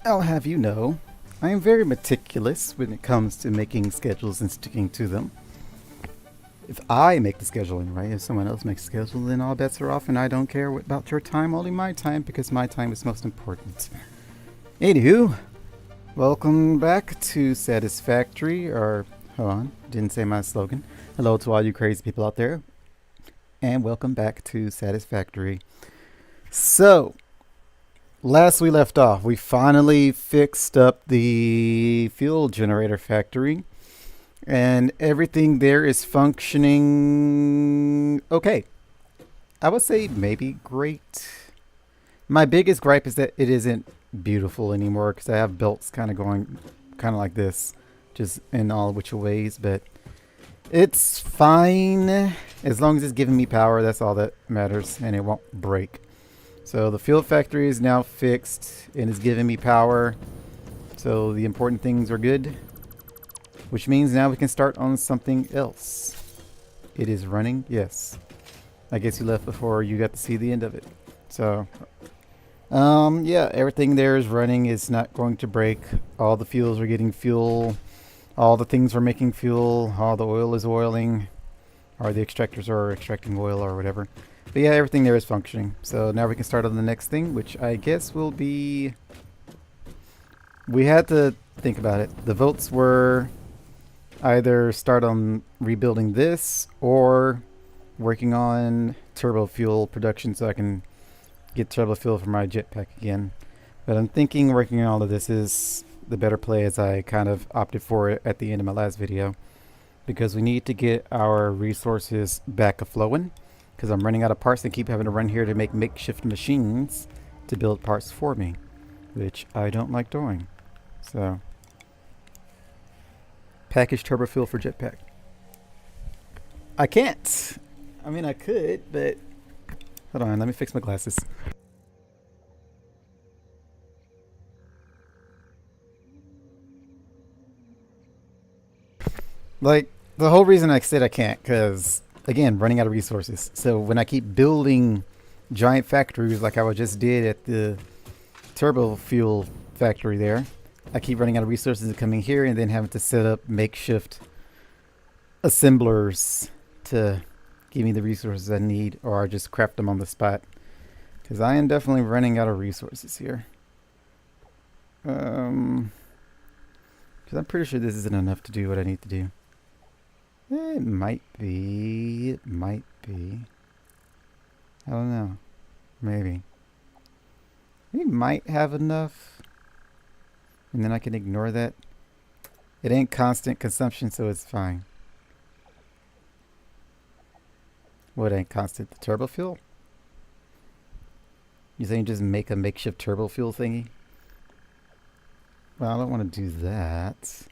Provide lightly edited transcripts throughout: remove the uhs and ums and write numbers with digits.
I'll have you know, I am very meticulous when it comes to making schedules and sticking to them. If I make the schedule anyway, if someone else makes a schedule, then all bets are off and I don't care about your time, only my time, because my time is most important. Anywho, welcome back to Satisfactory, or, hold on, didn't say my slogan. Hello to all you crazy people out there, and welcome back to Satisfactory. So, last we left off, we finally fixed up the fuel generator factory, and everything there is functioning okay. I would say maybe great. My biggest gripe is that it isn't beautiful anymore because I have belts kind of going kind of like this, just in all which ways, but it's fine as long as it's giving me power. That's all that matters, and it won't break. So the fuel factory is now fixed and is giving me power. So the important things are good, which means now we can start on something else. It is running, yes. I guess you left before you got to see the end of it. So, yeah, everything there is running. It's not going to break. All the fuels are getting fuel. All the things are making fuel. All the oil is oiling. Or the extractors are extracting oil or whatever. But yeah, everything there is functioning. So now we can start on the next thing, which I guess will be... We had to think about it. The votes were either start on rebuilding this or working on turbo fuel production so I can get turbo fuel for my jetpack again. But I'm thinking working on all of this is the better play, as I kind of opted for it at the end of my last video, because we need to get our resources back a-flowing, because I'm running out of parts and keep having to run here to make makeshift machines to build parts for me, which I don't like doing. So, package turbo fuel for jetpack. I can't. I mean, I could, but hold on, let me fix my glasses. Like, the whole reason I said I can't, because, again, running out of resources. So when I keep building giant factories like I just did at the turbo fuel factory there, I keep running out of resources and coming here and then having to set up makeshift assemblers to give me the resources I need, or just craft them on the spot. Because I am definitely running out of resources here. Because I'm pretty sure this isn't enough to do what I need to do. It might be. It might be. I don't know. Maybe. We might have enough. And then I can ignore that. It ain't constant consumption, so it's fine. What ain't constant? The turbo fuel? You saying just make a makeshift turbo fuel thingy? Well, I don't want to do that.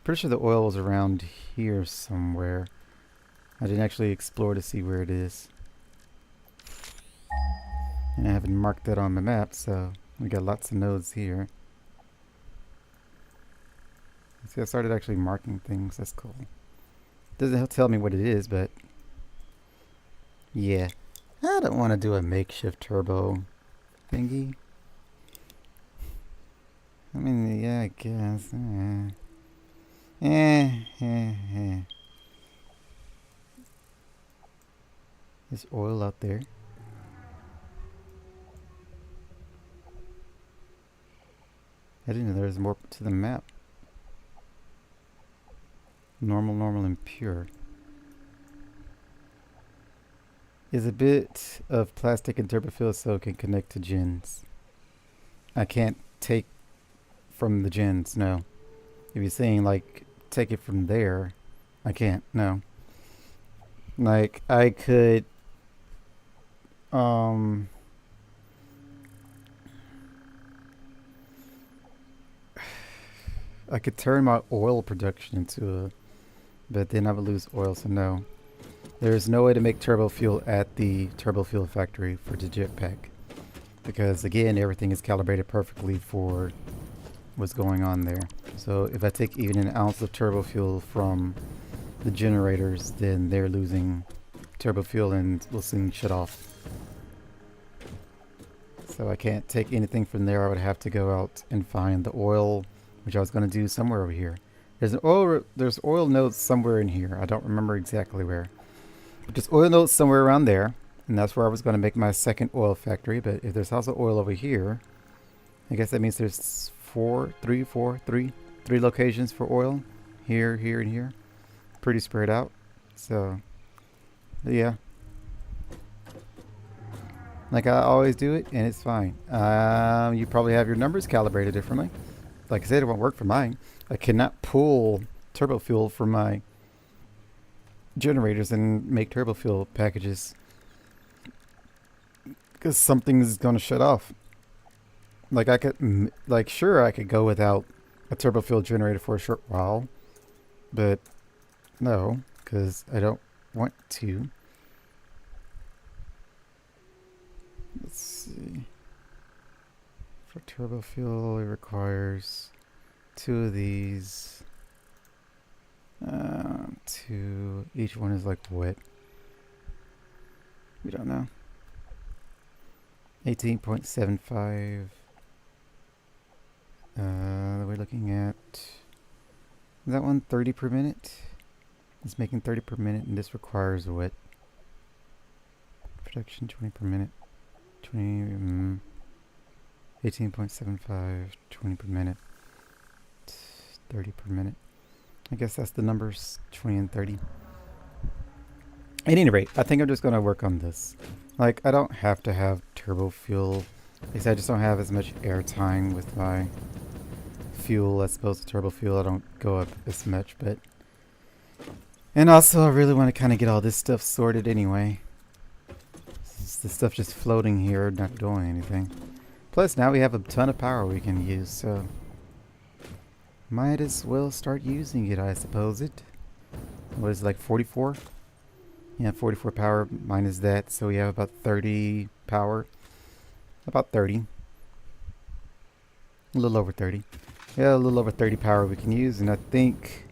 Pretty sure the oil was around here somewhere. I didn't actually explore to see where it is. And I haven't marked that on my map, so we got lots of nodes here. See, I started actually marking things. That's cool. Doesn't tell me what it is, but yeah. I don't want to do a makeshift turbo thingy. I mean, yeah, I guess. There's oil out there. I didn't know there was more to the map. Normal, normal, and pure. Is a bit of plastic and turbo fuel so it can connect to gens. I can't take from the gens, no. If you're saying like take it from there, I can't, no. Like I could I could turn my oil production into a, but then I would lose oil, so no. There is no way to make turbo fuel at the turbo fuel factory for the jetpack, because again, everything is calibrated perfectly for what's going on there. So if I take even an ounce of turbo fuel from the generators, then they're losing turbo fuel and will soon shut off. So I can't take anything from there. I would have to go out and find the oil, which I was going to do somewhere over here. There's oil nodes somewhere in here. I don't remember exactly where. But there's oil nodes somewhere around there. And that's where I was going to make my second oil factory. But if there's also oil over here, I guess that means there's three locations for oil. Here, here, and here. Pretty spread out. So, yeah. Like I always do it, and it's fine. You probably have your numbers calibrated differently. Like I said, it won't work for mine. I cannot pull turbo fuel from my generators and make turbo fuel packages because something's going to shut off. Like I could, like sure, I could go without a turbo fuel generator for a short while, but no, because I don't want to. Let's see. For turbo fuel, it requires 2 of these. 2. Each one is like what? We don't know. 18.75. We're looking at. Is that one 30 per minute? It's making 30 per minute, and this requires what? Production 20 per minute. 18.75, 20 per minute, 30 per minute. I guess that's the numbers, 20 and 30. At any rate, I think I'm just going to work on this. Like, I don't have to have turbo fuel. At least I just don't have as much air time with my fuel as opposed to turbo fuel. I don't go up as much, but... And also, I really want to kind of get all this stuff sorted anyway. The stuff just floating here, not doing anything. Plus, now we have a ton of power we can use, so might as well start using it, I suppose. What is it, like 44? Yeah, 44 power minus that, so we have about 30 power. About 30. A little over 30. Yeah, a little over 30 power we can use, and I think...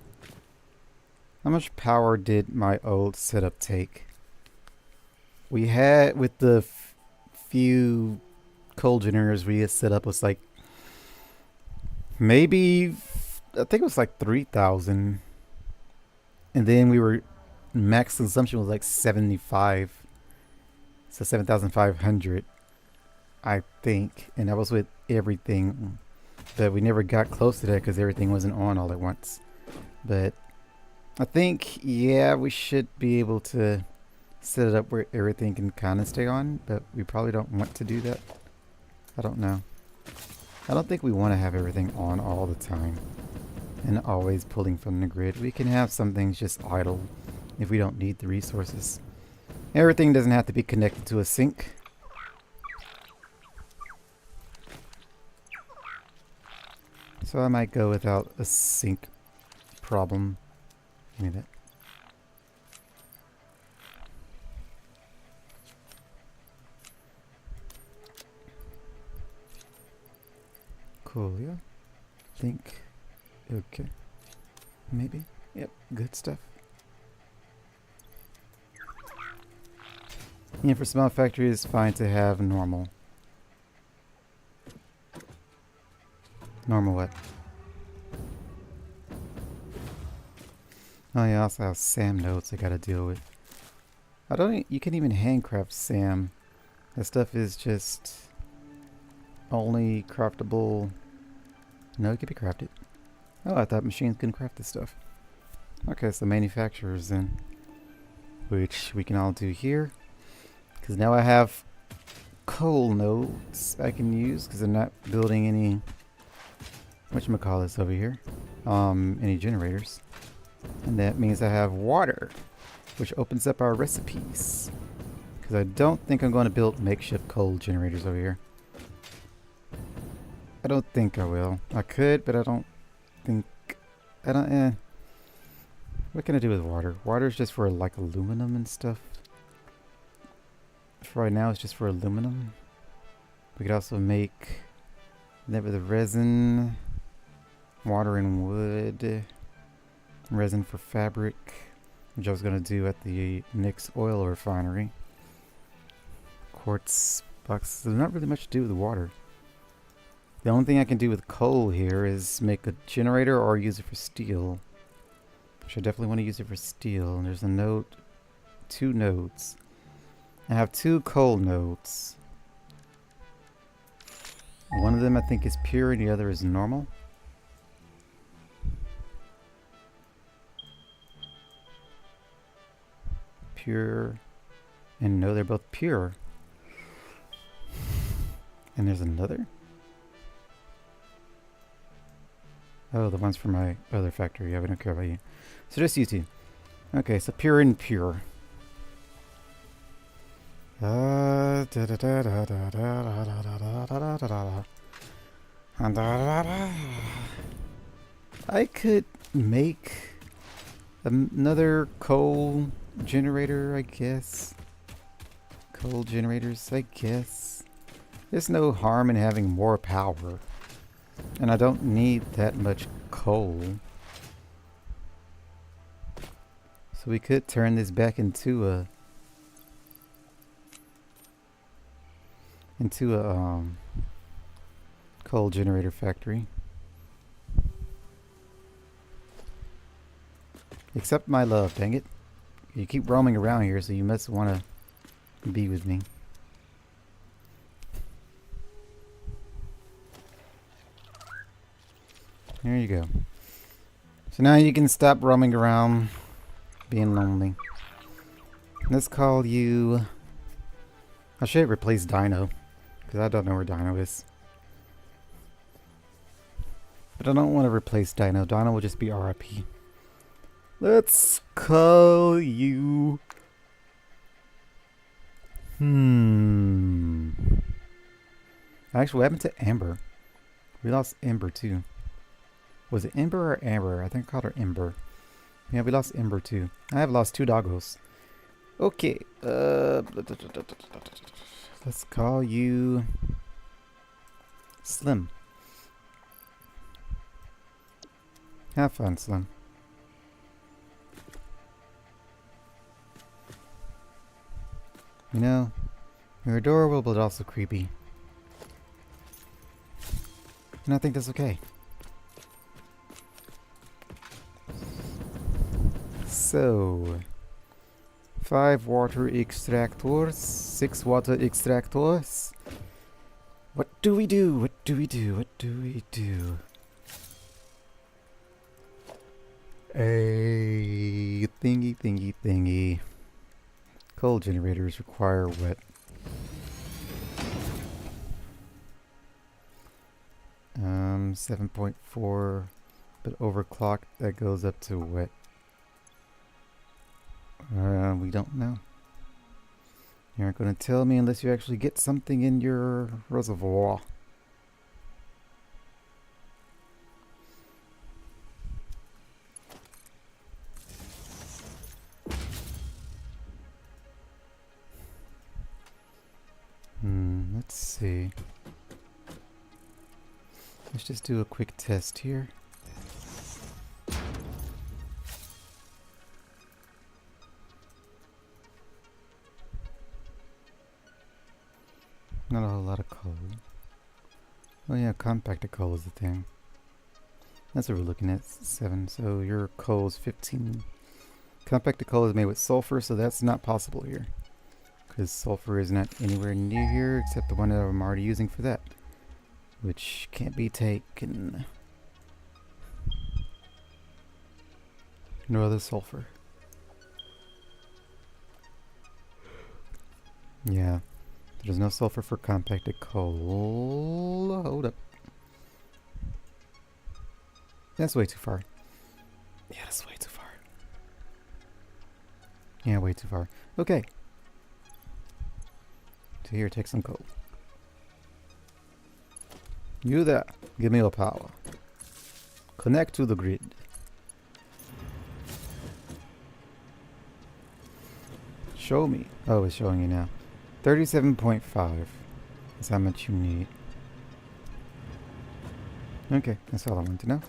How much power did my old setup take? We had, with the few coal generators we had set up, was like, maybe, I think it was like 3,000. And then we were, max consumption was like 75. So 7,500, I think. And that was with everything. But we never got close to that because everything wasn't on all at once. But I think, yeah, we should be able to set it up where everything can kind of stay on, but we probably don't want to do that. I don't know. I don't think we want to have everything on all the time and always pulling from the grid. We can have some things just idle if we don't need the resources. Everything doesn't have to be connected to a sink. So I might go without a sink problem. Give me that. Cool, yeah. Think. Okay. Maybe. Yep, good stuff. Yeah, for small factories, it's fine to have normal. Normal what? Oh yeah, I also have SAM nodes I gotta deal with. I don't. You can even handcraft SAM. That stuff is just only craftable. No, it can be crafted. Oh, I thought machines couldn't craft this stuff. Okay, so manufacturers then, which we can all do here. Because now I have coal nodes I can use because I'm not building any whatchamacallits over here. Any generators. And that means I have water, which opens up our recipes. Because I don't think I'm going to build makeshift coal generators over here. I don't think I will. I could, but I don't think... What can I do with water? Water is just for like aluminum and stuff. For right now, it's just for aluminum. We could also make that with the resin, water and wood, resin for fabric, which I was going to do at the Nix oil refinery. Quartz box. There's not really much to do with the water. The only thing I can do with coal here is make a generator or use it for steel. Which I definitely want to use it for steel. And there's a node, 2 nodes. I have 2 coal nodes. One of them I think is pure and the other is normal. Pure. And no, they're both pure. And there's another? Oh, the ones from my other factory. Yeah, we don't care about you. So just you two. Okay, so pure and pure. I could make another coal generator, I guess. Coal generators, I guess. There's no harm in having more power. And I don't need that much coal. So we could turn this back into a coal generator factory. Accept my love, dang it. You keep roaming around here, so you must want to be with me. There you go. So now you can stop roaming around, being lonely. Let's call you... I should replace Dino, because I don't know where Dino is. But I don't want to replace Dino. Dino will just be RIP. Let's call you... Actually, what happened to Amber? We lost Ember too. Was it Ember or Amber? I think I called her Ember. Yeah, we lost Ember too. I have lost 2 doggos. Okay. Let's call you Slim. Have fun, Slim. You know, you're adorable but also creepy. And I think that's okay. So, 5 water extractors, 6 water extractors. What do we do? What do we do? What do we do? A thingy, thingy, thingy. Coal generators require wet. 7.4, but overclock that goes up to wet. We don't know. You aren't going to tell me unless you actually get something in your reservoir. Let's see. Let's just do a quick test here. Not a whole lot of coal. Oh yeah, compacted coal is the thing. That's what we're looking at, 7. So your coal is 15. Compacted coal is made with sulfur, so that's not possible here. Because sulfur is not anywhere near here except the one that I'm already using for that. Which can't be taken. No other sulfur. Yeah. There's no sulfur for compacted coal. Hold up. That's way too far. Yeah, that's way too far. Yeah, way too far. Okay. So here, take some coal. You there. Give me your power. Connect to the grid. Show me. Oh, it's showing you now. 37.5 is how much you need. Okay, that's all I want to know.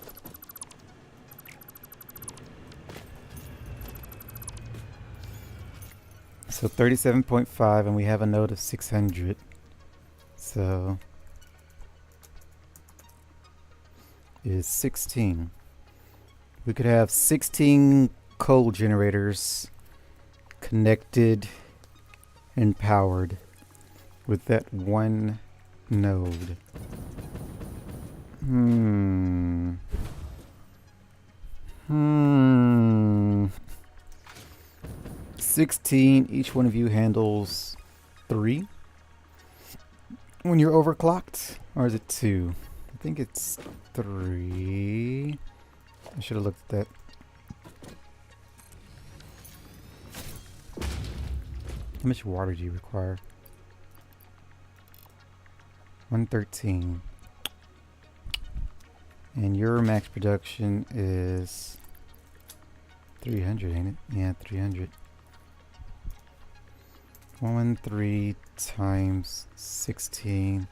So 37.5 and we have a node of 600. So is 16. We could have 16 coal generators connected and powered with that one node. 16, each one of you handles 3 when you're overclocked, or is it 2? I think it's 3. I should have looked at that. How much water do you require? 113. And your max production is 300, ain't it? Yeah, 300. 113 times 16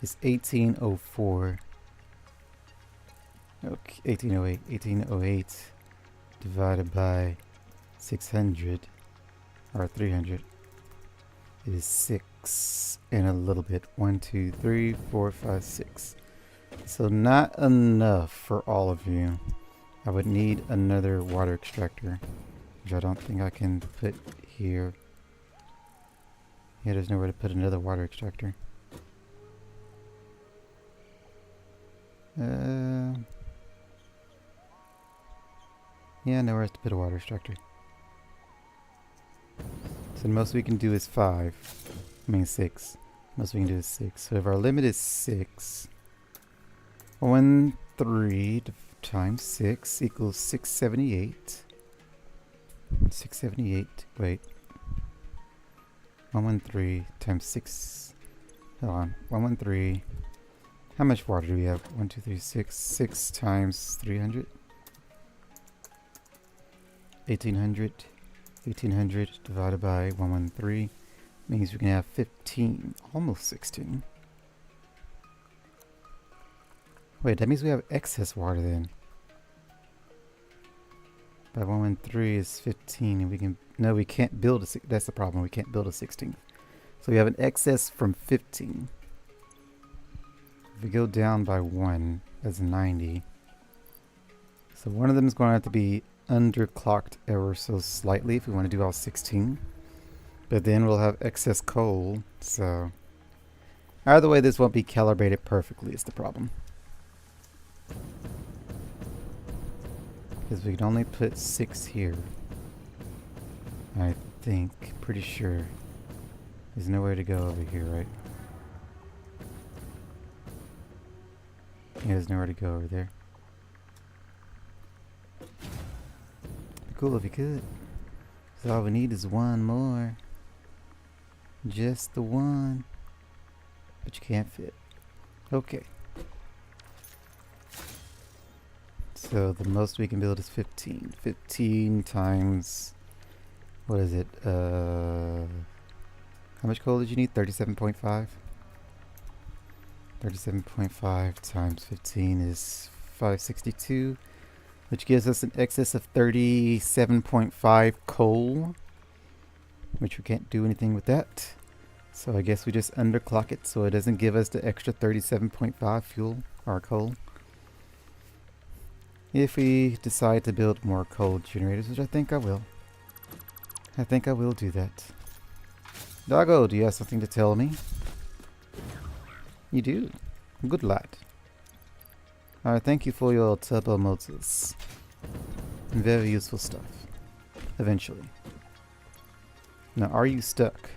is 1804. Okay, 1808. 1808 divided by 600, or 300, is 6 and a little bit. 1, 2, 3, 4, 5, 6. So not enough for all of you. I would need another water extractor, which I don't think I can put here. Yeah, there's nowhere to put another water extractor. Yeah, nowhere else to put a water extractor. So the most we can do is 5. I mean 6. Most we can do is 6. So if our limit is 6, 13 times 6 equals 678. 678. Wait. 113 times 6. Hold on. 113. How much water do we have? 1, 2, 3, 6. 6 times 300. 1800. 1800 divided by 113 means we can have 15. Almost 16. Wait, that means we have excess water then. By 113 is 15, and we can... No, we can't build a... That's the problem. We can't build a 16th. So we have an excess from 15. If we go down by 1, that's 90. So one of them is going to have to be underclocked ever so slightly if we want to do all 16. But then we'll have excess coal, so... Either way, this won't be calibrated perfectly is the problem. Because we can only put 6 here. I think. Pretty sure. There's nowhere to go over here, right? Yeah, there's nowhere to go over there. Be cool if you could. So all we need is one more. Just the one. But you can't fit. Okay. So the most we can build is 15. 15 times... What is it? How much coal did you need? 37.5? 37.5 times 15 is 562, which gives us an excess of 37.5 coal, which we can't do anything with that. So I guess we just underclock it so it doesn't give us the extra 37.5 fuel or coal. If we decide to build more coal generators, which I think I will. I think I will do that. Doggo, do you have something to tell me? You do. Good lad. Alright, thank you for your turbo motors. Very useful stuff. Eventually. Now, are you stuck?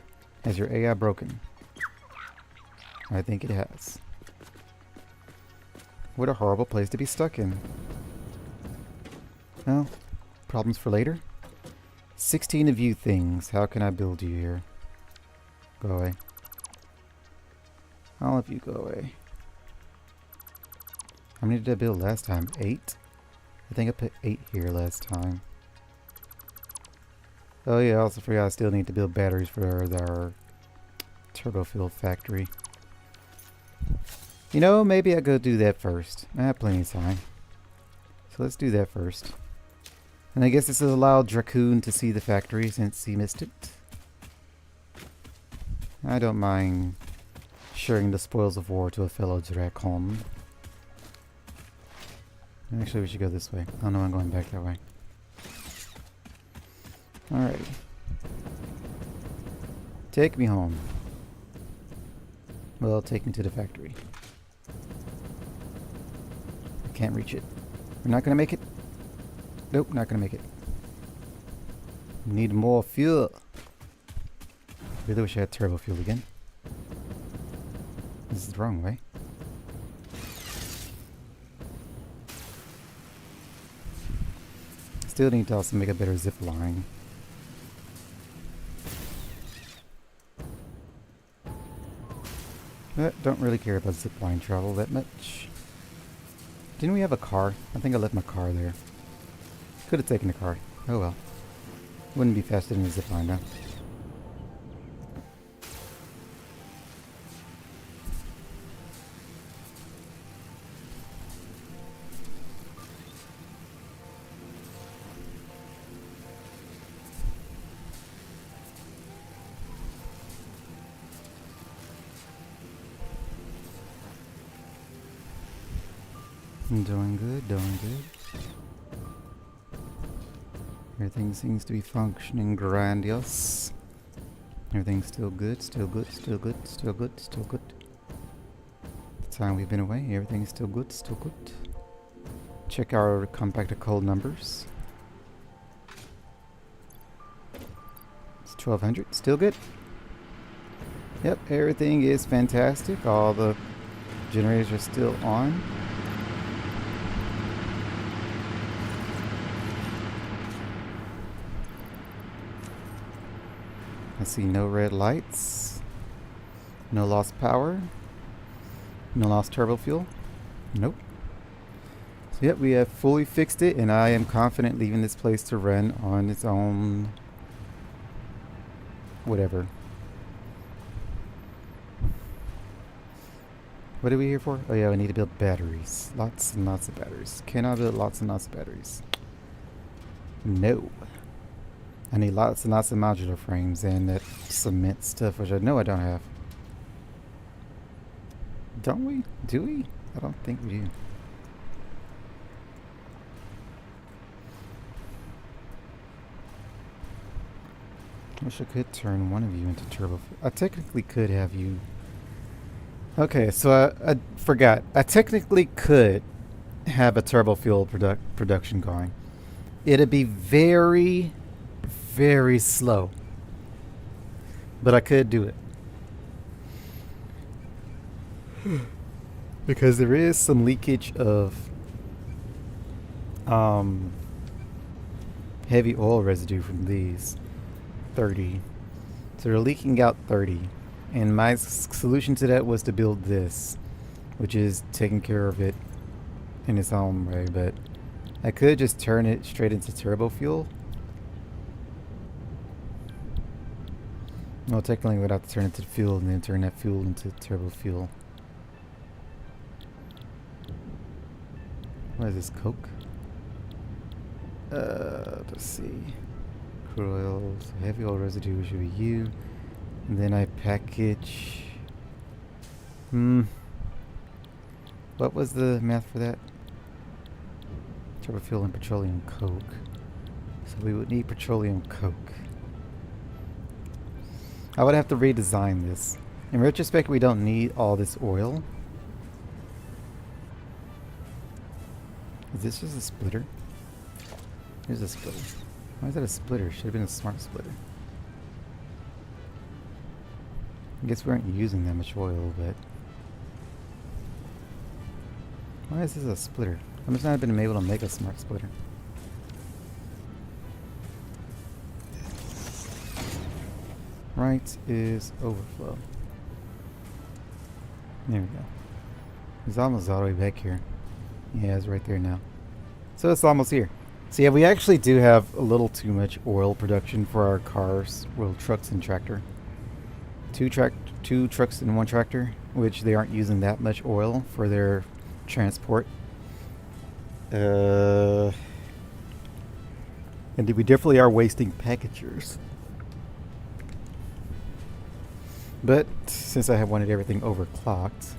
Has your AI broken? I think it has. What a horrible place to be stuck in. Well, problems for later. 16 of you things. How can I build you here? Go away. All of you go away. How many did I build last time? 8? I think I put 8 here last time. Oh yeah, I also forgot I still need to build batteries for our turbo fuel factory. You know, maybe I go do that first. I have plenty of time. So let's do that first. And I guess this will allow Dracoon to see the factory since he missed it. I don't mind sharing the spoils of war to a fellow Dracon. Actually, we should go this way. Oh no, I'm going back that way. Alrighty. Take me home. Well, take me to the factory. I can't reach it. We're not gonna make it. Nope, not gonna make it. Need more fuel. Really wish I had turbo fuel again. This is the wrong way. Still need to also make a better zip line. But don't really care about zip line travel that much. Didn't we have a car? I think I left my car there. Could have taken the car. Oh well. Wouldn't be faster than a zip line though. Doing good, doing good. Everything seems to be functioning grandiose. Everything's still good, still good, still good, still good, still good. The time we've been away, everything's still good, still good. Check our compacted coal numbers. It's 1200, still good. Yep, everything is fantastic. All the generators are still on. I see no red lights, no lost power, no lost turbo fuel. Nope. So yep, we have fully fixed it, and I am confident leaving this place to run on its own whatever. What are we here for? Oh yeah, we need to build batteries. Lots and lots of batteries. Can I build lots and lots of batteries? No. I need lots and lots of modular frames and that cement stuff, which I know I don't have. Don't we? Do we? I don't think we do. Wish I could turn one of you into turbo. I technically could have you. Okay, so I forgot. I technically could have a turbo fuel production going. It'd be very slow, but I could do it because there is some leakage of heavy oil residue from these 30, so they're leaking out 30, and my solution to that was to build this, which is taking care of it in its own way. But I could just turn it straight into turbo fuel. Well, technically we'd have to turn it to fuel and then turn that fuel into turbo fuel. What is this, Coke? Let's see. Crude oils, heavy oil residue should be you. And then I package... What was the math for that? Turbo fuel and petroleum coke. So we would need petroleum coke. I would have to redesign this. In retrospect, we don't need all this oil. Is this just a splitter? Here's a splitter. Why is that a splitter? Should have been a smart splitter. I guess we aren't using that much oil, but... Why is this a splitter? I must not have been able to make a smart splitter. Right is overflow. There we go. It's almost all the way back here. Yeah, it's right there now. So it's almost here. So yeah, we actually do have a little too much oil production for our cars, well, trucks and tractor. Two trucks and one tractor, which they aren't using that much oil for their transport. And we definitely are wasting packagers. But since I have wanted everything overclocked,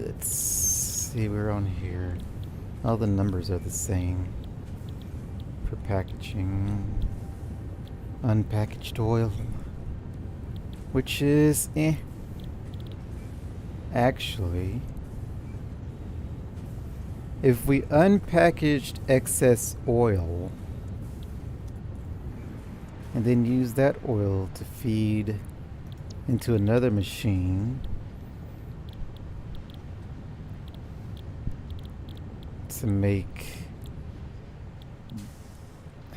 let's see, we're on here. All the numbers are the same for packaging. Unpackaged oil, which is Actually, if we unpackaged excess oil and then use that oil to feed into another machine to make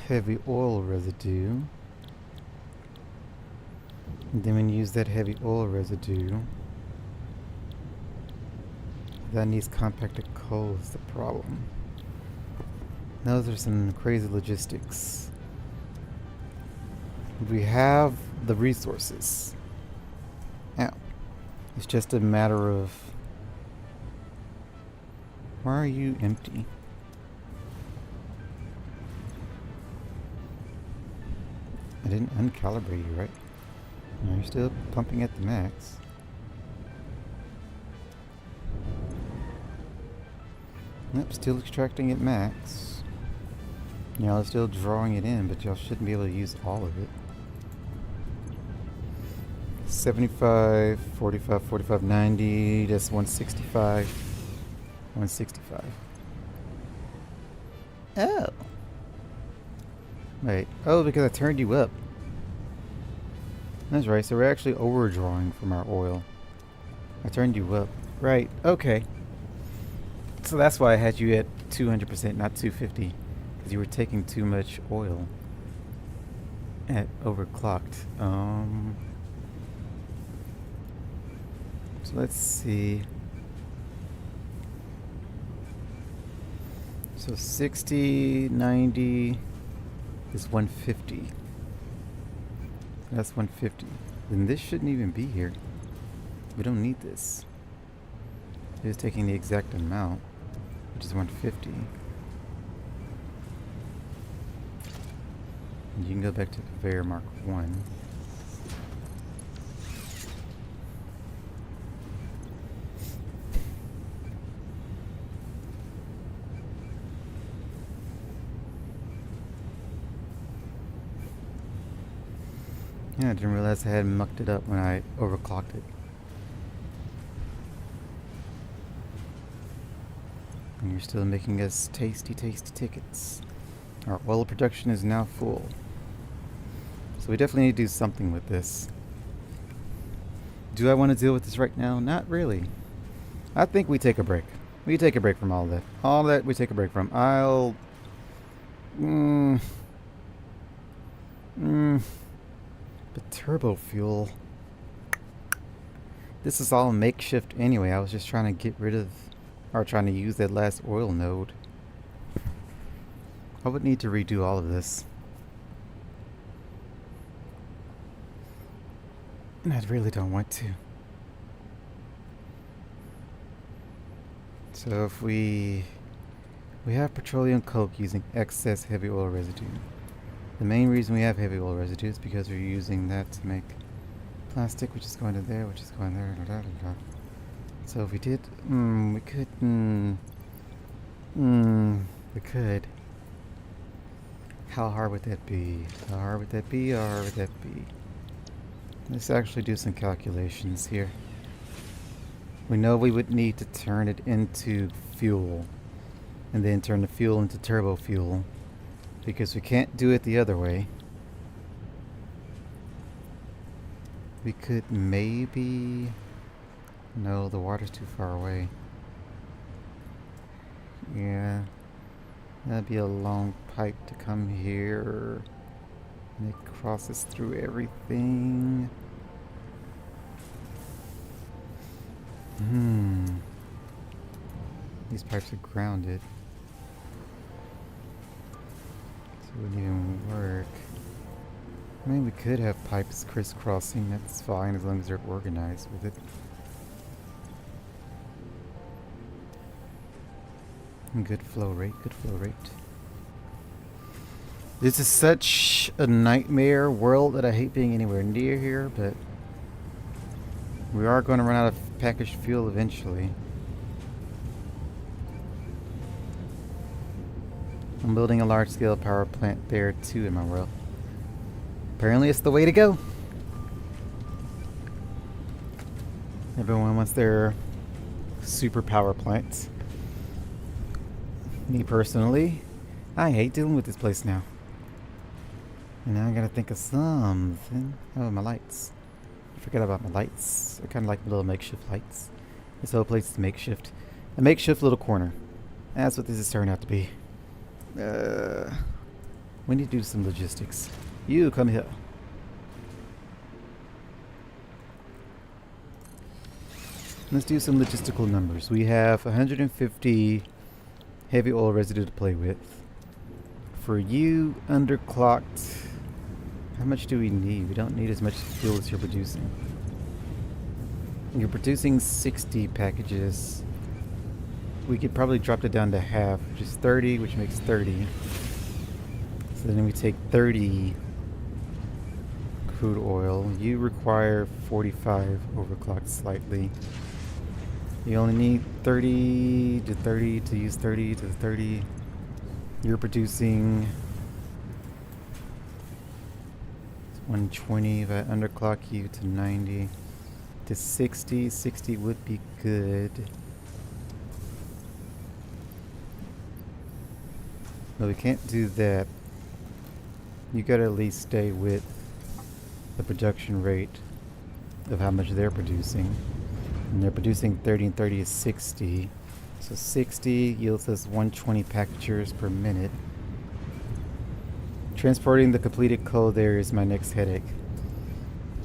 heavy oil residue, and then when you use that heavy oil residue, that needs compacted coal is the problem. Those are some crazy logistics. We have the resources. Now, it's just a matter of, why are you empty? I didn't uncalibrate you, right? No, you're still pumping at the max. Nope, still extracting at max. Y'all are still drawing it in, but y'all shouldn't be able to use all of it. 75, 45, 45, 90, that's 165. 165. Oh. Wait. Oh, because I turned you up. That's right, so we're actually overdrawing from our oil. I turned you up. Right, okay. So that's why I had you at 200%, not 250. Because you were taking too much oil. At overclocked. So let's see. So 60, 90 is 150. That's 150. Then this shouldn't even be here. We don't need this. It's taking the exact amount, which is 150. And you can go back to conveyor mark 1. Yeah, I didn't realize I had mucked it up when I overclocked it. And you're still making us tasty, tasty tickets. Our oil production is now full. So we definitely need to do something with this. Do I want to deal with this right now? Not really. I think we take a break. We take a break from all that. All that we take a break from. But turbo fuel. This is all makeshift anyway. I was just trying to get rid of, or trying to use that last oil node. I would need to redo all of this. And I really don't want to. So if we have petroleum coke using excess heavy oil residue. The main reason we have heavy oil residue is because we're using that to make plastic, which is going to there, which is going there. So if we did, we could, we could. How hard would that be? How hard would that be? How hard would that be? Let's actually do some calculations here. We know we would need to turn it into fuel, and then turn the fuel into turbo fuel, because we can't do it the other way. We could maybe... No, the water's too far away. Yeah. That'd be a long pipe to come here. And it crosses through everything. These pipes are grounded. So it wouldn't even work. I mean, we could have pipes crisscrossing. That's fine as long as they're organized with it. Good flow rate, good flow rate. This is such a nightmare world that I hate being anywhere near here, but we are going to run out of packaged fuel eventually. I'm building a large-scale power plant there too in my world. Apparently it's the way to go. Everyone wants their super power plants. Me personally, I hate dealing with this place now. And now I gotta think of something. Oh, my lights. I forgot about my lights. I kind of like little makeshift lights. This whole place is makeshift. A makeshift little corner. That's what this is turning out to be. We need to do some logistics. You come here. Let's do some logistical numbers. We have 150 heavy oil residue to play with. For you, underclocked, how much do we need? We don't need as much fuel as you're producing. You're producing 60 packages. We could probably drop it down to half, which is 30, which makes 30. So then we take 30 crude oil. You require 45 overclocked slightly. You only need 30 to 30 to use 30 to 30. You're producing 120. If I underclock you to 90 to 60, 60 would be good. But we can't do that. You gotta at least stay with the production rate of how much they're producing. And they're producing 30 and 30 is 60. So 60 yields us 120 packagers per minute. Transporting the completed coal there is my next headache.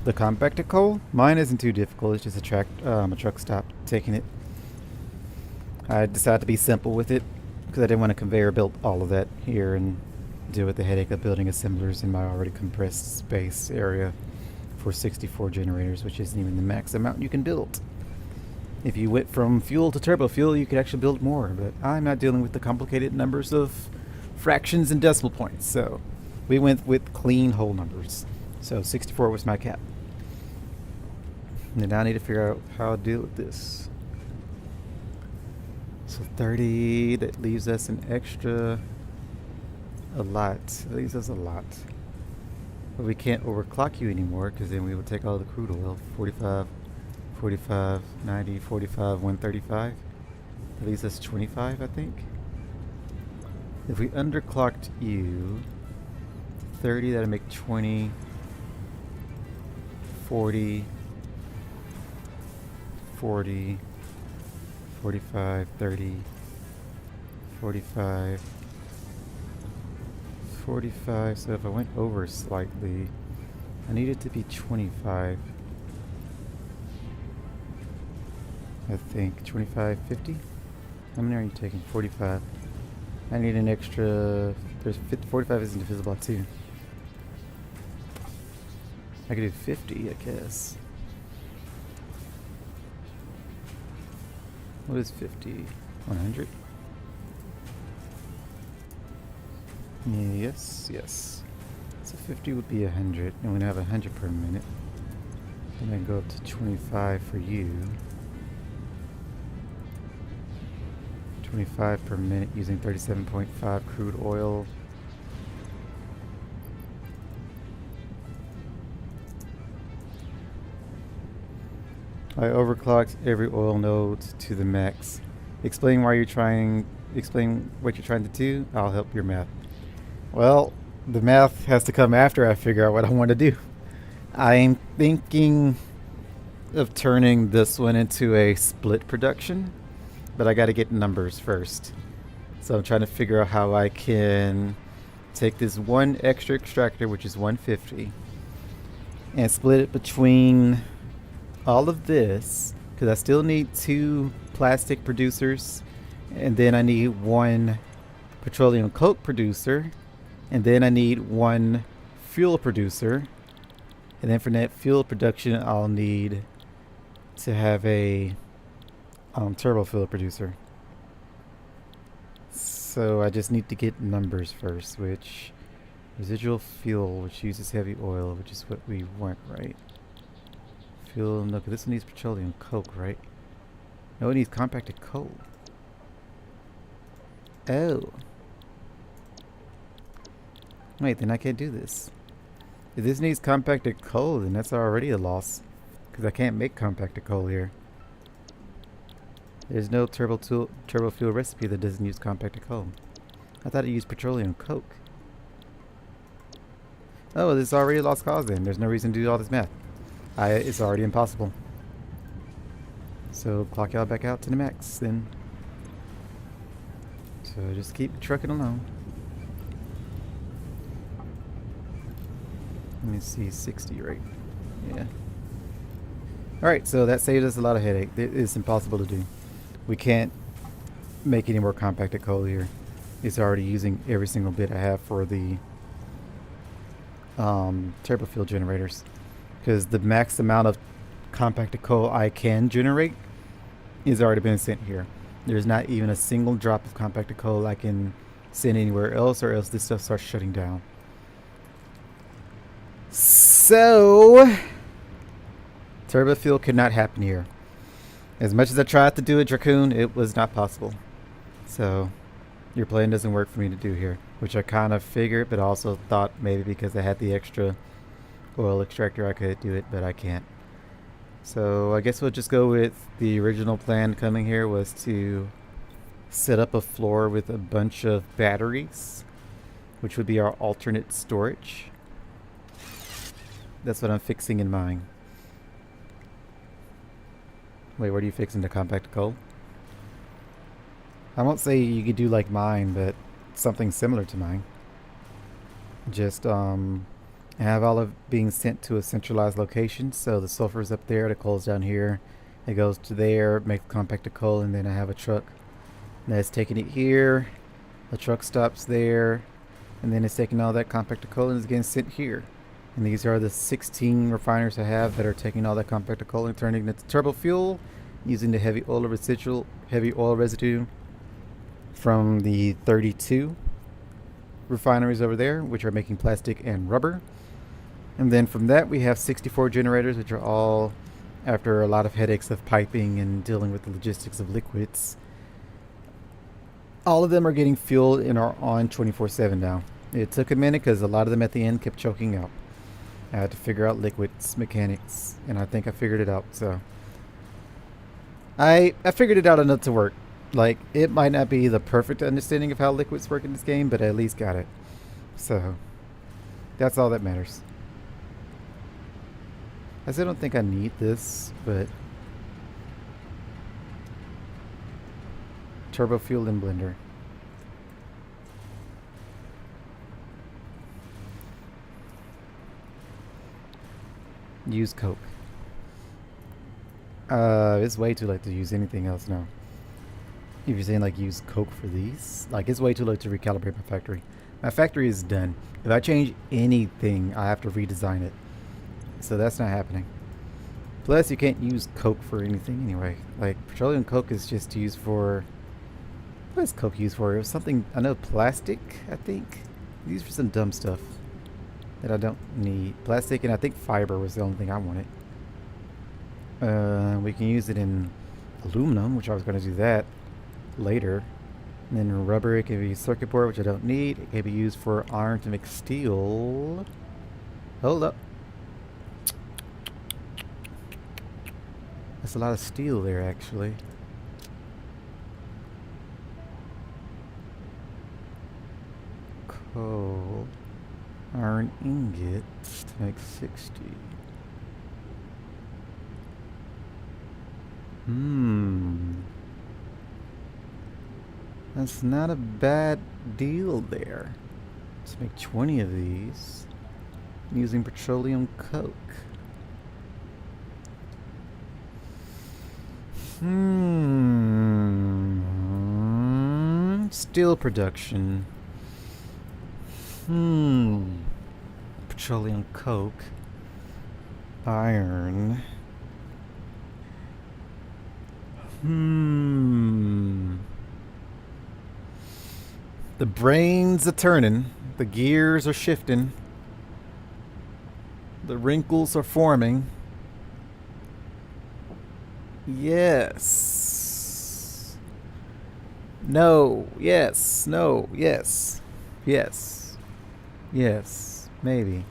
The compacted coal? Mine isn't too difficult. It's just a truck stop taking it. I decided to be simple with it because I didn't want to conveyor belt all of that here and deal with the headache of building assemblers in my already compressed space area for 64 generators, which isn't even the max amount you can build. If you went from fuel to turbo fuel, you could actually build more, but I'm not dealing with the complicated numbers of fractions and decimal points, so we went with clean whole numbers. So 64 was my cap. And now I need to figure out how to deal with this. So 30, that leaves us an extra, a lot. That leaves us a lot. But we can't overclock you anymore, because then we would take all the crude oil. 45, 45, 90, 45, 135. That leaves us 25, I think. If we underclocked you, 30, that'll make 20, 40, 40, 45, 30, 45, 45. So if I went over slightly, I need it to be 25. I think 25, 50. How many are you taking? 45. I need an extra. There's 50, 45 isn't divisible by 2. I could do 50, I guess. What is 50? 100? Yes, yes. So 50 would be 100, and we have 100 per minute. Then I go up to 25 for you. 25 per minute using 37.5 crude oil. I overclocked every oil node to the max. Explain what you're trying to do. I'll help your math. Well, the math has to come after I figure out what I want to do. I'm thinking of turning this one into a split production, but I got to get numbers first. So I'm trying to figure out how I can take this one extra extractor, which is 150, and split it between all of this, because I still need 2 plastic producers, and then I need 1 petroleum coke producer, and then I need 1 fuel producer, and then for that fuel production I'll need to have a turbo fuel producer. So I just need to get numbers first, which residual fuel, which uses heavy oil, which is what we want, right? Fuel, no, 'cause this one needs petroleum coke, right? No, it needs compacted coal. Oh. Wait, then I can't do this. If this needs compacted coal, then that's already a loss. Because I can't make compacted coal here. There's no turbo fuel recipe that doesn't use compacted coal. I thought it used petroleum coke. Oh, this is already a lost cause then. There's no reason to do all this math. It's already impossible. So clock y'all back out to the max then. So just keep trucking along. Let me see, 60, right? Yeah. Alright, so that saved us a lot of headache. It's impossible to do. We can't make any more compacted coal here. It's already using every single bit I have for the turbo fuel generators. Because the max amount of compacted coal I can generate is already been sent here. There's not even a single drop of compacted coal I can send anywhere else, or else this stuff starts shutting down. So, turbo fuel could not happen here. As much as I tried to do it, Dracoon, it was not possible. So, your plan doesn't work for me to do here. Which I kind of figured, but also thought maybe because I had the extra oil extractor I could do it, but I can't. So, I guess we'll just go with the original plan coming here was to set up a floor with a bunch of batteries, which would be our alternate storage. That's what I'm fixing in mine. Wait, what are you fixing to compact coal? I won't say you could do like mine, but something similar to mine. Just have all of being sent to a centralized location. So the sulfur is up there, the coal's down here. It goes to there, makes compacted coal, and then I have a truck that's taking it here. The truck stops there, and then it's taking all that compacted coal and is getting sent here. And these are the 16 refiners I have that are taking all that compacted coal and turning it into turbo fuel using the heavy oil residue from the 32 refineries over there, which are making plastic and rubber. And then from that we have 64 generators, which are all after a lot of headaches of piping and dealing with the logistics of liquids. All of them are getting fueled and are on 24/7 now. It took a minute because a lot of them at the end kept choking out. I had to figure out liquids mechanics, and I think I figured it out. So I figured it out enough to work. Like, it might not be the perfect understanding of how liquids work in this game, but I at least got it. So that's all that matters. I still don't think I need this, but turbo fuel and blender. Use coke. It's way too late to use anything else now. If you're saying like use coke for these, like it's way too late to recalibrate my factory. My factory is done. If I change anything, I have to redesign it. So that's not happening. Plus, you can't use coke for anything anyway. Like petroleum coke is just used for. What is coke used for? It was something, I know, plastic. I think used for some dumb stuff that I don't need. Plastic, and I think fiber was the only thing I wanted. We can use it in aluminum, which I was going to do that later. And then rubber, it can be circuit board, which I don't need. It can be used for iron to make steel. Hold up. That's a lot of steel there, actually. Coal. Iron ingots to make 60. That's not a bad deal there. Let's make 20 of these using petroleum coke. Steel production. Petroleum coke. Iron. The brains are turning. The gears are shifting. The wrinkles are forming. Yes. No. Yes. No. Yes. Yes. Yes. Maybe.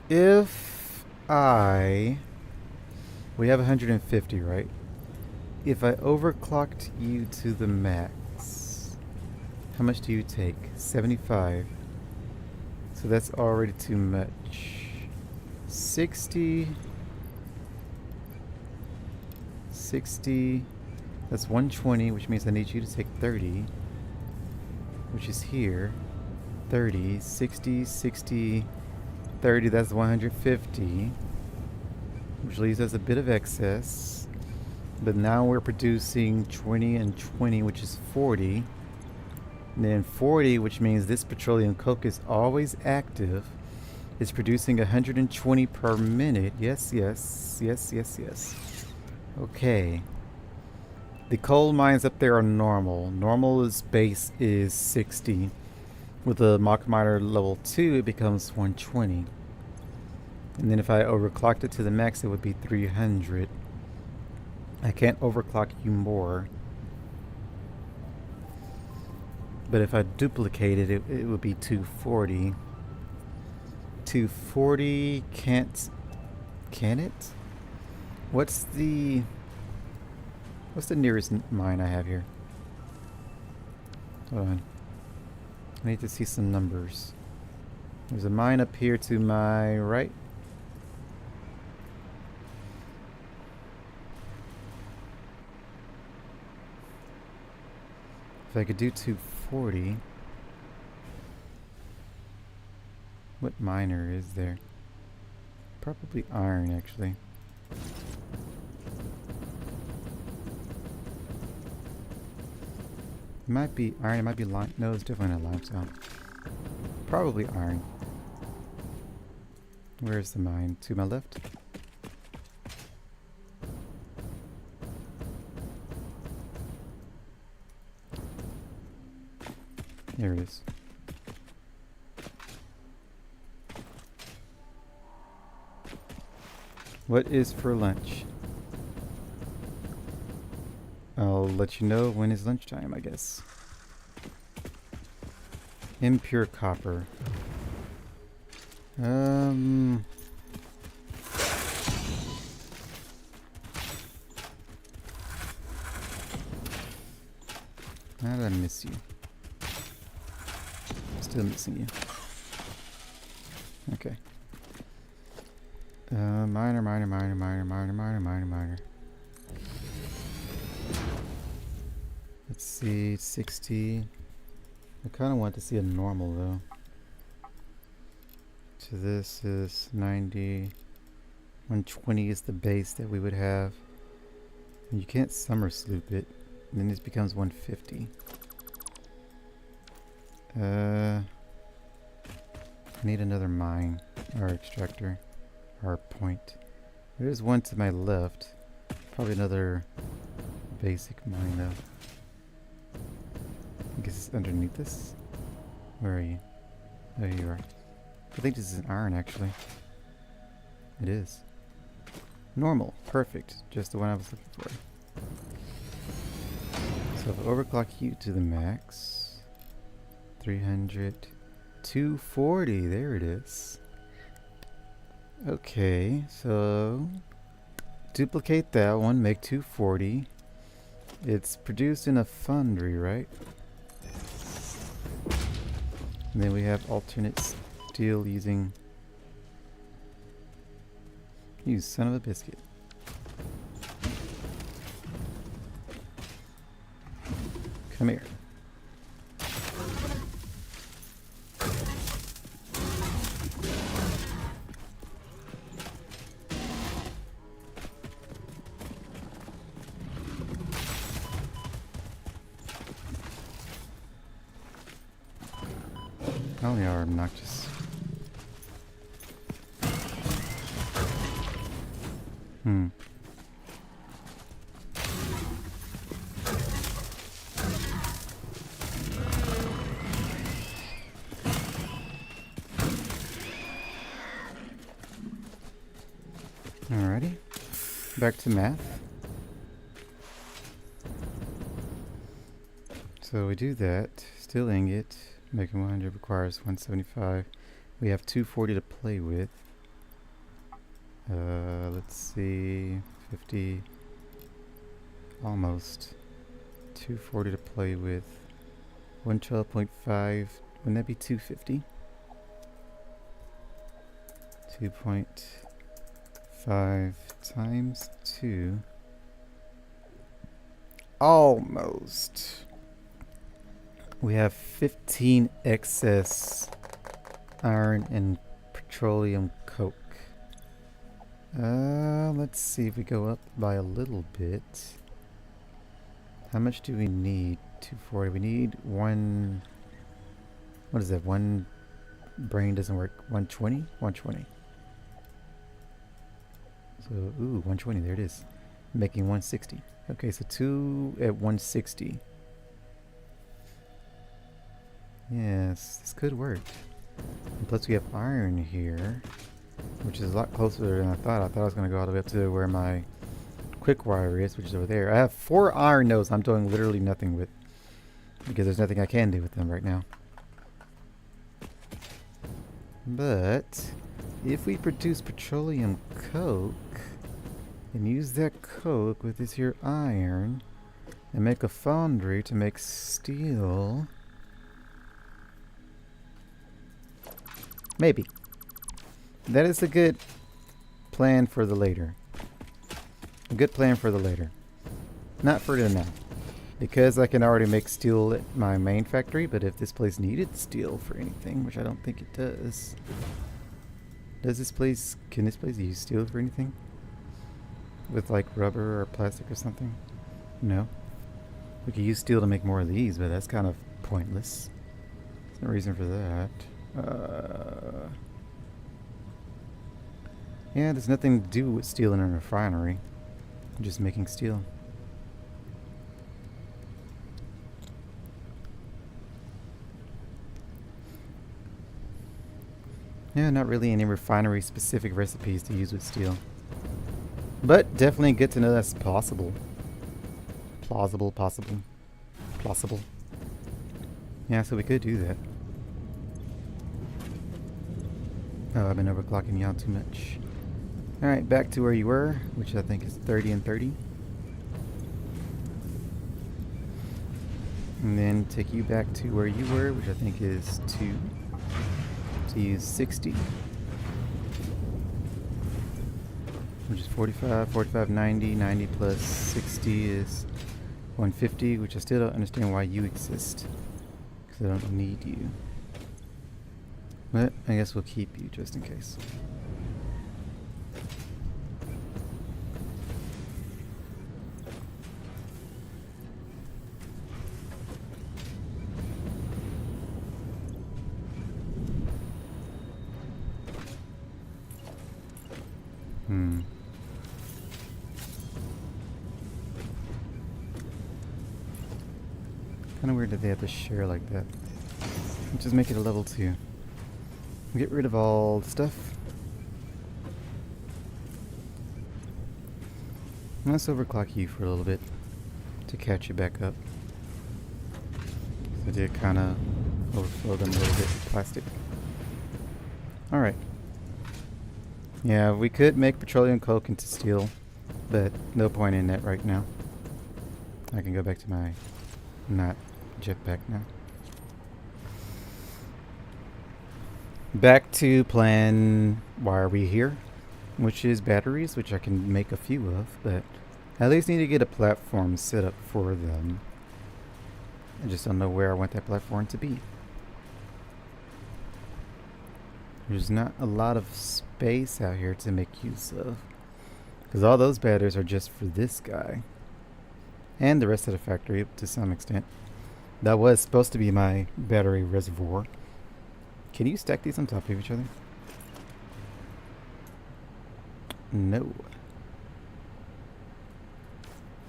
If I... We have 150, right? If I overclocked you to the max, how much do you take? 75. So that's already too much. 60. 60. That's 120, which means I need you to take 30, which is here. 30, 60, 60, 30, that's 150, which leaves us a bit of excess. But now we're producing 20 and 20, which is 40. And then 40, which means this petroleum coke is always active. It's producing 120 per minute. Yes, yes, yes, yes, yes. Okay. The coal mines up there are normal. Normal is base is 60. With the Mach miner level 2, it becomes 120. And then if I overclocked it to the max, it would be 300. I can't overclock you more. But if I duplicated it, it would be 240. 240 can't... Can it? What's the nearest mine I have here? Hold on. I need to see some numbers. There's a mine up here to my right. If I could do 240. What miner is there? Probably iron, actually. It might be iron, it might be lime. No, it's definitely not limestone. Probably iron. Where's the mine? To my left? There it is. What is for lunch? I'll let you know when is lunchtime, I guess. Impure copper. How did I miss you? Still missing you. Okay. Miner. Let's see, 60. I kind of want to see a normal though. So this is 90. 120 is the base that we would have. And you can't summer sloop it. And then this becomes 150. I need another mine or extractor or point. There's one to my left. Probably another basic mine though. I guess it's underneath this. Where are you? There you are. I think this is an iron actually. It is. Normal. Perfect. Just the one I was looking for. So if I overclock you to the max. 300. 240. There it is. Okay, so duplicate that one, make 240. It's produced in a foundry, right? And then we have alternate steel using... You son of a biscuit. Come here. Oh, they are obnoxious. Back to math. So we do that. Steel ingot. Making 100 requires 175. We have 240 to play with. Let's see. 50. Almost. 240 to play with. 112.5. Wouldn't that be 250? 2.5 times 2. Almost. We have 15 excess iron and petroleum coke. Let's see if we go up by a little bit. How much do we need? 240. We need one. What is that? One brain doesn't work. 120? 120. So, ooh, 120. There it is. Making 160. Okay, so 2 at 160. Yes, this could work. And plus we have iron here, which is a lot closer than I thought. I thought I was going to go all the way up to where my quick wire is, which is over there. I have 4 iron nodes I'm doing literally nothing with, because there's nothing I can do with them right now. But if we produce petroleum coke and use that coke with this here iron and make a foundry to make steel, maybe. That is a good plan for the later. A good plan for the later. Not for the now. Because I can already make steel at my main factory, but if this place needed steel for anything, which I don't think it does. Can this place use steel for anything? With like rubber or plastic or something? No. We could use steel to make more of these, but that's kind of pointless. There's no reason for that. Yeah, there's nothing to do with steel in a refinery. I'm just making steel. Yeah, not really any refinery specific recipes to use with steel. But definitely good to know that's possible. Plausible. Yeah, so we could do that. Oh, I've been overclocking y'all too much. Alright, back to where you were, which I think is 30 and 30. And then take you back to where you were, which I think is 2. To use 60. Which is 45, 45, 90. 90 plus 60 is 150, which I still don't understand why you exist. Because I don't need you. But I guess we'll keep you just in case. Kind of weird that they have to share like that. Just make it a level 2. Get rid of all the stuff. Let's overclock you for a little bit to catch you back up. So I did kind of overflow them a little bit with plastic. Alright. Yeah, we could make petroleum coke into steel, but no point in that right now. I can go back to my not jetpack now. Back to plan why are we here, which is batteries, which I can make a few of, but I at least need to get a platform set up for them. I just don't know where I want that platform to be. There's not a lot of space out here to make use of, because all those batteries are just for this guy and the rest of the factory to some extent. That was supposed to be my battery reservoir. Can you stack these on top of each other? No.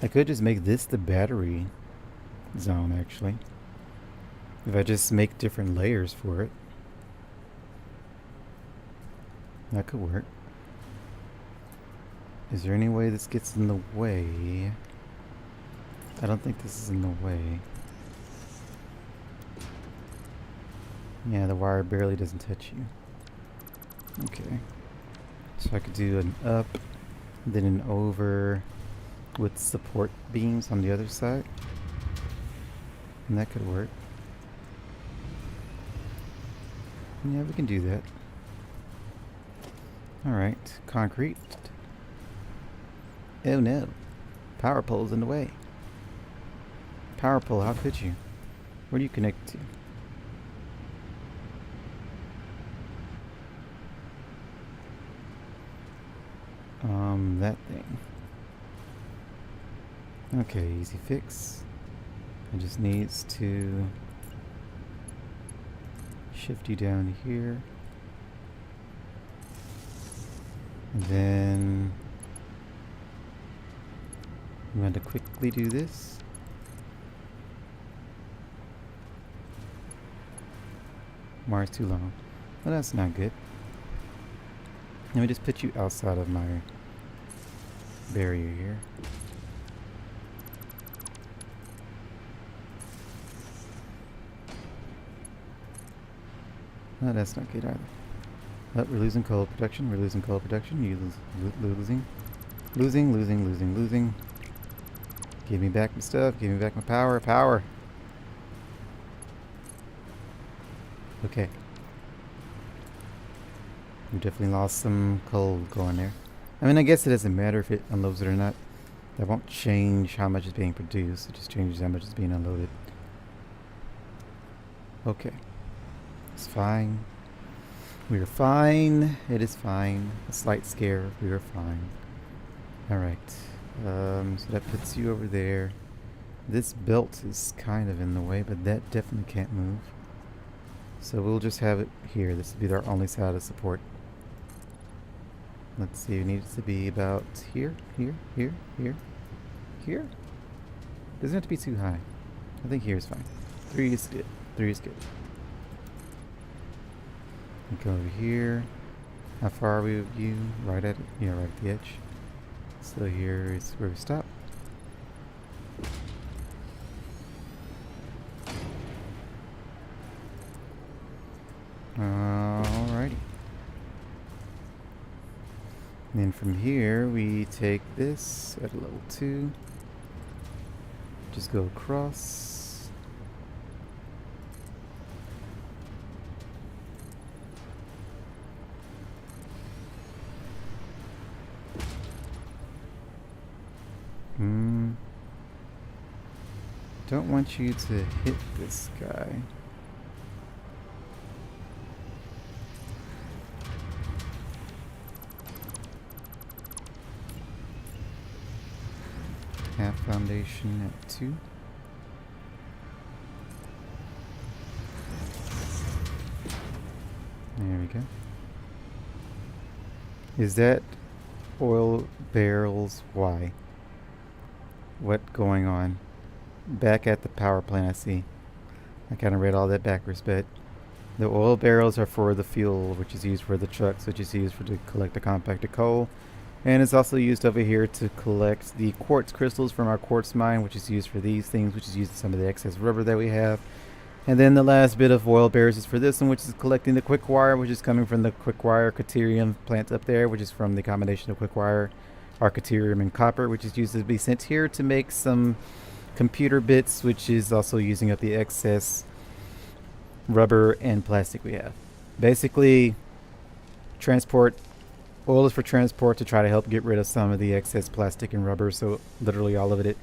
I could just make this the battery zone, actually. If I just make different layers for it. That could work. Is there any way this gets in the way? I don't think this is in the way. Yeah, the wire barely doesn't touch you. Okay. So I could do an up, then an over with support beams on the other side. And that could work. Yeah, we can do that. Alright, concrete. Oh no. Power pole's in the way. Power pole, how could you? Where do you connect to? That thing. Okay, easy fix. It just needs to shift you down here. And then I'm going to quickly do this. Wire's too long. Well, that's not good. Let me just put you outside of my barrier here. No, that's not good either. Oh, we're losing coal production. We're losing coal production. You losing. Losing. Give me back my stuff. Give me back my power. Power. Okay. We definitely lost some coal going there. I mean, I guess it doesn't matter if it unloads it or not. That won't change how much is being produced. It just changes how much is being unloaded. Okay. It's fine. We are fine. It is fine. A slight scare. We are fine. Alright. So that puts you over there. This belt is kind of in the way, but that definitely can't move. So we'll just have it here. This will be our only side of support. Let's see, it needs to be about here. Doesn't have to be too high. I think here is fine. 3 is good. 3 is good. Go over here. How far are we of you? Right at it? Yeah, right at the edge. So here is where we stop. Alrighty. And then from here we take this at level 2. Just go across. Don't want you to hit this guy. Half foundation at 2. There we go. Is that oil barrels? Why? What going on? Back at the power plant, I see. I kind of read all that backwards, but the oil barrels are for the fuel, which is used for the trucks, which is used to collect the compacted coal. And it's also used over here to collect the quartz crystals from our quartz mine, which is used for these things, which is used in some of the excess rubber that we have. And then the last bit of oil barrels is for this one, which is collecting the quick wire, which is coming from the quick wire Caterium plant up there, which is from the combination of quick wire, Arcaterium, and copper, which is used to be sent here to make some computer bits, which is also using up the excess rubber and plastic we have. Basically, transport. Oil is for transport to try to help get rid of some of the excess plastic and rubber, so literally all of it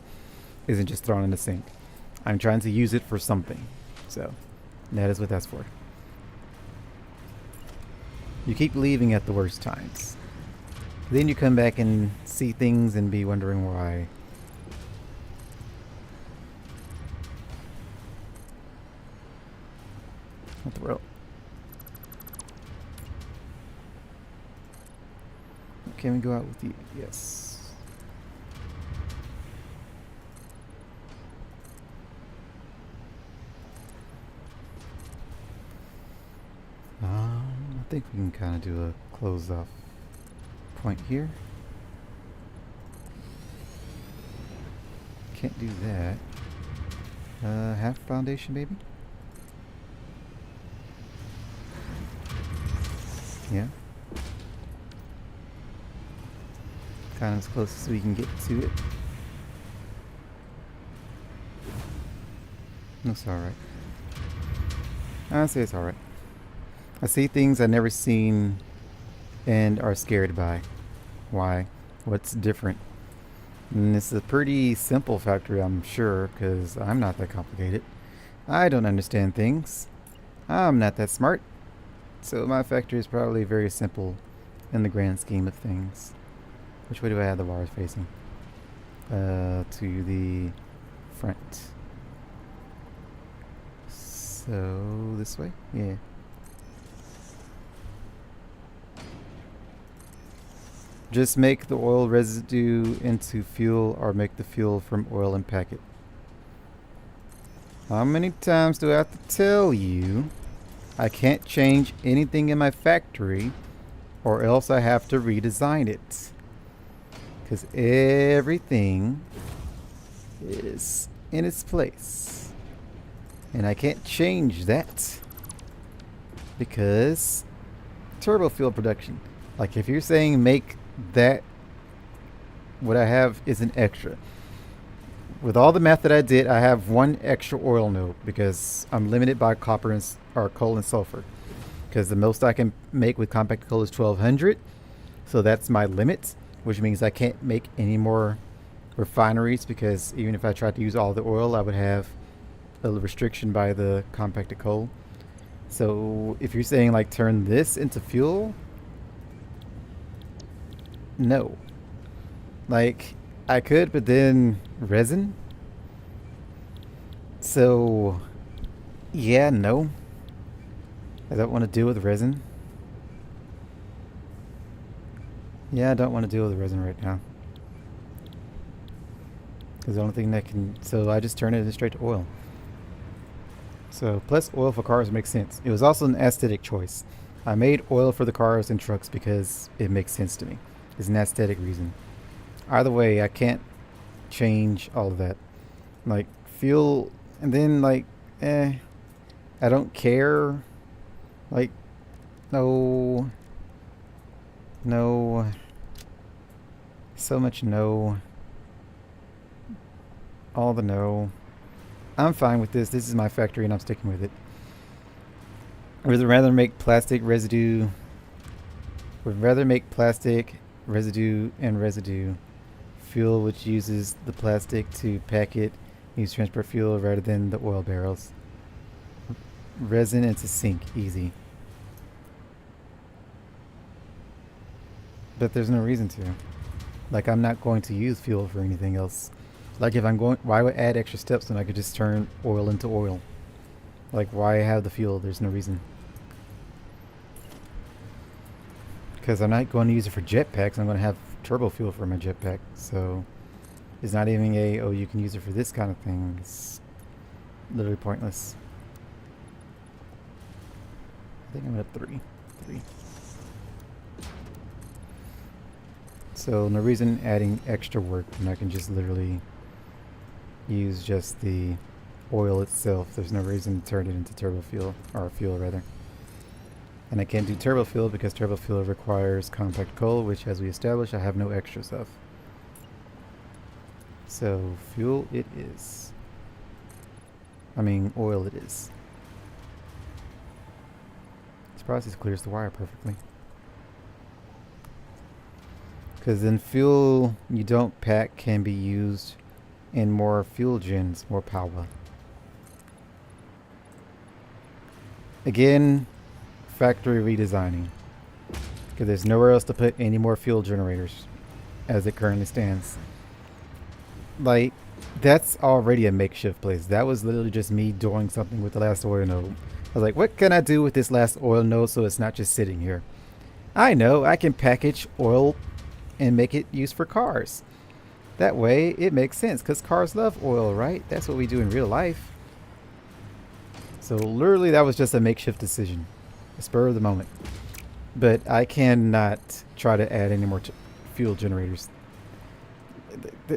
isn't just thrown in the sink. I'm trying to use it for something. So that is what that's for. You keep leaving at the worst times. Then you come back and see things and be wondering why. What the world? Can we go out with you? Yes. I think we can kind of do a close off point here. can't do that. Half foundation, maybe? Yeah. Kind of as close as we can get to it. That's alright. I'd say it's alright. I see things I've never seen and are scared by. Why? What's different? And this is a pretty simple factory, I'm sure, because I'm not that complicated. I don't understand things. I'm not that smart. So my factory is probably very simple in the grand scheme of things. Which way do I have the wires facing? To the front. So this way? Yeah. Just make the oil residue into fuel or make the fuel from oil and pack it. How many times do I have to tell you I can't change anything in my factory or else I have to redesign it? Because everything is in its place. And I can't change that because turbo fuel production. Like if you're saying make that what I have is an extra. With all the math that I did, I have one extra oil node because I'm limited by copper and or coal and sulfur. Because the most I can make with compacted coal is 1200. So that's my limit, which means I can't make any more refineries because even if I tried to use all the oil, I would have a restriction by the compacted coal. So if you're saying like turn this into fuel, no. Like I could, but then resin. So yeah, no. I don't want to deal with resin. Yeah, I don't want to deal with resin right now. Because the only thing that can... So I just turn it straight to oil. So plus oil for cars makes sense. It was also an aesthetic choice. I made oil for the cars and trucks because it makes sense to me. It's an aesthetic reason. Either way, I can't change all of that. Like fuel, and then like, I don't care. Like, no, no, so much no. All the no. I'm fine with this. This is my factory and I'm sticking with it. Would rather make plastic residue. Would rather make plastic residue and residue fuel, which uses the plastic to pack it, use transport fuel rather than the oil barrels. Resin into sink, easy. But there's no reason to. Like I'm not going to use fuel for anything else. Like if I'm going, why would I add extra steps when I could just turn oil into oil? Like why have the fuel? There's no reason. Because I'm not going to use it for jetpacks. I'm going to have turbo fuel for my jetpack. So it's not even a, oh, you can use it for this kind of thing. It's literally pointless. I think I'm at 3. So no reason adding extra work when I can just literally use just the oil itself. There's no reason to turn it into turbo fuel, or fuel rather. And I can't do turbo fuel because turbo fuel requires compact coal, which as we established, I have no extras of. So fuel it is. I mean oil it is. This process clears the wire perfectly. Because then fuel you don't pack can be used in more fuel gens, more power. Again, factory redesigning. Because there's nowhere else to put any more fuel generators as it currently stands. Like, that's already a makeshift place. That was literally just me doing something with the last oil node. I was like, what can I do with this last oil node so it's not just sitting here? I know, I can package oil and make it used for cars. That way it makes sense because cars love oil, right? That's what we do in real life. So literally that was just a makeshift decision, a spur of the moment. But I cannot try to add any more fuel generators.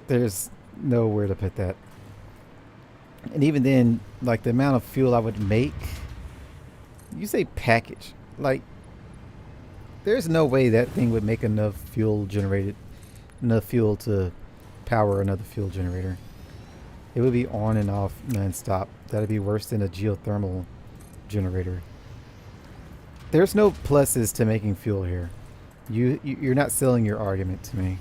There's know where to put that. And even then, like the amount of fuel I would make, you say package. Like, there's no way that thing would make enough fuel to power another fuel generator. It would be on and off non-stop. That'd be worse than a geothermal generator. There's no pluses to making fuel here. You're not selling your argument to me.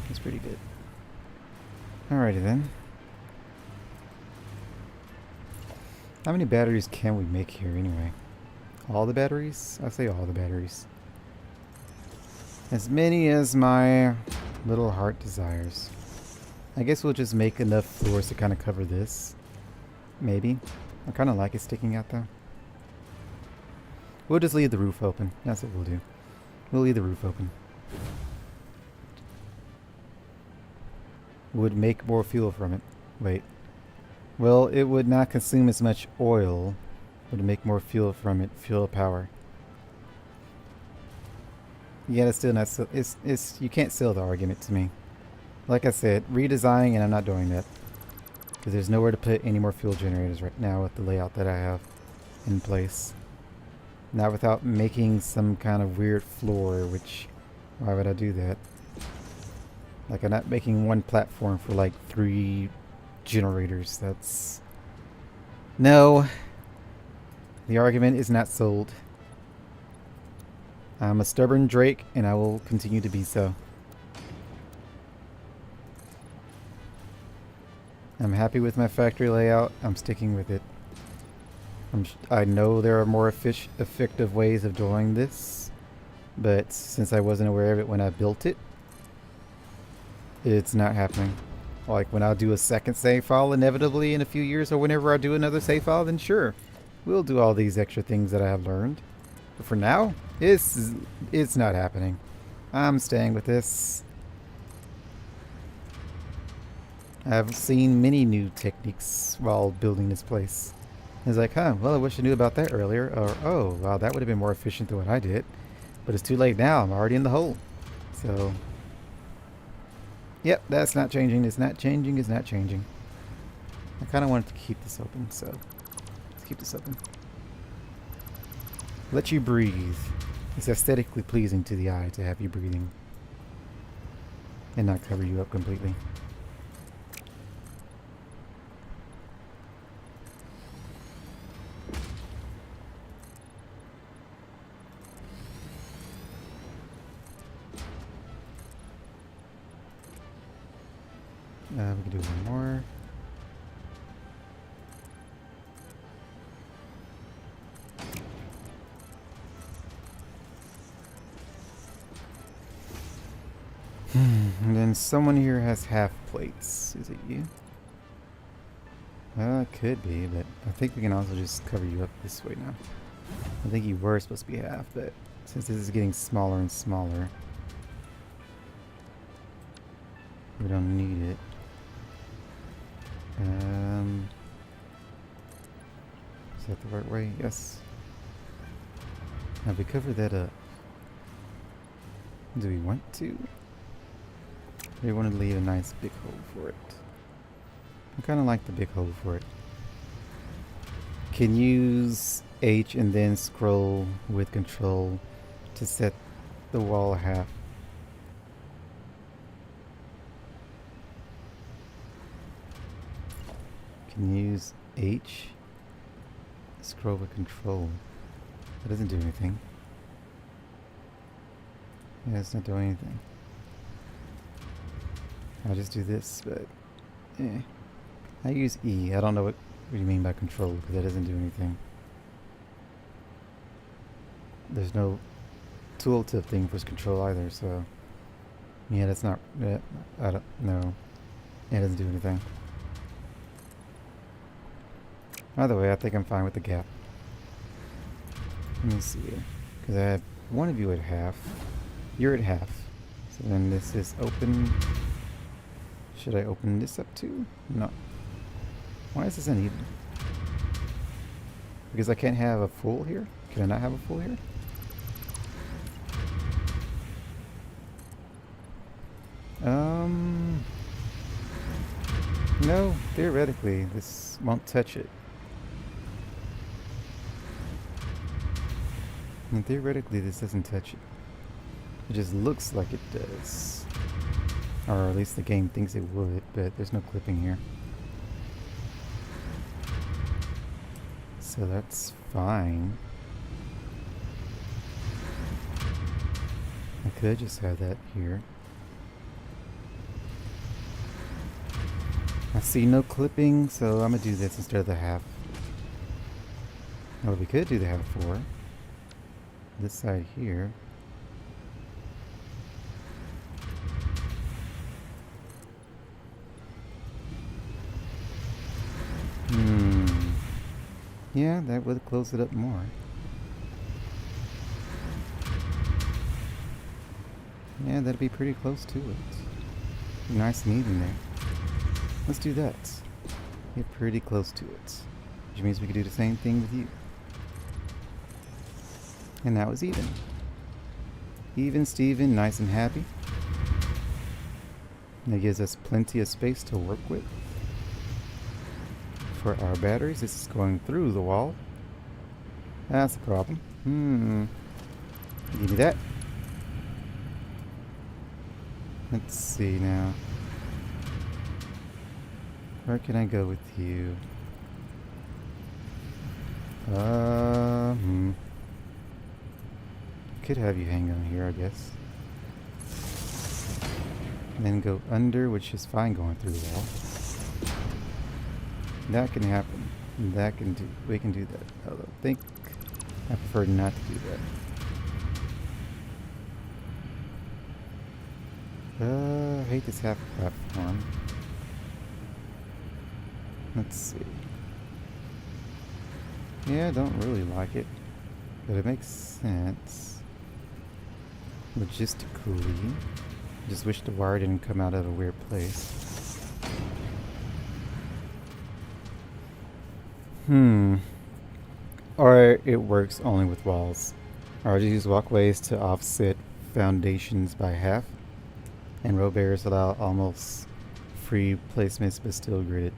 That's pretty good. Alrighty then. How many batteries can we make here anyway? All the batteries? I say all the batteries. As many as my little heart desires. I guess we'll just make enough floors to kind of cover this. Maybe. I kind of like it sticking out though. We'll just leave the roof open. That's what we'll do. We'll leave the roof open. Would make more fuel from it. Wait. Well, it would not consume as much oil. Would make more fuel from it. Fuel power. Yeah, that's still not so. It's you can't sell the argument to me. Like I said, redesigning, and I'm not doing that because there's nowhere to put any more fuel generators right now with the layout that I have in place. Not without making some kind of weird floor, which why would I do that? Like I'm not making one platform for like 3 generators. That's no. The argument is not sold. I'm a stubborn Drake, and I will continue to be so. I'm happy with my factory layout. I'm sticking with it. I know there are more effective ways of doing this, but since I wasn't aware of it when I built it, it's not happening. Like when I'll do a second save file inevitably in a few years, or whenever I do another save file, then sure, we'll do all these extra things that I have learned. But for now, it's not happening. I'm staying with this. I've seen many new techniques while building this place. It's like, huh, well, I wish I knew about that earlier. Or, oh, wow, that would have been more efficient than what I did. But it's too late now. I'm already in the hole. So, yep, that's not changing. It's not changing. It's not changing. I kind of wanted to keep this open, so let's keep this open. Let you breathe. It's aesthetically pleasing to the eye to have you breathing and not cover you up completely. We can do one more. And then someone here has half plates. Is it you? Well, it could be, but I think we can also just cover you up this way now. I think you were supposed to be half, but since this is getting smaller and smaller, we don't need it. Is that the right way? Yes. Now we cover that up. Do we want to? We want to leave a nice big hole for it. I kind of like the big hole for it. Can use H and then scroll with control to set the wall half. Can use H, scroll with control. That doesn't do anything. Yeah, it's not doing anything. I'll just do this, but I use E. I don't know what you mean by control because that doesn't do anything. There's no tooltip thing for control either, so yeah, that's not. I don't know. Yeah, it doesn't do anything. Either way, I think I'm fine with the gap. Let me see here, because I have one of you at half. You're at half. So then this is open. Should I open this up too? No. Why is this uneven? Because I can't have a full here? Can I not have a full here? No, theoretically, this won't touch it. And theoretically, this doesn't touch it. It just looks like it does. Or at least the game thinks it would, but there's no clipping here. So that's fine. I could just have that here. I see no clipping, so I'm gonna do this instead of the half. Well, we could do the half for this side here. Yeah, that would close it up more. Yeah, that'd be pretty close to it. Nice and even there. Let's do that. Get pretty close to it. Which means we could do the same thing with you. And now it's even. Even Steven, nice and happy. That gives us plenty of space to work with. For our batteries, this is going through the wall. That's a problem. Give me that. Let's see now. Where can I go with you? Could have you hang on here, I guess. And then go under, which is fine going through the wall. That can happen. That can do. We can do that. Although I think I prefer not to do that. I hate this half platform. Let's see. Yeah, I don't really like it, but it makes sense. Logistically. Just wish the wire didn't come out of a weird place. Or it works only with walls. Or just use walkways to offset foundations by half. And row barriers allow almost free placements but still gridded.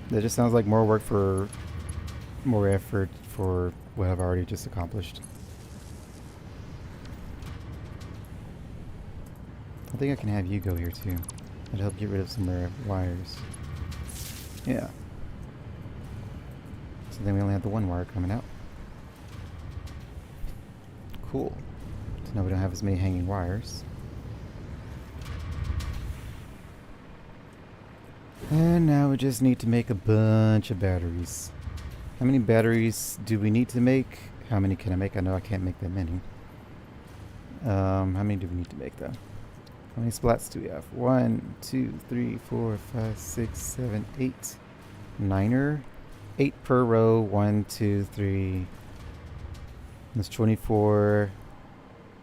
That just sounds like more work for more effort for what I've already just accomplished. I think I can have you go here too. That'll help get rid of some wires. Yeah. So then we only have the one wire coming out. Cool. So now we don't have as many hanging wires. And now we just need to make a bunch of batteries. How many batteries do we need to make? How many can I make? I know I can't make that many. How many do we need to make though? How many splats do we have? 1, 2, 3, 4, 5, 6, 7, 8. Niner. 8 per row. 1, 2, 3. That's 24.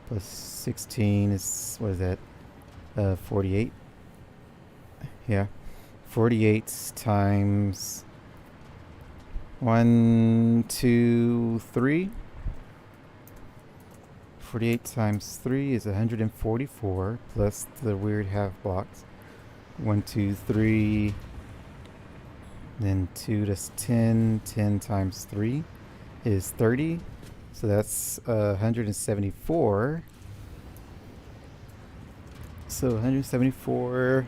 Plus 16 is, what is that? 48. Yeah. 48 times 1, 2, 3. 48 times 3 is 144 plus the weird half blocks. 1, 2, 3. Then 2, that's 10. 10 times 3 is 30. So that's 174. So 174.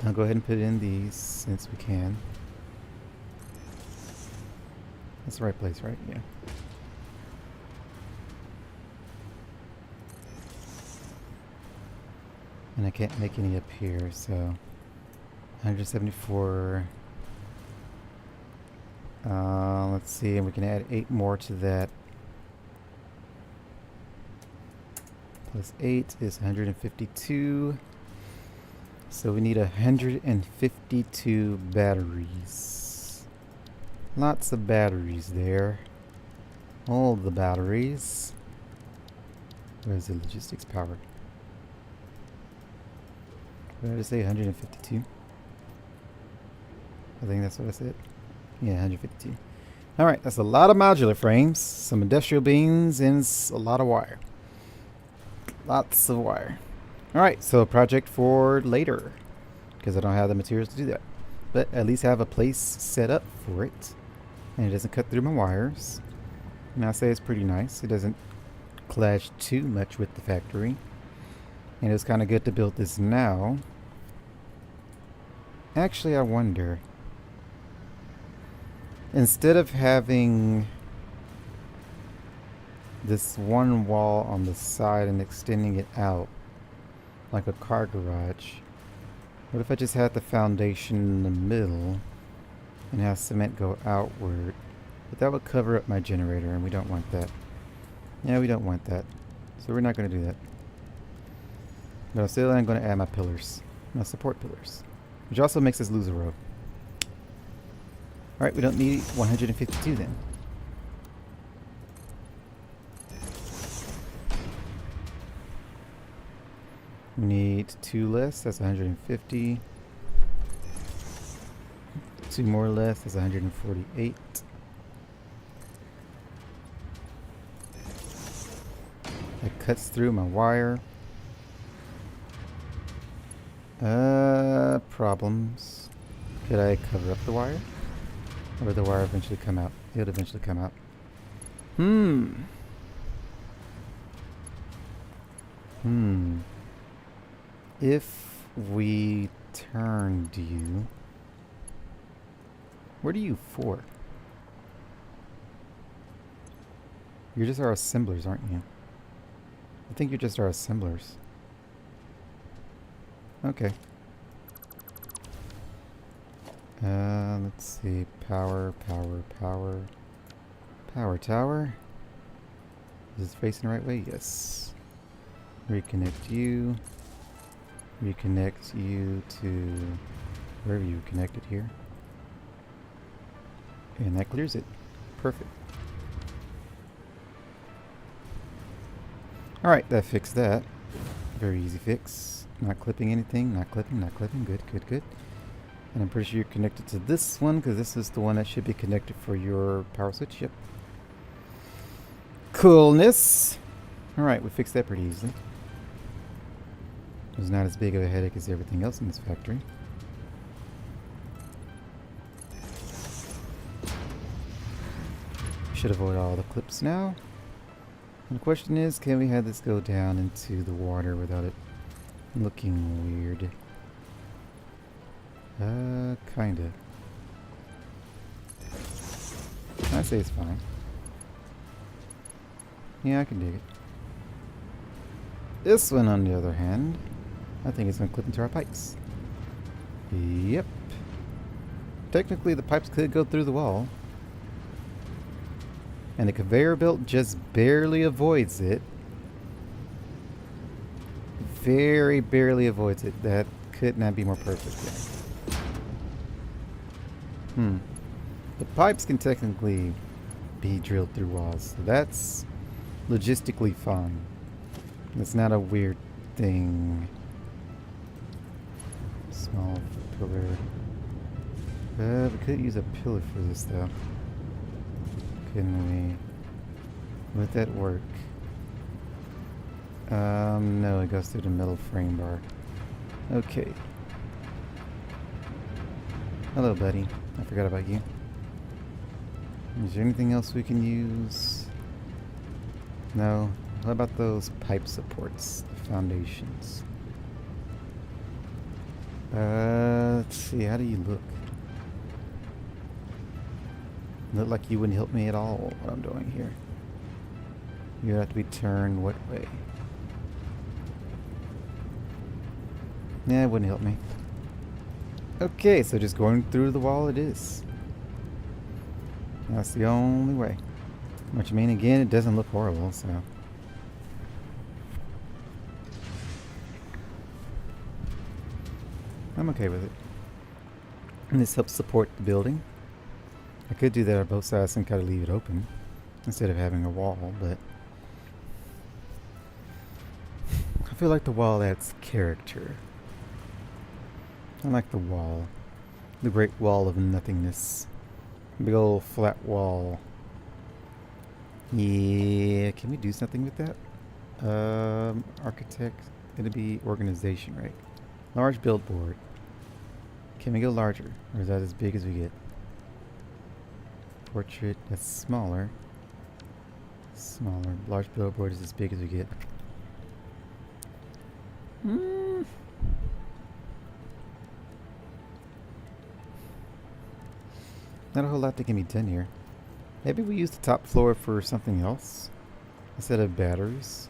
I'll go ahead and put in these since we can. That's the right place, right? Yeah. And I can't make any up here, so 174. Let's see, and we can add 8 more to that. Plus 8 is 152. So we need 152 batteries. Lots of batteries there. All the batteries. Where's the logistics power? What did I say? 152? I think that's what I said. Yeah, 152. All right, that's a lot of modular frames, some industrial beams, and a lot of wire. Lots of wire. All right, so a project for later, because I don't have the materials to do that. But at least I have a place set up for it, and it doesn't cut through my wires. And I'll say it's pretty nice. It doesn't clash too much with the factory. And it was kind of good to build this now. Actually, I wonder, instead of having this one wall on the side and extending it out like a car garage, what if I just had the foundation in the middle and have cement go outward? But that would cover up my generator, and we don't want that. Yeah, we don't want that. So we're not going to do that. But still, I'm going to add my pillars, my support pillars, which also makes us lose a row. Alright, we don't need 152 then. We need 2 less, that's 150. 2 more less, that's 148. That cuts through my wire. Problems. Could I cover up the wire? Or would the wire eventually come out? It would eventually come out. If we turned you... What are you for? You're just our assemblers, aren't you? I think you're just our assemblers. Okay. Let's see. Power tower. Is it facing the right way? Yes. Reconnect you. Reconnect you to wherever you connected here. And that clears it. Perfect. Alright, that fixed that. Very easy fix. Not clipping anything, not clipping. Good. And I'm pretty sure you're connected to this one, because this is the one that should be connected for your power switch. Yep. Coolness. Alright, we fixed that pretty easily. It was not as big of a headache as everything else in this factory. Should avoid all the clips now. And the question is, can we have this go down into the water without it looking weird? Kinda. I say it's fine. Yeah, I can dig it. This one, on the other hand, I think it's gonna clip into our pipes. Yep. Technically, the pipes could go through the wall. And the conveyor belt just barely avoids it. Very barely avoids it. That could not be more perfect. The pipes can technically be drilled through walls. So that's logistically fine. It's not a weird thing. Small pillar. We could use a pillar for this though. Couldn't we? Would that work? No, it goes through the metal frame bar. Okay. Hello, buddy. I forgot about you. Is there anything else we can use? No. What about those pipe supports? The foundations. Let's see. How do you look? Look like you wouldn't help me at all what I'm doing here. You have to be turned what way? Yeah, it wouldn't help me. Okay, so just going through the wall it is. That's the only way. Which I mean, again, it doesn't look horrible, so. I'm okay with it. And this helps support the building. I could do that on both sides and kind of leave it open instead of having a wall, but I feel like the wall adds character. I like the wall. The Great Wall of Nothingness. Big old flat wall. Yeah, can we do something with that? Architect. It'll be organization, right? Large billboard. Can we go larger? Or is that as big as we get? Portrait, that's smaller. Smaller. Large billboard is as big as we get. Not a whole lot that can be done here. Maybe we use the top floor for something else instead of batteries.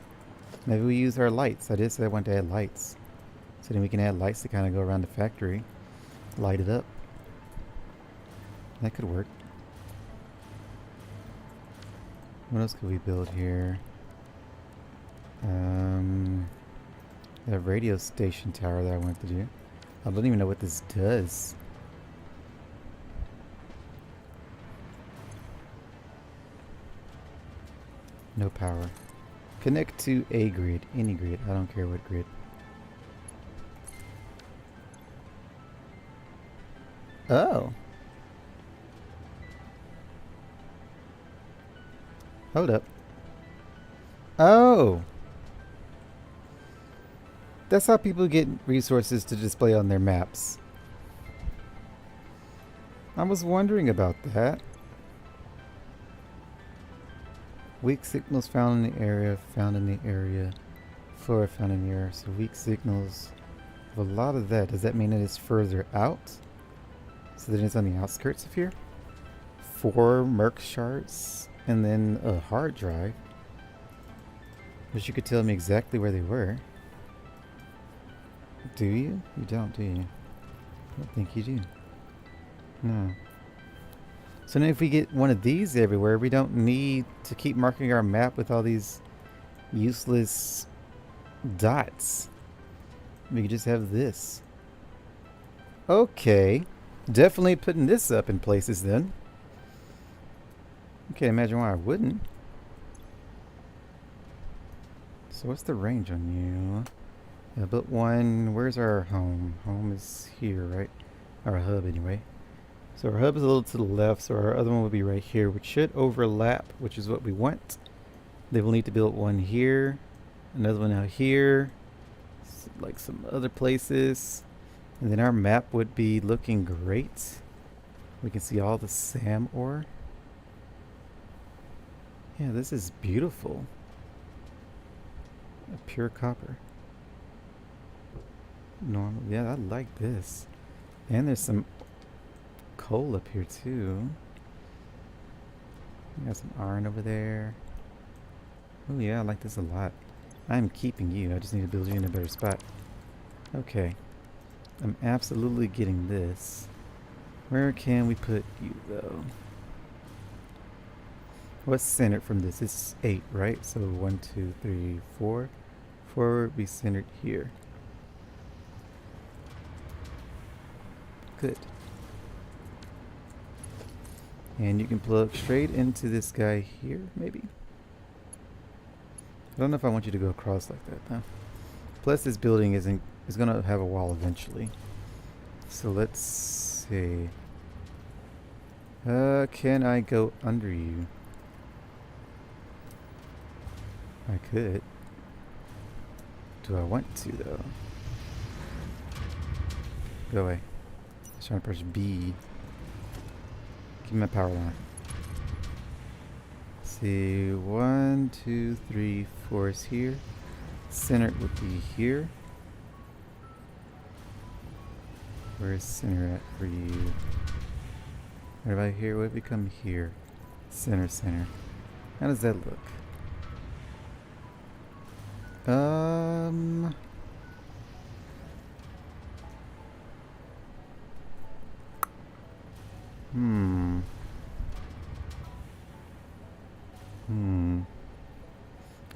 Maybe we use our lights. I did say I wanted to add lights. So then we can add lights to kind of go around the factory. Light it up. That could work. What else could we build here? The radio station tower that I wanted to do. I don't even know what this does. No power. Connect to a grid. Any grid. I don't care what grid. Oh. Hold up. Oh. That's how people get resources to display on their maps. I was wondering about that. Weak signals found in the area, flora found in the area. So weak signals, a lot of that. Does that mean that it's further out? So then it's on the outskirts of here? 4 Merc shards, and then a hard drive. Wish you could tell me exactly where they were. Do you? You don't, do you? I don't think you do. No. So then if we get one of these everywhere, we don't need to keep marking our map with all these useless dots. We could just have this. Okay. Definitely putting this up in places then. Okay, imagine why I wouldn't. So what's the range on you? Yeah, but one, where's our home? Home is here, right? Our hub anyway. So our hub is a little to the left, so our other one will be right here, which should overlap, which is what we want. They will need to build one here, another one out here, like some other places. And then our map would be looking great. We can see all the SAM ore. Yeah, this is beautiful. A pure copper. Normal. Yeah, I like this. And there's some coal up here too. We got some iron over there. Oh yeah, I like this a lot. I'm keeping you. I just need to build you in a better spot. Okay. I'm absolutely getting this. Where can we put you though? What's centered from this? It's 8, right? So 1, 2, 3, 4. 4 would be centered here. Good. And you can plug straight into this guy here, maybe. I don't know if I want you to go across like that, though. Plus, this building is gonna have a wall eventually. So let's see. Can I go under you? I could. Do I want to though? Go away. I was trying to press B. Keep my power line. See, 1, 2, 3, 4 is here. Center would be here. Where is center at for you? What about here? What if we come here? Center, center. How does that look?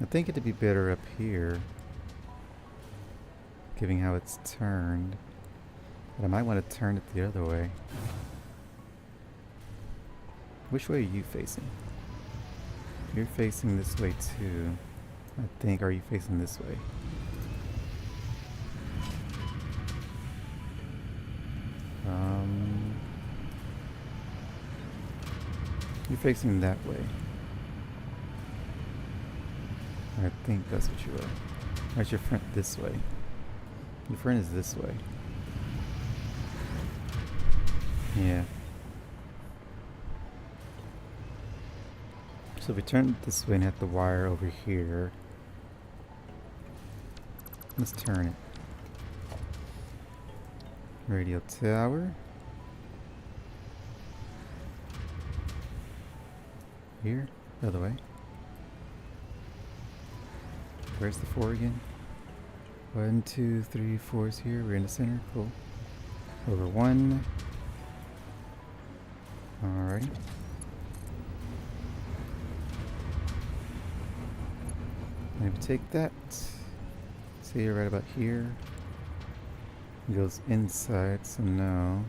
I think it'd be better up here, given how it's turned. But I might want to turn it the other way. Which way are you facing? You're facing this way too. I think. Are you facing this way? You're facing that way. I think that's what you are. Where's your front this way? Your front is this way. Yeah. So if we turn it this way and have the wire over here, let's turn it. Radio tower. Here, the other way. Where's the 4 again? 1, 2, 3, 4 is here. We're in the center. Cool. Over 1. Alrighty. Maybe take that. See, right about here. It goes inside, so no.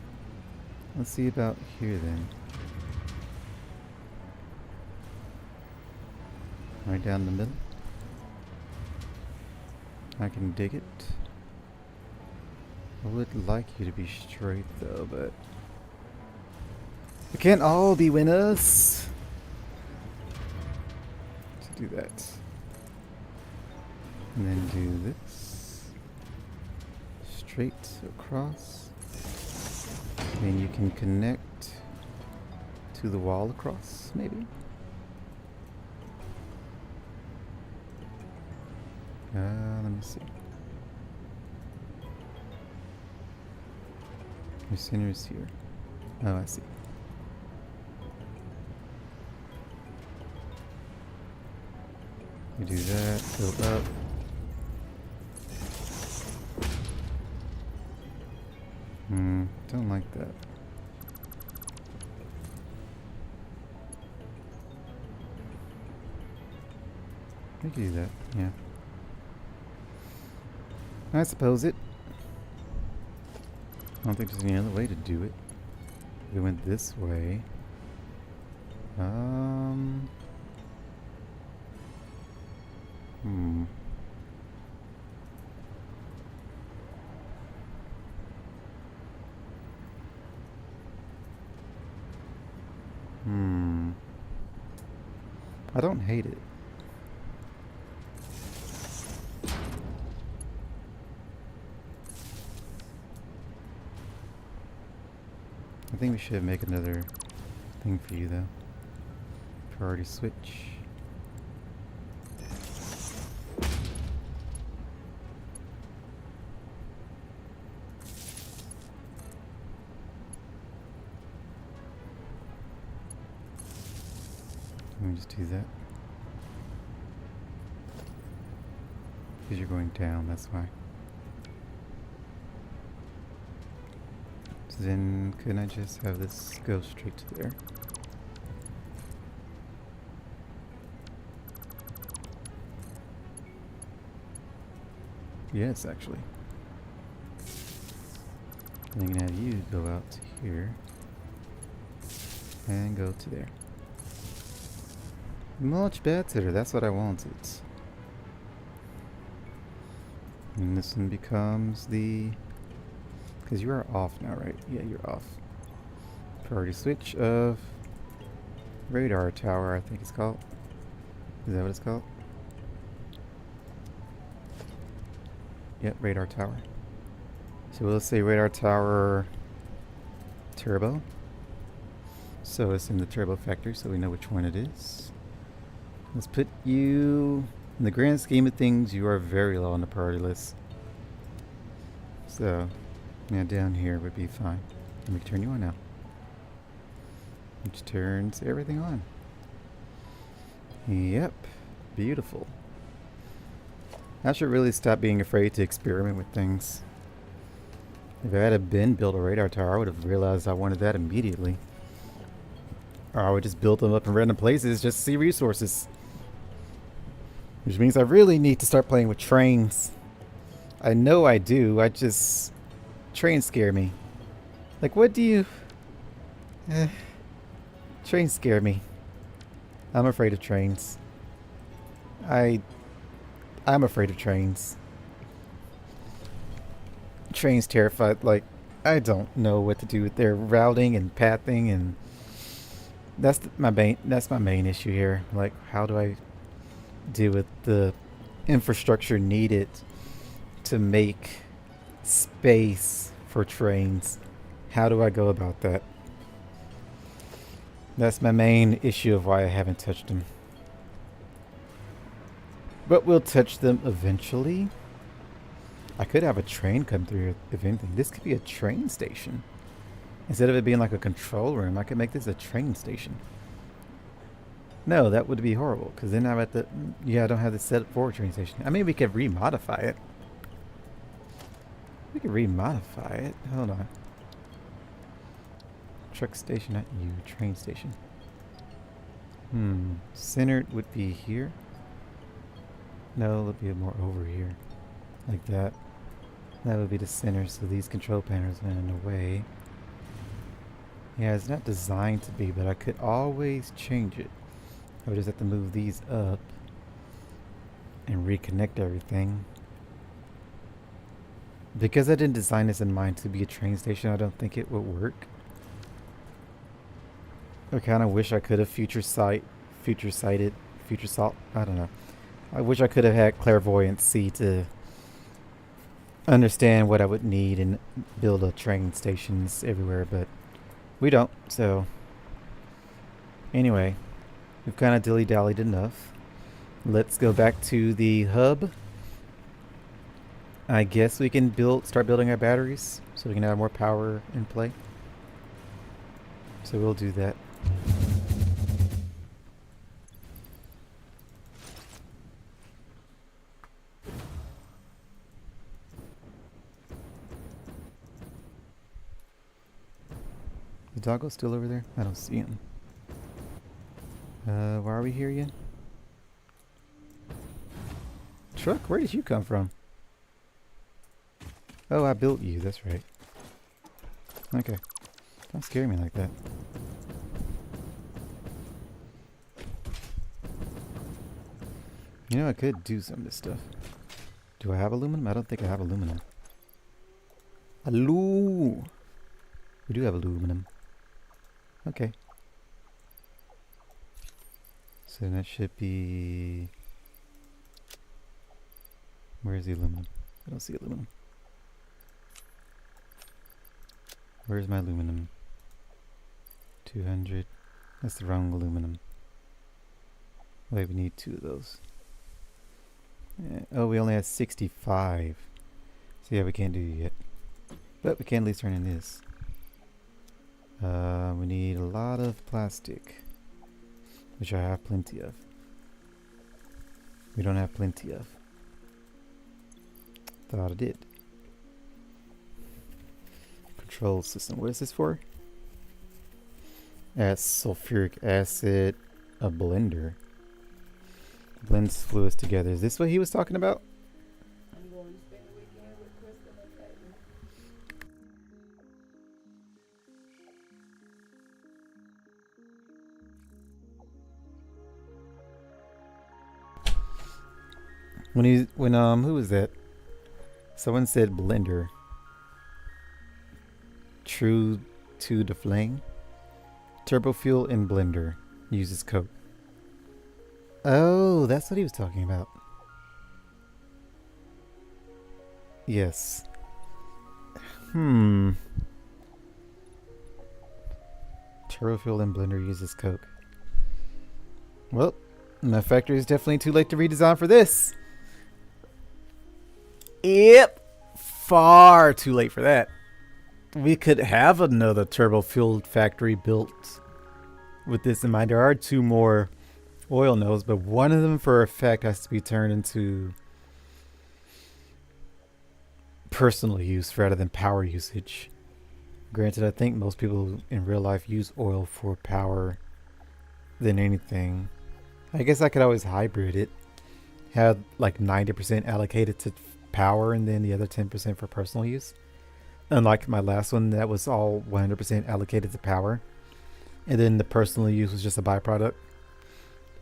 Let's see about here then. Right down the middle. I can dig it. I would like you to be straight though, but we can't all be winners. To do that. And then do this. Straight across. Then you can connect to the wall across, maybe. Let me see. Your center is here. Oh, I see. You do that, build up. Don't like that. I can do that, yeah. I suppose it. I don't think there's any other way to do it. We went this way. I don't hate it. I think we should make another thing for you though. Priority switch. Let me just do that. Because you're going down, that's why. So then, couldn't I just have this go straight to there? Yes, actually. And I'm gonna have you go out to here. And go to there. Much better, that's what I wanted. And this one becomes the... Because you are off now, right? Yeah, you're off. Priority switch of radar tower, I think it's called. Is that what it's called? Yep, radar tower. So let's say radar tower turbo. So it's in the turbo factory, so we know which one it is. Let's put you... In the grand scheme of things, you are very low on the priority list. So... yeah, down here would be fine. Let me turn you on now. Which turns everything on. Yep. Beautiful. I should really stop being afraid to experiment with things. If I had been built a radar tower, I would have realized I wanted that immediately. Or I would just build them up in random places just to see resources. Which means I really need to start playing with trains. I know I do, I just... Trains scare me. Like, what do you... trains scare me. I'm afraid of trains. I'm afraid of trains. Trains terrified. Like, I don't know what to do with their routing and pathing and... That's my main issue here. Like, how do I deal with the infrastructure needed to make space for trains? How do I go about that? That's my main issue of why I haven't touched them. But we'll touch them eventually. I could have a train come through if anything. This could be a train station. Instead of it being like a control room, I could make this a train station. No, that would be horrible, because then I'm at the... Yeah, I don't have this set up for a train station. I mean, we could remodify it. We could remodify it. Hold on. Truck station, not you. Train station. Centered would be here. No, it would be more over here. Like that. That would be the center, so these control panels are in the way. Yeah, it's not designed to be, but I could always change it. I would just have to move these up and reconnect everything. Because I didn't design this in mind to be a train station, I don't think it would work. I kind of wish I could have future salt. I don't know. I wish I could have had clairvoyancy to understand what I would need and build a train stations everywhere, but we don't. So anyway, we've kind of dilly-dallied enough. Let's go back to the hub. I guess we can start building our batteries so we can have more power in play. So we'll do that. The doggo still over there? I don't see him. Why are we here again? Truck, where did you come from? Oh, I built you, that's right. Okay. Don't scare me like that. You know, I could do some of this stuff. Do I have aluminum? I don't think I have aluminum. We do have aluminum. Okay. So that should be... Where's the aluminum? I don't see aluminum. Where's my aluminum? 200. That's the wrong aluminum. Wait, we need 2 of those. Oh, we only have 65. So yeah, we can't do it yet. But we can at least turn in this. We need a lot of plastic, which I have plenty of. We don't have plenty of. Thought I did. Control system. What is this for? Adds sulfuric acid, a blender. Blends fluids together. Is this what he was talking about? I'm going to spend the weekend with Kristen and Peyton. Who was that? Someone said blender. True to the flame. Turbo fuel and blender. Uses coke. Oh, that's what he was talking about. Yes. Turbo fuel and blender uses coke. Well, my factory is definitely too late to redesign for this. Yep. Far too late for that. We could have another turbo fueled factory built with this in mind. There are 2 more oil nodes, but one of them for a fact has to be turned into personal use rather than power usage. Granted, I think most people in real life use oil for power than anything. I guess I could always hybrid it. Have like 90% allocated to power and then the other 10% for personal use. Unlike my last one, that was all 100% allocated to power. And then the personal use was just a byproduct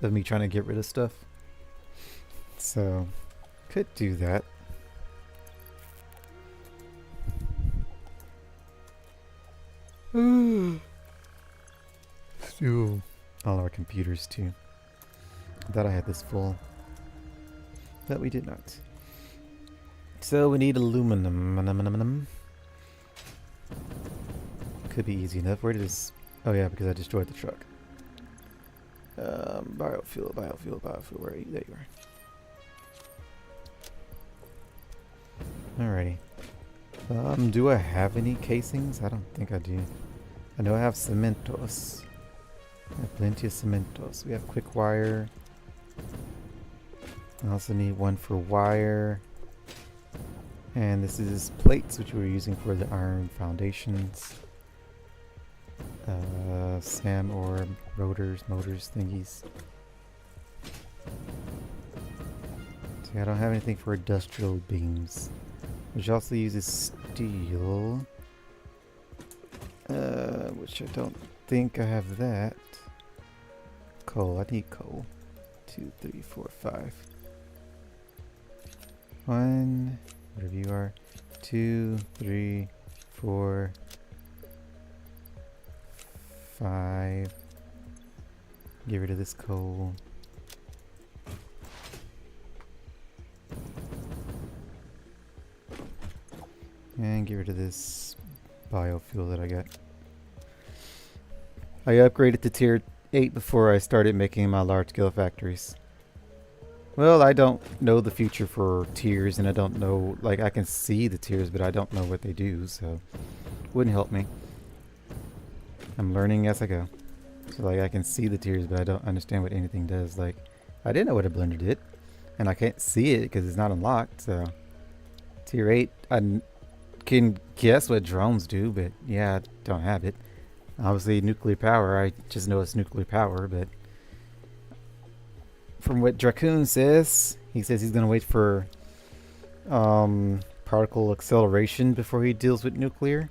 of me trying to get rid of stuff. So, could do that. Ooh. All our computers too. I thought I had this full, but we did not. So we need aluminum. Could be easy enough. Where did this? Oh yeah, because I destroyed the truck. Biofuel. Where are you? There you are. Alrighty. Do I have any casings? I don't think I do. I know I have cementos. I have plenty of cementos. We have quick wire. I also need one for wire. And this is plates, which we're using for the iron foundations. SAM or motors thingies. See, I don't have anything for industrial beams, which also uses steel. Which I don't think I have that. Coal, I need coal. 2, 3, 4, 5. 1, whatever you are. 2, 3, 4, 5. Get rid of this coal. And get rid of this biofuel that I got. I upgraded to tier 8 before I started making my large scale factories. Well, I don't know the future for tiers, and I don't know, like, I can see the tiers, but I don't know what they do, so wouldn't help me. I'm learning as I go. So, like, I can see the tiers, but I don't understand what anything does. Like, I didn't know what a blender did, and I can't see it because it's not unlocked, so. Tier 8, I can guess what drones do, but yeah, I don't have it. Obviously, nuclear power, I just know it's nuclear power, but from what Dracoon says, he says he's going to wait for particle acceleration before he deals with nuclear.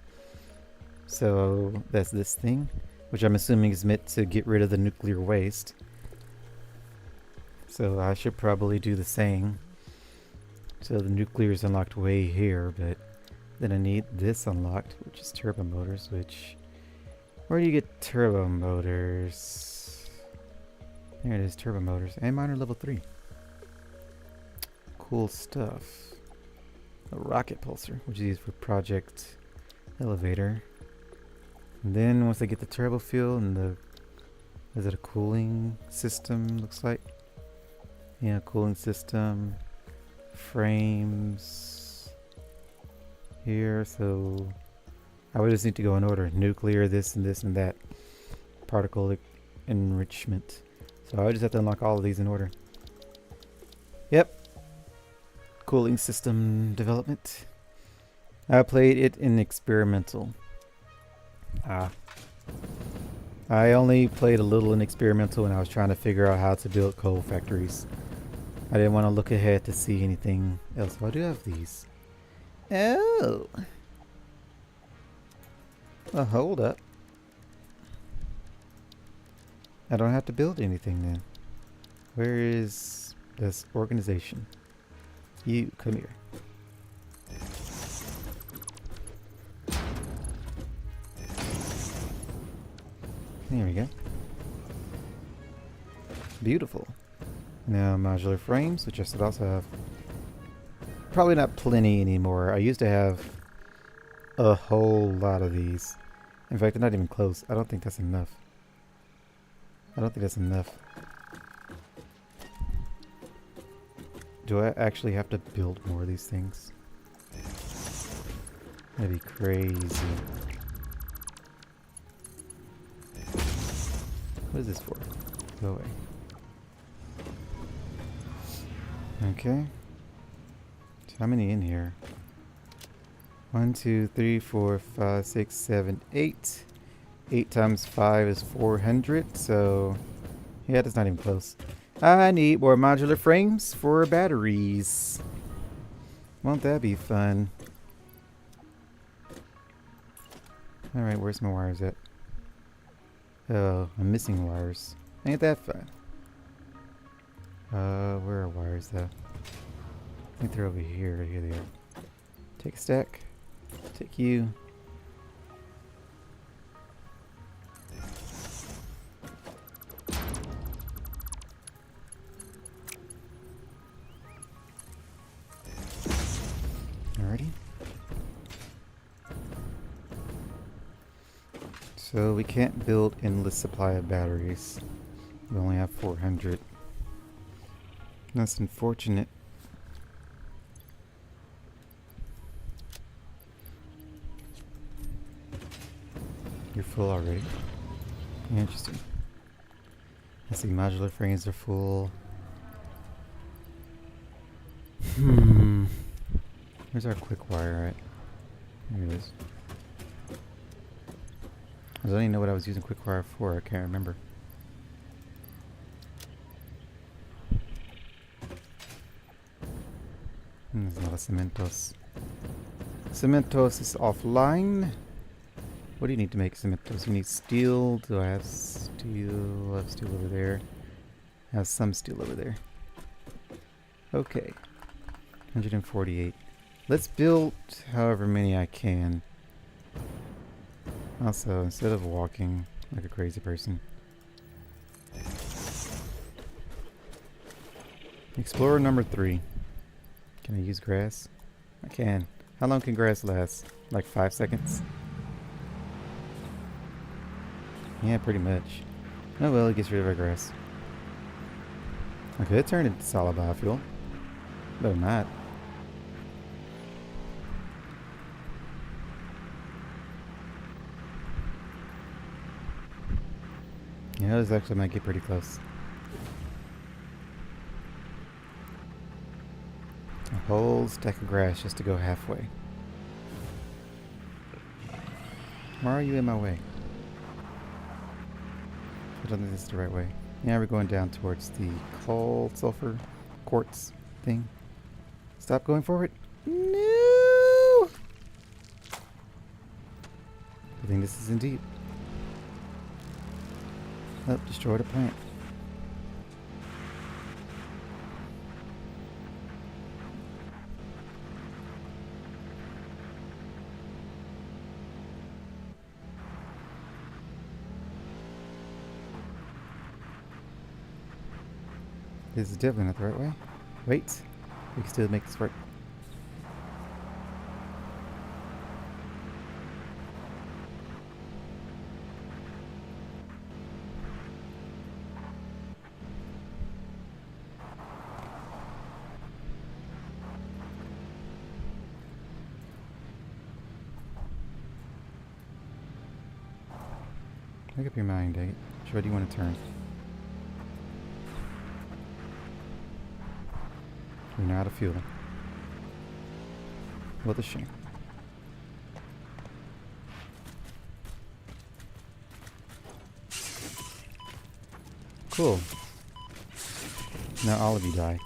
So that's this thing, which I'm assuming is meant to get rid of the nuclear waste. So I should probably do the same. So the nuclear is unlocked way here, but then I need this unlocked, which is turbo motors, which... Where do you get turbo motors? There it is, turbo motors. And mine are level 3. Cool stuff. A rocket pulsar, which is used for project elevator. And then once I get the turbo fuel and the... Is it a cooling system, looks like? Yeah, cooling system. Frames. Here, so... I would just need to go in order. Nuclear, this and this and that. Particle enrichment. So I just have to unlock all of these in order. Yep. Cooling system development. I played it in experimental. I only played a little in experimental when I was trying to figure out how to build coal factories. I didn't want to look ahead to see anything else. Oh, I do have these. Oh. Well, hold up. I don't have to build anything then. Where is this organization? You, come here. There we go. Beautiful. Now modular frames, which I should also have. Probably not plenty anymore. I used to have a whole lot of these. In fact, they're not even close. I don't think that's enough. I don't think that's enough. Do I actually have to build more of these things? That'd be crazy. What is this for? Go away. Okay. So how many in here? 1, 2, 3, 4, 5, 6, 7, 8. 8 times 5 is 400, so yeah, that's not even close. I need more modular frames for batteries. Won't that be fun? Alright, where's my wires at? Oh, I'm missing wires. Ain't that fun? Where are wires though? I think they're over here. Here they are. Take a stack. Take you. So we can't build endless supply of batteries. We only have 400. That's unfortunate. You're full already. Interesting. I see modular frames are full. Where's our quick wire at? There it is. I don't even know what I was using quick wire for. I can't remember. There's a lot of cementos. Cementos is offline. What do you need to make cementos? You need steel. Do I have steel? I have steel over there. I have some steel over there. Okay. 148. Let's build however many I can. Also, instead of walking like a crazy person. Explorer number 3. Can I use grass? I can. How long can grass last? Like 5 seconds? Yeah, pretty much. Oh well, it gets rid of our grass. I could turn it into solid biofuel. But I'm not. Yeah, this actually might get pretty close. A whole stack of grass just to go halfway. Why are you in my way? I don't think this is the right way. Yeah, we're going down towards the coal sulfur quartz thing. Stop going forward. No! I think this is indeed. Oh, destroyed a plant. This is definitely not the right way. Wait, we can still make this work. Make up your mind, Date. Which way do you want to turn? We're not out of fuel. What a shame. Cool. Now all of you die.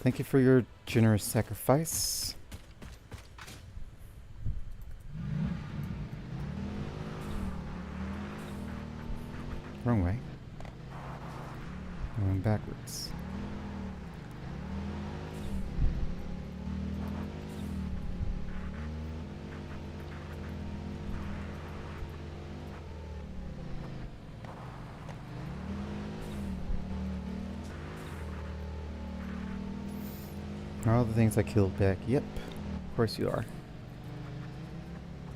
Thank you for your generous sacrifice. Wrong way. Going backwards. Are all the things I killed back? Yep. Of course you are.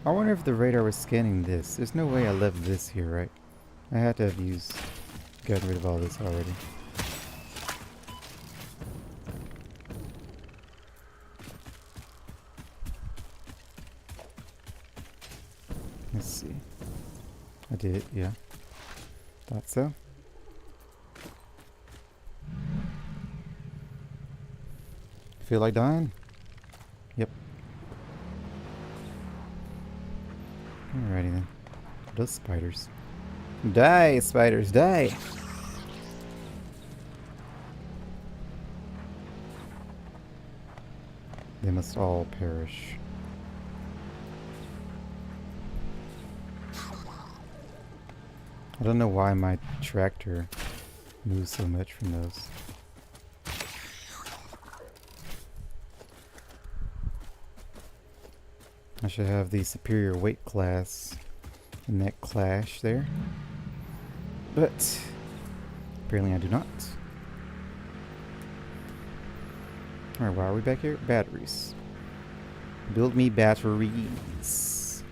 I wonder if the radar was scanning this. There's no way I left this here, right? I had to have gotten rid of all this already. Let's see. I did, yeah. Thought so. Feel like dying? Yep. Alrighty then. Those spiders. Die, spiders, die! They must all perish. I don't know why my tractor moves so much from those. I should have the superior weight class in that clash there. but apparently I do not. Alright, why are we back here? Batteries. Build me batteries.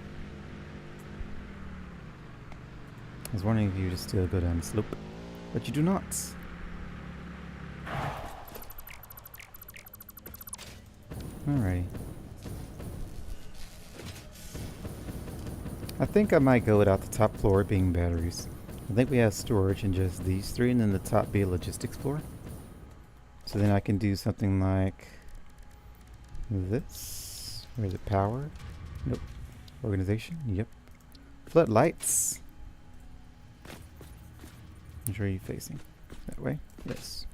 I was wondering if you just still go down the slope, but you do not. Alrighty. I think I might go without the top floor being batteries. I think we have storage in just these three, and then the top be a logistics floor. So then I can do something like this. Where is it? Power? Nope. Organization? Yep. Floodlights. Which way are you facing? That way? Yes.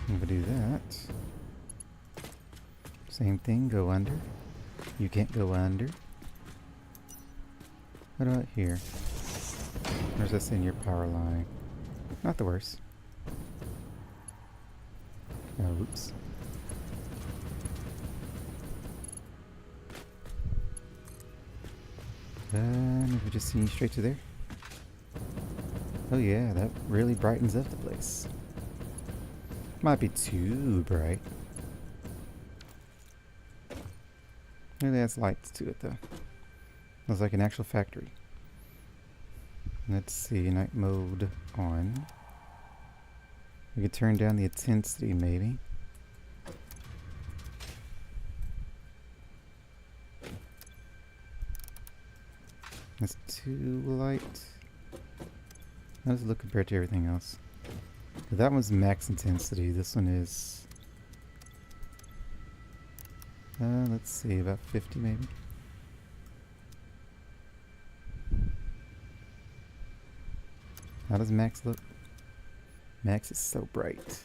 If I do that, same thing, go under. You can't go under. What about here? Where's this in your power line? Not the worst. Oh, oops. If we just see straight to there. Oh yeah, that really brightens up the place. Might be too bright. Really has lights to it though. Looks like an actual factory. Let's see, night mode on. We could turn down the intensity maybe. That's too light. How does it look compared to everything else? That one's max intensity. This one is, let's see, about 50 maybe. How does max look? Max is so bright.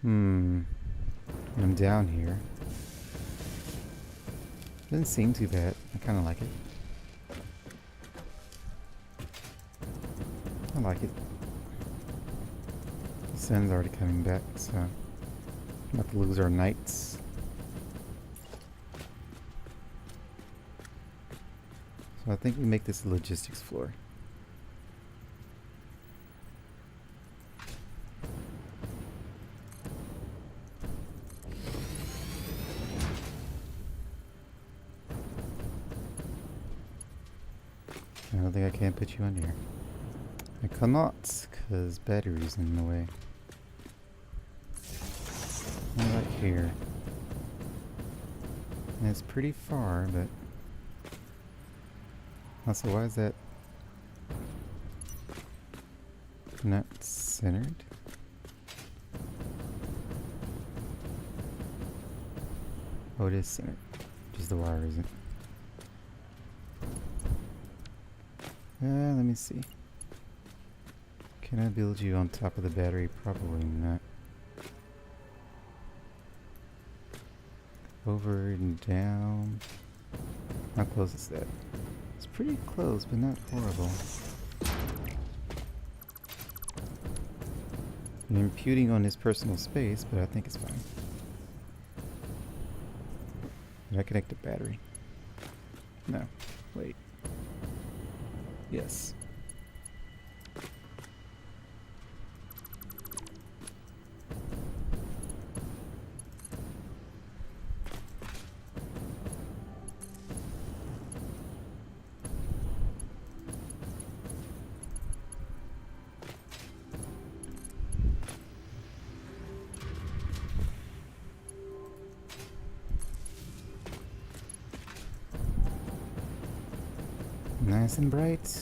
When I'm down here. Doesn't seem too bad. I kind of like it. I like it. The sun's already coming back, so not to lose our nights. So I think we make this a logistics floor. I don't think I can put you on here. I cannot, because battery's in the way. What about here? And it's pretty far, but... Also, why is that not centered? Oh, it is centered. Just the wire isn't. Let me see. Can I build you on top of the battery? Probably not. Over and down. How close is that? It's pretty close, but not horrible. I'm imputing on his personal space, but I think it's fine. Did I connect the battery? No. Wait. Yes. Nice and bright.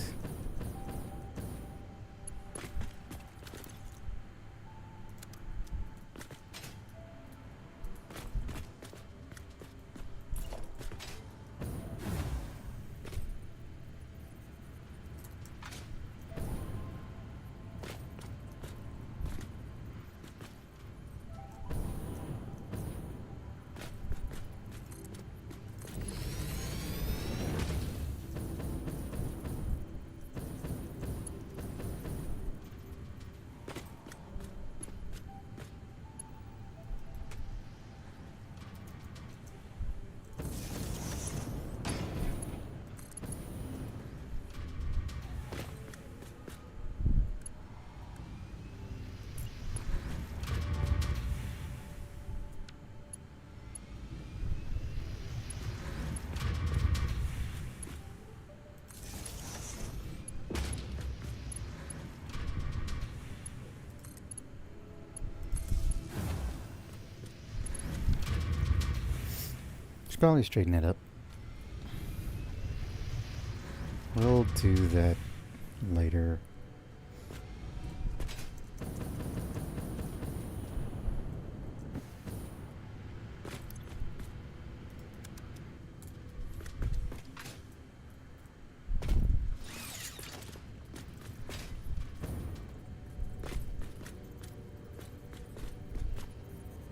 should probably straighten it up. We'll do that later.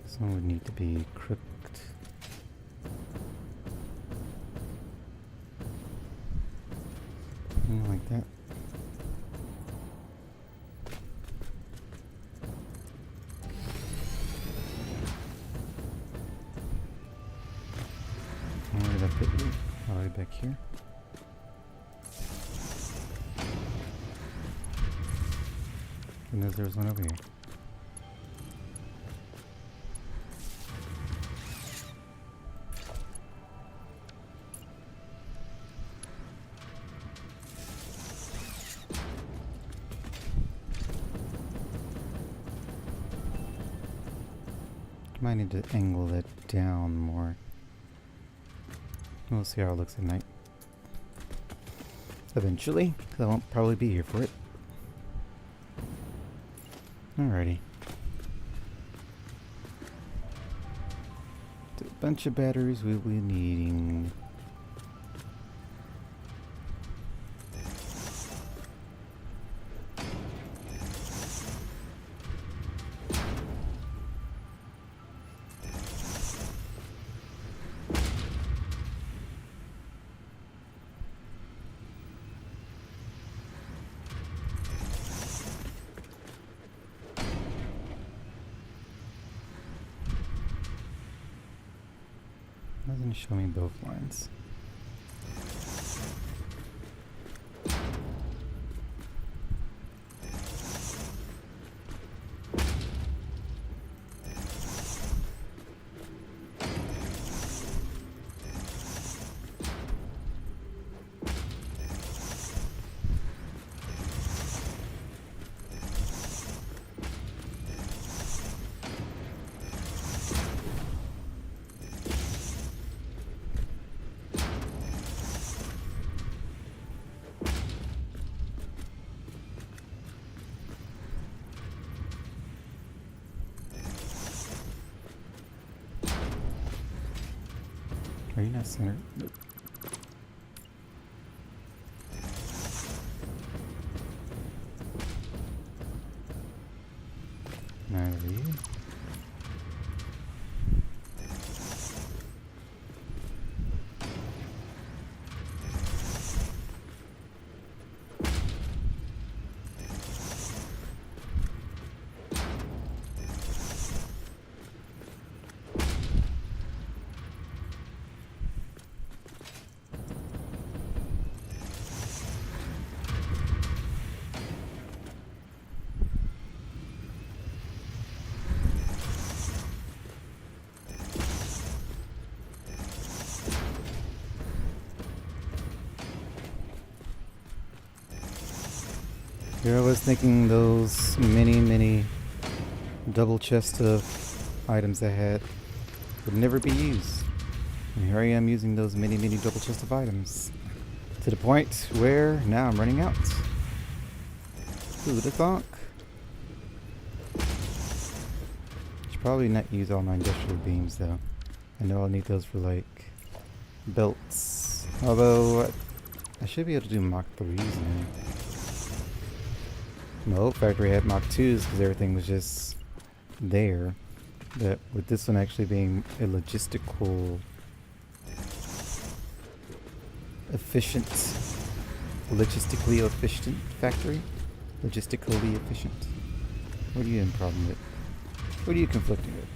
This one would need to be crooked. Like that. Where did I put you? All the way back here. And there's one over here. Might need to angle that down more. We'll see how it looks at night. Eventually, 'cause I won't probably be here for it. Alrighty. A bunch of batteries we'll be needing. Doesn't show me both lines. Are you not centered? Nope. Neither are you. Here I was thinking those many double chests of items I had would never be used. And here I am using those many double chests of items. To the point where now I'm running out. Who would have thought? Should probably not use all my industrial beams though. I know I'll need those for like belts. Although I should be able to do Mach 3s now. My old factory had Mach 2s because everything was just there. But with this one actually being a logistically efficient factory. Logistically efficient. What are you in problem with? What are you conflicting with?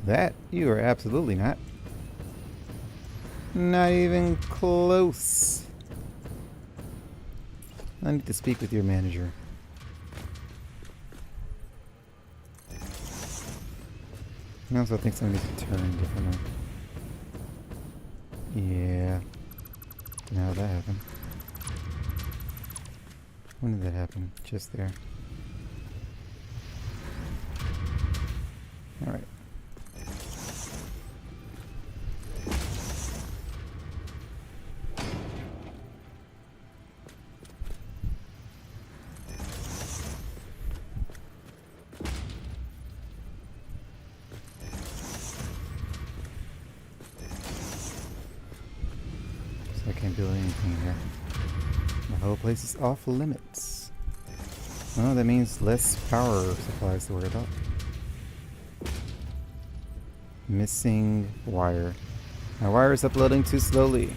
That? You are absolutely not. Not even close. I need to speak with your manager. I also think somebody needs to turn differently. Yeah. Now that happened. When did that happen? Just there. Alright. So I can't build anything here. The whole place is off limits. Oh, that means less power supplies to worry about. Missing wire. My wire is uploading too slowly.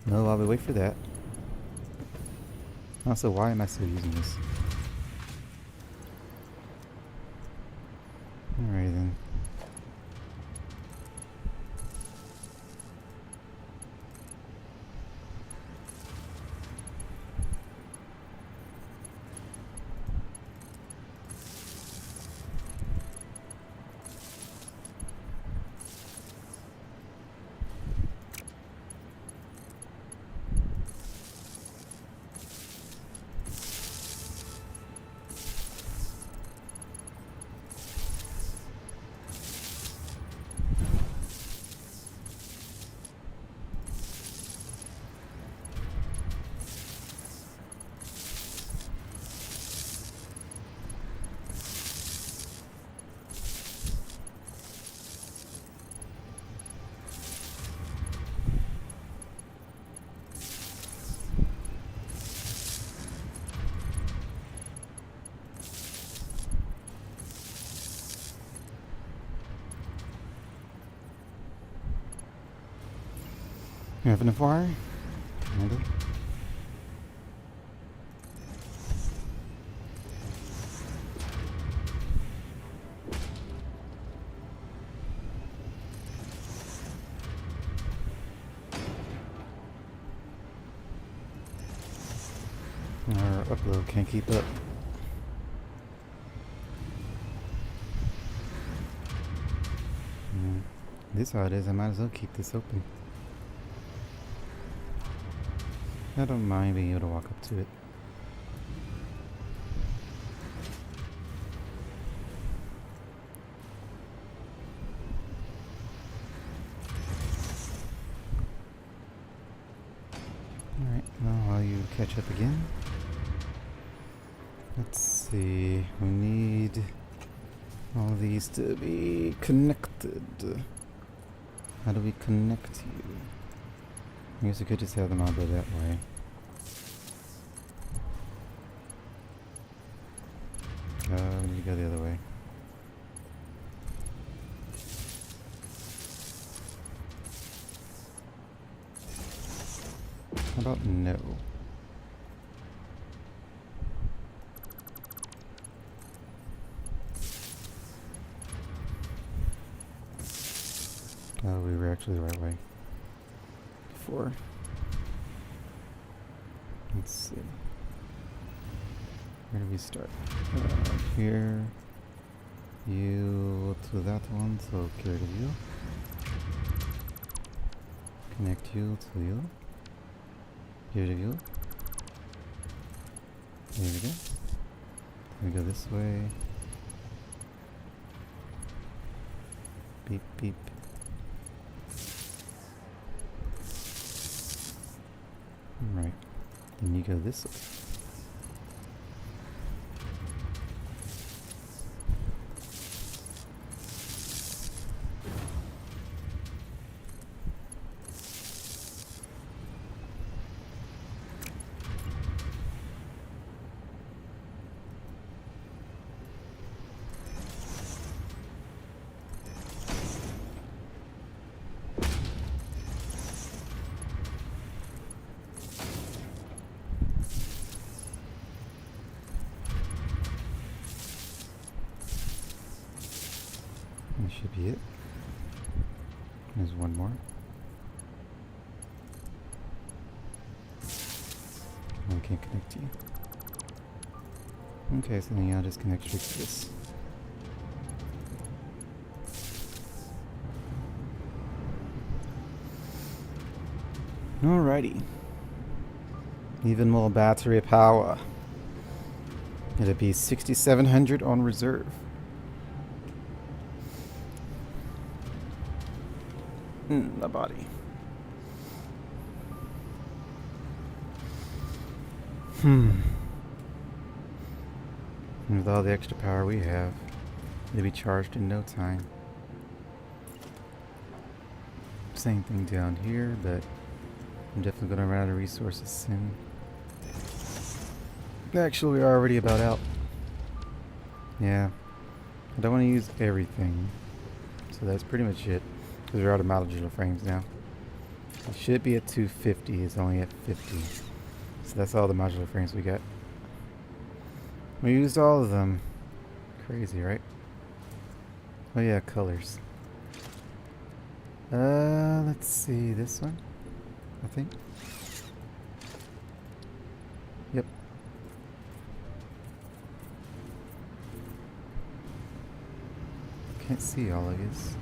No, while we wait for that. Also, why am I still using this? Alrighty then. You have enough wire? Kinda. Our upload can't keep up. This is how it is. I might as well keep this open. I don't mind being able to walk up to it. Alright, now while you catch up again. Let's see. We need all these to be connected. How do we connect you? I guess we could just have them all go that way. We need to go the other way. How about no? Oh, we were actually the right way. Before. Let's see. Where do we start? Here. You to that one, so get rid of you. Connect you to you. Get rid of you. There we go. We go this way. Beep beep. Right. Then you go this way. That should be it. There's one more. I can't connect to you. Okay, so then I'll just connect straight to this. Alrighty. Even more battery power. It'll be 6,700 on reserve. The body. With all the extra power we have, it'll be charged in no time. Same thing down here, but I'm definitely gonna run out of resources soon. Actually, we're already about out. Yeah. I don't want to use everything. So that's pretty much it. Because we're out of modular frames now. It should be at 250. It's only at 50. So that's all the modular frames we got. We used all of them. Crazy, right? Oh yeah, colors. Let's see. This one? I think. Yep. Can't see all of these.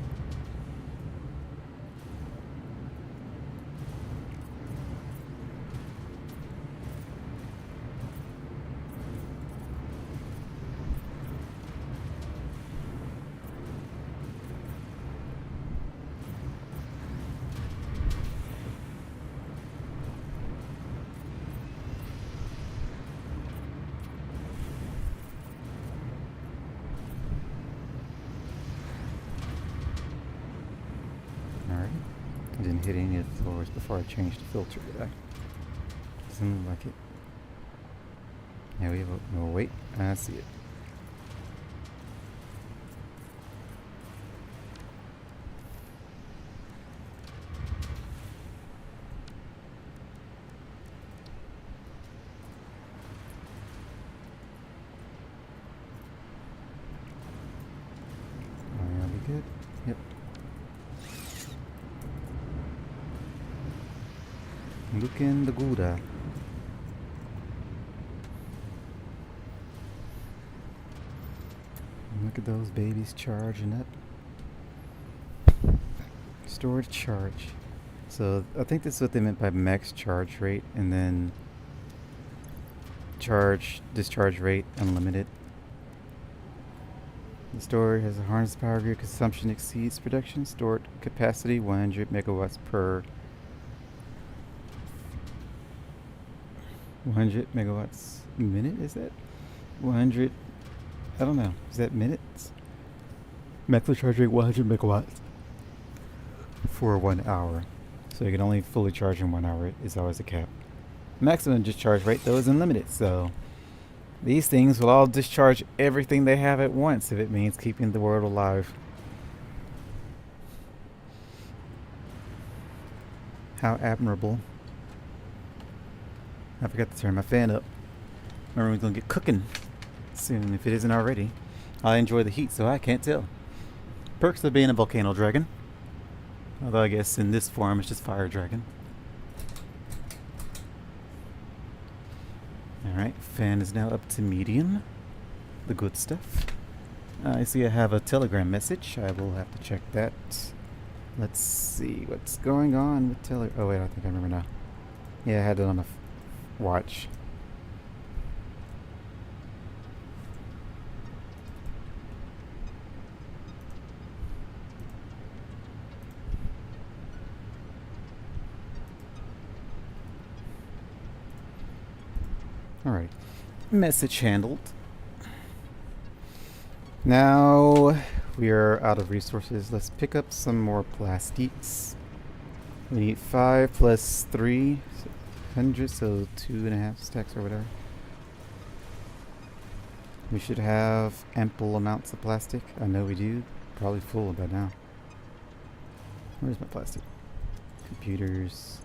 Alright. I didn't hit any of the floors before I changed the filter, did I? Doesn't look like it. Yeah, we have a... Oh, wait. I see it. Oh, yeah, we good? Yep. Looking the Gouda. Look at those babies charging up. Storage charge. So I think this is what they meant by max charge rate, and then discharge rate unlimited. The storage has a harness power grid consumption exceeds production. Stored capacity 100 megawatts per 100 megawatts a minute, is that? 100, I don't know. Is that minutes? Maximum charge rate 100 megawatts for 1 hour. So you can only fully charge in 1 hour is always a cap. Maximum discharge rate though is unlimited, so these things will all discharge everything they have at once if it means keeping the world alive. How admirable. I forgot to turn my fan up. My room's gonna get cooking soon if it isn't already. I enjoy the heat, so I can't tell. Perks of being a volcano dragon. Although I guess in this form it's just fire dragon. Alright, fan is now up to medium. The good stuff. I see I have a telegram message. I will have to check that. Let's see what's going on with telegram. Oh wait, I think I remember now. Yeah, I had it on the watch. Alright. Message handled. Now we are out of resources. Let's pick up some more plastiques. We need 5 plus 300, so 2.5 stacks or whatever. We should have ample amounts of plastic. I know we do. Probably full by now. Where's my plastic? Computers.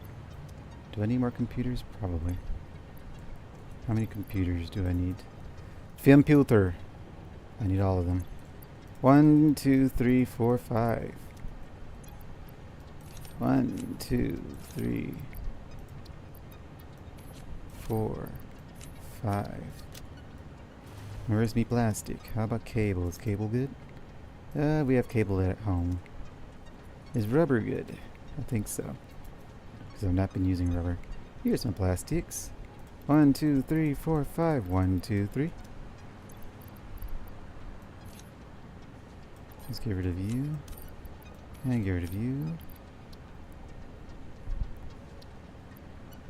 Do I need more computers? Probably. How many computers do I need? Computer. I need all of them. 1, 2, 3, 4, 5. 1, 2, 3, 4, 5. Where's me plastic? How about cable? Is cable good? We have cable at home. Is rubber good? I think so. Because I've not been using rubber. Here's some plastics. 1, 2, 3, 4, 5. 1, 2, 3. Let's get rid of you. And get rid of you.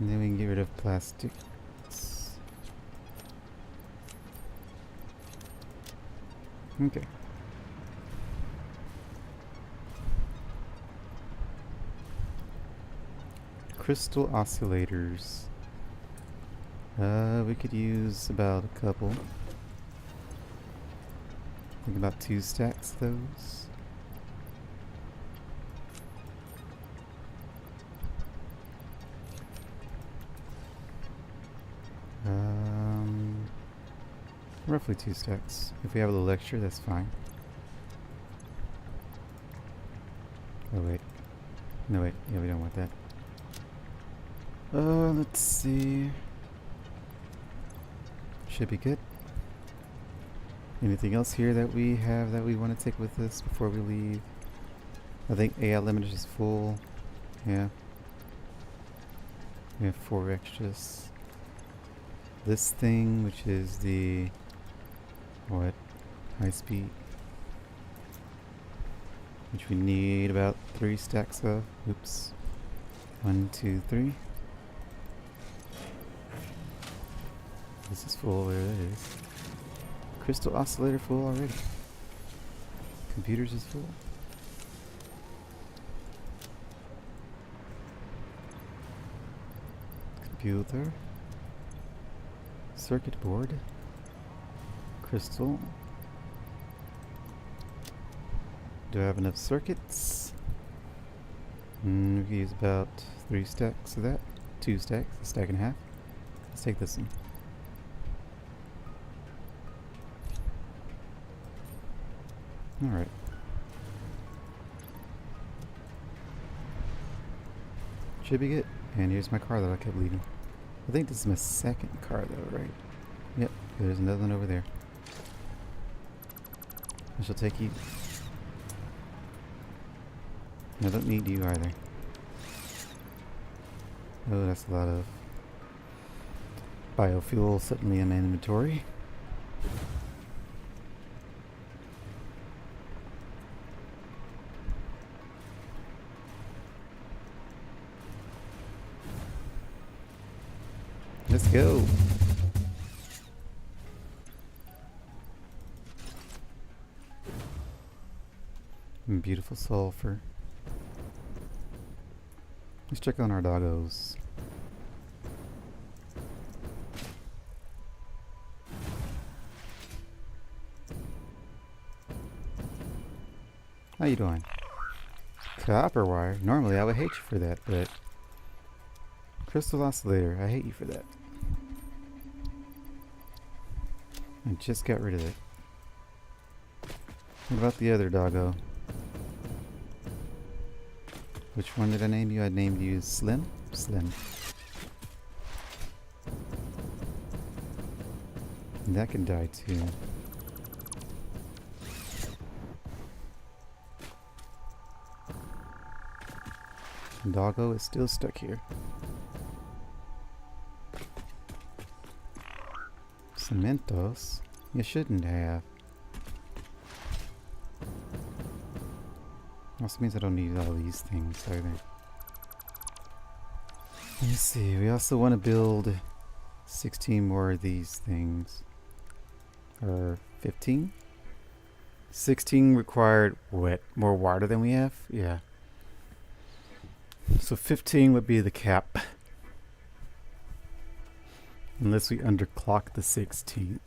And then we can get rid of plastics. Okay. Crystal oscillators. We could use about a couple. I think about 2 stacks of those. Roughly 2 stacks. If we have a little extra, that's fine. Oh wait. No wait, yeah, we don't want that. Let's see. Should be good. Anything else here that we have that we want to take with us before we leave? I think AI limiter is full. Yeah. We have 4 extras. This thing, which is the what? High speed. Which we need about 3 stacks of. Oops. 1, 2, 3. This is full, there it is. Crystal oscillator full already. Computers is full. Computer. Circuit board. Crystal. Do I have enough circuits? We can use about 3 stacks of that. 2 stacks, a stack and a half. Let's take this one. Alright. Should be good. And here's my car that I kept leaving. I think this is my second car though, right? Yep, there's another one over there. I shall take you. I don't need you either. Oh, that's a lot of biofuel suddenly in my inventory. Let's go. Beautiful sulfur. Let's check on our doggos. How you doing? Copper wire. Normally I would hate you for that, but crystal oscillator, I hate you for that. I just got rid of it. What about the other doggo? Which one did I name you? I named you Slim? Slim. And that can die too. Doggo is still stuck here. Cementos? You shouldn't have. Also means I don't need all these things either. Let me see, we also want to build 16 more of these things. Or 15? 16 required what? More water than we have? Yeah. So 15 would be the cap. Unless we underclock the 16th.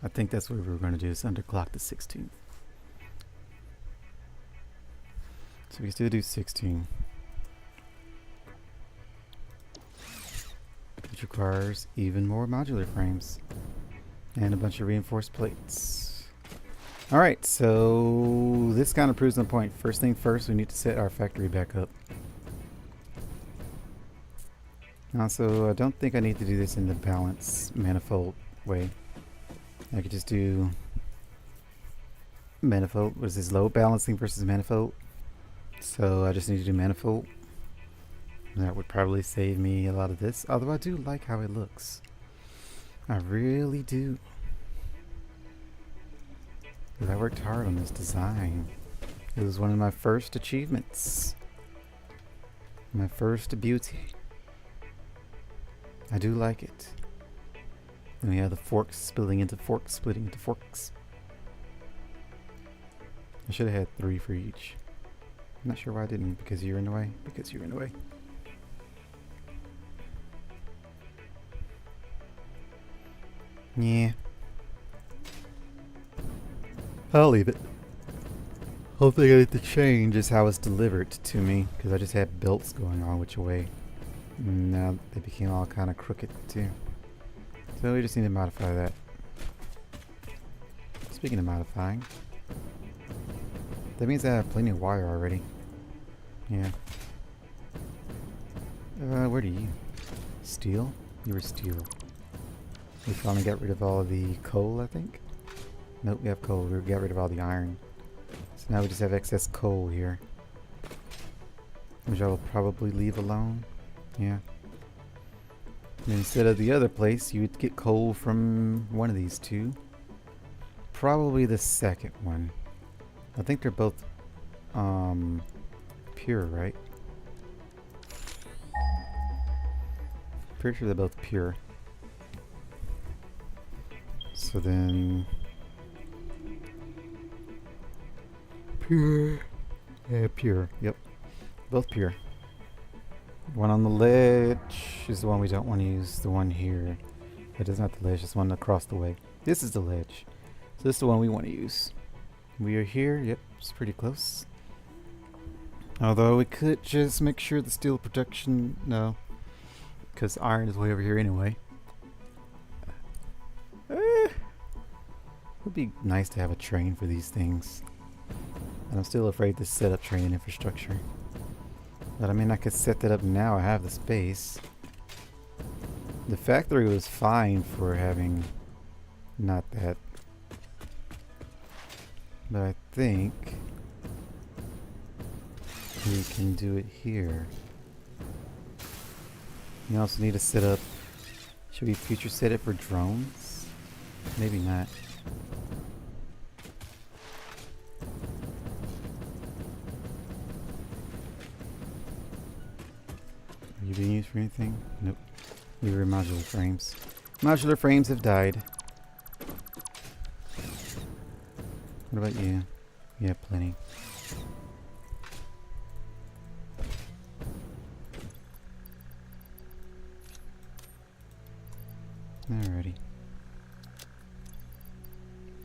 I think that's what we were going to do, is underclock the 16th. So we still do 16. Which requires even more modular frames. And a bunch of reinforced plates. Alright, so this kind of proves my point. First thing first, we need to set our factory back up. Also, I don't think I need to do this in the balance manifold way. I could just do manifold. What is this? Load balancing versus manifold. So I just need to do manifold. That would probably save me a lot of this. Although I do like how it looks. I really do. Because I worked hard on this design. It was one of my first achievements. My first beauty. I do like it. And we have the forks splitting into forks, splitting into forks. I should have had 3 for each. I'm not sure why I didn't. Because you're in the way. Because you're in the way. Yeah. I'll leave it. Whole thing I need to change is how it's delivered to me, because I just had belts going all which way. And now they became all kind of crooked too. So we just need to modify that. Speaking of modifying, that means I have plenty of wire already. Yeah. Where do you? Steel? You were steel. We finally got rid of all the coal, I think? Nope, we have coal. We got rid of all the iron. So now we just have excess coal here. Which I will probably leave alone. Yeah. And instead of the other place, you would get coal from one of these two. Probably the second one. I think they're both pure, right? Pretty sure they're both pure. So then pure. Yeah, pure. Yep. Both pure. One on the ledge is the one we don't want to use. The one here. It is not the ledge, it's one across the way. This is the ledge. So this is the one we want to use. We are here. Yep, it's pretty close. Although we could just make sure the steel protection... No. Because iron is way over here anyway. It would be nice to have a train for these things. And I'm still afraid to set up train infrastructure. But I mean, I could set that up now. I have the space. The factory was fine for having not that. But I think we can do it here. You also need to set up... Should we future set it for drones? Maybe not. Are you being used for anything? Nope. We were modular frames. Modular frames have died. What about you? Yeah, plenty. Alrighty.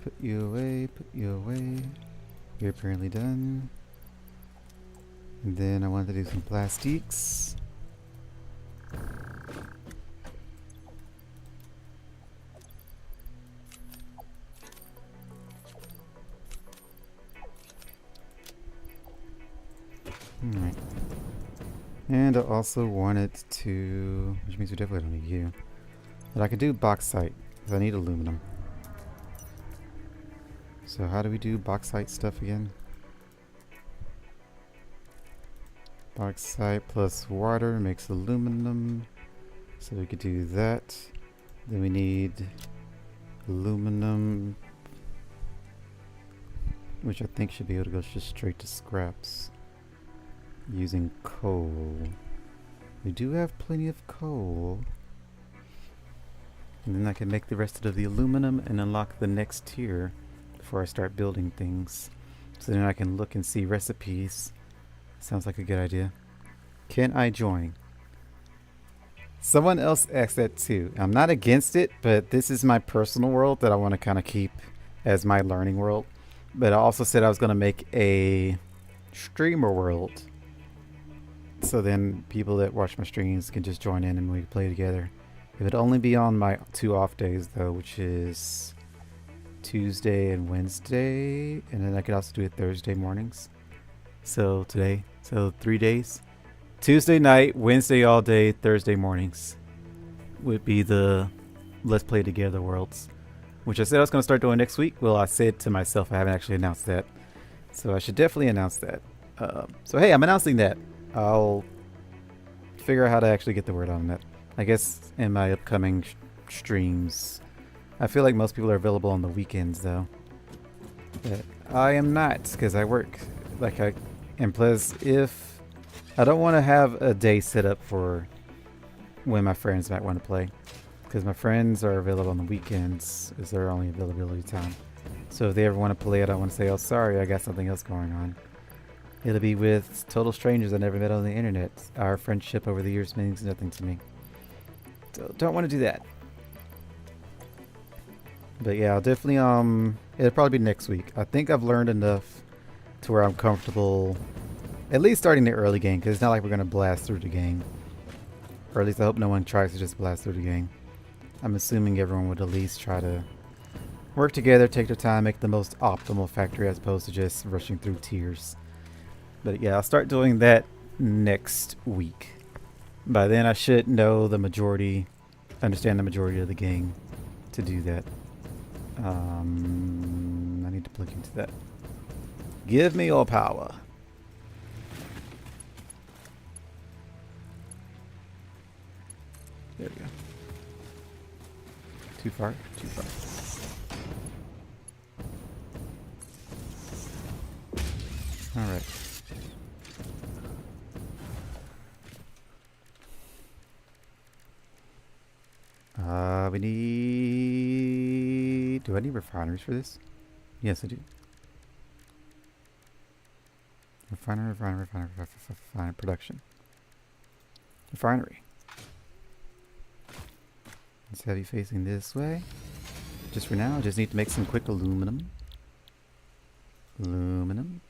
Put you away, put you away. You're apparently done. And then I wanted to do some plastiques. Alright. And I also wanted to... Which means we definitely don't need you. But I could do bauxite, because I need aluminum. So how do we do bauxite stuff again? Bauxite plus water makes aluminum. So we could do that. Then we need aluminum, which I think should be able to go just straight to scraps using coal. We do have plenty of coal. And then I can make the rest of the aluminum and unlock the next tier before I start building things. So then I can look and see recipes. Sounds like a good idea. Can I join? Someone else asked that too. I'm not against it, but this is my personal world that I want to kind of keep as my learning world. But I also said I was going to make a streamer world. So then people that watch my streams can just join in and we play together. It would only be on my 2 off days though, which is Tuesday and Wednesday. And then I could also do it Thursday mornings. So 3 days. Tuesday night, Wednesday all day, Thursday mornings would be the Let's Play Together worlds. Which I said I was going to start doing next week. Well, I said to myself I haven't actually announced that. So I should definitely announce that. So hey, I'm announcing that. I'll figure out how to actually get the word on that. I guess in my upcoming streams. I feel like most people are available on the weekends though. But I am not, because I work. And plus, if I don't want to have a day set up for when my friends might want to play, because my friends are available on the weekends is their only availability time. So if they ever want to play, I don't want to say, oh sorry, I got something else going on. It'll be with total strangers I never met on the internet. Our friendship over the years means nothing to me. So don't want to do that. But yeah, I'll definitely it'll probably be next week. I think I've learned enough to where I'm comfortable at least starting the early game, because it's not like we're gonna blast through the game. Or at least I hope no one tries to just blast through the game. I'm assuming everyone would at least try to work together, take their time, make the most optimal factory as opposed to just rushing through tiers. But yeah, I'll start doing that next week. By then I should know the majority, understand the majority of the game to do that. I need to plug into that. Give me all power. There we go. Too far? Too far. Alright. We need... Do I need refineries for this? Yes, I do. Refinery, production. Refinery. Let's have you facing this way. Just for now, I just need to make some quick aluminum. Aluminum.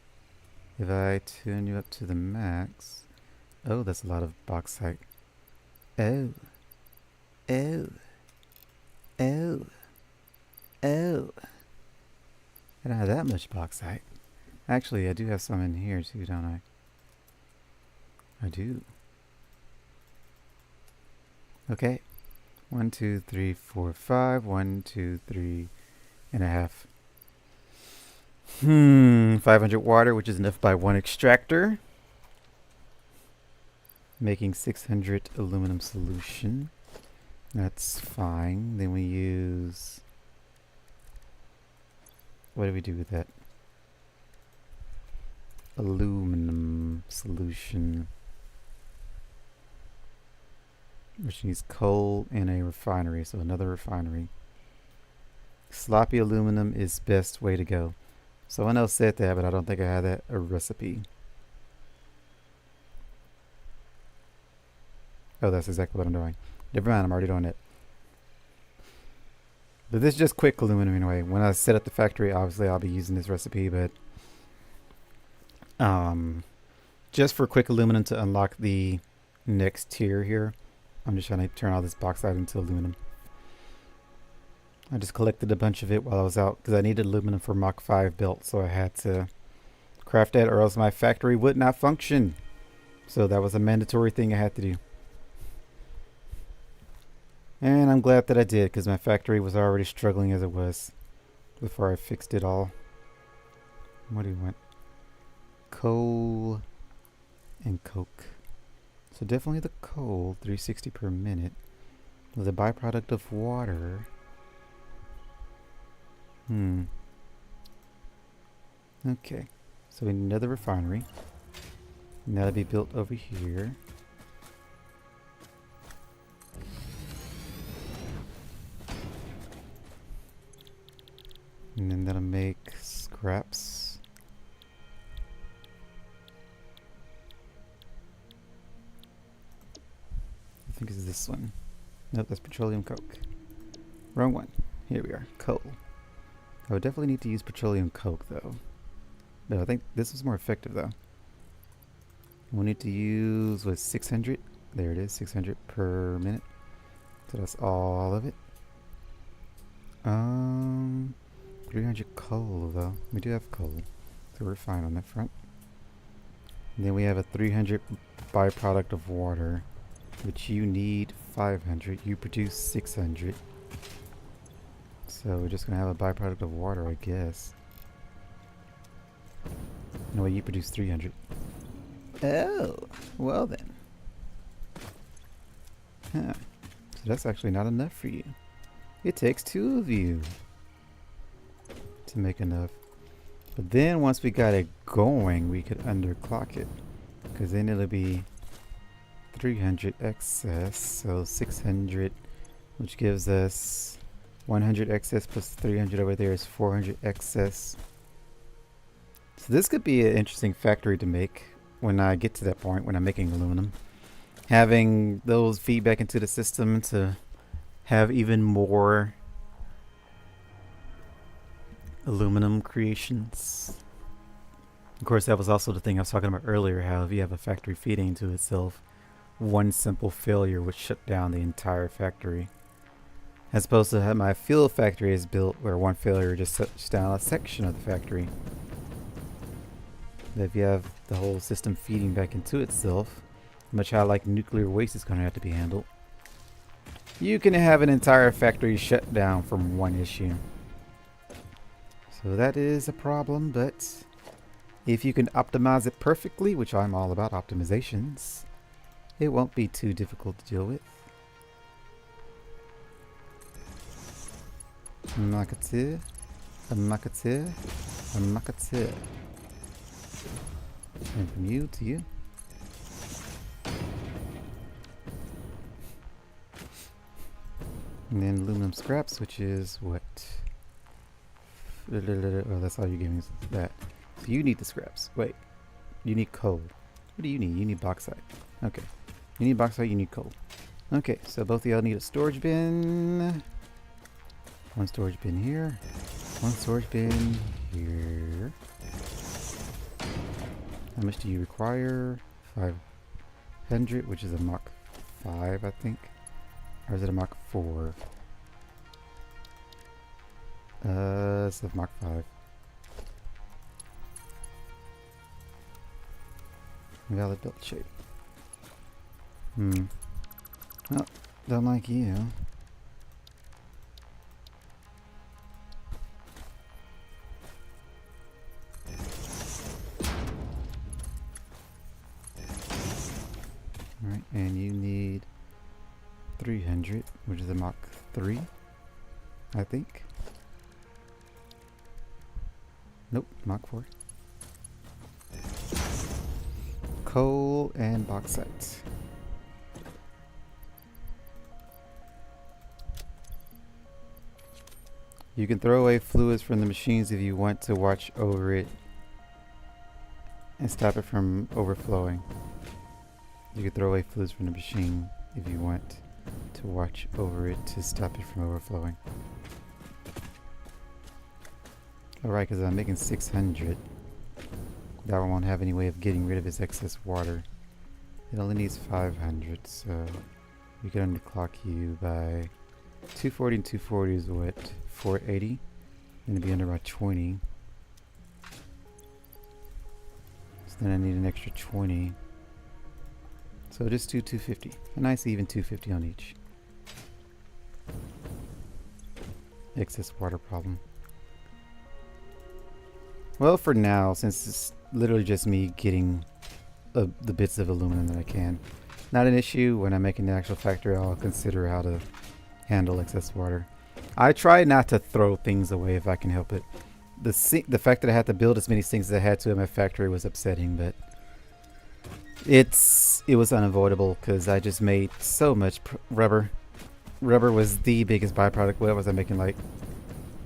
If I turn you up to the max... Oh, that's a lot of bauxite. Oh. Oh. Oh. Oh. I don't have that much bauxite. Actually, I do have some in here too, don't I? I do. Okay. 1, 2, 3, 4, 5. 1, 2, 3 and a half. 500 water, which is enough by one extractor. Making 600 aluminum solution. That's fine. Then we use... What do we do with that? Aluminum solution. Which needs coal and a refinery, so another refinery. Sloppy aluminum is best way to go. Someone else said that, but I don't think I had that a recipe. Oh, that's exactly what I'm doing. Never mind, I'm already doing it. But this is just quick aluminum anyway. When I set up the factory, obviously I'll be using this recipe, but just for quick aluminum to unlock the next tier here, I'm just trying to turn all this bauxite into aluminum. I just collected a bunch of it while I was out because I needed aluminum for Mach 5 built, so I had to craft that or else my factory would not function. So that was a mandatory thing I had to do. And I'm glad that I did because my factory was already struggling as it was before I fixed it all. What do you want? Coal and coke. So definitely the coal, 360 per minute. Was a byproduct of water. Okay. So we need another refinery. And that'll be built over here. And then that'll make scraps. I think it's this one. Nope, that's petroleum coke. Wrong one. Here we are. Coal. I would definitely need to use petroleum coke though. But I think this was more effective though. We'll need to use, what, 600? There it is, 600 per minute. So that's all of it. 300 coal though. We do have coal. So we're fine on that front. And then we have a 300 byproduct of water, which you need 500. You produce 600. So we're just gonna have a byproduct of water, I guess. No way, you produce 300. Oh, well then. Huh. So that's actually not enough for you. It takes 2 of you to make enough. But then once we got it going, we could underclock it. Because then it'll be 300 excess. So 600, which gives us 100 excess plus 300 over there is 400 excess. So this could be an interesting factory to make when I get to that point, when I'm making aluminum. Having those feedback into the system to have even more aluminum creations. Of course, that was also the thing I was talking about earlier, how if you have a factory feeding to itself, one simple failure would shut down the entire factory. As opposed to how my field factory is built, where one failure just shuts down a section of the factory. But if you have the whole system feeding back into itself, much how like nuclear waste is going to have to be handled, you can have an entire factory shut down from one issue. So that is a problem, but if you can optimize it perfectly, which I'm all about optimizations, it won't be too difficult to deal with. Makate, makate, makate. And from you to you. And then aluminum scraps, which is what? Oh, that's all you gave me is that. So you need the scraps. Wait. You need coal. What do you need? You need bauxite. Okay. You need bauxite, you need coal. Okay, so both of y'all need a storage bin. One storage bin here. One storage bin here. How much do you require? 500, which is a Mach 5, I think. Or is it a Mach 4? It's a Mach 5. Valid belt shape. Well, don't like you. Alright, and you need 300, which is a Mach 3, I think. Nope, Mach 4. Coal and bauxite. You can throw away fluids from the machines if you want to watch over it and stop it from overflowing. You can throw away fluids from the machine if you want to watch over it to stop it from overflowing. Alright, because I'm making 600. That one won't have any way of getting rid of its excess water. It only needs 500, so we can underclock you by 240, and 240 is what? 480? Gonna be under by 20. So then I need an extra 20. So just do 250. A nice even 250 on each. Excess water problem. Well, for now, since it's literally just me getting the bits of aluminum that I can. Not an issue. When I'm making the actual factory, I'll consider how to handle excess water. I try not to throw things away if I can help it. The fact that I had to build as many things as I had to in my factory was upsetting, but it was unavoidable because I just made so much rubber. Rubber was the biggest byproduct. What was I making, like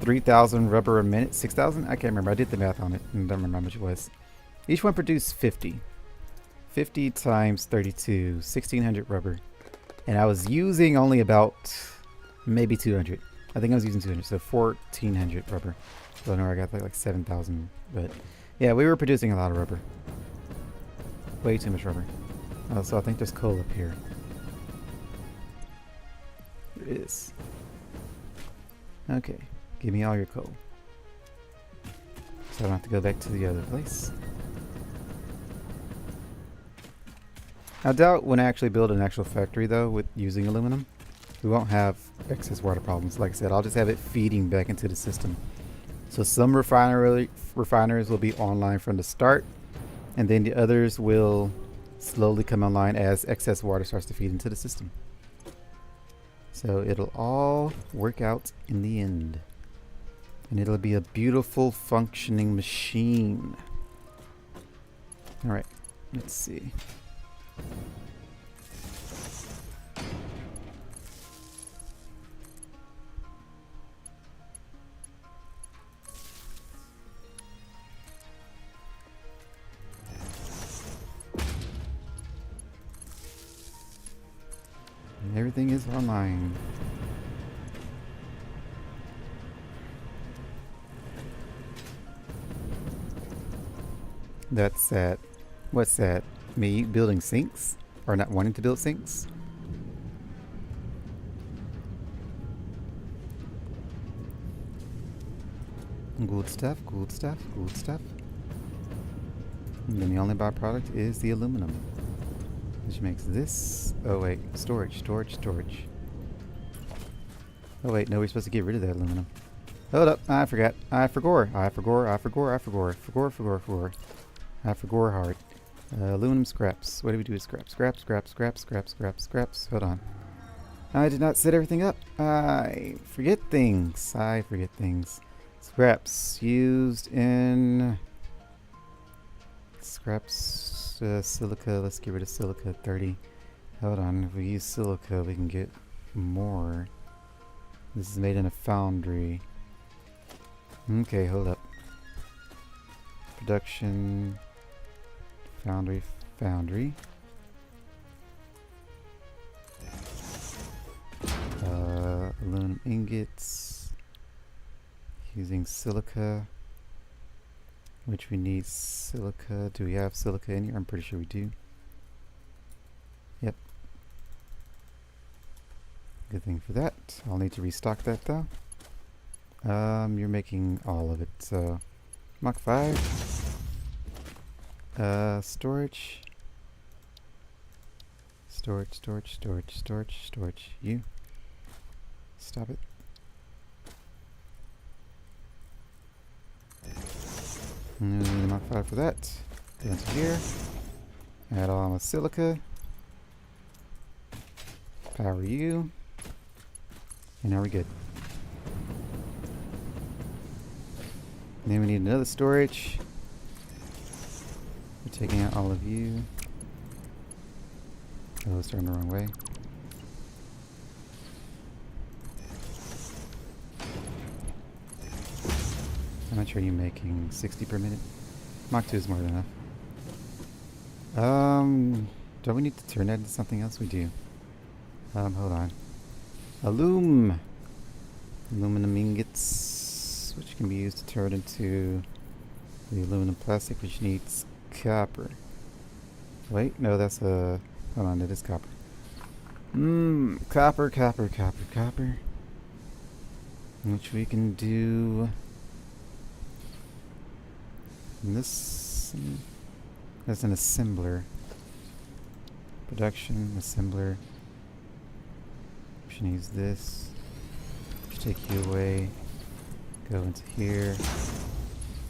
3,000 rubber a minute? 6,000? I can't remember. I did the math on it and don't remember how much it was. Each one produced 50. 50 times 32, 1,600 rubber. And I was using only about maybe 200. I think I was using 200, so 1,400 rubber. So I know I got like 7,000. But yeah, we were producing a lot of rubber. Way too much rubber. So I think there's coal up here. There is. Okay, give me all your coal. So I don't have to go back to the other place. I doubt when I actually build an actual factory though with using aluminum, we won't have excess water problems. Like I said, I'll just have it feeding back into the system. So some refineries will be online from the start, and then the others will slowly come online as excess water starts to feed into the system. So it'll all work out in the end. And it'll be a beautiful functioning machine. Alright, let's see. And everything is online. That's sad. What's sad? Me building sinks? Or not wanting to build sinks? Good stuff, good stuff, good stuff. And then the only byproduct is the aluminum, which makes this. Oh, wait. Storage, storage, storage. Oh, wait. No, we're supposed to get rid of that aluminum. Hold up. I forgot. I forgot. I forgot. I forgot. I forgot. Forgot. I forgot hard. Aluminum scraps. What do we do with scraps? Scraps, scraps, scraps, scraps, scraps, scraps. Hold on. I did not set everything up. I forget things. I forget things. Scraps used in scraps silica. Let's get rid of silica 30. Hold on. If we use silica, we can get more. This is made in a foundry. Okay, hold up. Production. Foundry. Foundry. Aluminum ingots. Using silica. Which we need silica. Do we have silica in here? I'm pretty sure we do. Yep. Good thing for that. I'll need to restock that though. You're making all of it, so Mach 5. Storage. Storage, storage, storage, storage, storage. You. Stop it. Mach 5 for that. Go into here. Add all my silica. Power you. And now we're good. And then we need another storage. We're taking out all of you. Oh, it's turned the wrong way. How much are you making? 60 per minute? Mach 2 is more than enough. Do we need to turn that into something else? We do. Hold on. Aluminum ingots, which can be used to turn into the aluminum plastic, which needs copper. Wait, no, that's a. Hold on, it is copper. Copper, copper, copper, copper. Which we can do. This. That's an assembler. Production, assembler. We should use this. Just take you away. Go into here.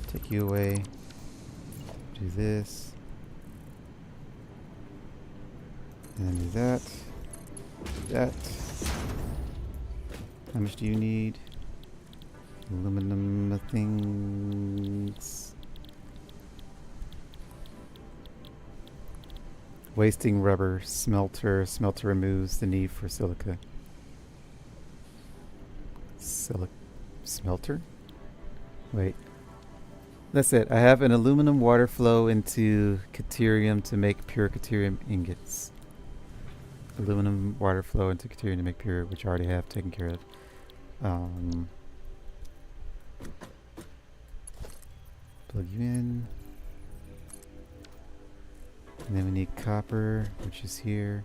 Take you away. Do this. And then do that. Do that. How much do you need? Aluminum things. Wasting rubber. Smelter. Smelter removes the need for silica. Smelter? Wait. That's it. I have an aluminum water flow into caterium to make pure caterium ingots. Aluminum water flow into caterium to make pure, which I already have taken care of. Plug you in. And then we need copper, which is here,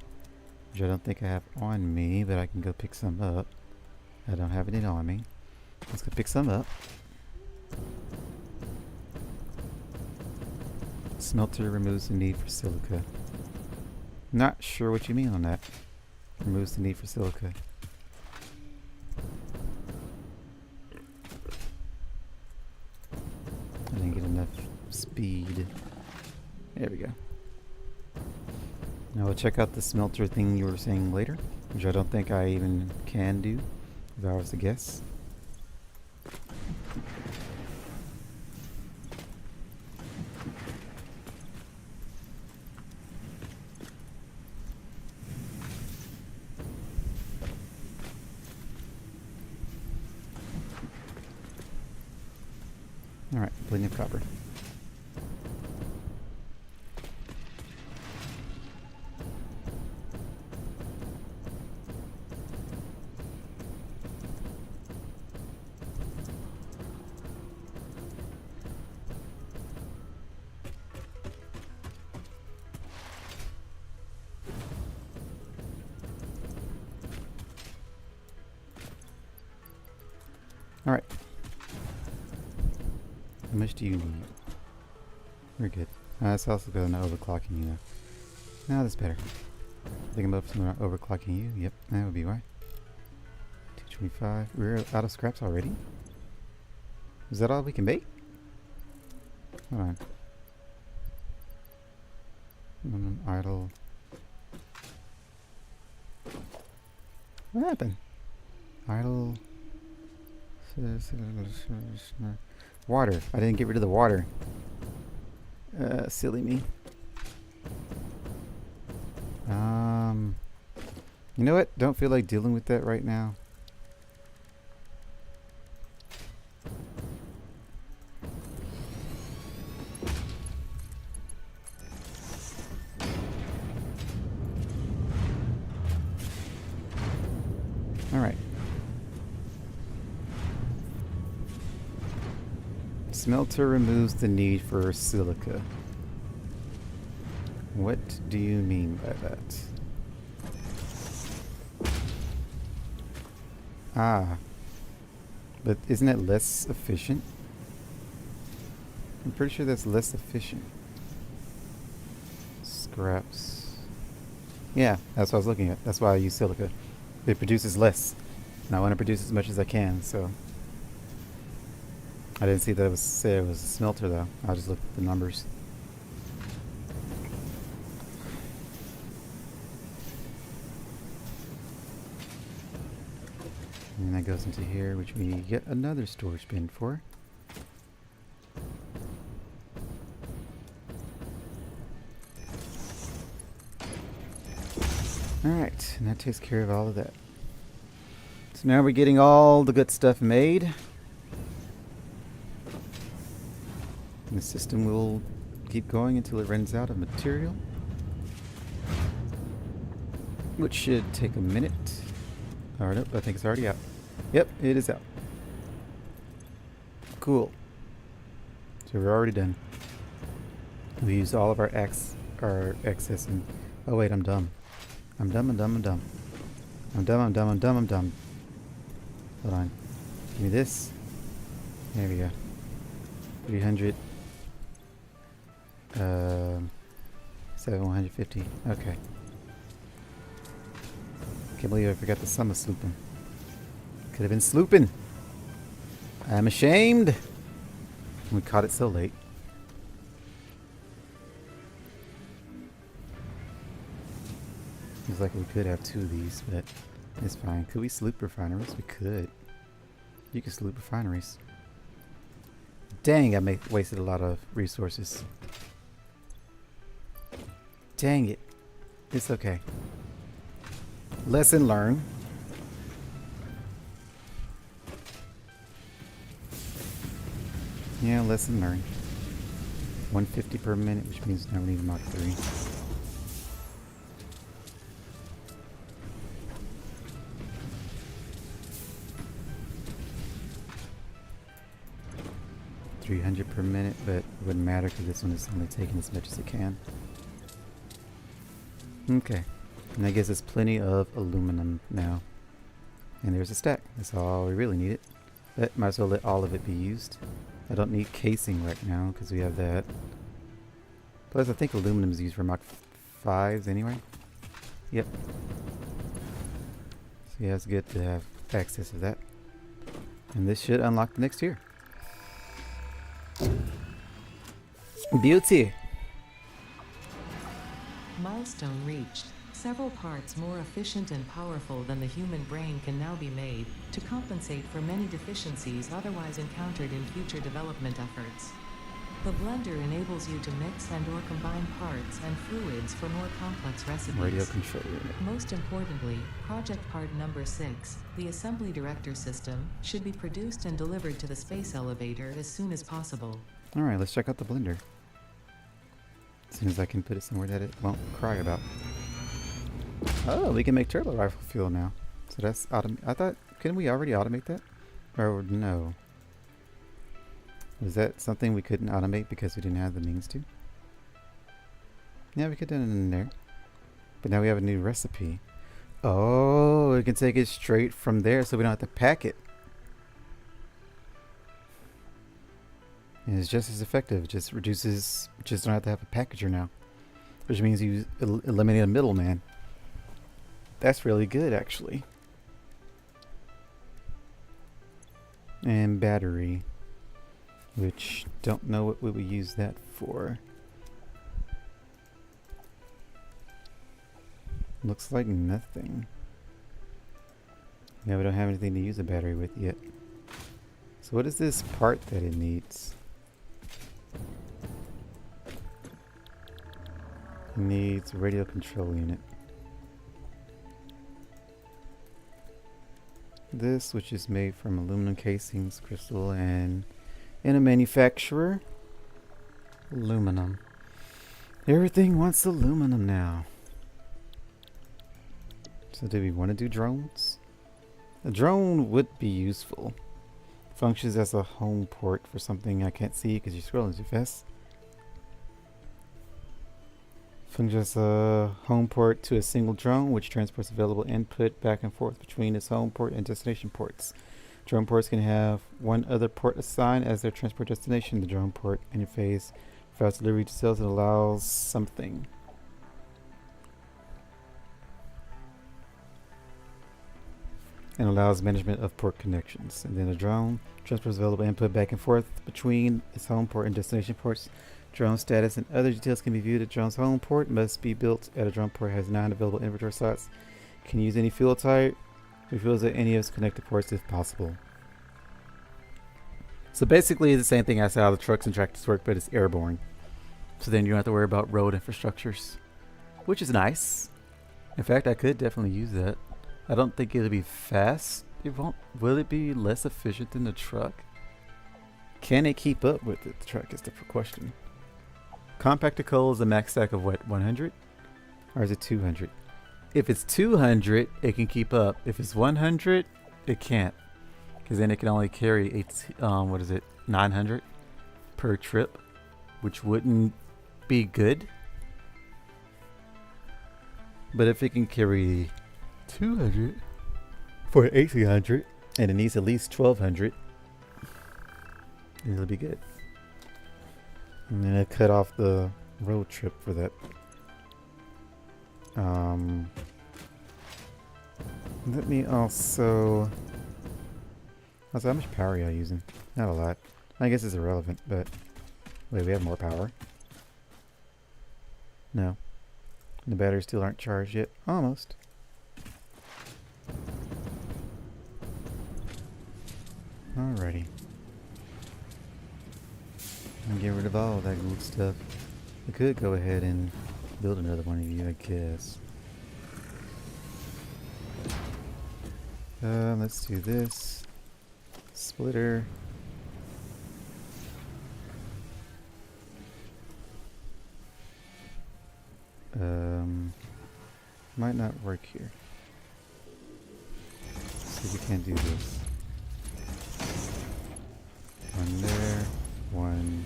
which I don't think I have on me, but I can go pick some up. I don't have it on me. Let's go pick some up. Smelter removes the need for silica. Not sure what you mean on that. Removes the need for silica. I didn't get enough speed. There we go. Now we'll check out the smelter thing you were saying later, which I don't think I even can do, if I was to guess. Alright, plenty of copper. Alright. How much do you need? We're good. It's also because I'm not overclocking you now. No, that's better. I think I'm not overclocking you. Yep, that would be why. 225. We're out of scraps already? Is that all we can make? Hold on. Idle. What happened? Idle. Water. I didn't get rid of the water. Silly me. You know what? Don't feel like dealing with that right now. Alright. Smelter removes the need for silica. What do you mean by that? Ah. But isn't it less efficient? I'm pretty sure that's less efficient. Scraps. Yeah, that's what I was looking at. That's why I use silica. It produces less. And I want to produce as much as I can, so. I didn't see that it was say it was a smelter though. I just looked at the numbers. And that goes into here, which we get another storage bin for. Alright, and that takes care of all of that. So now we're getting all the good stuff made. And the system will keep going until it runs out of material. Which should take a minute. Oh, nope, I think it's already out. Yep, it is out. Cool. So we're already done. We used all of our excess and... Oh wait, I'm dumb. I'm dumb. I'm dumb. Hold on. Give me this. There we go. 300. 750. Okay. Can't believe I forgot the summer slooping. Could have been slooping. I'm ashamed. We caught it so late. Seems like we could have two of these, but it's fine. Could we sloop refineries? We could. You could sloop refineries. Dang, I wasted a lot of resources. Dang it. It's okay. Lesson learned. Yeah, lesson learned. 150 per minute, which means now we need Mach 3. $300 per minute, but it wouldn't matter because this one is only taking as much as it can. Okay. And that gives us plenty of aluminum now. And there's a stack. That's all we really need it. But might as well let all of it be used. I don't need casing right now because we have that. Plus I think aluminum is used for Mach 5s anyway. Yep. So yeah, it's good to have access to that. And this should unlock the next tier. Beauty! Milestone reached. Several parts more efficient and powerful than the human brain can now be made to compensate for many deficiencies otherwise encountered in future development efforts. The blender enables you to mix and or combine parts and fluids for more complex recipes. Radio control unit. Most importantly, project part number 6, the assembly director system, should be produced and delivered to the space elevator as soon as possible. Alright, let's check out the blender. As soon as I can put it somewhere that it won't cry about. Oh, we can make turbo rifle fuel now. So that's I thought, couldn't we already automate that? Or no? Was that something we couldn't automate because we didn't have the means to? Yeah, we could have done it in there. But now we have a new recipe. Oh, we can take it straight from there so we don't have to pack it. And it's just as effective. It just reduces, just don't have to have a packager now. Which means you eliminate a middleman. That's really good, actually. And battery. Which, don't know what we would use that for. Looks like nothing. Yeah, we don't have anything to use the battery with yet. So what is this part that it needs? It needs a radio control unit. This, which is made from aluminum casings, crystal, and in a manufacturer. Aluminum. Everything wants aluminum now. So do we want to do drones? A drone would be useful. Functions as a home port for something I can't see because you're scrolling too fast. Functions as a home port to a single drone, which transports available input back and forth between its home port and destination ports. Drone ports can have one other port assigned as their transport destination. The drone port interface routes delivery to cells and allows something. And allows management of port connections. And then a drone transports available input back and forth between its home port and destination ports. Drone status and other details can be viewed at drone's home port. Must be built at a drone port. Has 9 available inventory slots. Can use any fuel type. Refuels at any of its connected ports if possible. So basically it's the same thing as how the trucks and tractors work, but it's airborne. So then you don't have to worry about road infrastructures, which is nice. In fact, I could definitely use that. I don't think it'll be fast. It won't. Will it be less efficient than the truck? Can it keep up with it? The truck is the question. Compactor coal is a max stack of what, 100? Or is it 200? If it's 200, it can keep up. If it's 100, it can't. Because then it can only carry 900 per trip, which wouldn't be good. But if it can carry 200 for 1800 and it needs at least 1200, it'll be good. And then I cut off the road trip for that. Let me also how much power are you using? Not a lot. I guess it's irrelevant, but wait, we have more power. No. The batteries still aren't charged yet. Almost. Alrighty. And get rid of all that good stuff. I could go ahead and build another one of you, I guess. Let's do this. Splitter. Might not work here. See if we can't do this. One there, one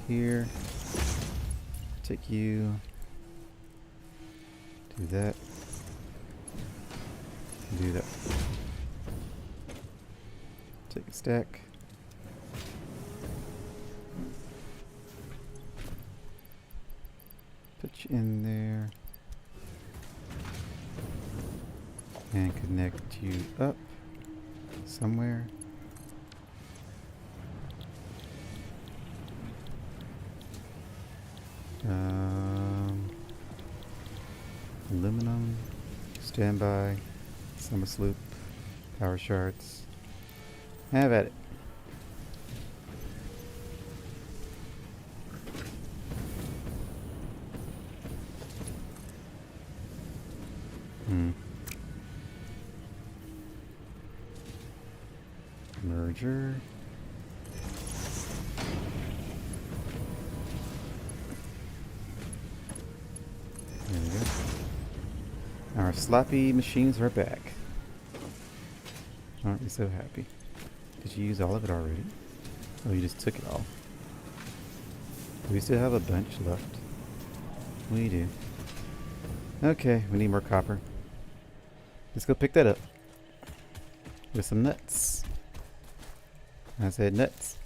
here. Take you. Do that. Do that. Take a stack. Put you in there. And connect you up somewhere. Aluminum, standby, summer sloop, power shards. Have at it. Merger. There we go. Our sloppy machines are back. Aren't we so happy? Did you use all of it already? Oh, you just took it all. Do we still have a bunch left? We do. Okay, we need more copper. Let's go pick that up. With some nuts. I said nuts.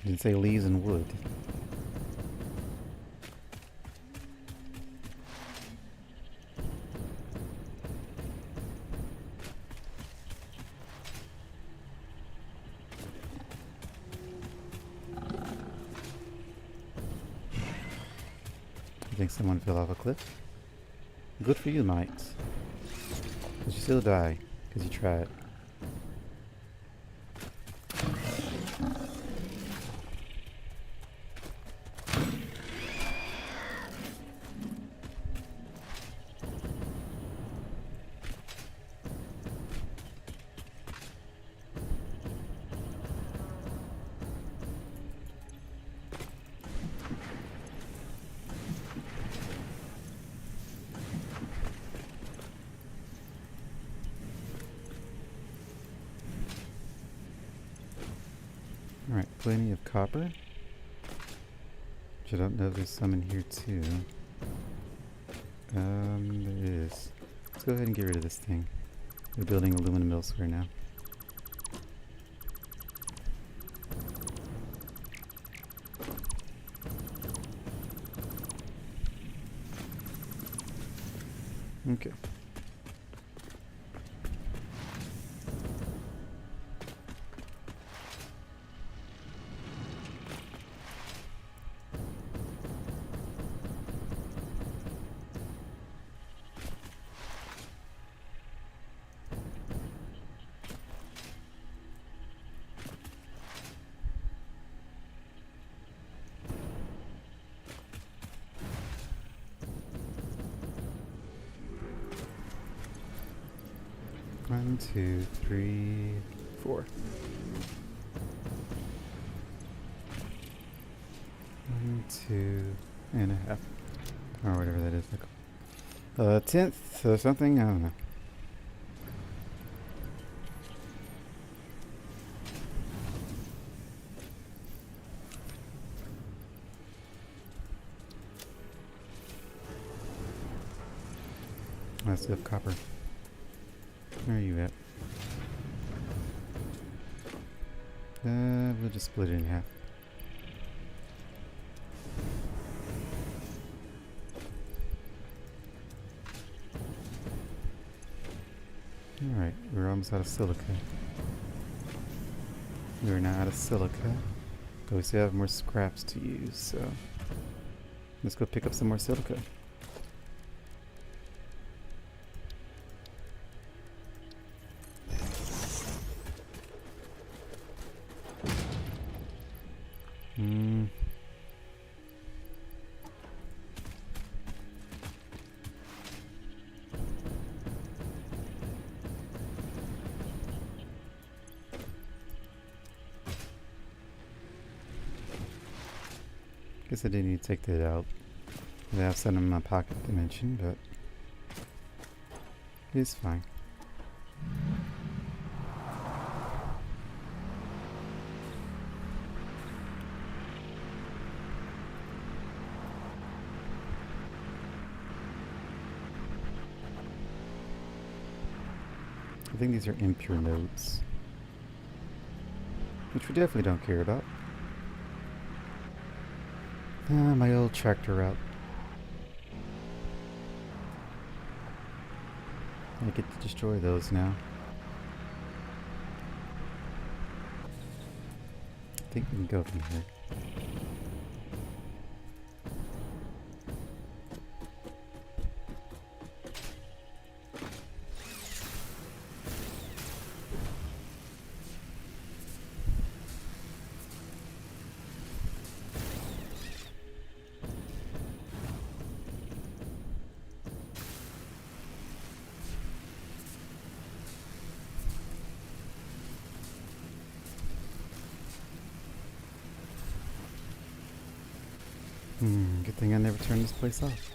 Didn't say leaves and wood. You think someone fell off a cliff? Good for you, mate. But you still die, because you tried. Alright, plenty of copper. Which I don't know if there's some in here too. There is. Let's go ahead and get rid of this thing. We're building aluminum elsewhere now. Okay. One, two, three, four. One, two and a half. Or whatever that is. A tenth or something? I don't know. I still have copper. Where are you at? We'll just split it in half. Alright, we're almost out of silica. We're now out of silica, but we still have more scraps to use, so let's go pick up some more silica. Guess I didn't need to take that out. I have some in my pocket dimension, but it's fine. I think these are impure nodes, which we definitely don't care about. My old tractor route. I get to destroy those now. I think we can go from here. Good thing I never turned this place off.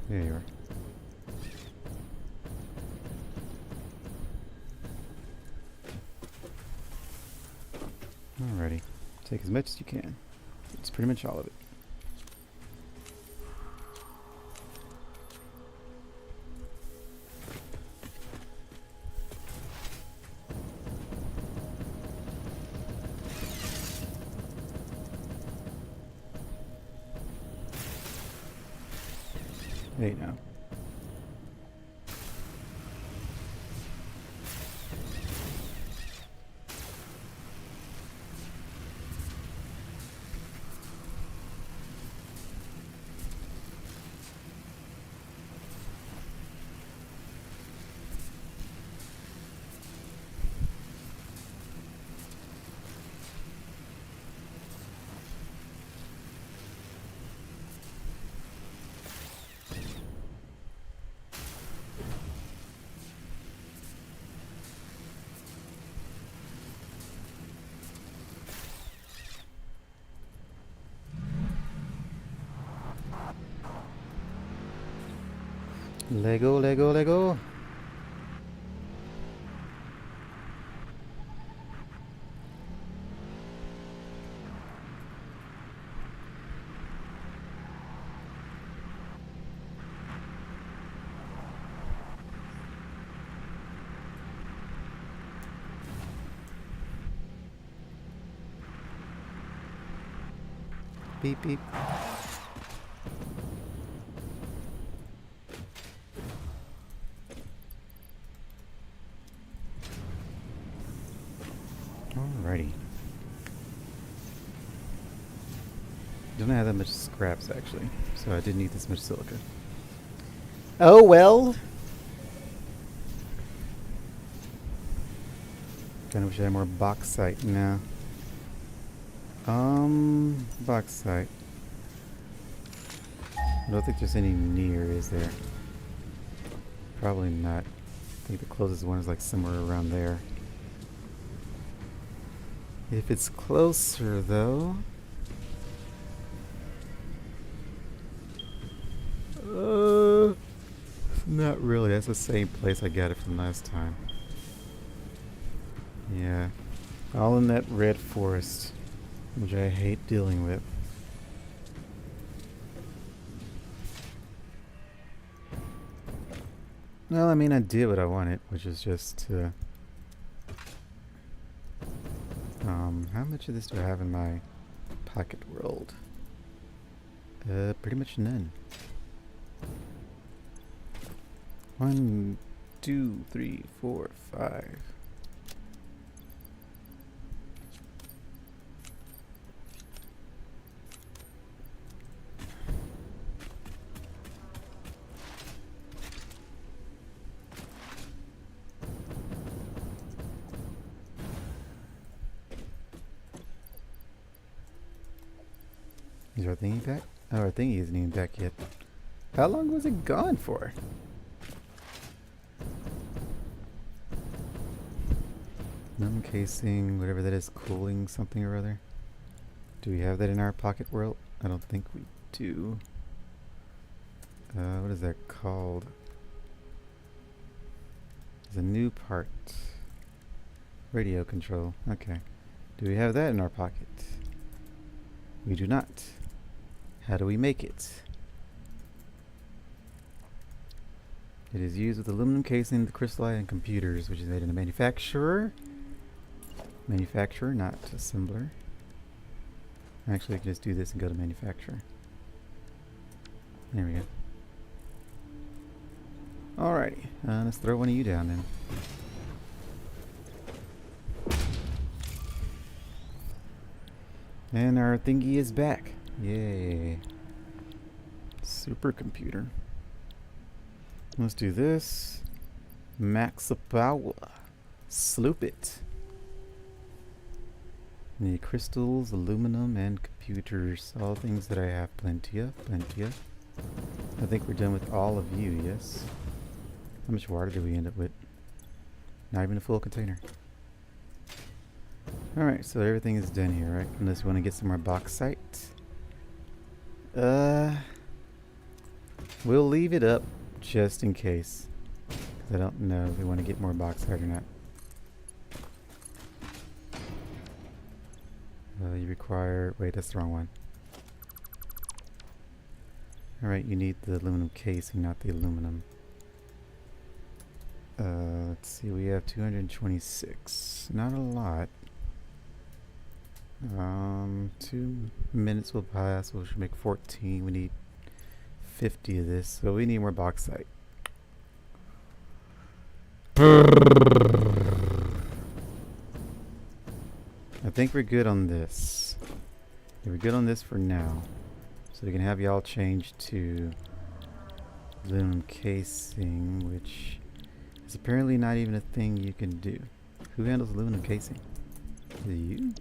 There you are. Alrighty. Take as much as you can. It's pretty much all of it. Hey now. Lego, Lego, Lego. Beep, beep. Alrighty. Don't have that much scraps actually, so I didn't need this much silica. Oh well. Kinda wish I had more bauxite now. Bauxite. I don't think there's any near, is there? Probably not. I think the closest one is like somewhere around there. If it's closer though. Not really. That's the same place I got it from last time. Yeah. All in that red forest, which I hate dealing with. Well, I mean, I did what I wanted, which is just to... how much of this do I have in my pocket world? Pretty much none. 1, 2, 3, 4, 5. Is our thingy back? Oh, our thingy isn't even back yet. How long was it gone for? Numb casing, whatever that is, cooling something or other. Do we have that in our pocket world? I don't think we do. What is that called? There's a new part. Radio control. Okay. Do we have that in our pocket? We do not. How do we make it? It is used with aluminum casing, the crystallite, and computers, which is made in a manufacturer. Manufacturer, not assembler. Actually, I can just do this and go to manufacturer. There we go. Alrighty, let's throw one of you down then. And our thingy is back. Yay. Supercomputer. Let's do this. Max the power. Sloop it. Need crystals, aluminum, and computers. All things that I have plenty of. Plenty of. I think we're done with all of you, yes? How much water did we end up with? Not even a full container. Alright, so everything is done here, right? Unless we want to get some more bauxite. We'll leave it up just in case. 'Cause I don't know if we want to get more bauxite or not. You require... Wait, that's the wrong one. Alright, you need the aluminum casing, not the aluminum. Let's see, we have 226. Not a lot. 2 minutes will pass. We should make 14. We need 50 of this, so we need more bauxite. I think we're good on this. Yeah, we're good on this for now. So we can have y'all change to aluminum casing, which is apparently not even a thing you can do. Who handles aluminum casing? Is it you?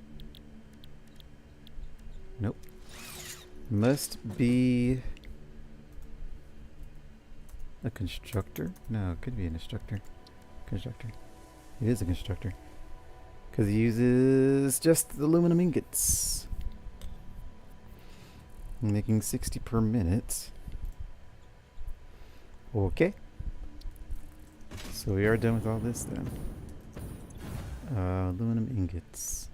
Nope. Must be a constructor? No, it could be an instructor. Constructor. It is a constructor. Because he uses just the aluminum ingots. Making 60 per minute. Okay. So we are done with all this then. Aluminum ingots.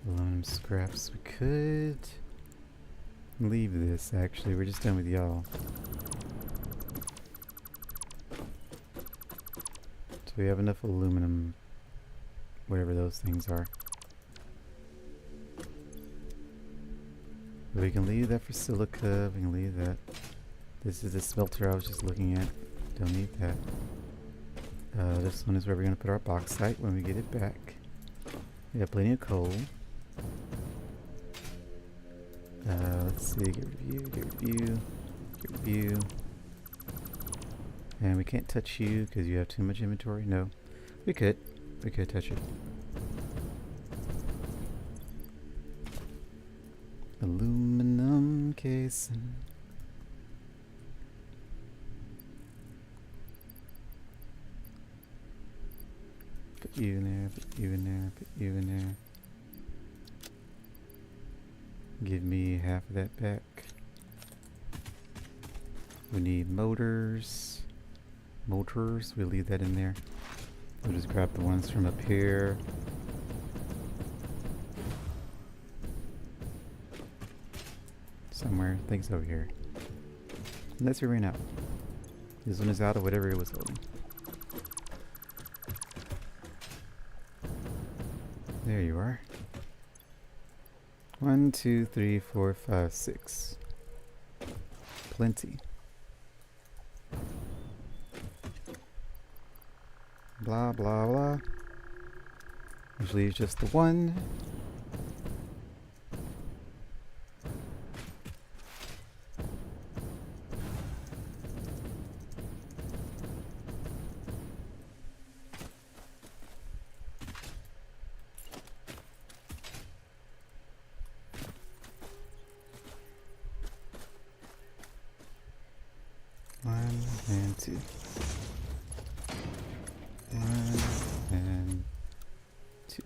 Aluminum scraps. We could leave this actually. We're just done with y'all. So we have enough aluminum, whatever those things are. But we can leave that for silica. We can leave that. This is the smelter I was just looking at. Don't need that. This one is where we're going to put our bauxite when we get it back. We have plenty of coal. Let's see. Get review, get review, get review. And we can't touch you because you have too much inventory. No. We could. We could touch it. Aluminum casing. Put you in there, put you in there, put you in there. Give me half of that back. We need motors. Motors, we'll leave that in there. We'll just grab the ones from up here. Somewhere, I think it's over here. Unless we ran out. This one is out of whatever it was holding. There you are. 1, 2, 3, 4, 5, 6. Plenty. Blah, blah, blah. Which leaves just the one. One and two. One and two.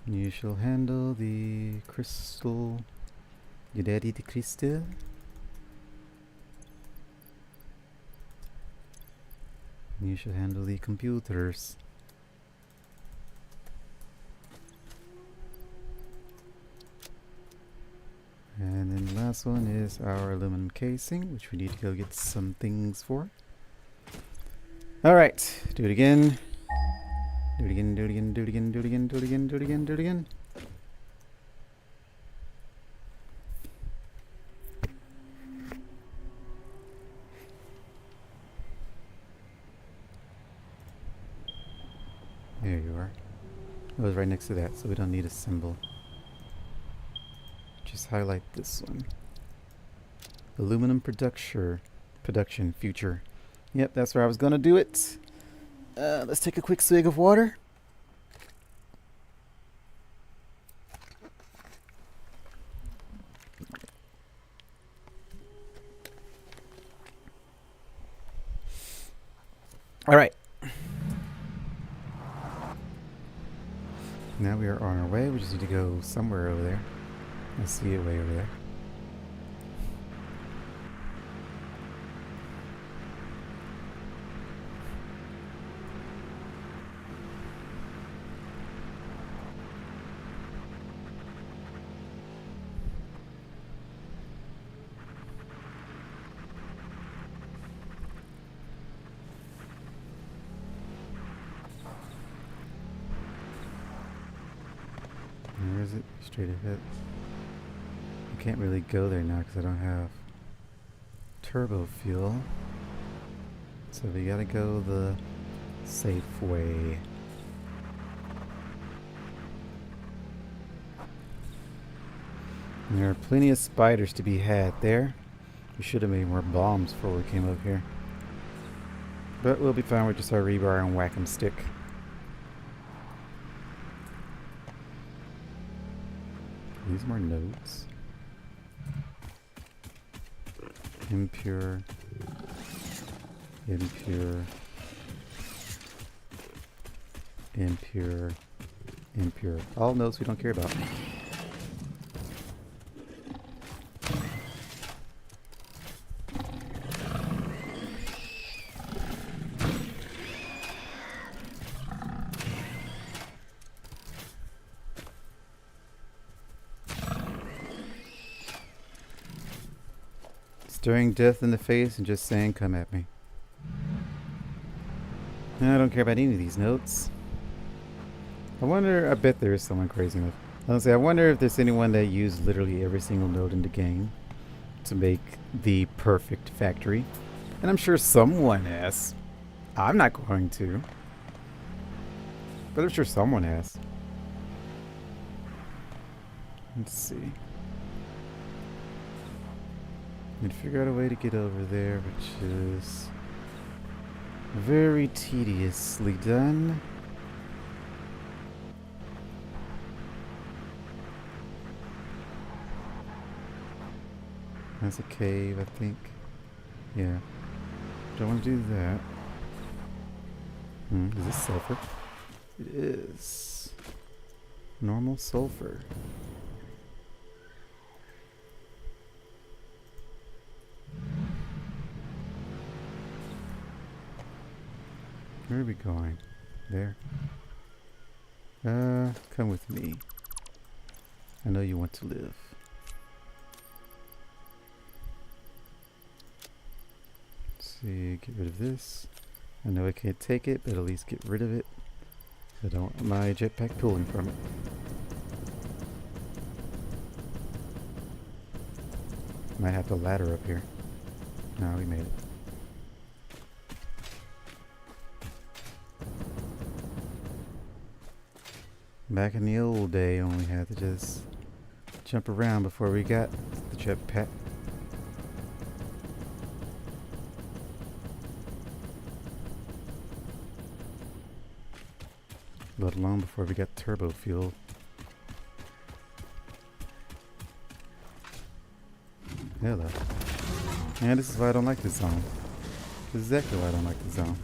You shall handle the crystal. You daddy the crystal? You shall handle the computers. And then the last one is our aluminum casing, which we need to go get some things for. Alright, do it again. Do it again, do it again, do it again, do it again, do it again, do it again, do it again. There you are. It was right next to that, so we don't need a symbol. Just highlight this one. Aluminum production future. Yep, that's where I was gonna do it. Let's take a quick swig of water. All right. Now we are on our way. We just need to go somewhere over there. I see it way over there. Where is it? Straight ahead. Can't really go there now because I don't have turbo fuel. So we gotta go the safe way. And there are plenty of spiders to be had there. We should have made more bombs before we came up here. But we'll be fine with just our rebar and whack 'em stick. These more nodes. Impure. Impure. Impure. Impure. All nodes we don't care about. Staring death in the face and just saying, come at me. I don't care about any of these notes. I bet there is someone crazy enough. Honestly, I wonder if there's anyone that used literally every single node in the game to make the perfect factory. And I'm sure someone has. I'm not going to. But I'm sure someone has. Let's see. Need to figure out a way to get over there, which is very tediously done. That's a cave, I think. Yeah. Don't want to do that. Is this sulfur? It is. Normal sulfur. Where are we going? There. Come with me. I know you want to live. Let's see, get rid of this. I know I can't take it, but at least get rid of it. I don't want my jetpack pulling from it. Might have to ladder up here. No, we made it. Back in the old day, only had to just jump around before we got the jetpack. Let alone before we got turbo fuel. Hello. And this is why I don't like this zone. This is exactly why I don't like this zone.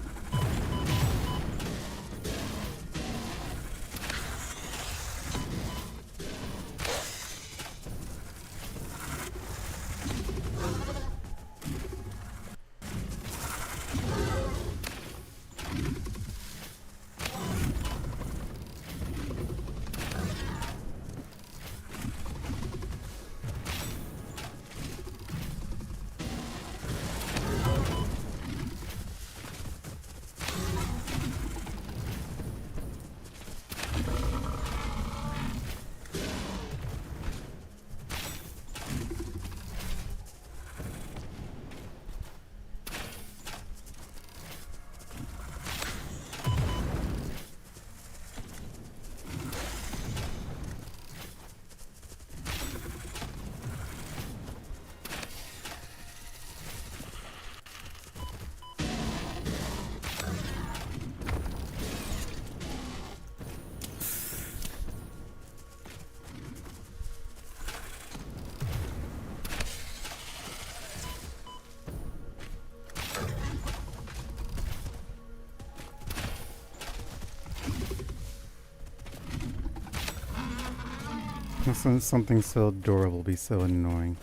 Something so adorable be so annoying.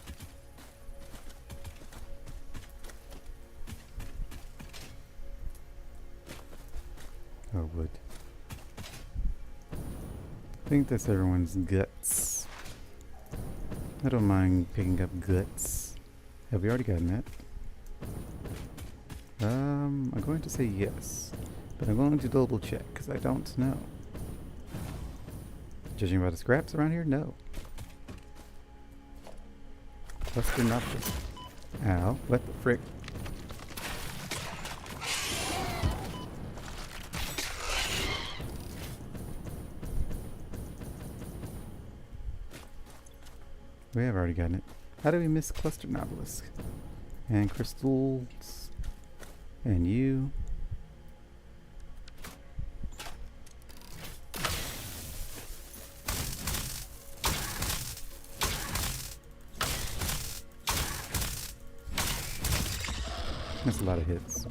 Oh, wood. I think that's everyone's guts. I don't mind picking up guts. Have we already gotten that? I'm going to say yes, but I'm going to double check because I don't know. Judging by the scraps around here, no. Cluster Nautilus. Ow, what the frick? We have already gotten it. How do we miss Cluster Nautilus? And crystals. And you. That's a lot of hits.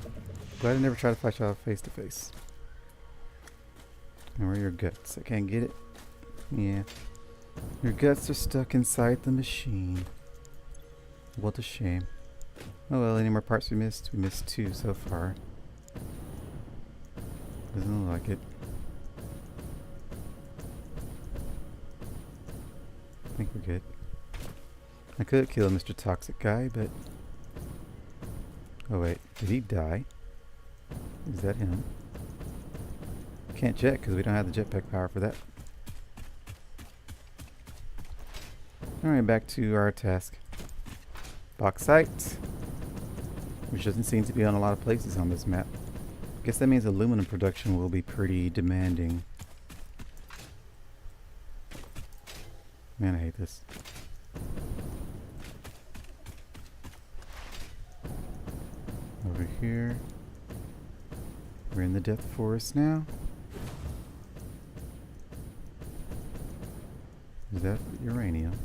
Glad I never tried to fight y'all face to face. And where are your guts? I can't get it. Yeah. Your guts are stuck inside the machine. What a shame. Oh well, any more parts we missed? We missed 2 so far. Doesn't look like it. I think we're good. I could kill Mr. Toxic Guy, but... Oh wait, did he die? Is that him? Can't check because we don't have the jetpack power for that. Alright, back to our task. Bauxite. Which doesn't seem to be on a lot of places on this map. Guess that means aluminum production will be pretty demanding. Man, I hate this. Over here. We're in the Death Forest now. Is that uranium?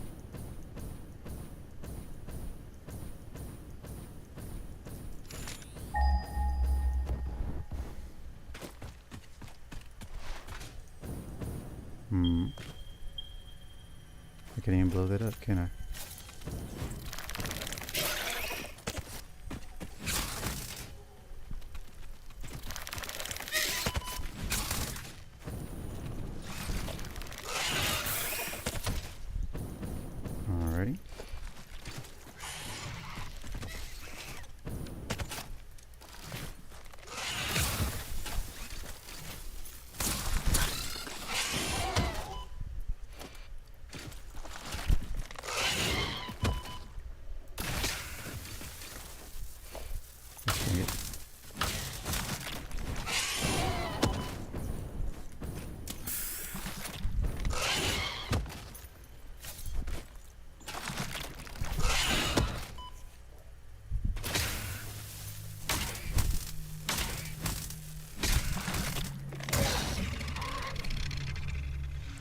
I can't even blow that up, can I? Alrighty.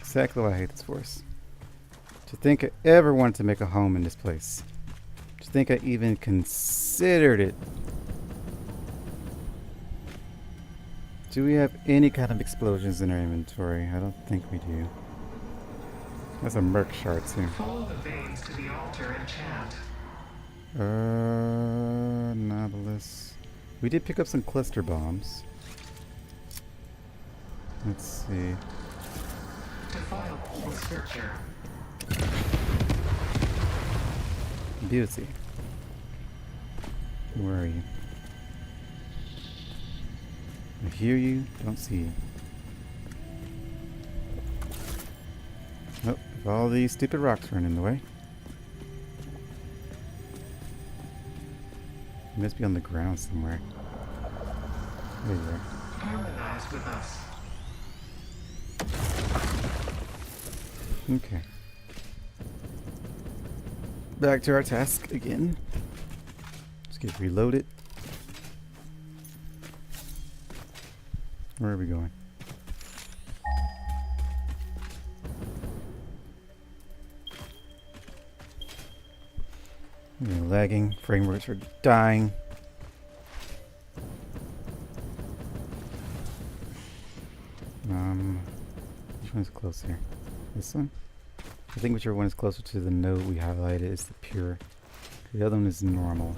Exactly why I hate this forest. To think I ever wanted to make a home in this place. To think I even considered it. Do we have any kind of explosions in our inventory? I don't think we do. That's a merc shard too. Follow the veins to the altar and chant. Nautilus. We did pick up some cluster bombs. Let's see. Defile the scripture. Beauty. Where are you? I hear you, don't see you. Oh, if all these stupid rocks run in the way. You must be on the ground somewhere. There you are. Harmonize with us. Okay. Back to our task again. Let's get reloaded. Where are we going? We're lagging. Frameworks are dying. Which one's close here? This one? I think whichever one is closer to the node we highlighted is the pure. The other one is normal.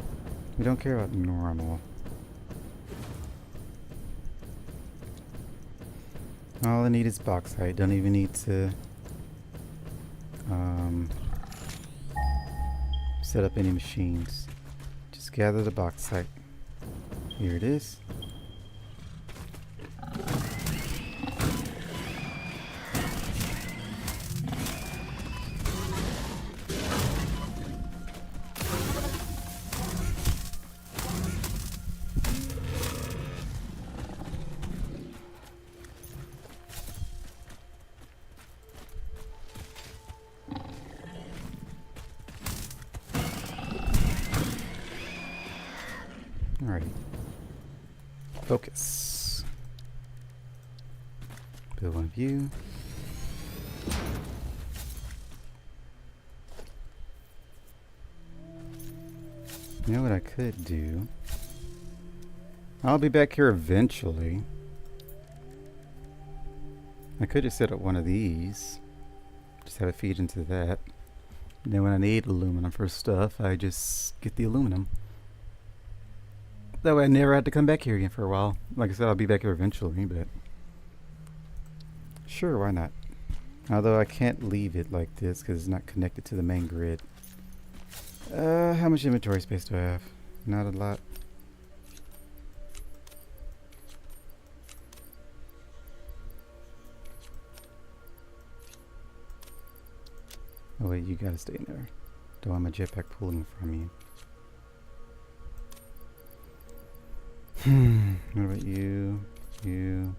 We don't care about normal. All I need is bauxite. Don't even need to set up any machines. Just gather the bauxite. Here it is. Alrighty. Focus. Build one of you. You know what I could do? I'll be back here eventually. I could just set up one of these. Just have it feed into that. And then when I need aluminum for stuff, I just get the aluminum. That way I never had to come back here again for a while. Like I said, I'll be back here eventually, but... Sure, why not? Although I can't leave it like this because it's not connected to the main grid. How much inventory space do I have? Not a lot. Oh wait, you gotta stay in there. Don't want my jetpack pulling from you. What about you? You.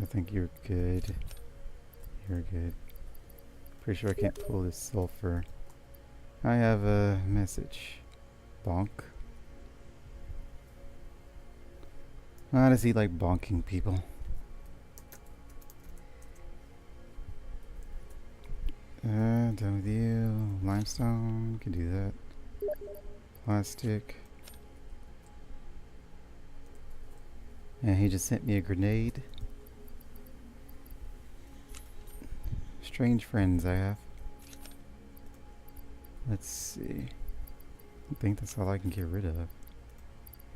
I think you're good. You're good. Pretty sure I can't pull this sulfur. I have a message. Bonk. Why does he like bonking people? Done with you. Limestone, can do that. Plastic. And he just sent me a grenade. Strange friends I have. Let's see. I think that's all I can get rid of.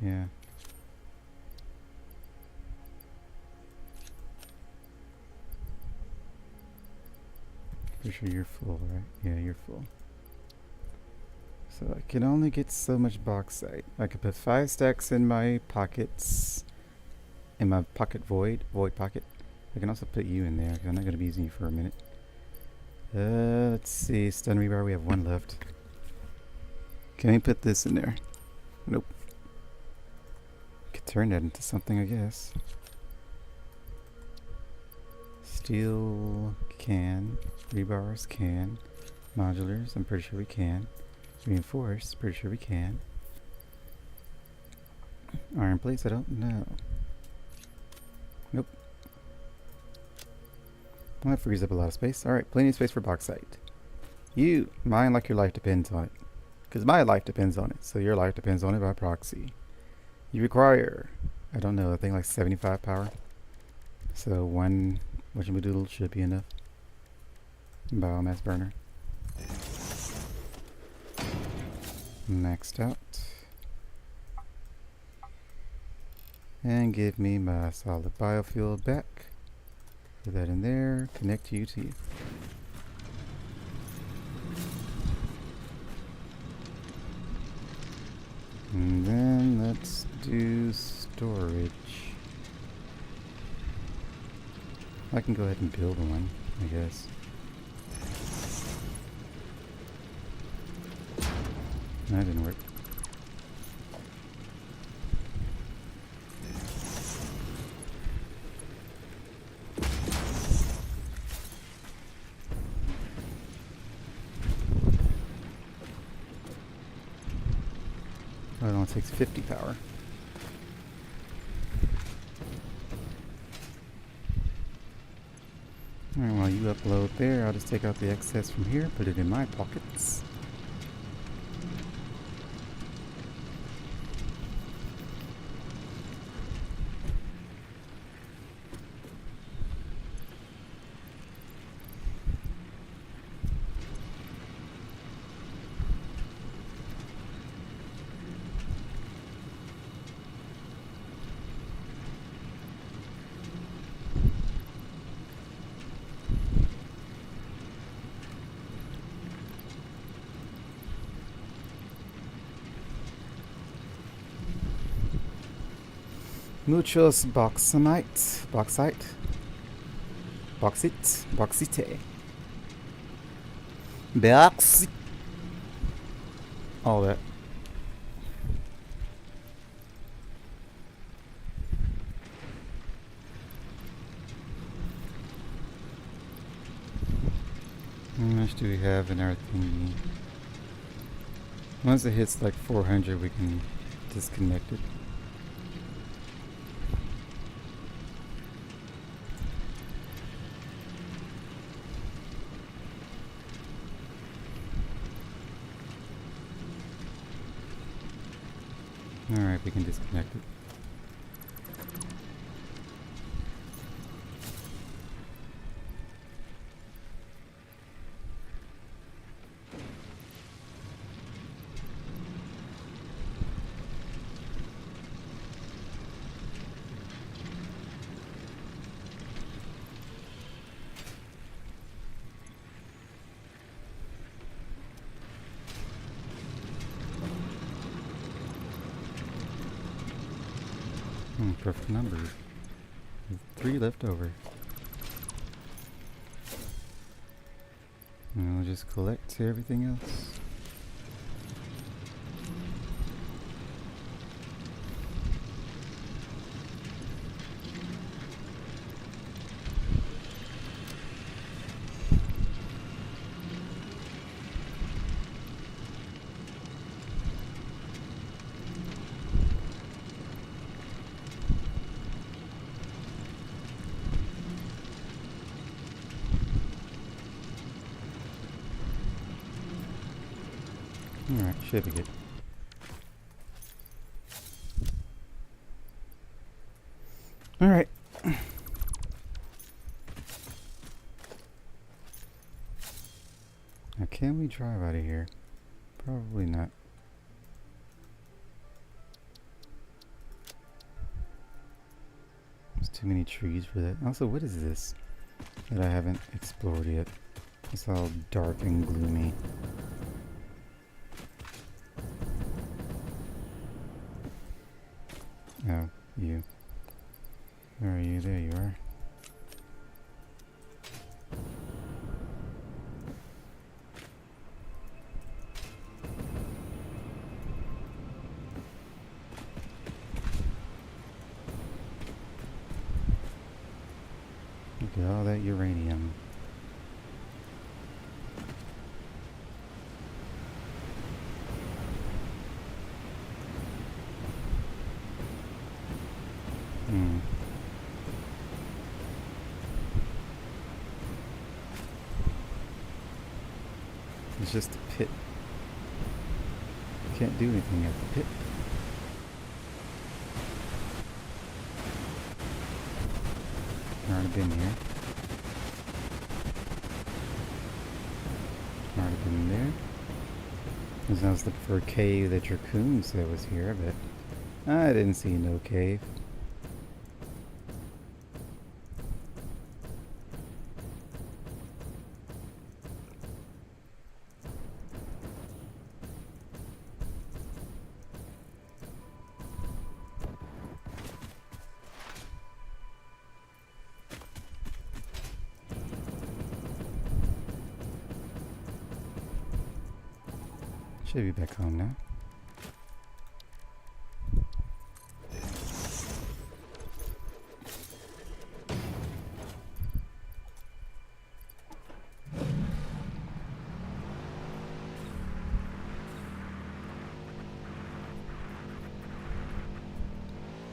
Yeah. Pretty sure you're full, right? Yeah, you're full. So I can only get so much bauxite. I could put 5 stacks in my pockets. In my pocket void pocket. I can also put you in there because I'm not going to be using you for a minute. Let's see. Stun rebar, we have 1 left. Can I put this in there? Nope. Could turn that into something, I guess. Steel can. Rebars can. Modulars, I'm pretty sure we can. Reinforced, pretty sure we can. Iron plates, I don't know. Nope. Well, that frees up a lot of space. Alright, plenty of space for bauxite. You mine like your life depends on it. Because my life depends on it. So your life depends on it by proxy. You require, I don't know, I think like 75 power. So 1 whatchamadoodle should be enough. Biomass burner. Maxed out. And give me my solid biofuel back. Put that in there. Connect you to you. And then let's do storage. I can go ahead and build one, I guess. That didn't work. Oh, it only takes 50 power. Alright, while you upload there, I'll just take out the excess from here, put it in my pockets. Muchos bauxite. Bauxite. Bauxite. Bauxite. All that. How much do we have in our thingy? Once it hits like 400, we can disconnect it. Alright, we can disconnect it. Perfect numbers. There's 3 left over. And we'll just collect everything else. Alright, should be good. Alright. Now, can we drive out of here? Probably not. There's too many trees for that. Also, what is this that I haven't explored yet? It's all dark and gloomy. Oh, you. Where are you? There you are. Look at all that uranium. It's just a pit. You can't do anything at the pit. Already been here. Already been there. Because I was looking for a cave that your coon said was here, but I didn't see no cave. Should be back home now.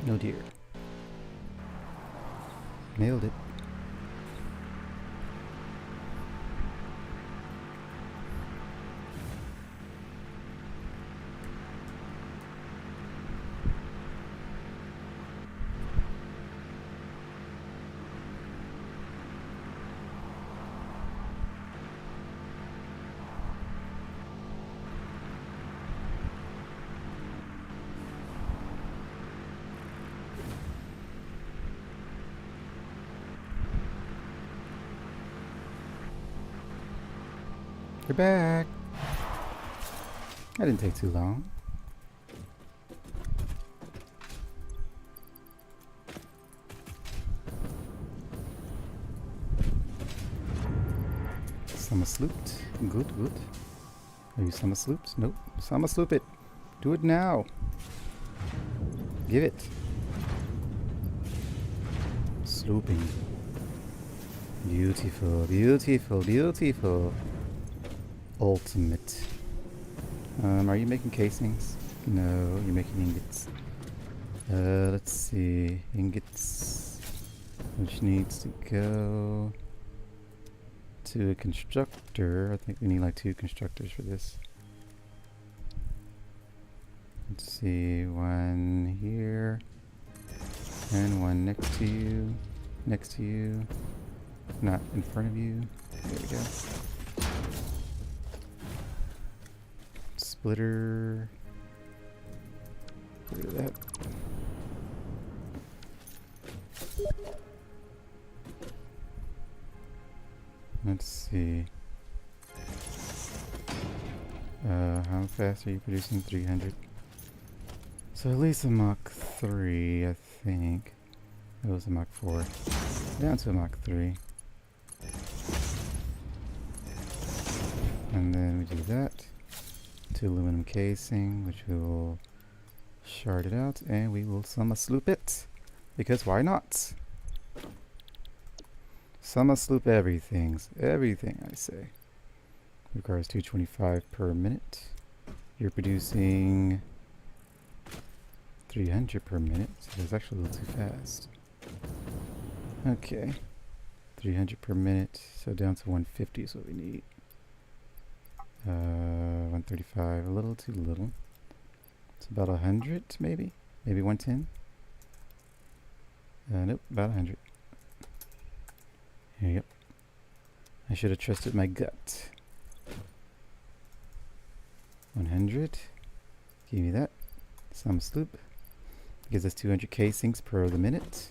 No deer. Nailed it. You're back. That didn't take too long. Summer slooped. Good, good. Are you summer sloops? Nope. Summer sloop it. Do it now. Give it. Slooping. Beautiful, beautiful, beautiful. Ultimate. Are you making casings? No, you're making ingots. Let's see. Ingots. Which needs to go to a constructor. I think we need like 2 constructors for this. Let's see. 1 here. And 1 next to you. Next to you. Not in front of you. There we go. Splitter. Get rid of that. Let's see. How fast are you producing? 300. So at least a Mach 3, I think. It was a Mach 4. Down to a Mach 3. And then we do that. 2 aluminum casing, which we will shard it out, and we will summer sloop it. Because why not? Summer sloop everything. Everything, I say. Requires 225 per minute. You're producing 300 per minute, so that's actually a little too fast. Okay. 300 per minute, so down to 150 is what we need. 135, a little too little. It's about 100, maybe? Maybe 110? Nope, about 100. Yep. I should have trusted my gut. 100. Give me that. Some sloop. Gives us 200 casings per the minute.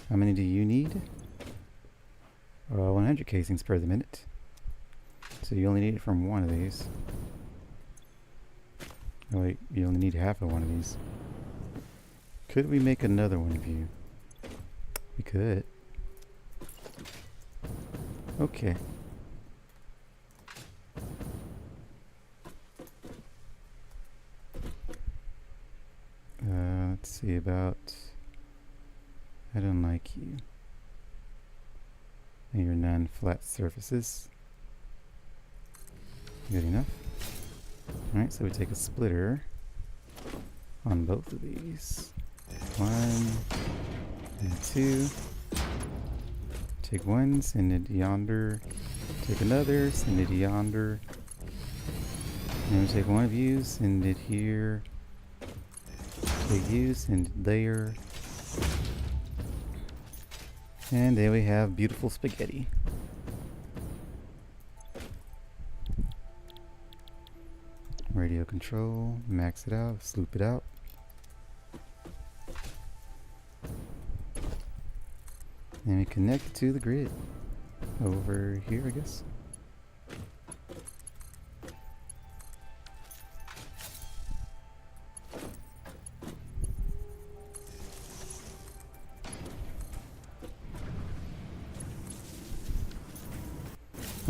How many do you need? 100 casings per the minute. So you only need it from 1 of these. Oh wait, you only need half of 1 of these. Could we make another one of you? We could. Okay. Let's see about... I don't like you. And your non-flat surfaces. Good enough. Alright, so we take a splitter on both of these. 1 and 2. Take 1, send it yonder. Take another, send it yonder. And we take 1 of you, send it here. Take you, send it there. And there we have beautiful spaghetti. Radio control, max it out, sloop it out. And we connect to the grid. Over here, I guess.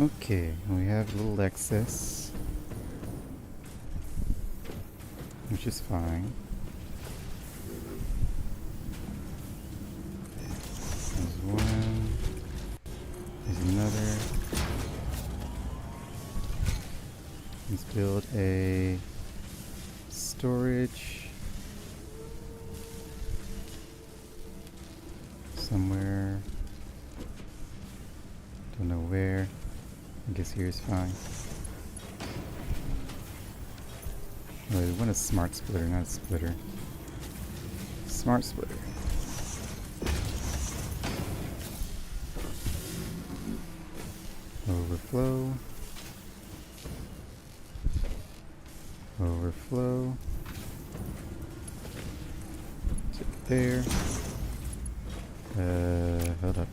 Okay, we have a little excess, which is fine. There's 1. There's another. Let's build a storage somewhere. Don't know where. I guess here is fine. Wait, we want a smart splitter, not a splitter. Smart splitter. Overflow. Overflow. To there. Hold up.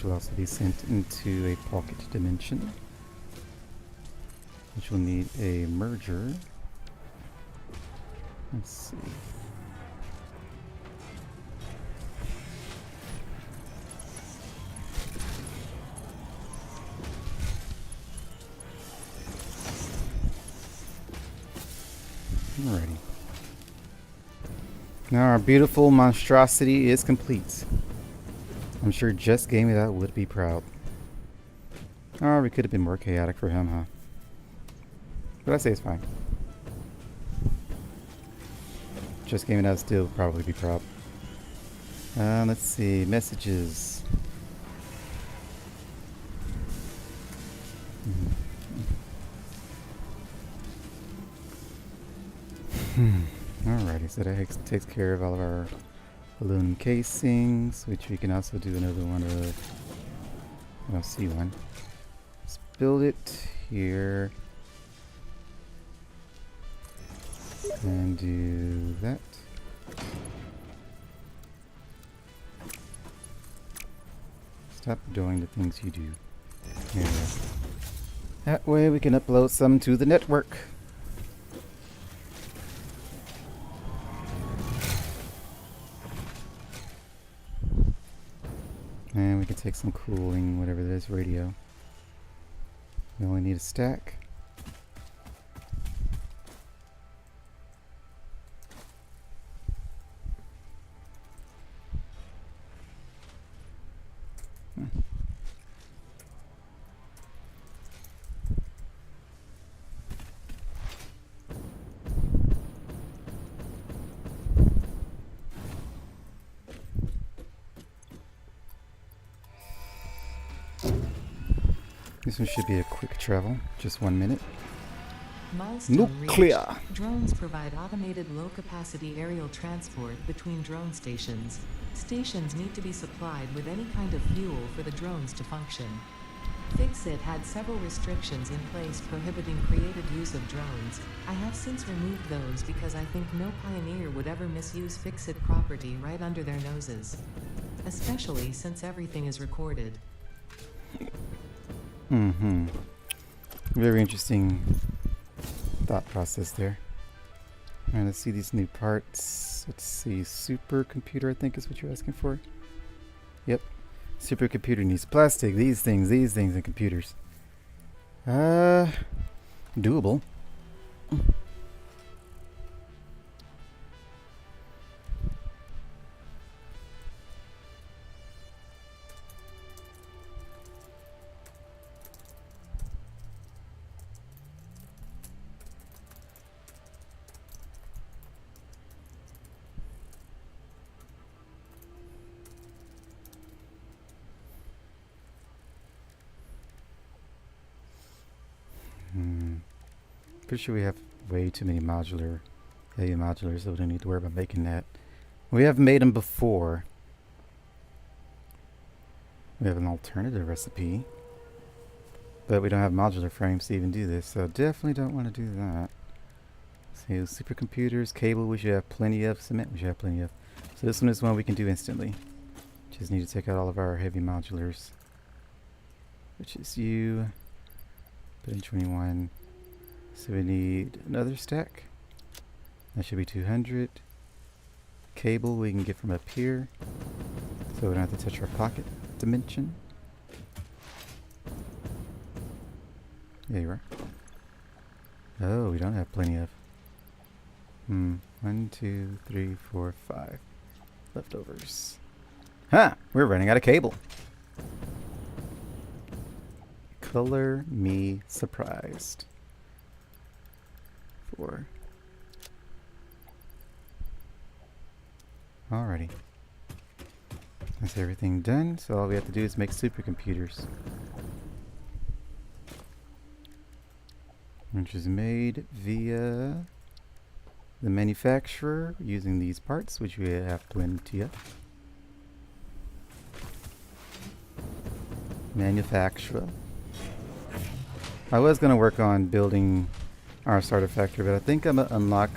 will also be sent into a pocket dimension, which will need a merger. Let's see. Alrighty. Now our beautiful monstrosity is complete. I'm sure Just Gaming that would be proud. Or we could have been more chaotic for him, huh? But I say it's fine. Just Gaming that still probably be proud. Let's see. Messages. Alrighty, so that takes care of all of our aluminum casings, which we can also do another one of. I don't see one. Let's build it here. And do that. Stop doing the things you do. There we go. That way we can upload some to the network. And we can take some cooling, whatever that is, radio. We only need a stack. This one should be a quick travel, just 1 minute. Milestone Nuclear! reached. Drones provide automated low-capacity aerial transport between drone stations. Stations need to be supplied with any kind of fuel for the drones to function. Fixit had several restrictions in place prohibiting creative use of drones. I have since removed those because I think no pioneer would ever misuse Fixit property right under their noses. Especially since everything is recorded. Mm-hmm. Very interesting thought process there. Alright, let's see these new parts. Let's see, supercomputer I think is what you're asking for. Yep. Supercomputer needs plastic, these things, and computers. Doable. Pretty sure we have way too many modulars, so we don't need to worry about making that. We have made them before. We have an alternative recipe, but we don't have modular frames to even do this, so definitely don't want to do that. So supercomputers, cable we should have plenty of, cement we should have plenty of. So this one is one we can do instantly. Just need to take out all of our heavy modulars, which is you. Put in 21. So we need another stack. That should be 200. Cable we can get from up here, so we don't have to touch our pocket dimension. There you are. Oh, we don't have plenty of. 1, 2, 3, 4, 5 leftovers. Ha! We're running out of cable. Color me surprised. 4. Alrighty. That's everything done, so all we have to do is make supercomputers. Which is made via the manufacturer using these parts, which we have 20 of. Manufacturer. I was going to work on building our starter factory, but I think I'm going to unlock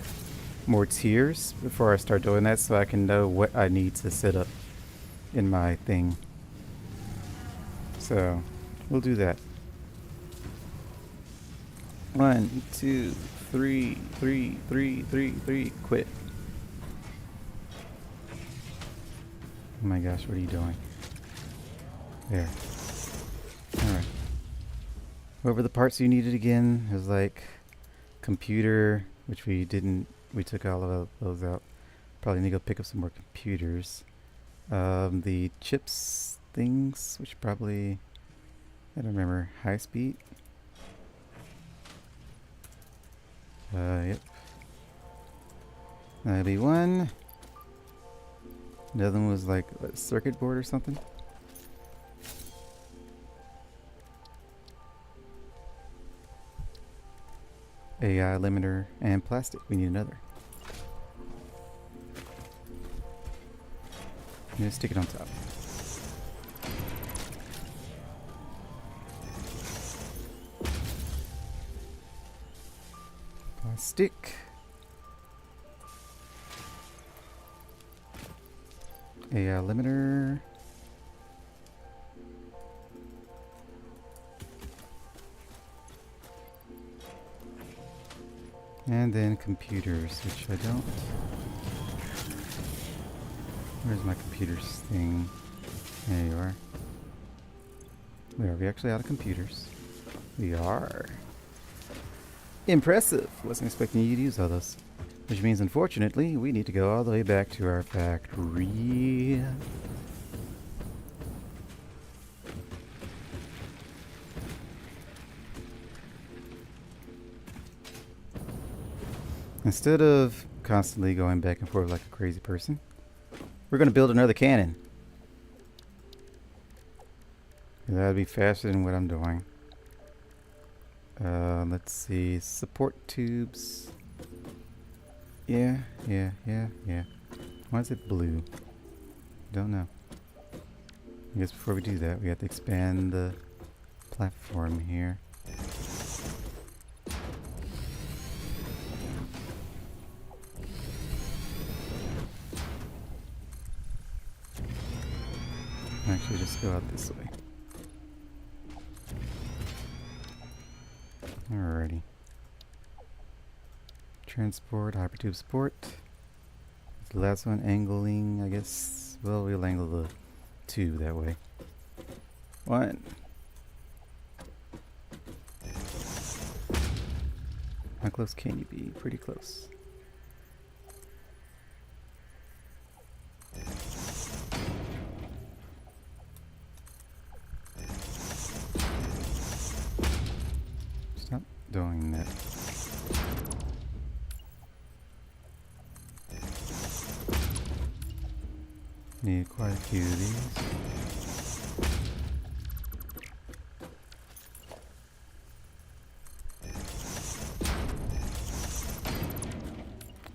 more tiers before I start doing that so I can know what I need to set up in my thing. So we'll do that. 1, 2, 3, 3, 3, 3, 3. Quit. Oh my gosh, what are you doing? There. Alright. What were the parts you needed again? It was like computer, which we didn't. We took all of those out. Probably need to go pick up some more computers. The chips things, which probably, I don't remember, high speed. Yep. That'd be one. The other one was like a circuit board or something. AI limiter and plastic. We need another. Just stick it on top. Plastic. AI limiter. And then computers, which I don't. Where's my computers thing? There you are. Are we actually out of computers? We are. Impressive. Wasn't expecting you to use all those. Which means, unfortunately, we need to go all the way back to our factory. Instead of constantly going back and forth like a crazy person, we're going to build another cannon. That'd be faster than what I'm doing. Let's see. Support tubes. Yeah. Why is it blue? Don't know. I guess before we do that, we have to expand the platform here. Actually, just go out this way. Alrighty. Transport, hypertube support. The last one, angling, I guess. Well, we'll angle the tube that way. 1. How close can you be? Pretty close. Stop doing that. Need quite a few of these.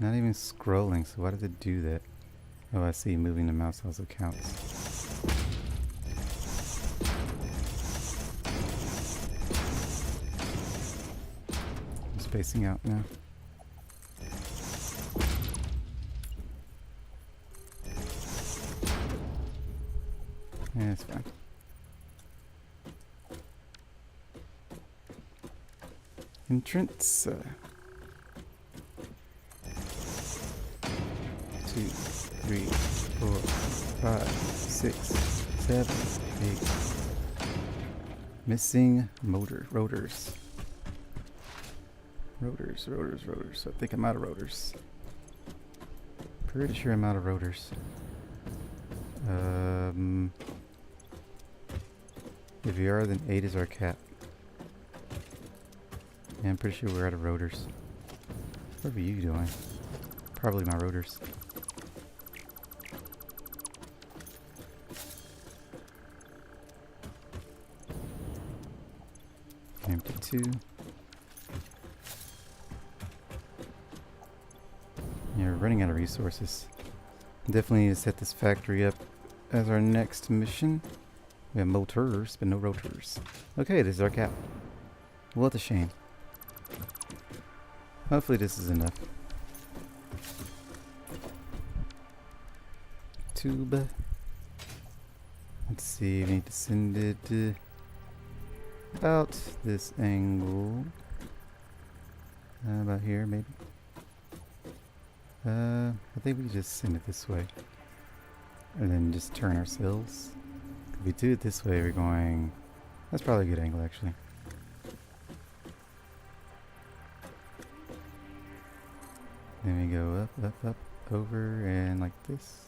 Not even scrolling, so why does it do that? Oh, I see. Moving the mouse also counts. I'm spacing out now. Yeah, it's fine. Entrance. 2, 3, 4, 5, 6, 7, 8. Missing rotors. Rotors. I think I'm out of rotors. Pretty sure I'm out of rotors. If we are, then 8 is our cap. Yeah, I'm pretty sure we're out of rotors. What are you doing? Probably my rotors. Empty 2. Yeah, we're running out of resources. Definitely need to set this factory up as our next mission. We have motors, but no rotors. Okay, this is our cap. What a shame. Hopefully this is enough. Tube. Let's see, we need to send it about this angle. About here, maybe. I think we just send it this way. And then just turn ourselves. If we do it this way, we're going... That's probably a good angle, actually. Then we go up, up, up, over, and like this.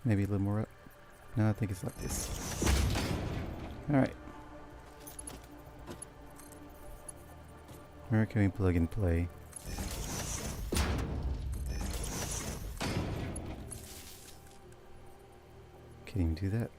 Maybe a little more up. No, I think it's like this. Alright. Where can we plug and play? Can't even do that.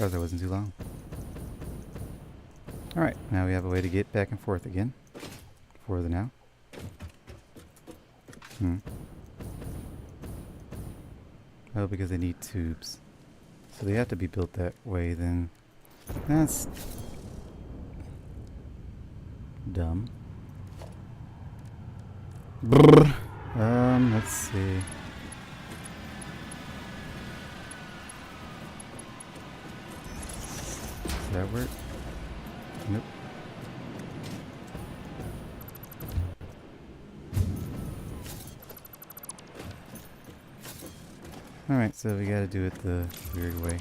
Surprised that wasn't too long. Alright, now we have a way to get back and forth again. Further now. Oh, because they need tubes. So they have to be built that way then. That's dumb. Brrr. Let's see. Does that work? Nope. Alright, so we gotta do it the weird way.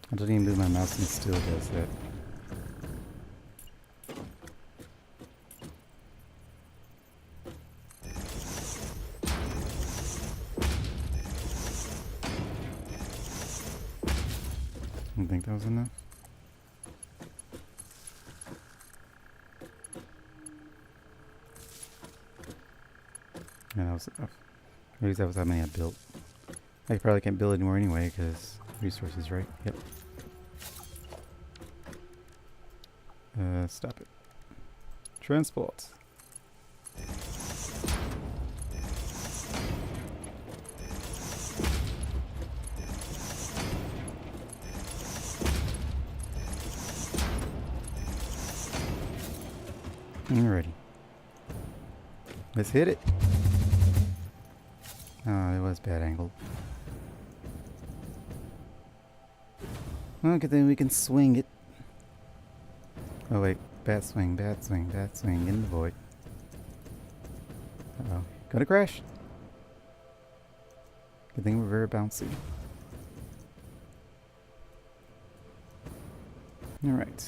I don't even move my mouse and it still does that. Didn't think that was enough. Yeah, that was enough. At least that was how many I built. I probably can't build anymore anyway because resources, right? Yep. Stop it. Transport. Alrighty. Let's hit it. Oh, it was bad angled. Okay, then we can swing it. Oh wait, bad swing, bad swing, bad swing in the void. Uh-oh. Gonna crash. Good thing we're very bouncy. Alright.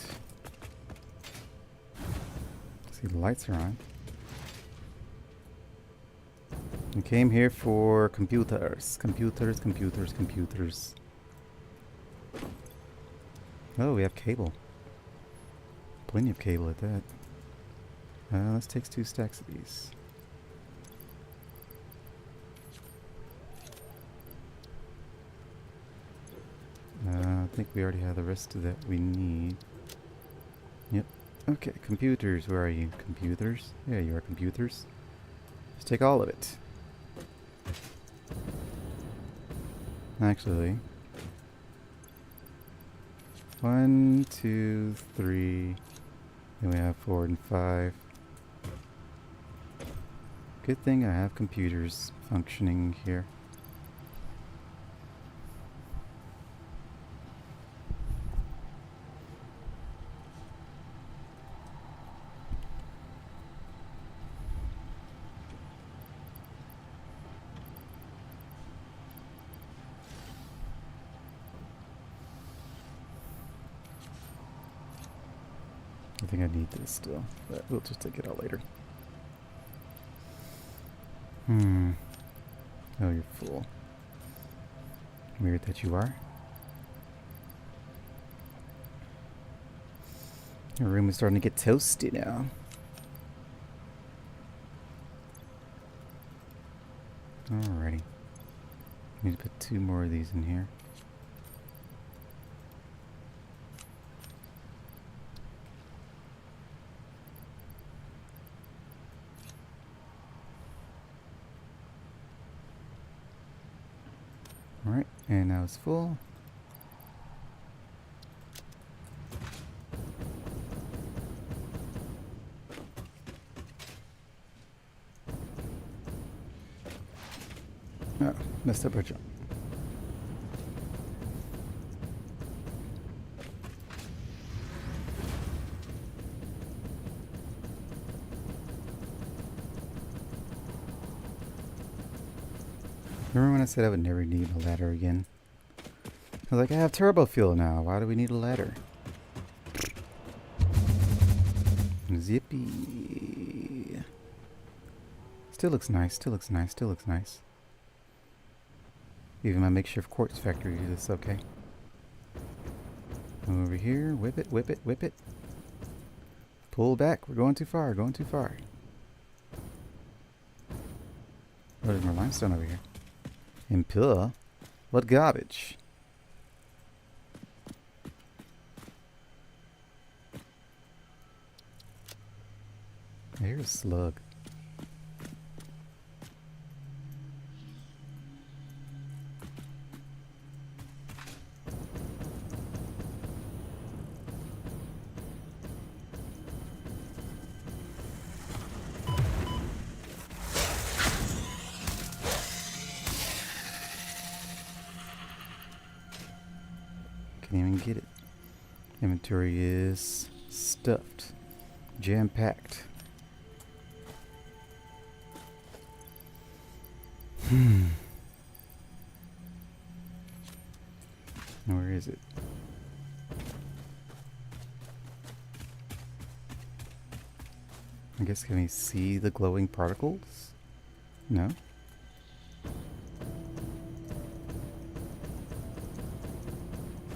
See, the lights are on. We came here for computers. Computers, computers, computers. Oh, we have cable. Plenty of cable at that. Let's take 2 stacks of these. I think we already have the rest of that we need. Yep. Okay, computers. Where are you? Computers? Yeah, you are computers. Let's take all of it. Actually. 1, 2, 3. Then we have 4 and 5. Good thing I have computers functioning here. I think I need this still, but we'll just take it out later. Oh, you're full. Weird that you are. Your room is starting to get toasty now. Alrighty. Need to put 2 more of these in here. Alright, and now it's full. Oh, messed up our jump. Remember when I said I would never need a ladder again? I was like, I have turbo fuel now. Why do we need a ladder? Zippy. Still looks nice. Still looks nice. Still looks nice. Even my makeshift quartz factory is okay. Over here. Whip it, whip it, whip it. Pull back. We're going too far. Going too far. Oh, there's more limestone over here. Impure? What garbage? I hear a slug. Can't even get it. Inventory is stuffed. Jam-packed. Where is it? I guess can we see the glowing particles? No?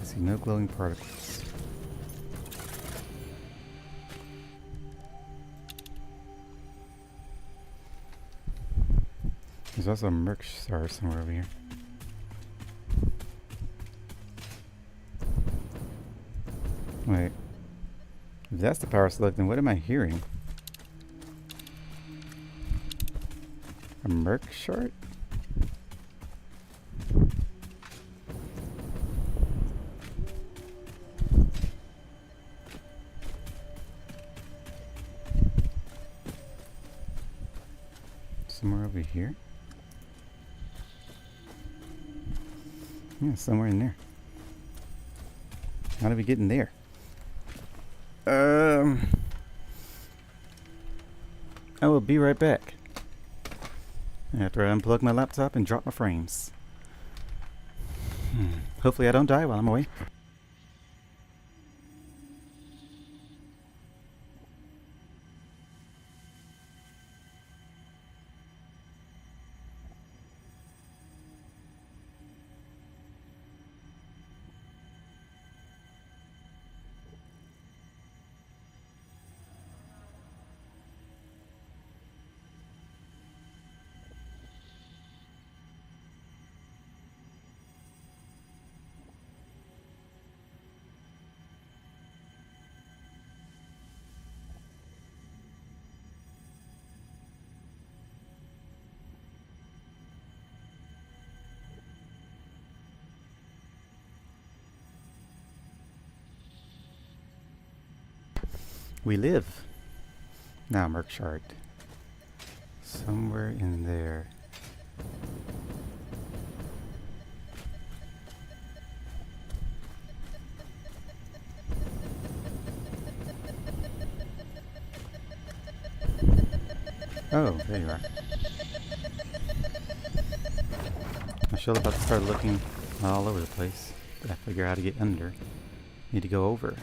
I see no glowing particles. There's also a merc star somewhere over here. Wait. If that's the power slug, then what am I hearing? A merc shard? Somewhere over here? Yeah, somewhere in there. How did we get in there? I will be right back. After I unplug my laptop and drop my frames. Hopefully I don't die while I'm away. We live. Now, merc shard. Somewhere in there. Oh, there you are. I'm sure about to start looking all over the place. Gotta figure out how to get under. Need to go over.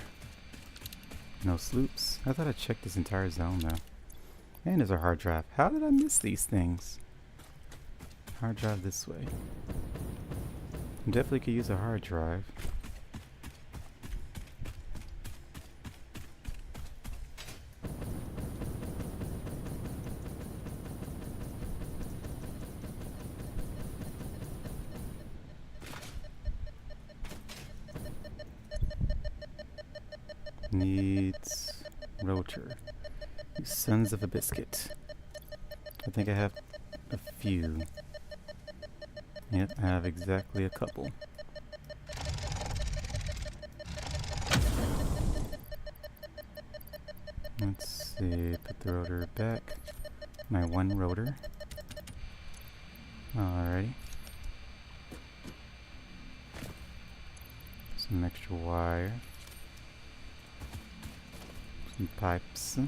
No sloops. I thought I checked this entire zone though. And there's our hard drive. How did I miss these things? Hard drive this way. Definitely could use a hard drive. Needs rotor. You sons of a biscuit. I think I have a few. Yep, I have exactly a couple. Let's see, put the rotor back. My one rotor. Alrighty. Some extra wire. Some pipes.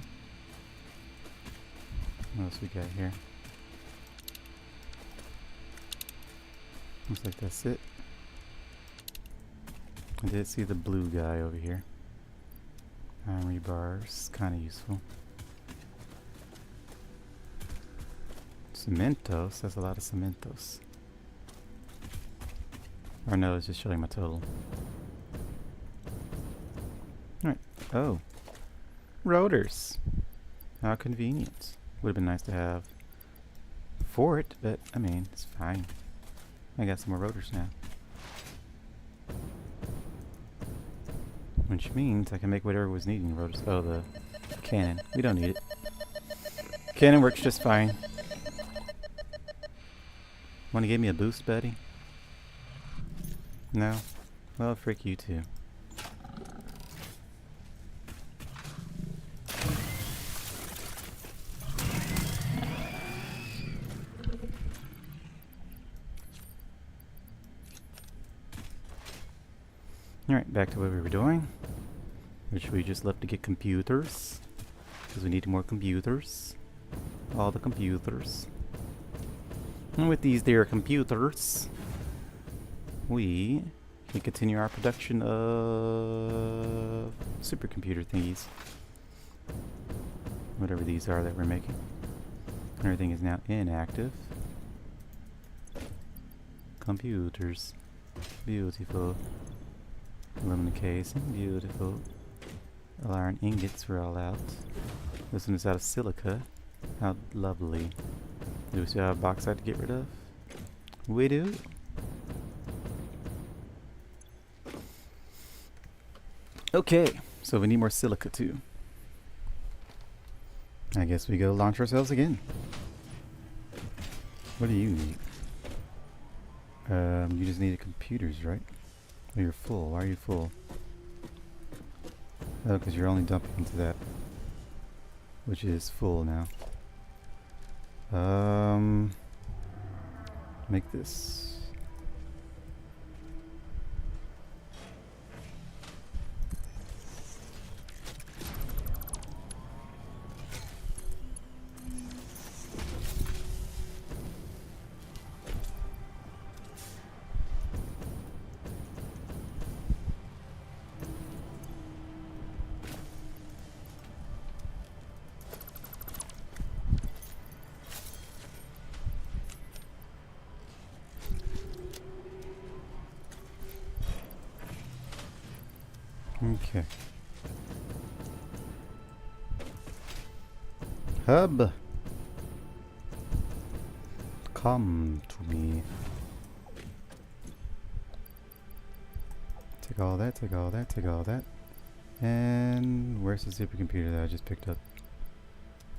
What else we got here? Looks like that's it. I did see the blue guy over here. Iron rebars, kind of useful. Cementos, that's a lot of cementos. Or no, it's just showing my total. Alright, oh. Rotors. How convenient. Would have been nice to have for it, but I mean, it's fine. I got some more rotors now. Which means I can make whatever was needing rotors. Oh, the cannon. We don't need it. Cannon works just fine. Want to give me a boost, buddy? No? Well, frick you too. Alright, back to what we were doing. Which we just left to get computers. Because we need more computers. All the computers. And with these dear computers, we can continue our production of supercomputer thingies. Whatever these are that we're making. Everything is now inactive. Computers. Beautiful. Aluminum casing, beautiful. Iron ingots were all out. This one is out of silica. How lovely. Do we still have bauxite to get rid of? We do. Okay, so we need more silica too. I guess we go launch ourselves again. What do you need? You just needed computers, right? Oh, you're full. Why are you full? Oh, because you're only dumping into that. Which is full now. Make this. Okay. Hub. Come to me. Take all that, take all that, take all that. And where's the supercomputer that I just picked up?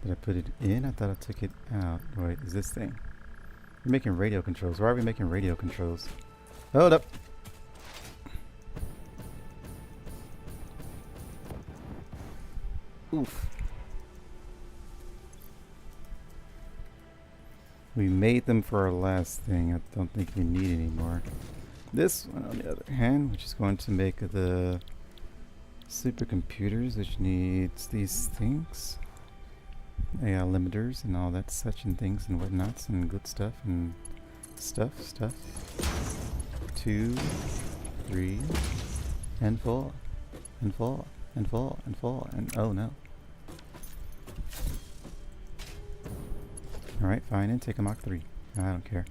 Did I put it in? I thought I took it out. Wait, is this thing? We're making radio controls. Why are we making radio controls? Hold up. Oof. We made them for our last thing. I don't think we need any more. This one, on the other hand, which is going to make the supercomputers, which needs these things. AI limiters and all that such and things and whatnots and good stuff and stuff. 2, 3, and 4, and 4. and full and full and oh no. Alright, fine, and take a Mach 3. I don't care.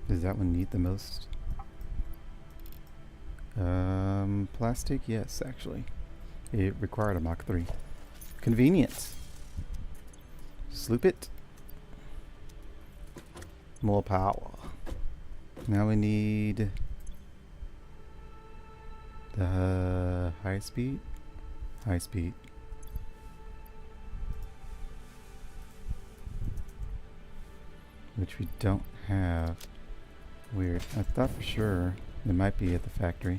Does that one need the most? Plastic? Yes, actually. It required a Mach 3. Convenient. Sloop it. More power. Now we need the high speed. High speed. Which we don't have. Weird. I thought for sure it might be at the factory.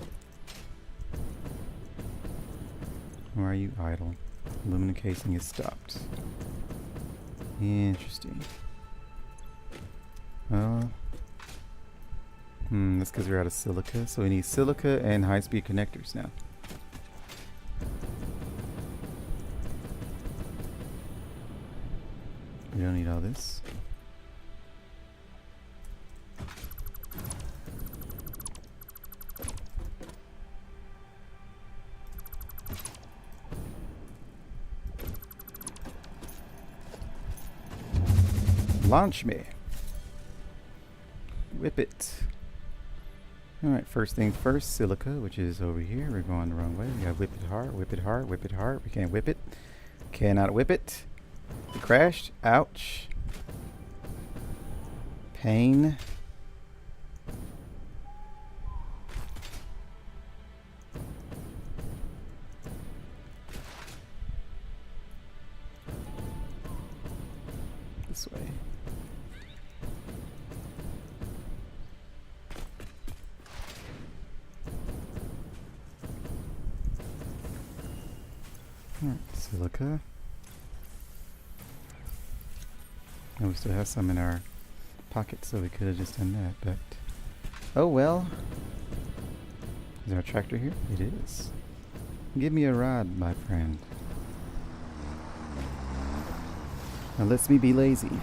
Why are you idle? Aluminum casing is stopped. Interesting. That's because we're out of silica. So we need silica and high-speed connectors now. We don't need all this. Launch me. Whip it. Alright, first thing first, silica, which is over here. We're going the wrong way. We gotta whip it hard, whip it hard, whip it hard. We can't whip it. Cannot whip it. It crashed. Ouch. Pain. This way. Silica. And we still have some in our pocket, so we could have just done that, but oh well. Is our tractor here? It is. Give me a ride, my friend. Now lets me be lazy.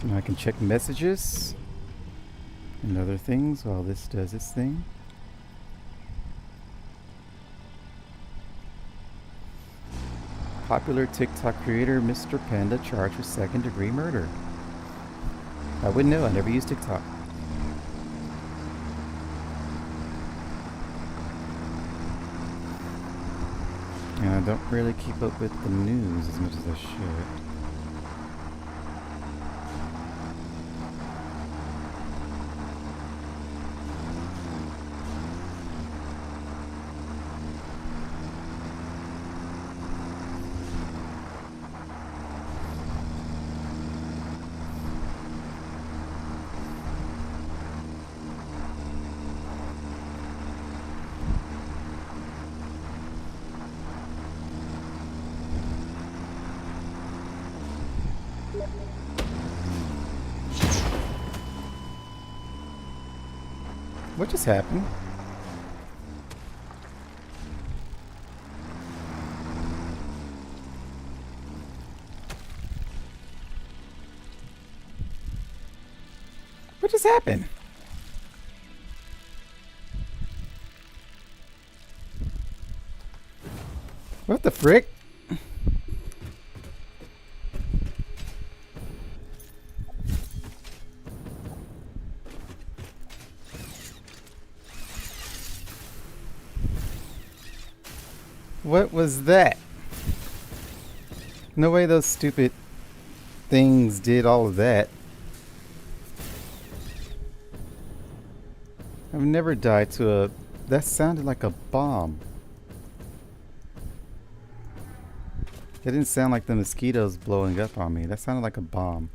So now I can check messages and other things while this does its thing. Popular TikTok creator Mr. Panda charged with second-degree murder. I wouldn't know. I never used TikTok. And I don't really keep up with the news as much as I should. What just happened? What just happened? What the frick? What was that? No way those stupid things did all of that. I've never died to a... That sounded like a bomb. It didn't sound like the mosquitoes blowing up on me. That sounded like a bomb.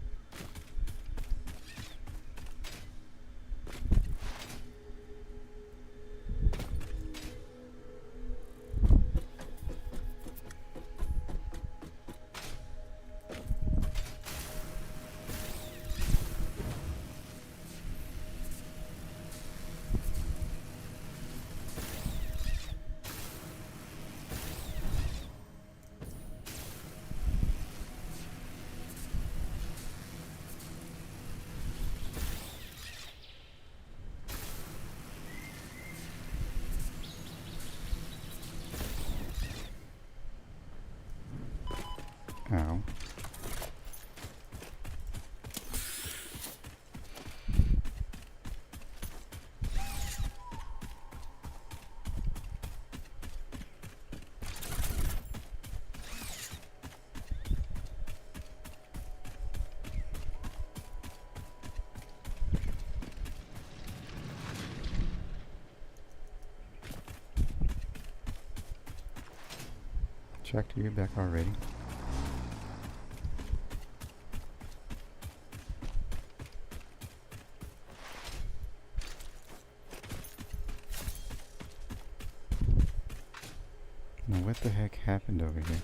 Tractor, you're back already. Now what the heck happened over here?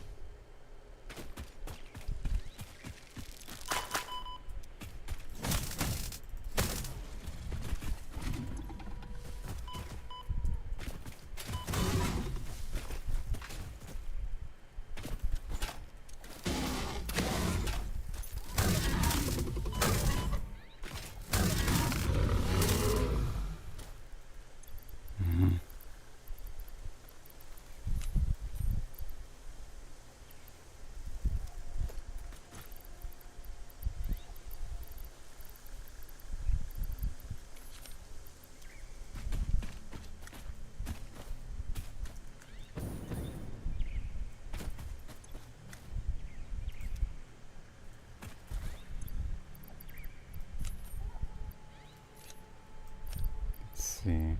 See.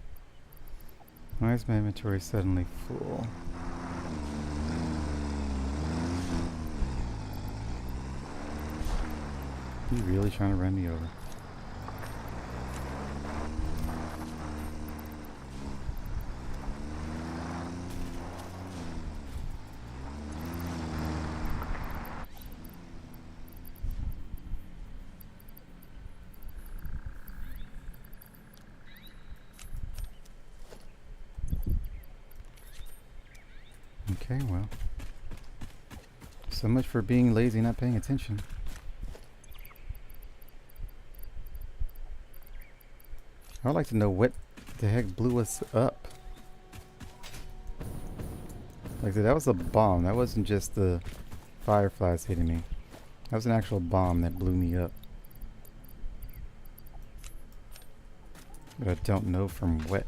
Why is my inventory suddenly full? You really trying to run me over? Okay, well. So much for being lazy, not paying attention. I would like to know what the heck blew us up. Like I said, that was a bomb. That wasn't just the fireflies hitting me. That was an actual bomb that blew me up. But I don't know from what.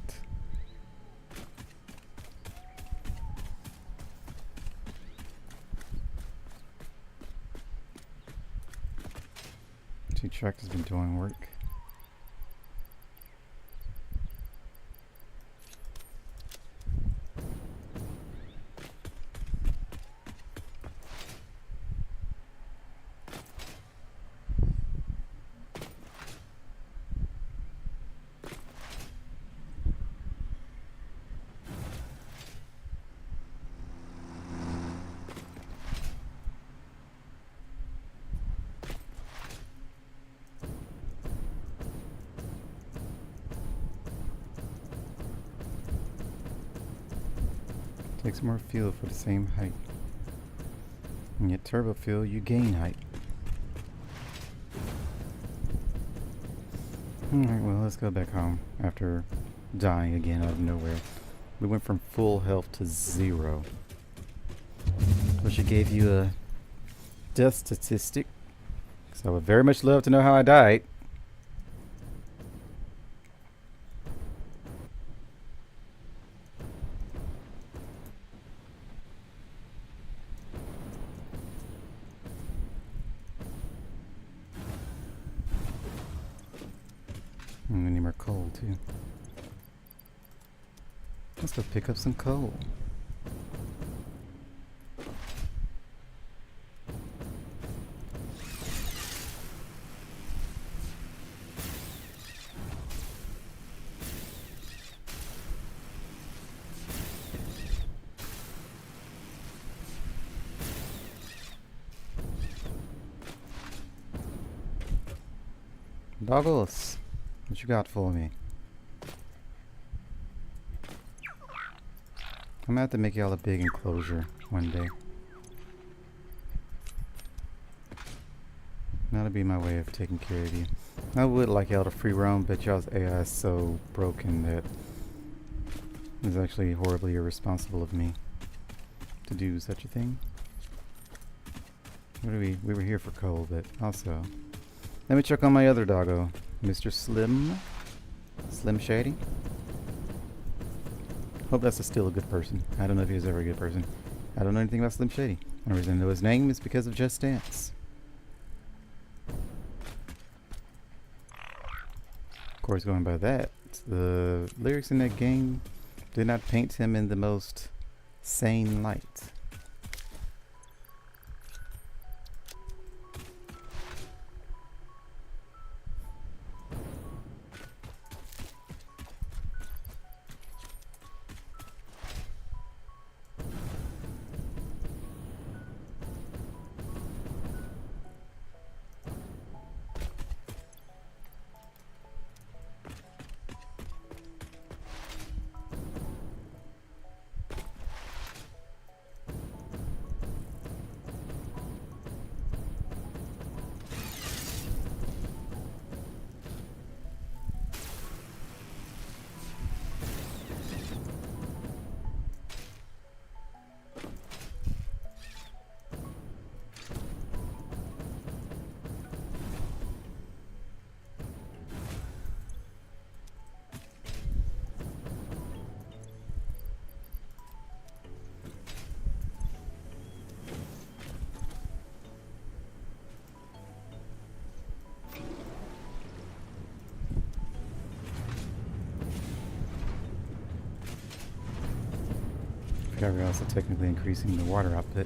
Tractor's been doing work. Takes more fuel for the same height. And yet turbo fuel, you gain height. Alright, well, let's go back home after dying again out of nowhere. We went from full health to 0. Which gave you a death statistic. So I would very much love to know how I died. And we need more coal too. Let's go pick up some coal. Doggles, what you got for me? I'm gonna have to make y'all a big enclosure one day. That'll be my way of taking care of you. I would like y'all to free roam, but y'all's AI is so broken that it's actually horribly irresponsible of me to do such a thing. What do we were here for coal, but also let me check on my other doggo, Mr. Slim Shady. Hope that's still a good person. I don't know if he was ever a good person. I don't know anything about Slim Shady. The only reason I know his name is because of Just Dance. Of course, going by that, the lyrics in that game did not paint him in the most sane light. Forgot we're also technically increasing the water output.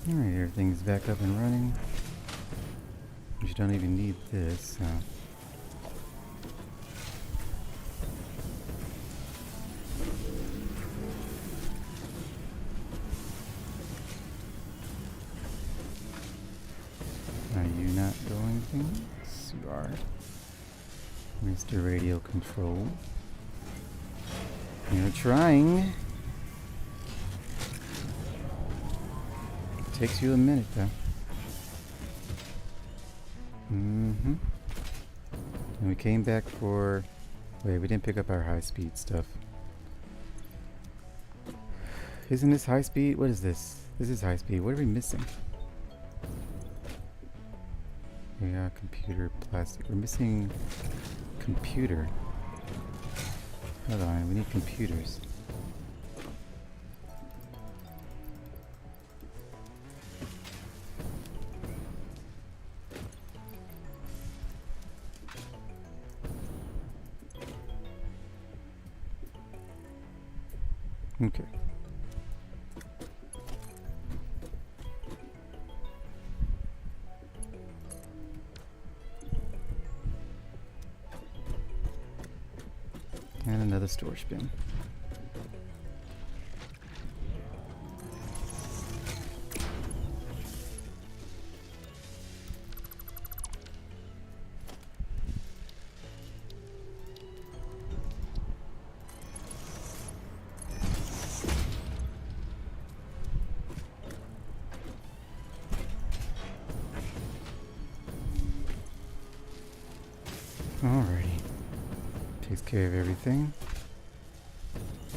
Alright, everything's back up and running. You don't even need this, so. Are you not doing things? You are. Mr. Radio Control. You're trying. Takes you a minute, though. Mm-hmm. And we came back for... Wait, we didn't pick up our high-speed stuff. Isn't this high-speed? What is this? This is high-speed. What are we missing? We got computer, plastic. We're missing computer. Hold on, we need computers. Okay. And another storage bin. Alrighty. Takes care of everything.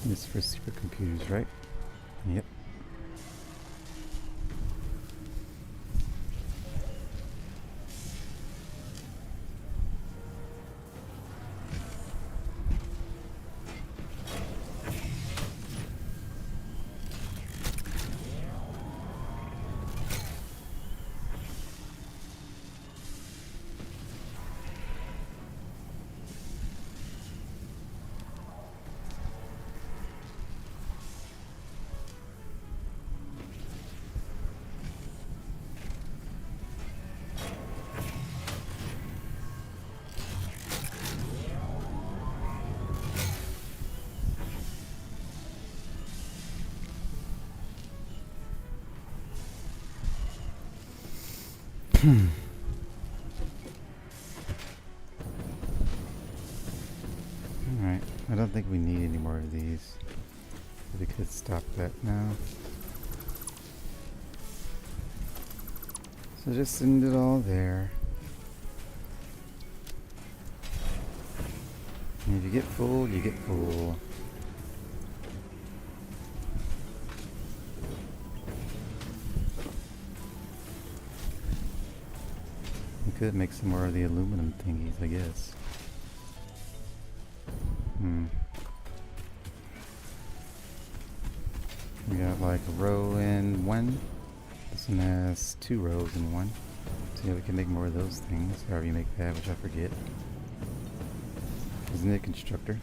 This is for supercomputers, right? Yep. Alright, I don't think we need any more of these. We could stop that now. So just send it all there. And if you get full, you get full. We could make some more of the aluminum thingies, I guess. We got like a row in one. This one has 2 rows in one. So yeah, we can make more of those things. However you make that, which I forget. Isn't it constructor?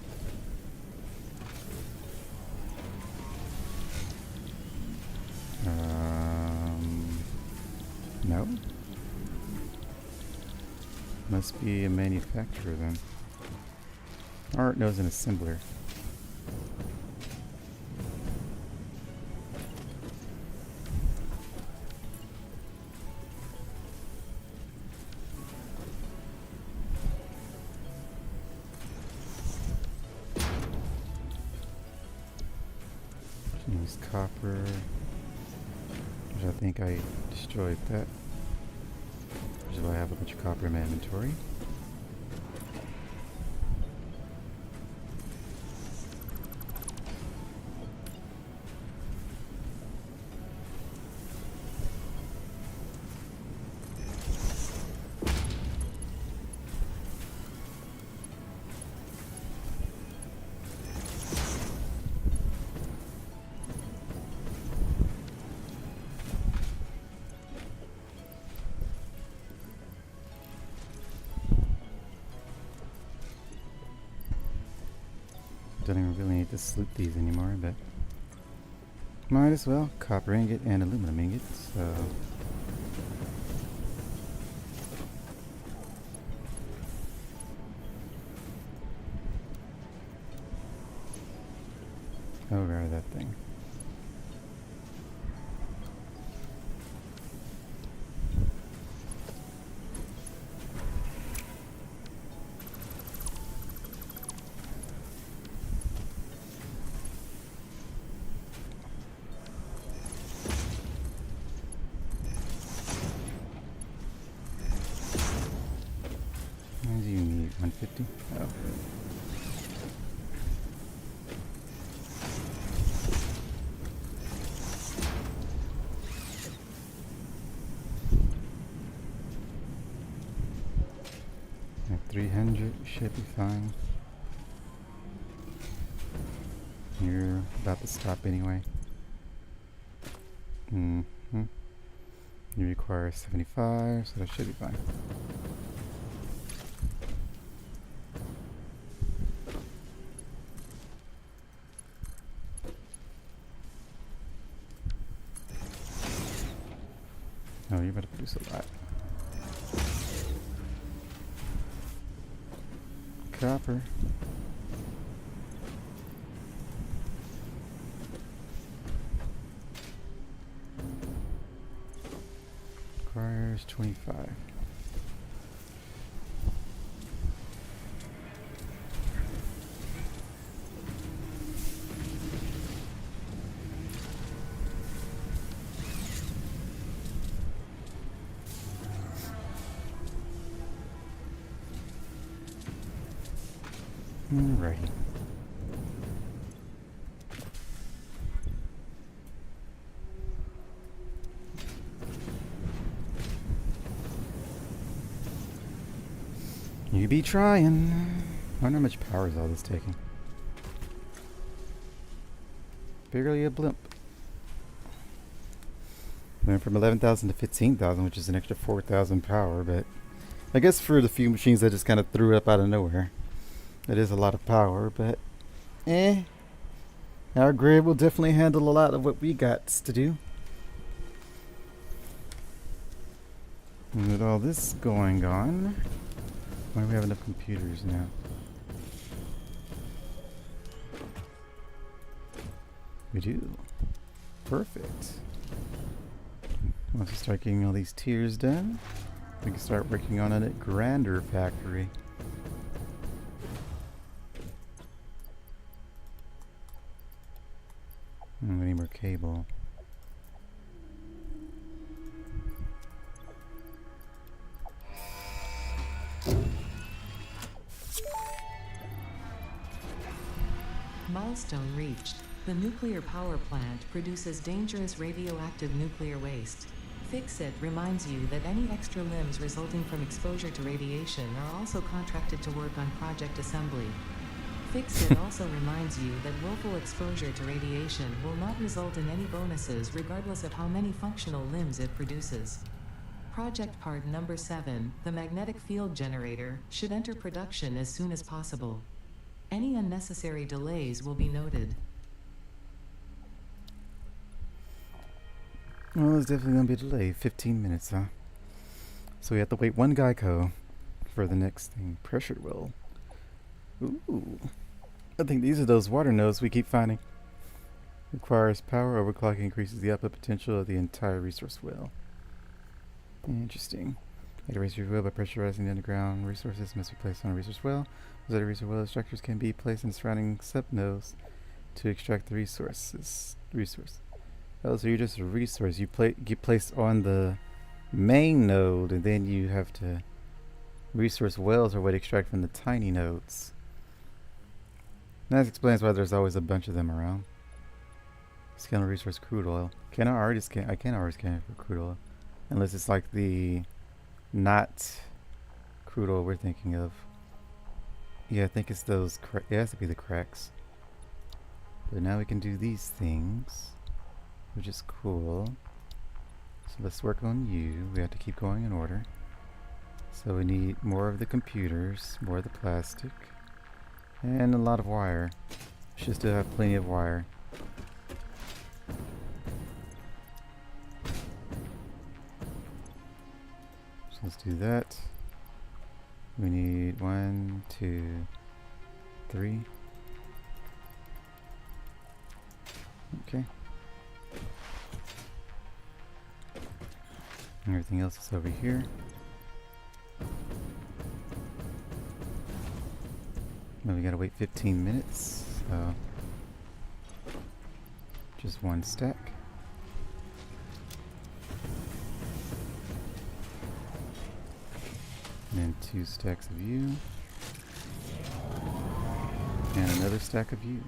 No. Must be a manufacturer then. Or no, it's an assembler. Use copper, which I think I destroyed that. Which is why I have a bunch of copper in my inventory. Don't even really need to sloop these anymore, but might as well. Copper ingot and aluminum ingot, so over that thing. What do you need? 150? Oh. At 300 should be fine. You're about to stop anyway. Mm-hmm. You require 75, so that should be fine. Oh, you're about to produce a lot. Copper. Requires 25. Alrighty. You be trying. I wonder how much power is all this taking. Barely a blimp. Went from 11,000 to 15,000, which is an extra 4,000 power, but I guess for the few machines that just kind of threw it up out of nowhere, it is a lot of power, but our grid will definitely handle a lot of what we got to do. And with all this going on, why do we have enough computers now? We do. Perfect. Once we start getting all these tiers done, we can start working on a grander factory. We need more cable. Milestone reached. The nuclear power plant produces dangerous radioactive nuclear waste. Fix It reminds you that any extra limbs resulting from exposure to radiation are also contracted to work on project assembly. Fix It also reminds you that willful exposure to radiation will not result in any bonuses regardless of how many functional limbs it produces. Project part number 7, the magnetic field generator, should enter production as soon as possible. Any unnecessary delays will be noted. Well, there's definitely going to be a delay. 15 minutes, huh? So we have to wait one Geico for the next thing. Pressure well. Ooh. I think these are those water nodes we keep finding. Requires power. Overclocking increases the output potential of the entire resource well. Interesting. Make a resource well by pressurizing the underground resources must be placed on a resource well. Those other resource well extractors can be placed in surrounding sub-nodes to extract the resources. Oh, so you're just a resource. You get placed on the main node, and then you have to resource wells or what extract from the tiny nodes. And that explains why there's always a bunch of them around. Scan a resource crude oil. I can't already scan it for crude oil, unless it's like the not crude oil we're thinking of. Yeah, I think it's those. It has to be the cracks. But now we can do these things, which is cool. So let's work on you. We have to keep going in order. So we need more of the computers, more of the plastic, and a lot of wire. Should still have plenty of wire. So let's do that. We need 1, 2, 3. Okay. Everything else is over here. Now we gotta wait 15 minutes, so just 1 stack. And then 2 stacks of you. And another stack of you.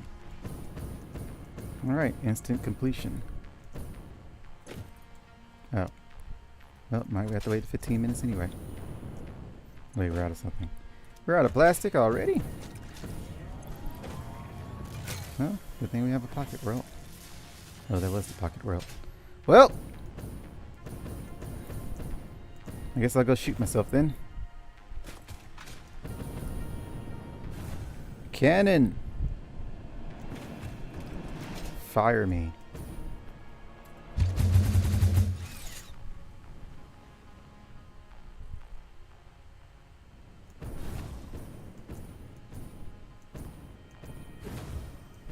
Alright, instant completion. Oh. Well, might we have to wait 15 minutes anyway. Wait, we're out of something. We're out of plastic already? Well, good thing we have a pocket rope. Oh, that was the pocket rope. Well! I guess I'll go shoot myself then. Cannon! Fire me.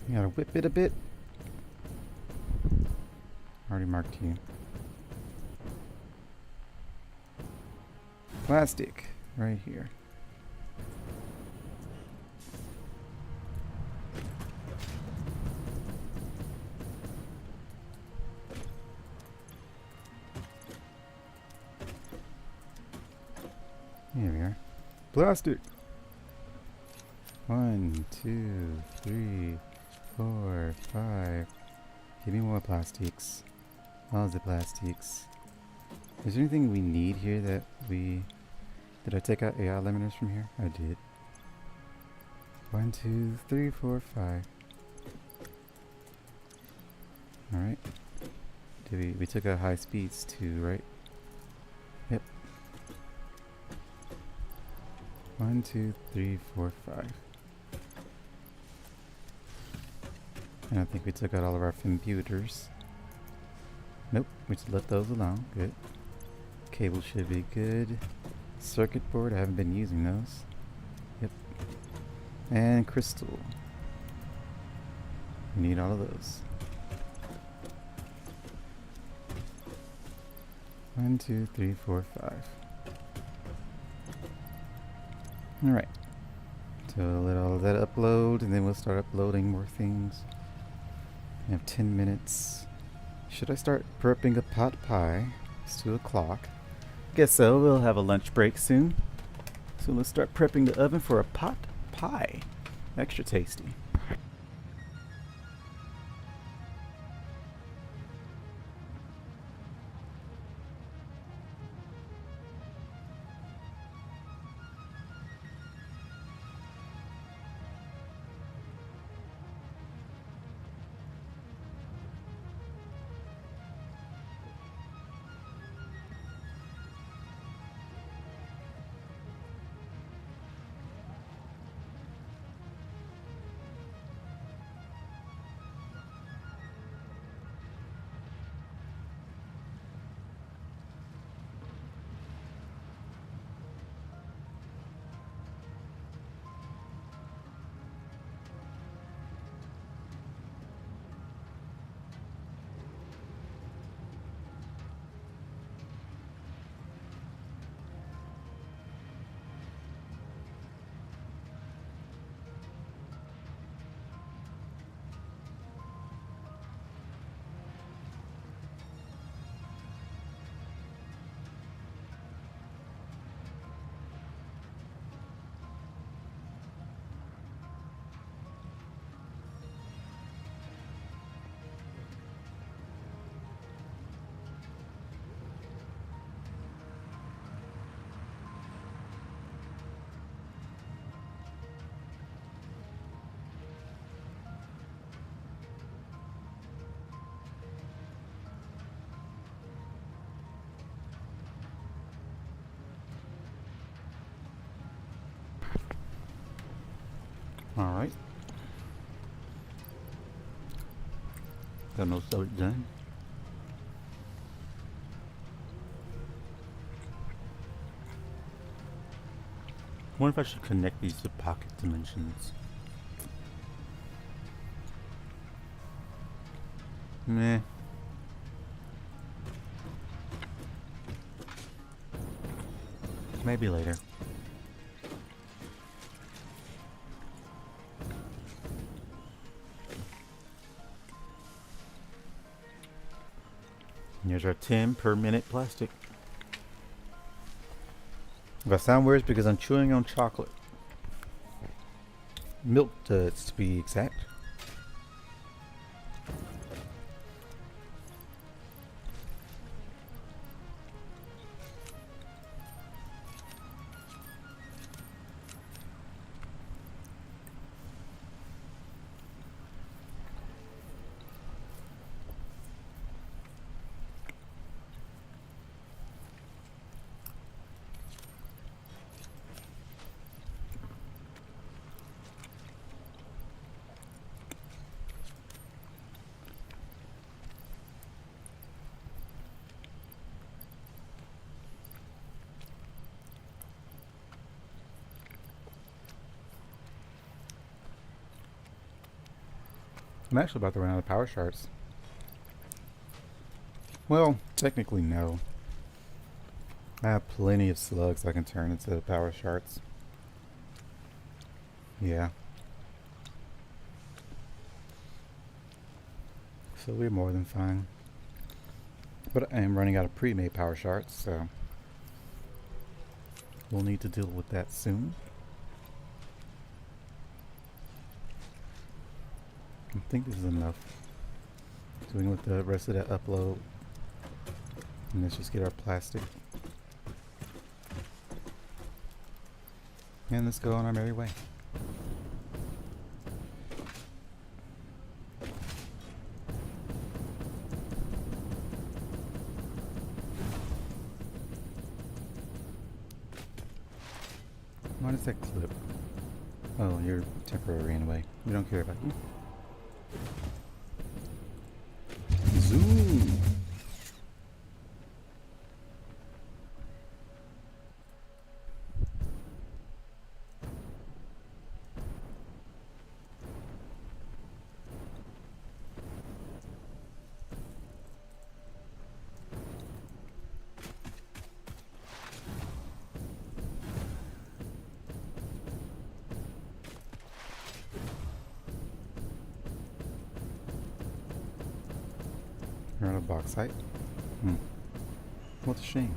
You gotta whip it a bit. Already marked you. Plastic, right here. Here we are. Plastic. 1, 2, 3, 4, 5. Give me more plastics. All the plastics. Is there anything we need here that we... Did I take out AI limiters from here? I did. 1, 2, 3, 4, 5. Alright. We took out high speeds too, right? Yep. 1, 2, 3, 4, 5. I don't think we took out all of our computers. Nope, we just let those alone. Good. Cable should be good. Circuit board, I haven't been using those. Yep. And crystal. We need all of those. 1, 2, 3, 4, 5. Alright. So let all of that upload and then we'll start uploading more things. We have 10 minutes. Should I start prepping a pot pie? It's 2 o'clock. Guess so. We'll have a lunch break soon. So let's start prepping the oven for a pot pie. Extra tasty. Got most of it done. I wonder if I should connect these to pocket dimensions. Meh. Maybe later. Here's our 10 per minute plastic. If I sound weird, it's because I'm chewing on chocolate. Milk duds, to be exact. I'm actually about to run out of power shards. Well, technically no. I have plenty of slugs I can turn into power shards. Yeah. So we're more than fine. But I am running out of pre-made power shards, so we'll need to deal with that soon. I think this is enough. So we can let the rest of that upload. And let's just get our plastic. And let's go on our merry way. Why does that clip? Oh, you're temporary anyway. We don't care about you. Zoom! You're on a bauxite. What a shame.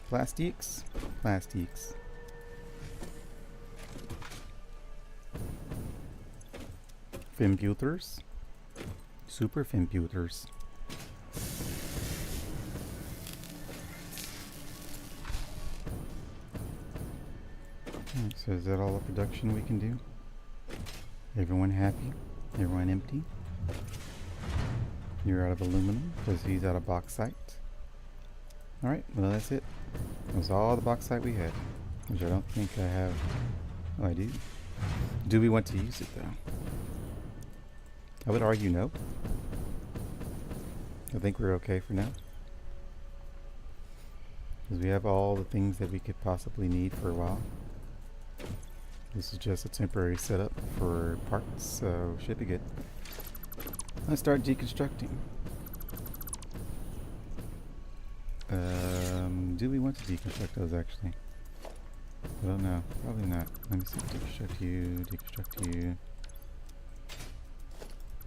Plastiques? Plastiques. Computers? Super computers. So is that all the production we can do? Everyone happy? Everyone empty? You're out of aluminum because he's out of bauxite. Alright, well that's it. That's all the bauxite we had. Which I don't think I have. Oh, I do. Do we want to use it though? I would argue no. I think we're okay for now. Because we have all the things that we could possibly need for a while. This is just a temporary setup for parts, so should be good. Let's start deconstructing. Do we want to deconstruct those actually? I don't know. Probably not. Let me see. Deconstruct you. Deconstruct you.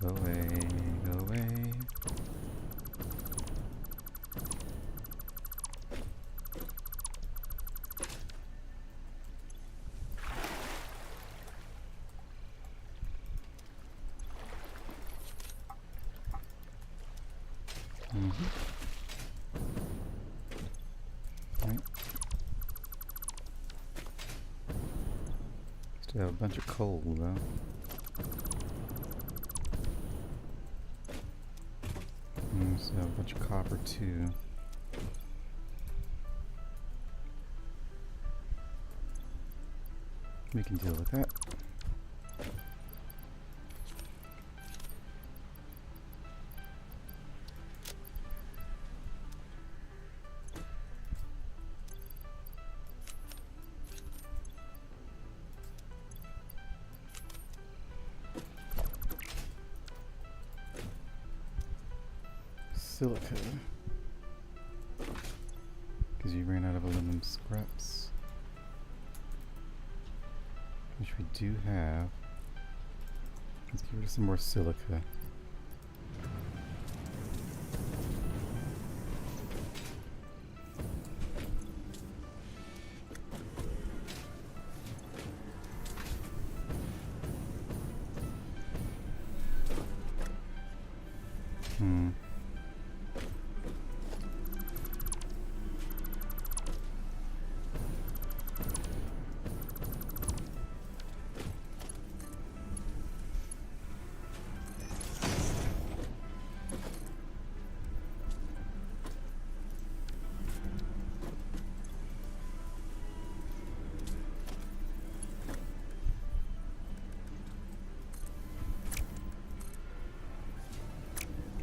Go away. Go away. Right. Still have a bunch of coal though. Still have a bunch of copper too. We can deal with that. silica. Because you ran out of aluminum scraps. Which we do have. Let's get rid of some more silica. Hmm.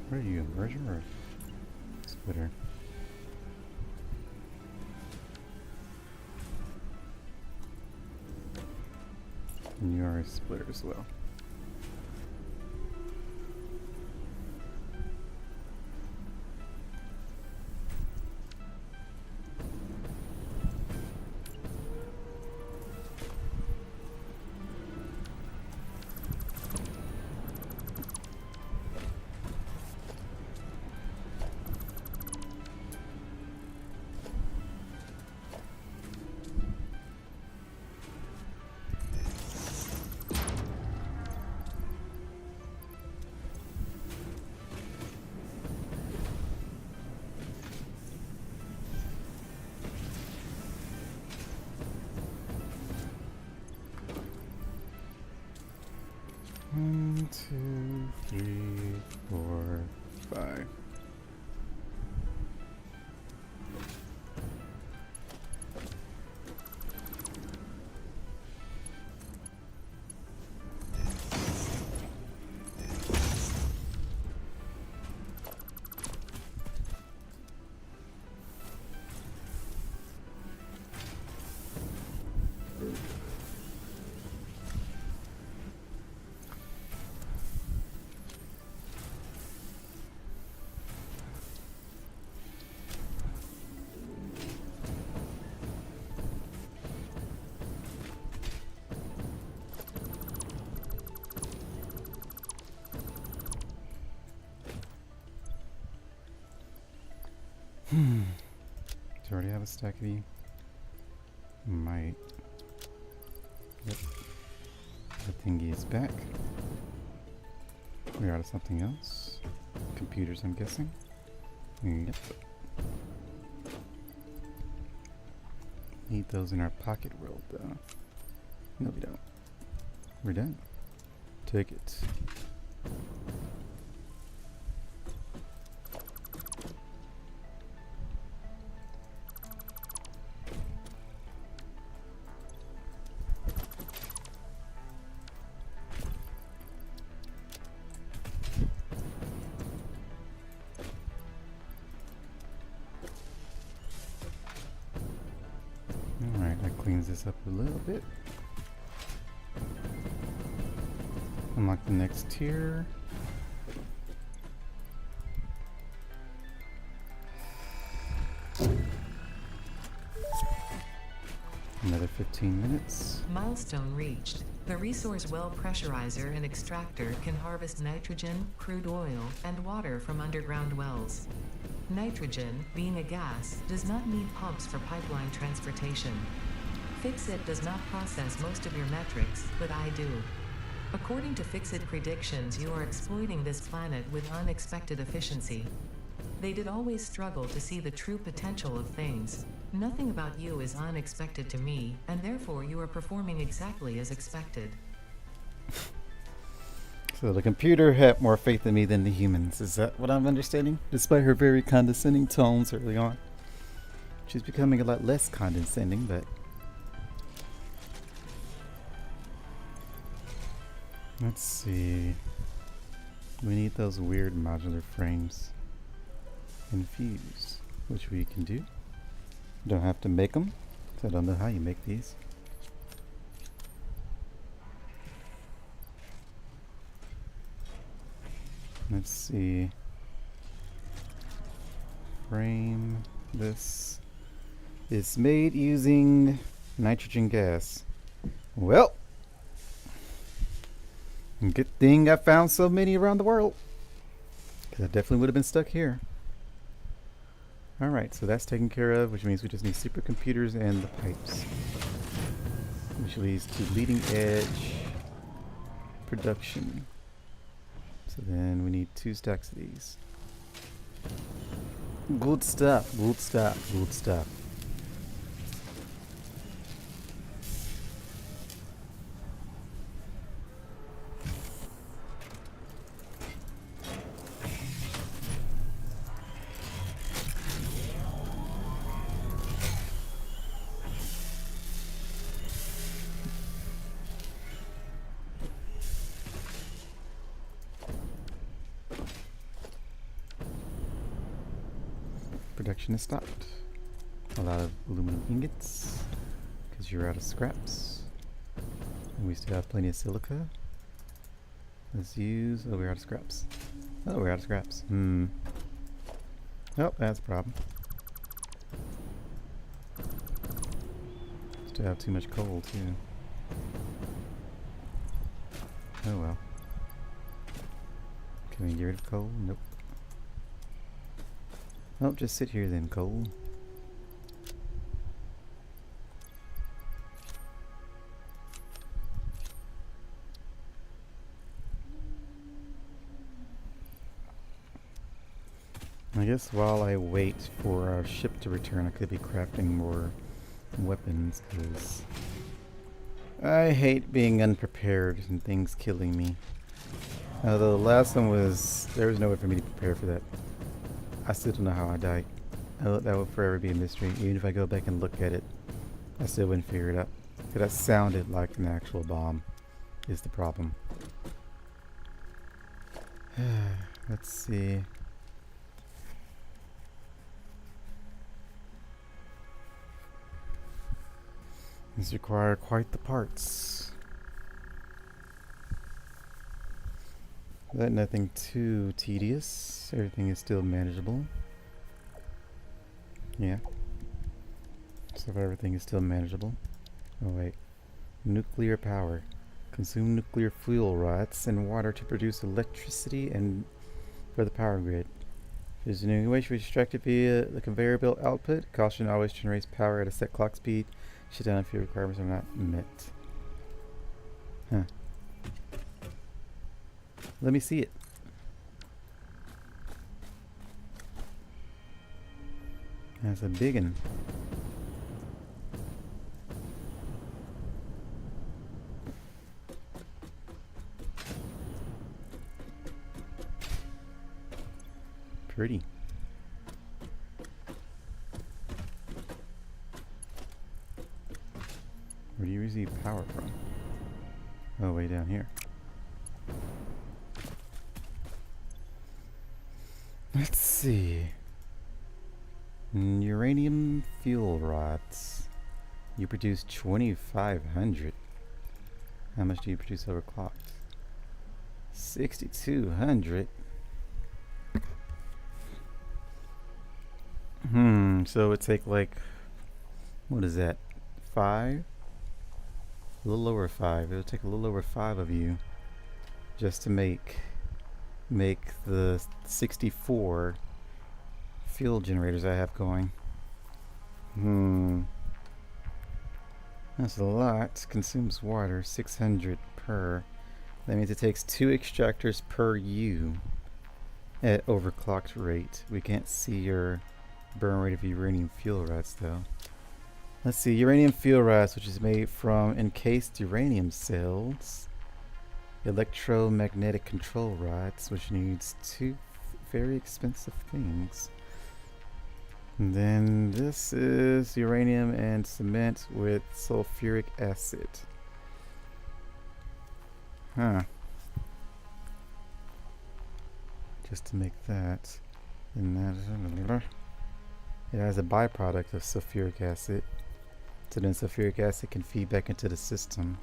What are you, a merger or a splitter? And you are a splitter as well. One, two, three, four, five. Do you already have a stack of these? Might. Yep. The thingy is back. We're out of something else. Computers, I'm guessing. Yep. Need those in our pocket world, though. No, we don't. We're done. Take it. Alright, that cleans this up a little bit. Unlock the next tier. Another 15 minutes. Milestone reached. The resource well pressurizer and extractor can harvest nitrogen, crude oil, and water from underground wells. Nitrogen, being a gas, does not need pumps for pipeline transportation. Fixit does not process most of your metrics, but I do. According to Fixit predictions, you are exploiting this planet with unexpected efficiency. They did always struggle to see the true potential of things. Nothing about you is unexpected to me, and therefore you are performing exactly as expected. So the computer had more faith in me than the humans. Is that what I'm understanding? Despite her very condescending tones early on. She's becoming a lot less condescending, but... Let's see. We need those weird modular frames. Infuse, which we can do. Don't have to make them, because I don't know how you make these. Let's see. frame. This is made using nitrogen gas. Well, good thing I found so many around the world, because I definitely would have been stuck here. Alright, so that's taken care of, which means we just need supercomputers and the pipes. Which leads to leading edge production. So then we need 2 stacks of these. Good stuff, good stuff, good stuff. Production is stopped. A lot of aluminum ingots, because you're out of scraps. And we still have plenty of silica. Let's use... oh, we're out of scraps. Oh, we're out of scraps. Oh, that's a problem. Still have too much coal, too. Oh well. Can we get rid of coal? Nope. Oh, just sit here then, coal. I guess while I wait for our ship to return, I could be crafting more weapons, because I hate being unprepared and things killing me. Although the last one was... there was no way for me to prepare for that. I still don't know how I died. That will forever be a mystery. Even if I go back and look at it, I still wouldn't figure it out. Because that sounded like an actual bomb, is the problem. Let's see. These require quite the parts. But nothing too tedious. Everything is still manageable. Yeah. So far everything is still manageable. Oh wait. Nuclear power. Consume nuclear fuel rods and water to produce electricity and for the power grid. If there's any way to be extracted via the conveyor belt output. Caution always generates power at a set clock speed. Shut down if your requirements are not met. Huh. Let me see it. That's a big one. Pretty. Where do you receive power from? Oh, way down here. Let's see. Uranium fuel rods. You produce 2,500. How much do you produce overclocked? 6,200. So it would take like, what is that? 5? A little over 5. It would take a little over 5 of you just to make the 64 fuel generators I have going. That's a lot. Consumes water, 600 per. That means it takes 2 extractors per U at overclocked rate. We can't see your burn rate of uranium fuel rods though. Let's see, uranium fuel rods, which is made from encased uranium cells. Electromagnetic control rods, which needs 2 very expensive things. And then this is uranium and cement with sulfuric acid. Huh. Just to make that. And that it has a byproduct of sulfuric acid. So then sulfuric acid can feed back into the system.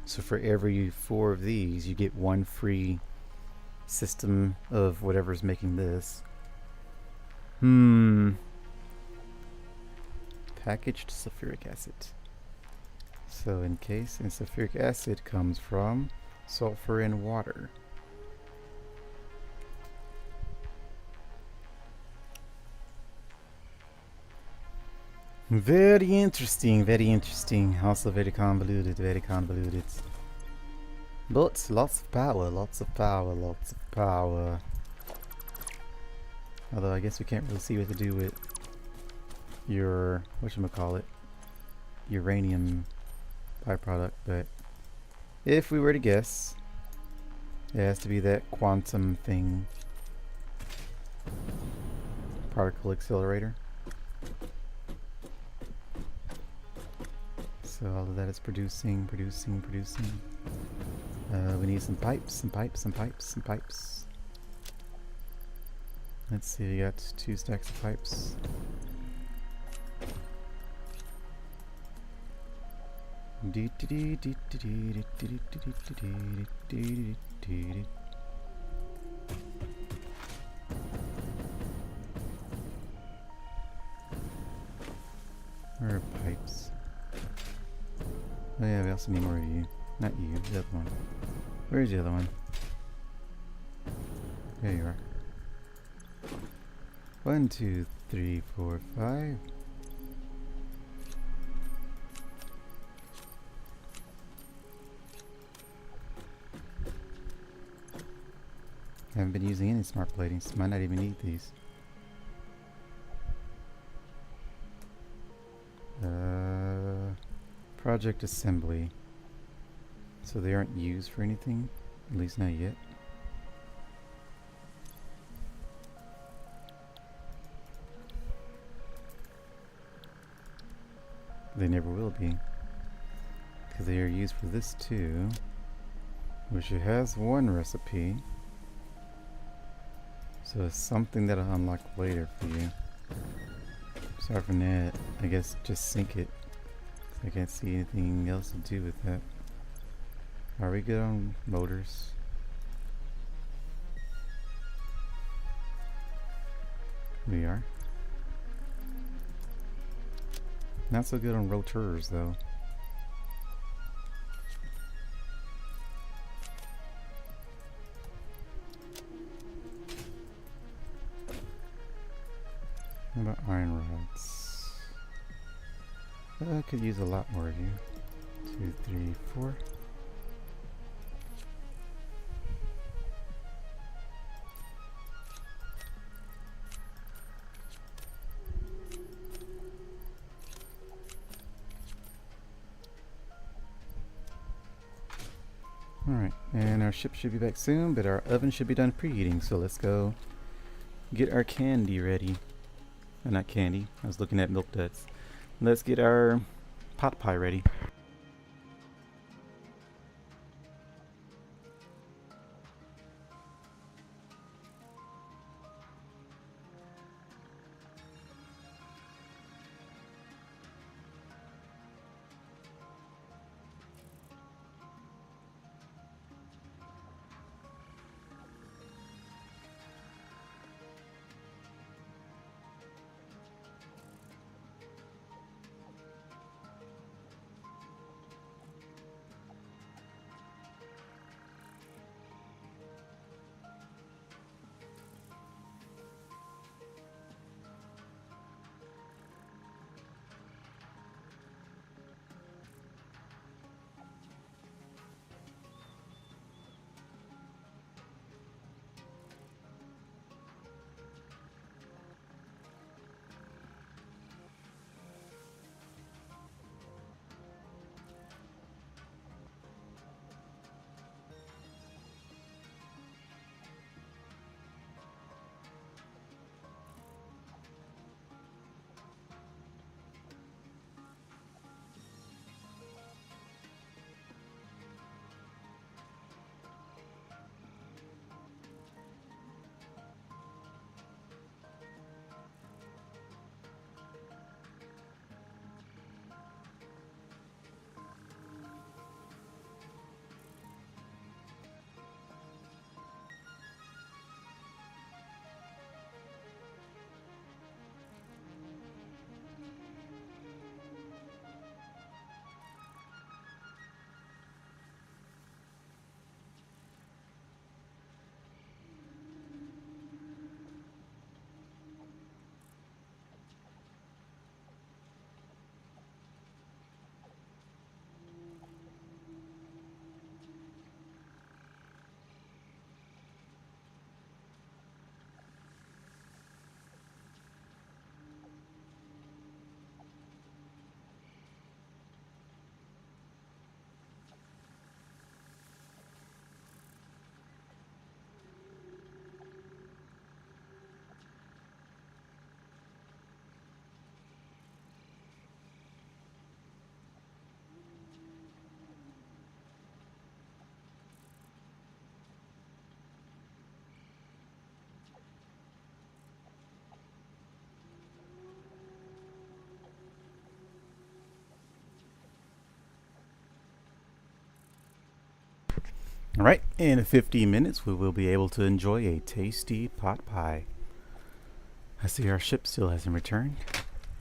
So for every 4 of these, you get 1 free system of whatever's making this. Hmm. Packaged sulfuric acid. So in case, and sulfuric acid comes from sulfur and water. Very interesting, very interesting. Also very convoluted, very convoluted. But lots of power, lots of power, lots of power. Although I guess we can't really see what to do with your, whatchamacallit, uranium byproduct, but if we were to guess, it has to be that quantum thing. Particle accelerator. So all of that is producing. We need some pipes. Let's see, we got 2 stacks of pipes. Where are pipes? Oh yeah, we also need more of you. Not you, the other one. Where's the other one? There you are. 1, 2, 3, 4, 5. Haven't been using any smart platings. Might not even need these. Project assembly. So they aren't used for anything? At least not yet. They never will be. Because they are used for this too. Which it has one recipe. So it's something that I'll unlock later for you. Aside from that, I guess just sink it. I can't see anything else to do with that. Are we good on motors? We are. Not so good on rotors though. What about iron rods? I could use a lot more of you. 2, 3, 4. Alright, and our ship should be back soon, but our oven should be done preheating, so let's go get our candy ready. Not candy, I was looking at milk duds. Let's get our pot pie ready. Alright, in 15 minutes we will be able to enjoy a tasty pot pie. I see our ship still hasn't returned.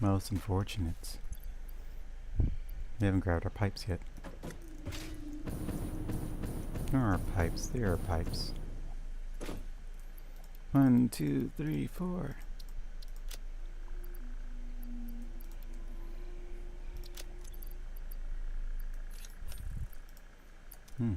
Most unfortunate. We haven't grabbed our pipes yet. Where are our pipes? There are pipes. 1, 2, 3, 4. Hmm.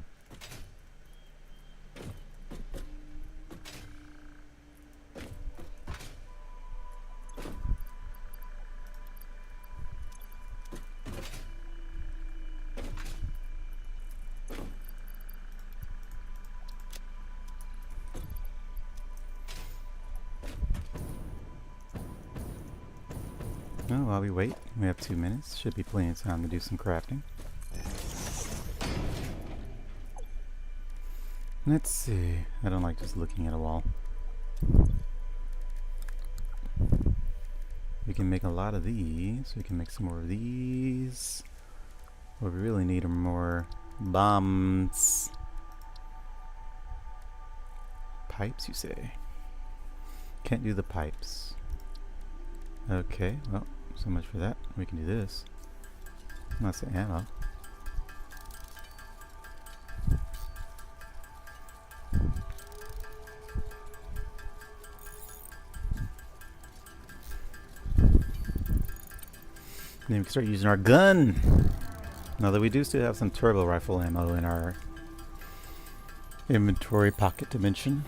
Oh, while we wait, we have 2 minutes. Should be plenty of time to do some crafting. Let's see. I don't like just looking at a wall. We can make a lot of these. We can make some more of these. What we really need are more bombs. Pipes, you say? Can't do the pipes. Okay, well, so much for that. We can do this. That's the ammo. Then we can start using our gun. Now that we do still have some turbo rifle ammo in our inventory pocket dimension.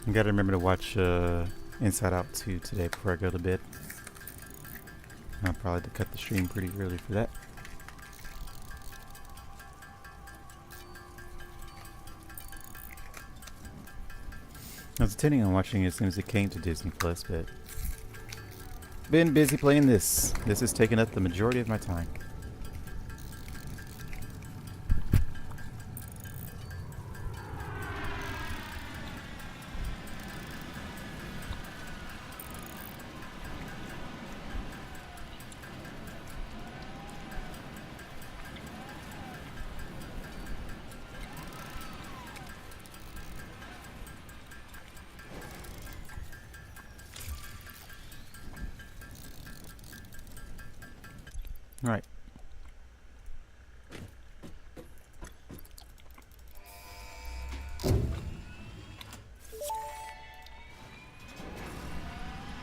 I gotta remember to watch Inside Out 2 today before I go to bed. I'll probably have to cut the stream pretty early for that. I was intending on watching it as soon as it came to Disney Plus, but been busy playing this. This has taken up the majority of my time. Right.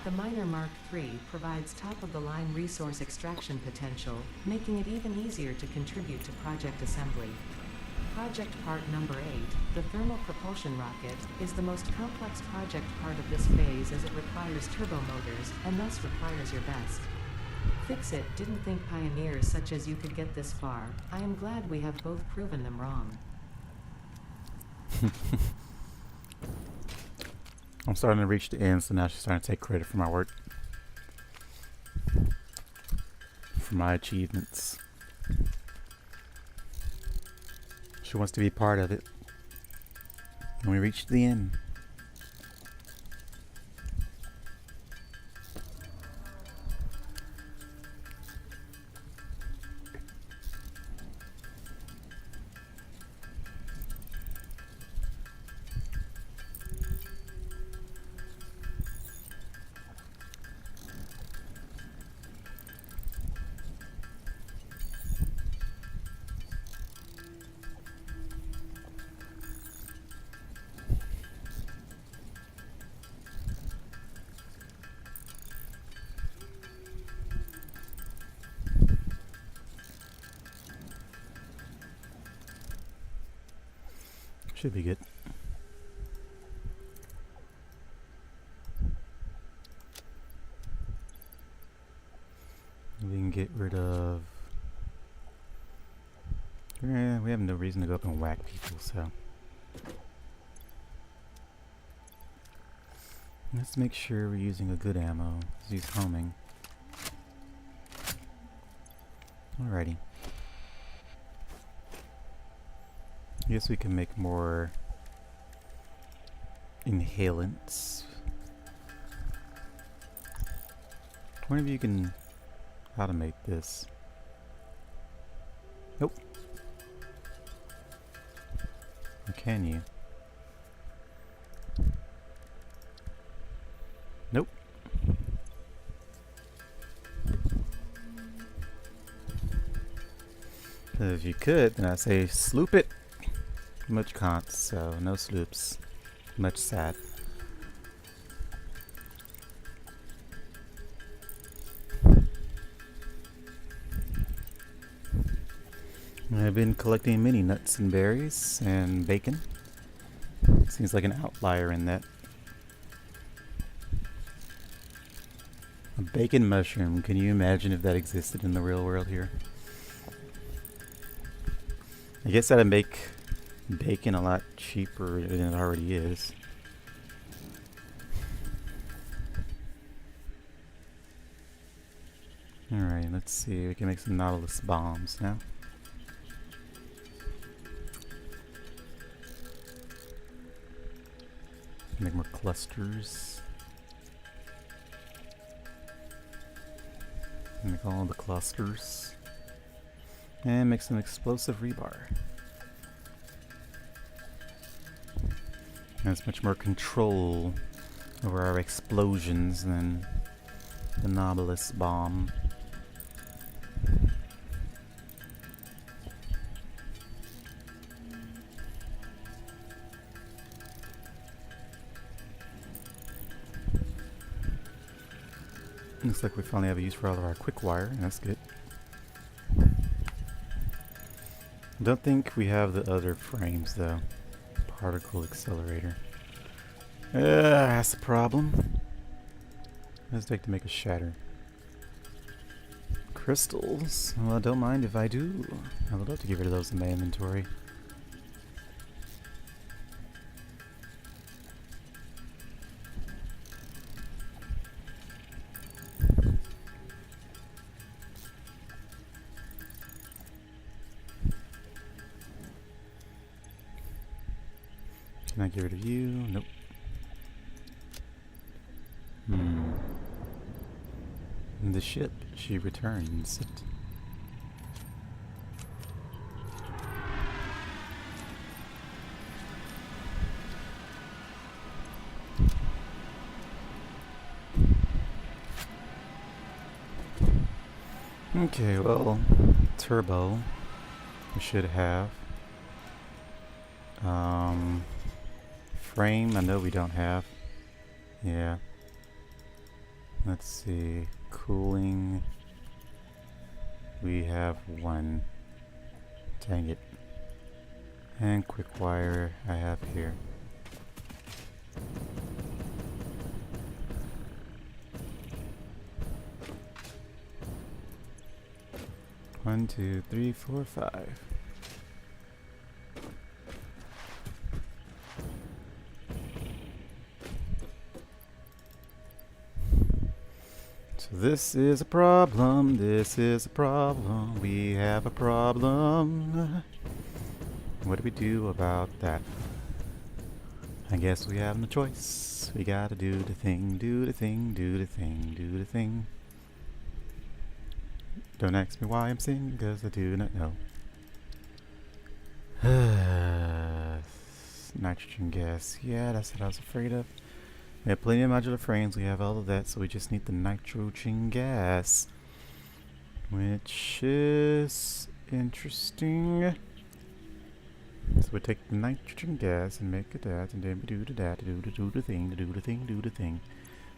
The Miner Mark III provides top-of-the-line resource extraction potential, making it even easier to contribute to project assembly. Project part number 8, the thermal propulsion rocket, is the most complex project part of this phase as it requires turbo motors and thus requires your best. Fix it, didn't think pioneers such as you could get this far. I am glad we have both proven them wrong. I'm starting to reach the end, so now she's starting to take credit for my work. For my achievements. She wants to be part of it. And we reached the end. Should be good. We can get rid of... Yeah, we have no reason to go up and whack people, so... Let's make sure we're using a good ammo. Let's use homing. Alrighty. I guess we can make more inhalants. I wonder if you can automate this. Nope. Or can you? Nope. If you could, then I say sloop it. Much can't, so no sloops. Much sad. I've been collecting mini nuts and berries and bacon. Seems like an outlier in that. A bacon mushroom. Can you imagine if that existed in the real world here? I guess that'd make bacon a lot cheaper than it already is. Alright, let's see. We can make some Nautilus bombs now. Make more clusters. Make all the clusters. And make some explosive rebar. That's much more control over our explosions than the Nautilus bomb. Looks like we finally have a use for all of our quick wire, and that's good. Don't think we have the other frames though. Particle accelerator. That's the problem. What does it take to make a shatter? Crystals. Well, I don't mind if I do. I would love to get rid of those in my inventory. Can I get rid of you? Nope. The ship, she returns it. Okay, well, turbo we should have. Frame, I know we don't have. Yeah. Let's see. Cooling. We have one. Dang it. And quick wire I have here. One, two, three, four, five. So this is a problem, this is a problem, we have a problem. What do we do about that? I guess we have no choice. We gotta do the thing, do the thing, do the thing, do the thing. Don't ask me why I'm singing, because I do not know. Nitrogen gas, yeah, that's what I was afraid of. We have plenty of modular frames, we have all of that, so we just need the nitrogen gas. Which is interesting. So we take the nitrogen gas and make it that, and then we do the that, to do the thing, to do the thing, do the thing.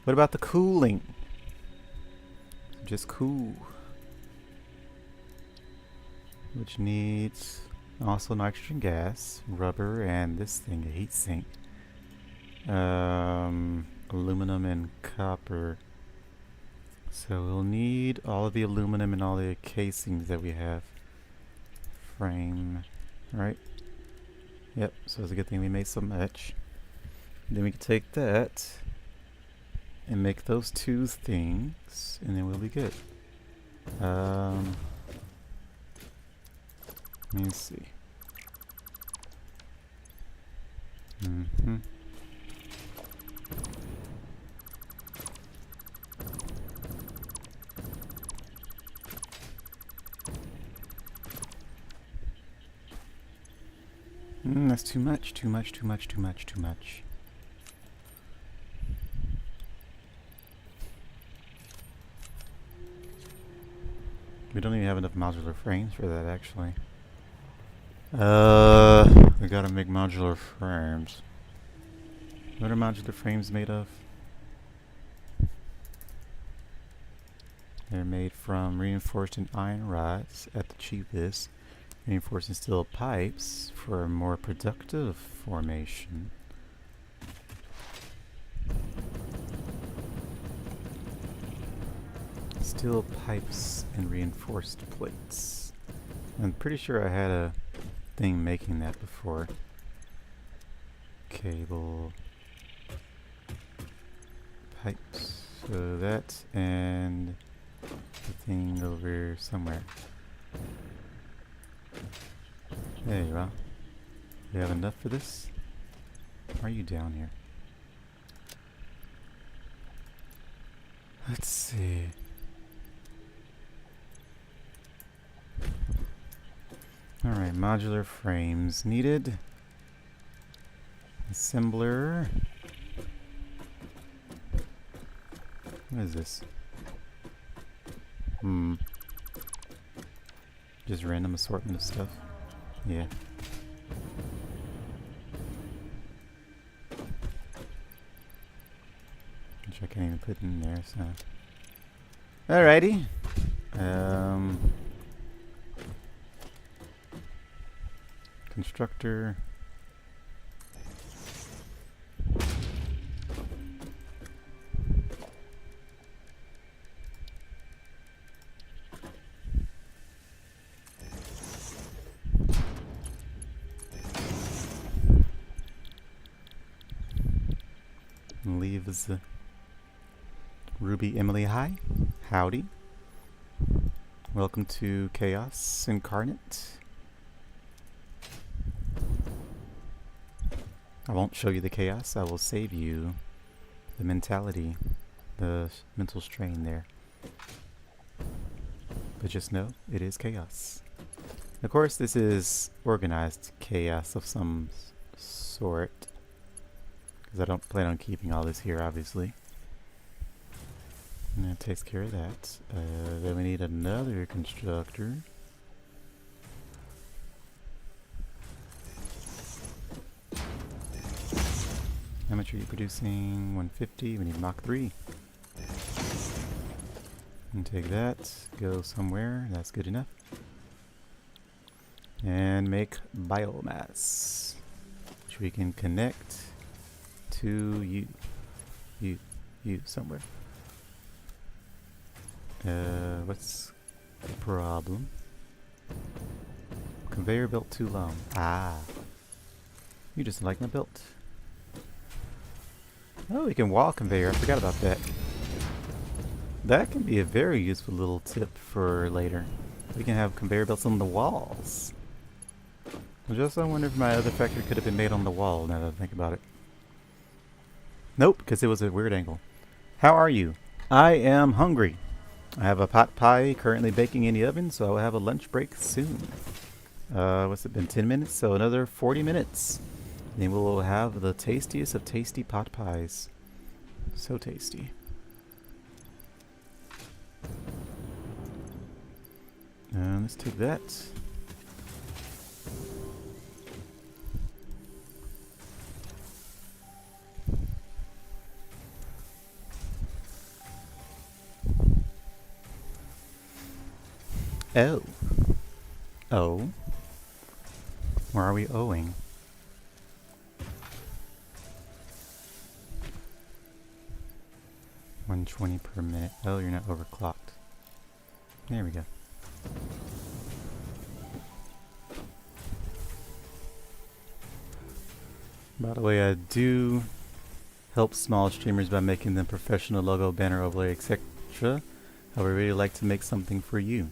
What about the cooling? Just cool. Which needs also nitrogen gas, rubber, and this thing, a heat sink. Aluminum and copper. So we'll need all of the aluminum and all the casings that we have. Frame, right? Yep, so it's a good thing we made so much. Then we can take that and make those two things, and then we'll be good. Let me see. That's too much, too much, too much, too much, too much. We don't even have enough modular frames for that, actually. We gotta make modular frames. What are modular frames made of? They're made from reinforced and iron rods at the cheapest, reinforced and steel pipes for a more productive formation. Steel pipes and reinforced plates. I'm pretty sure I had a thing making that before. Cable. Pipes. So that and the thing over somewhere. There you are. You have enough for this? Why are you down here? Let's see. Alright, modular frames needed. Assembler. What is this? Just random assortment of stuff. Yeah. Which I can't even put in there, so. Alrighty. Constructor. Leaves Ruby Emily. Hi. Howdy. Welcome to Chaos Incarnate. I won't show you the chaos, I will save you the mentality, the mental strain there. But just know, it is chaos. Of course, this is organized chaos of some sort. Because I don't plan on keeping all this here, obviously. And that takes care of that. Then we need another constructor. How much are you producing? 150. We need Mach 3. And take that. Go somewhere. That's good enough. And make biomass. Which we can connect to you somewhere. What's the problem? Conveyor belt too long. Ah. You just like my belt. Oh, we can wall conveyor. I forgot about that. That can be a very useful little tip for later. We can have conveyor belts on the walls. I just wonder if my other factory could have been made on the wall, now that I think about it. Nope, because it was a weird angle. How are you? I am hungry. I have a pot pie currently baking in the oven, so I will have a lunch break soon. What's it been, 10 minutes? So another 40 minutes. Then we will have the tastiest of tasty pot pies. So tasty. Let's take that. Oh. Oh. Where are we owing? $120 per minute. Oh, you're not overclocked. There we go. By the way, I do help small streamers by making them professional logo, banner, overlay, etc. I would really like to make something for you.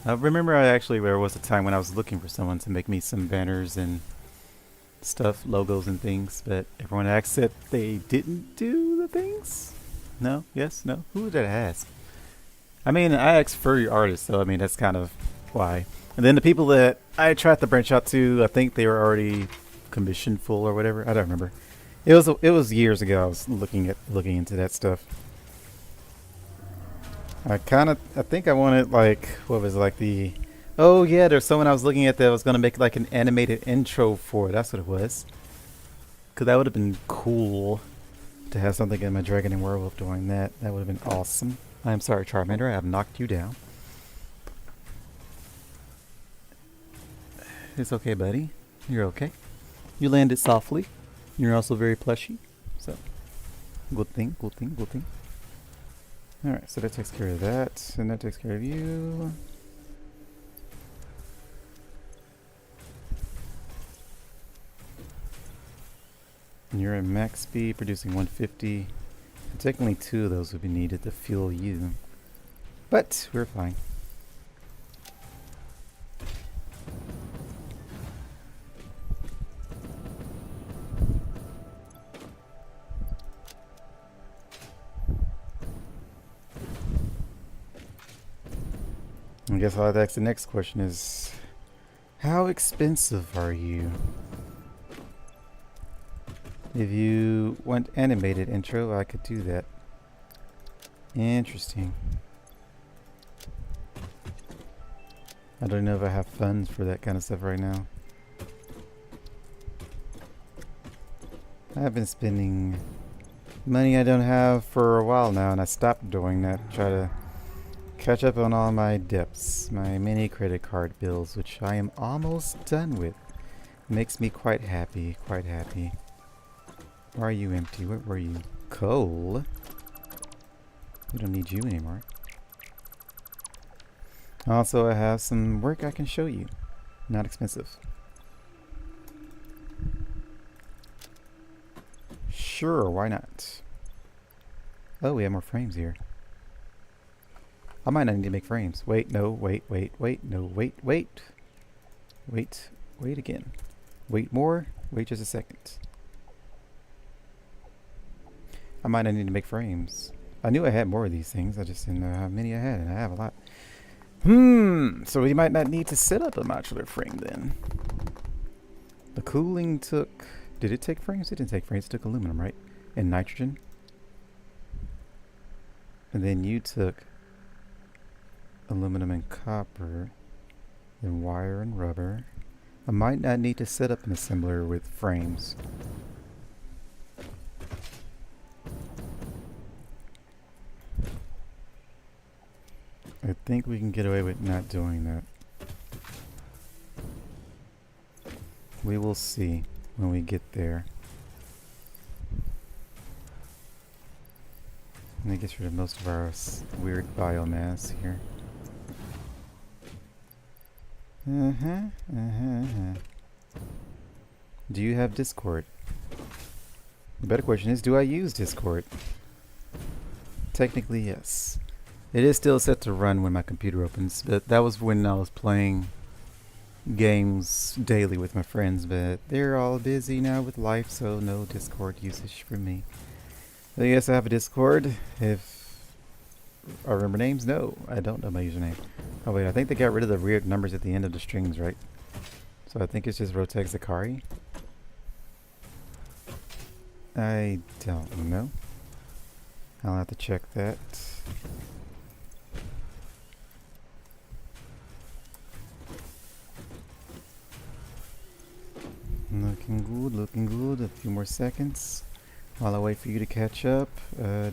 I remember there was a time when I was looking for someone to make me some banners and stuff, logos and things, but everyone asked that they didn't do the things. No? Yes? No? Who did I ask? I mean, I asked for your artist, so I mean, that's kind of why. And then the people that I tried to branch out to, I think they were already commission full or whatever. I don't remember. It was years ago. I was looking into that stuff. I think I wanted like what was it, like the oh yeah, there's someone I was looking at that was gonna make like an animated intro for it. That's what it was. Cause that would have been cool to have something in my Dragon and Werewolf doing that. That would have been awesome. I'm sorry, Charmander, I have knocked you down. It's okay, buddy. You're okay. You landed softly. You're also very plushy. So, good thing, good thing, good thing. Alright, so that takes care of that. And that takes care of you. And you're at max speed, producing 150. And technically 2 of those would be needed to fuel you. But, we're fine. I guess I'll have to ask the next question is, how expensive are you? If you want animated intro, I could do that. Interesting. I don't know if I have funds for that kind of stuff right now. I've been spending money I don't have for a while now, and I stopped doing that. Try to catch up on all my debts, my mini credit card bills, which I am almost done with. Makes me quite happy, quite happy. Why are you empty? What were you? Coal? We don't need you anymore. Also, I have some work I can show you. Not expensive. Sure, why not? Oh, we have more frames here. I might not need to make frames. Wait, no, wait, no, wait. Wait again. Wait more. Wait just a second. I might not need to make frames. I knew I had more of these things. I just didn't know how many I had, and I have a lot. So we might not need to set up a modular frame then. The cooling took... Did it take frames? It didn't take frames. It took aluminum, right? And nitrogen. And then you took aluminum and copper. Then wire and rubber. I might not need to set up an assembler with frames. I think we can get away with not doing that. We will see when we get there. And that gets rid of most of our weird biomass here. Do you have Discord? The better question is, do I use Discord? Technically, yes. It is still set to run when my computer opens, but that was when I was playing games daily with my friends, but they're all busy now with life, so no Discord usage for me. So yes, I have a Discord. If I remember names, no, I don't know my username. Oh wait, I think they got rid of the weird numbers at the end of the strings, right? So I think it's just Rotex Zakari. I don't know. I'll have to check that. Looking good, looking good. A few more seconds while I wait for you to catch up.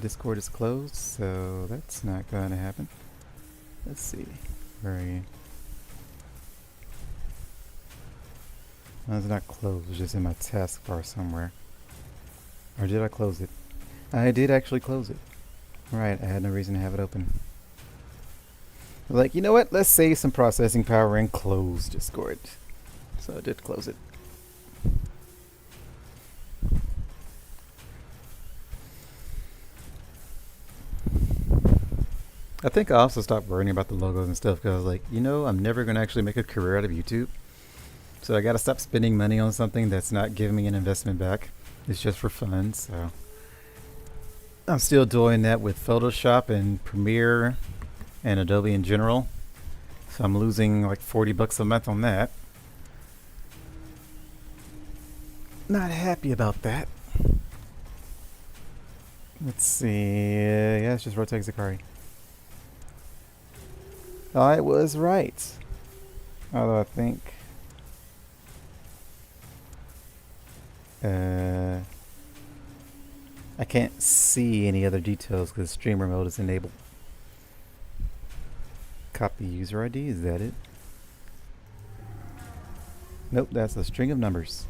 Discord is closed, so that's not going to happen. Let's see. Where are you? No, it's not closed. It's just in my taskbar somewhere. Or did I close it? I did actually close it. Right, I had no reason to have it open. Like, you know what? Let's save some processing power and close Discord. So I did close it. I think I also stopped worrying about the logos and stuff because I was like, you know, I'm never going to actually make a career out of YouTube. So I got to stop spending money on something that's not giving me an investment back. It's just for fun, so. I'm still doing that with Photoshop and Premiere and Adobe in general. So I'm losing like $40 a month on that. Not happy about that. Let's see. Yeah, it's just Rotex Zakari. I was right. Although I think I can't see any other details because streamer mode is enabled. Copy user ID, is that it? Nope, that's a string of numbers.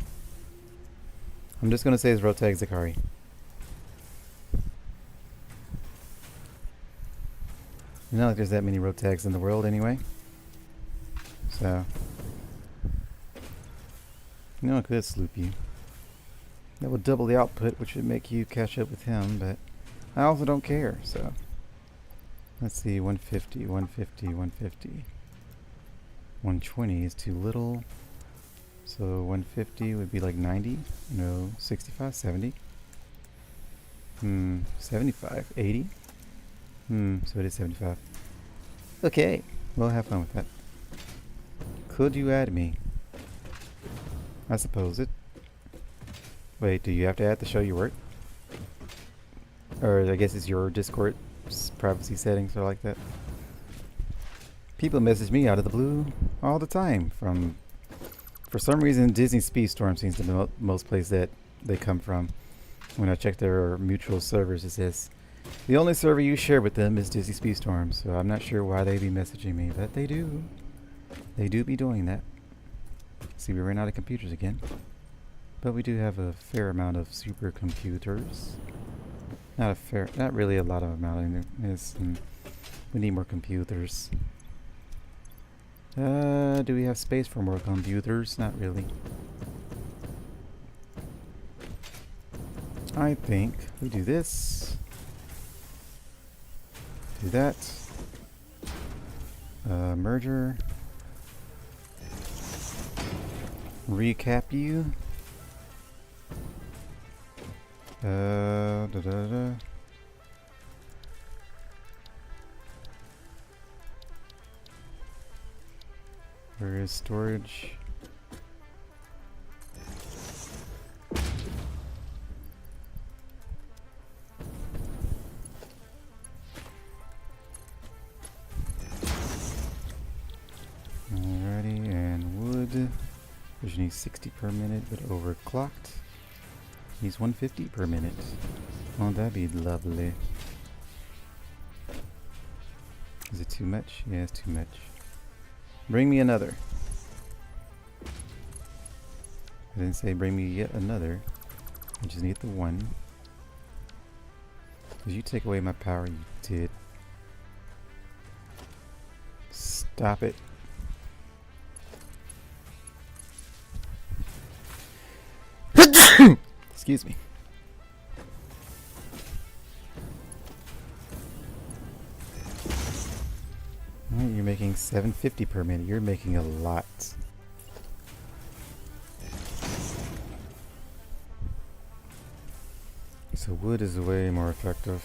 I'm just going to say it's Rotag Zakari. Not like there's that many Rotags in the world anyway. So, I could sloop you. That would double the output, which would make you catch up with him, but I also don't care, so. Let's see, 150, 150, 150. 120 is too little. So 150 would be like 90. No, 65, 70. 75, 80. So it is 75. Okay, we'll have fun with that. Could you add me? I suppose it. Wait, do you have to add to show your work? Or I guess it's your Discord privacy settings or like that. People message me out of the blue all the time from, for some reason, Disney Speedstorm seems to be the most place that they come from. When I check their mutual servers, it says, the only server you share with them is Disney Speedstorm, so I'm not sure why they be messaging me, but they do. They do be doing that. See, we ran out of computers again. But we do have a fair amount of supercomputers. Not really a lot of amount. We need more computers. Do we have space for more computers? Not really. I think we do this. Do that. Merger. Recap you. Where is storage? Alrighty, and wood. Which needs 60 per minute, but overclocked. Needs 150 per minute. Oh, that'd be lovely. Is it too much? Yeah, it's too much. Bring me another. I didn't say bring me yet another. I just need the one. Did you take away my power? You did. Stop it. Excuse me. Alright, you're making 750 per minute. You're making a lot. So wood is way more effective.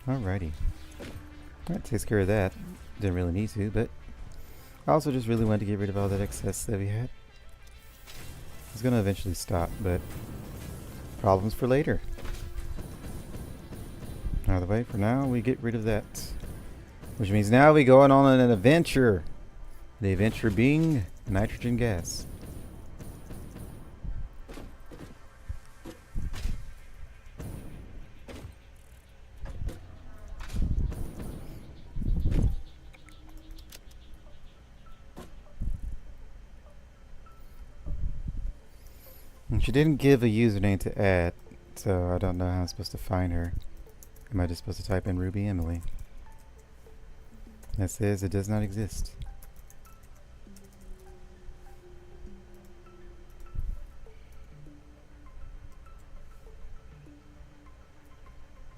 Alrighty. That takes care of that. Didn't really need to, but I also just really wanted to get rid of all that excess that we had. It's gonna eventually stop, but problems for later. Out of the way, for now, we get rid of that. Which means now we go on an adventure. The adventure being nitrogen gas. And she didn't give a username to add, so I don't know how I'm supposed to find her. Am I just supposed to type in Ruby Emily? That says it does not exist.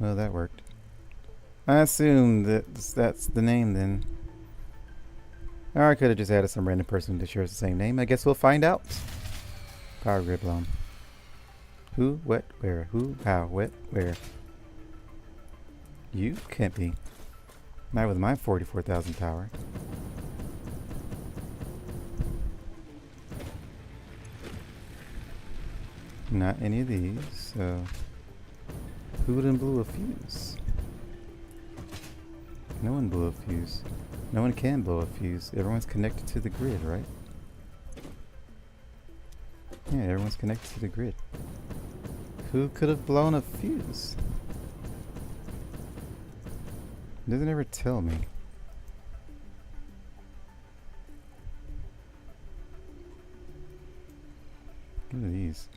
Well, that worked. I assume that that's the name then. Or I could have just added some random person that shares the same name. I guess we'll find out. Power grid blown. Who, what, where? Who, how, what, where? You can't be. Not with my 44,000 power. Not any of these, so... Who didn't blow a fuse? No one blew a fuse. No one can blow a fuse. Everyone's connected to the grid, right? Yeah, everyone's connected to the grid. Who could have blown a fuse? It doesn't ever tell me. What are these?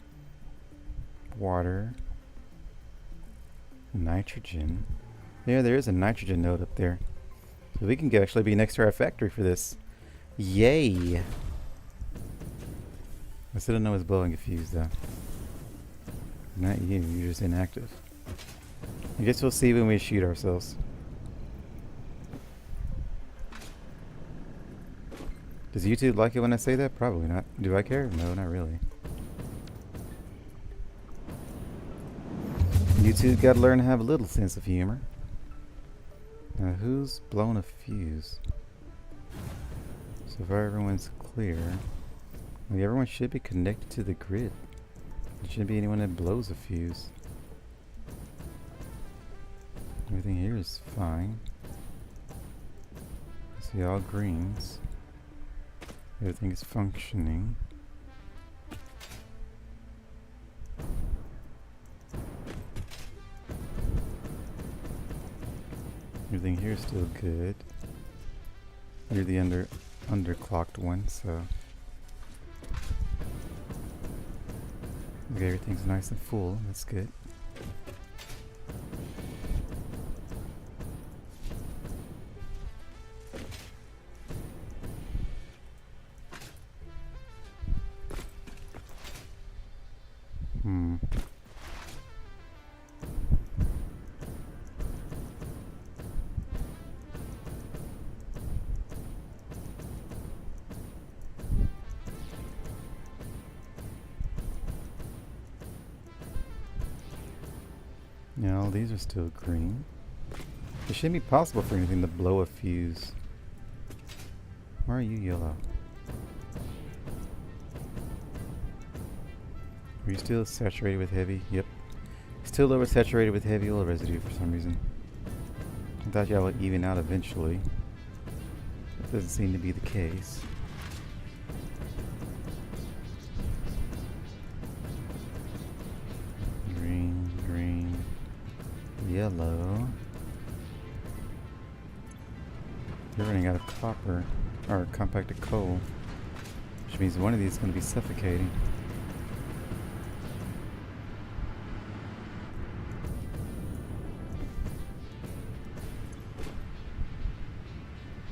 Water. Nitrogen. Yeah, there is a nitrogen node up there. So we can actually be next to our factory for this. Yay! I still don't know what's blowing a fuse though. Not you, you're just inactive. I guess we'll see when we shoot ourselves. Does YouTube like it when I say that? Probably not. Do I care? No, not really. YouTube gotta learn to have a little sense of humor. Now who's blown a fuse? So far everyone's clear. Well, everyone should be connected to the grid. There shouldn't be anyone that blows a fuse. Everything here is fine. I see all greens. Everything is functioning. Everything here is still good. You're the underclocked one, so okay, everything's nice and full. That's good. Yeah, all these are still green. It shouldn't be possible for anything to blow a fuse. Why are you yellow? Are you still saturated with heavy? Yep. Still oversaturated with heavy oil residue for some reason. I thought y'all would even out eventually. That doesn't seem to be the case. Green, green, yellow. You're running out of copper, or compacted coal, which means one of these is going to be suffocating.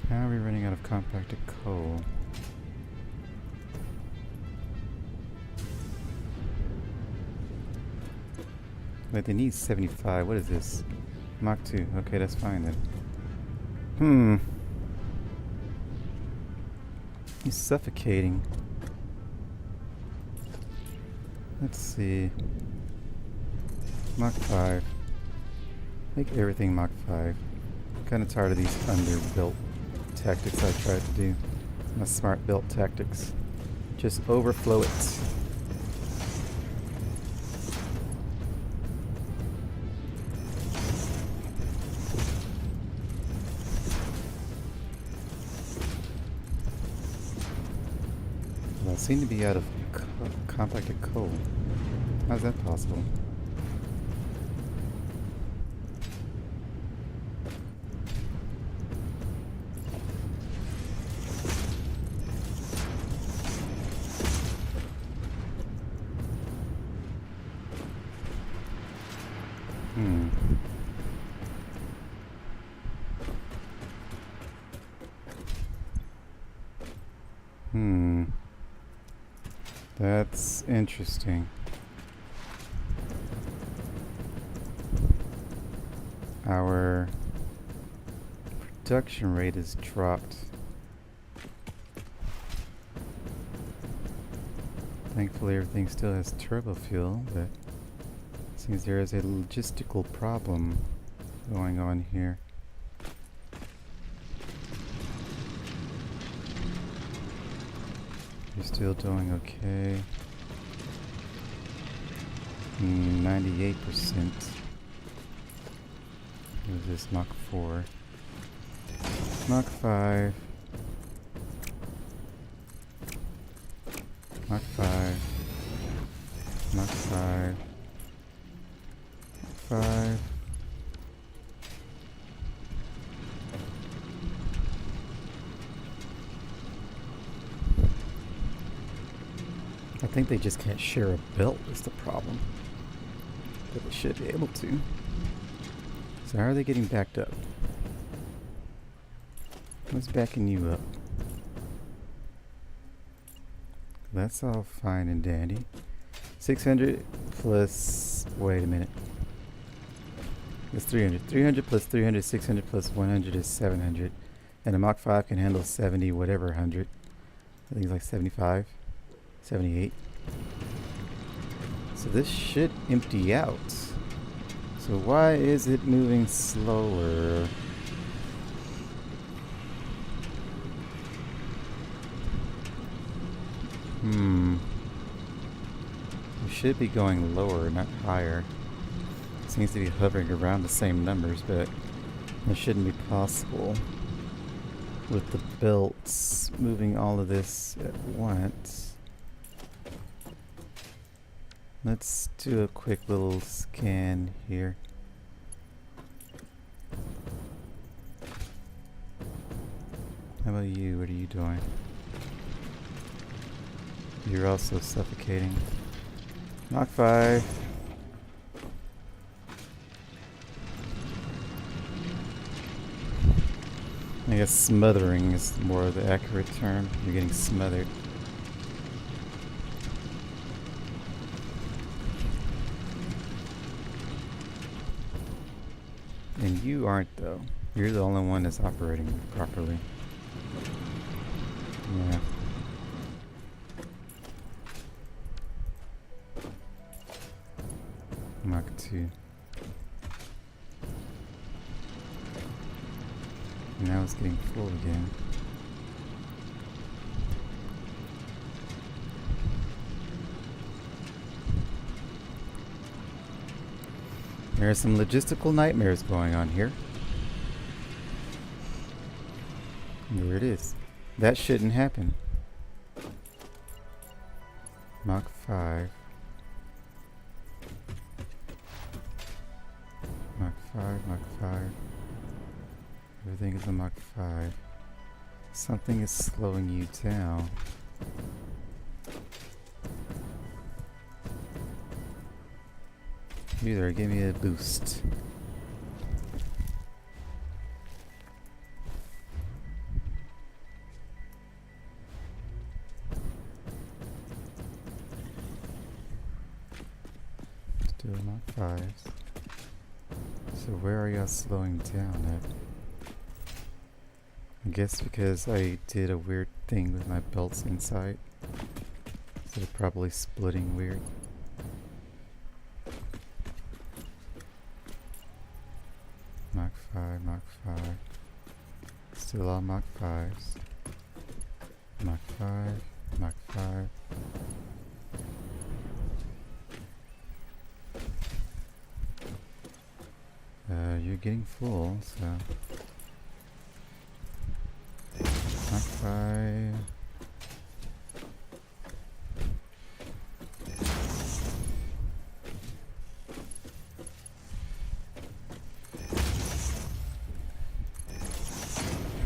How are we running out of compacted coal? Wait, they need 75. What is this? Mach 2. Okay, that's fine then. He's suffocating. Let's see. Mach 5. Make everything Mach 5. I'm kind of tired of these underbuilt tactics I tried to do. My smart built tactics. Just overflow it. I seem to be out of compacted coal. How's that possible? That's interesting. Our production rate has dropped Thankfully everything still has turbo fuel, but it seems there is a logistical problem going on here. You're still doing okay. 98%. What is this? Mach 4. Mach 5. Mach 5. Mach 5. Mach 5. I think they just can't share a belt is the problem. But they should be able to. So how are they getting backed up? What's backing you up? That's all fine and dandy. 600 plus... Wait a minute. It's 300. 300 plus 300, 600 plus 100 is 700. And a Mach 5 can handle 70 whatever 100. I think it's like 75. 78. So this should empty out. So why is it moving slower? We should be going lower, not higher. It seems to be hovering around the same numbers, but it shouldn't be possible with the belts moving all of this at once. Let's do a quick little scan here. How about you? What are you doing? You're also suffocating. Mach 5. I guess smothering is more the accurate term. You're getting smothered. And you aren't, though. You're the only one that's operating properly. Yeah. Mach 2. Now it's getting full again. There are some logistical nightmares going on here. There it is. That shouldn't happen. Mach 5. Mach 5, Mach 5. Everything is a Mach 5. Something is slowing you down. You there, give me a boost. Still Mach 5s. So where are y'all slowing down at? I guess because I did a weird thing with my belts inside. So they're probably splitting weird. Mach 5, Mach 5. Still all Mach 5s. Mach 5, Mach 5. You're getting full, so... Mach 5.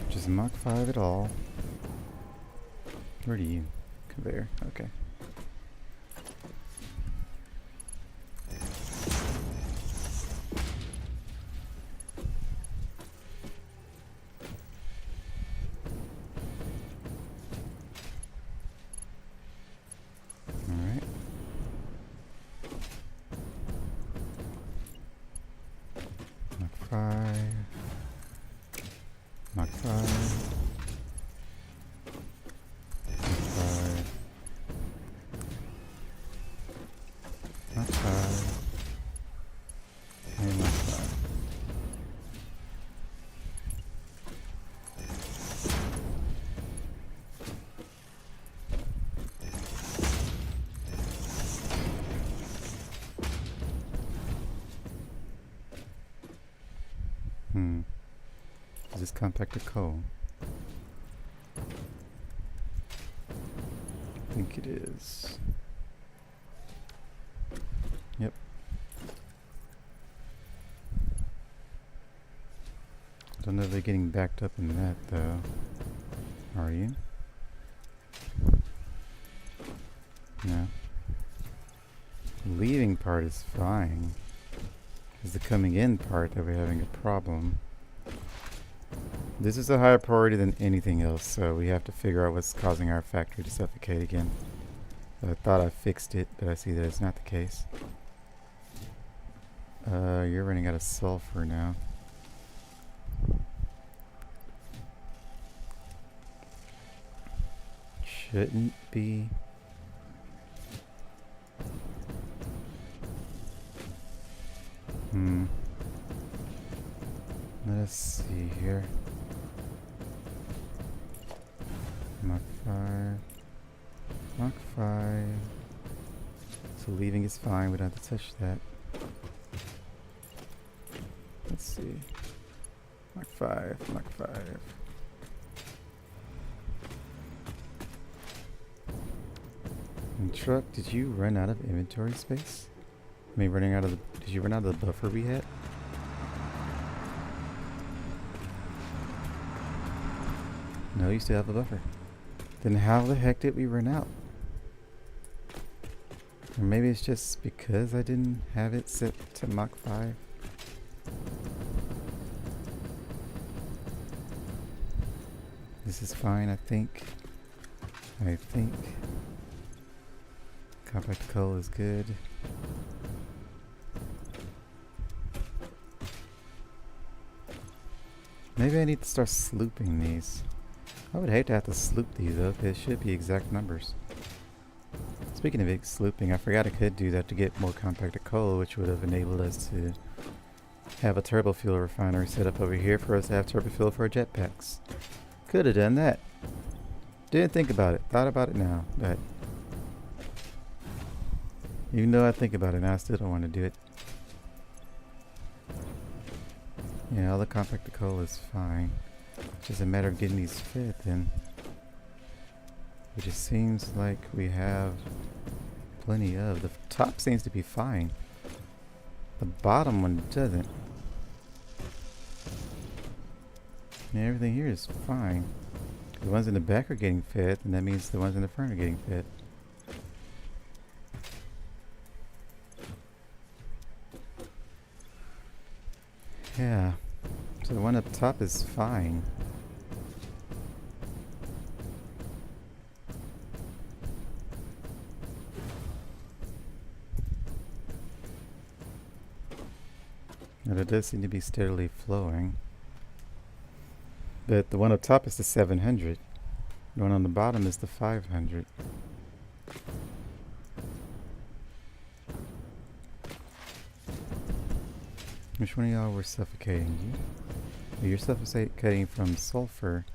Just Mach 5 at all. Where do you? Conveyor. Okay. Alright. Mach 5. Mach 5. Mach 5. Is this compacted coal? I think it is. Yep. Don't know if they're getting backed up in that though. Are you? No. The leaving part is fine. It's the coming in part that we're having a problem. This is a higher priority than anything else, so we have to figure out what's causing our factory to suffocate again. I thought I fixed it, but I see that it's not the case. You're running out of sulfur now. Shouldn't be. Let us see here. Mach 5. Mach 5. So leaving is fine, we don't have to touch that. Let's see. Mach 5, Mach 5. And truck, did you run out of inventory space? I mean, did you run out of the buffer we had? No, you still have a buffer. Then how the heck did we run out? Or maybe it's just because I didn't have it set to Mach 5. This is fine, I think. Compact coal is good. Maybe I need to start slooping these. I would hate to have to sloop these though, because it should be exact numbers. Speaking of slooping, I forgot I could do that to get more compacted coal, which would have enabled us to have a turbo fuel refinery set up over here for us to have turbo fuel for our jetpacks. Could have done that. Didn't think about it. Thought about it now, but even though I think about it now, I still don't want to do it. Yeah, all the compacted coal is fine. It's just a matter of getting these fed then. Which it seems like we have plenty of. The top seems to be fine. The bottom one doesn't. Yeah, everything here is fine. The ones in the back are getting fed, and that means the ones in the front are getting fed. Yeah. So the one up top is fine. And it does seem to be steadily flowing. But the one up top is the 700. The one on the bottom is the 500. Which one of y'all were suffocating? You're suffocating from sulfur.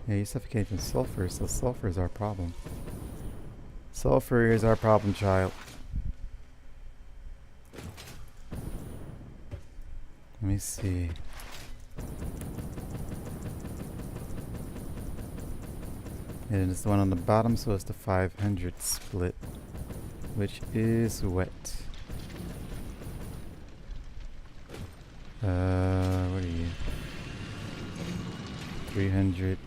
Yeah, you're suffocating from sulfur, so sulfur is our problem. Sulfur is our problem, child. Let me see. And it's the one on the bottom, so it's the 500 split, which is wet. What are you? 300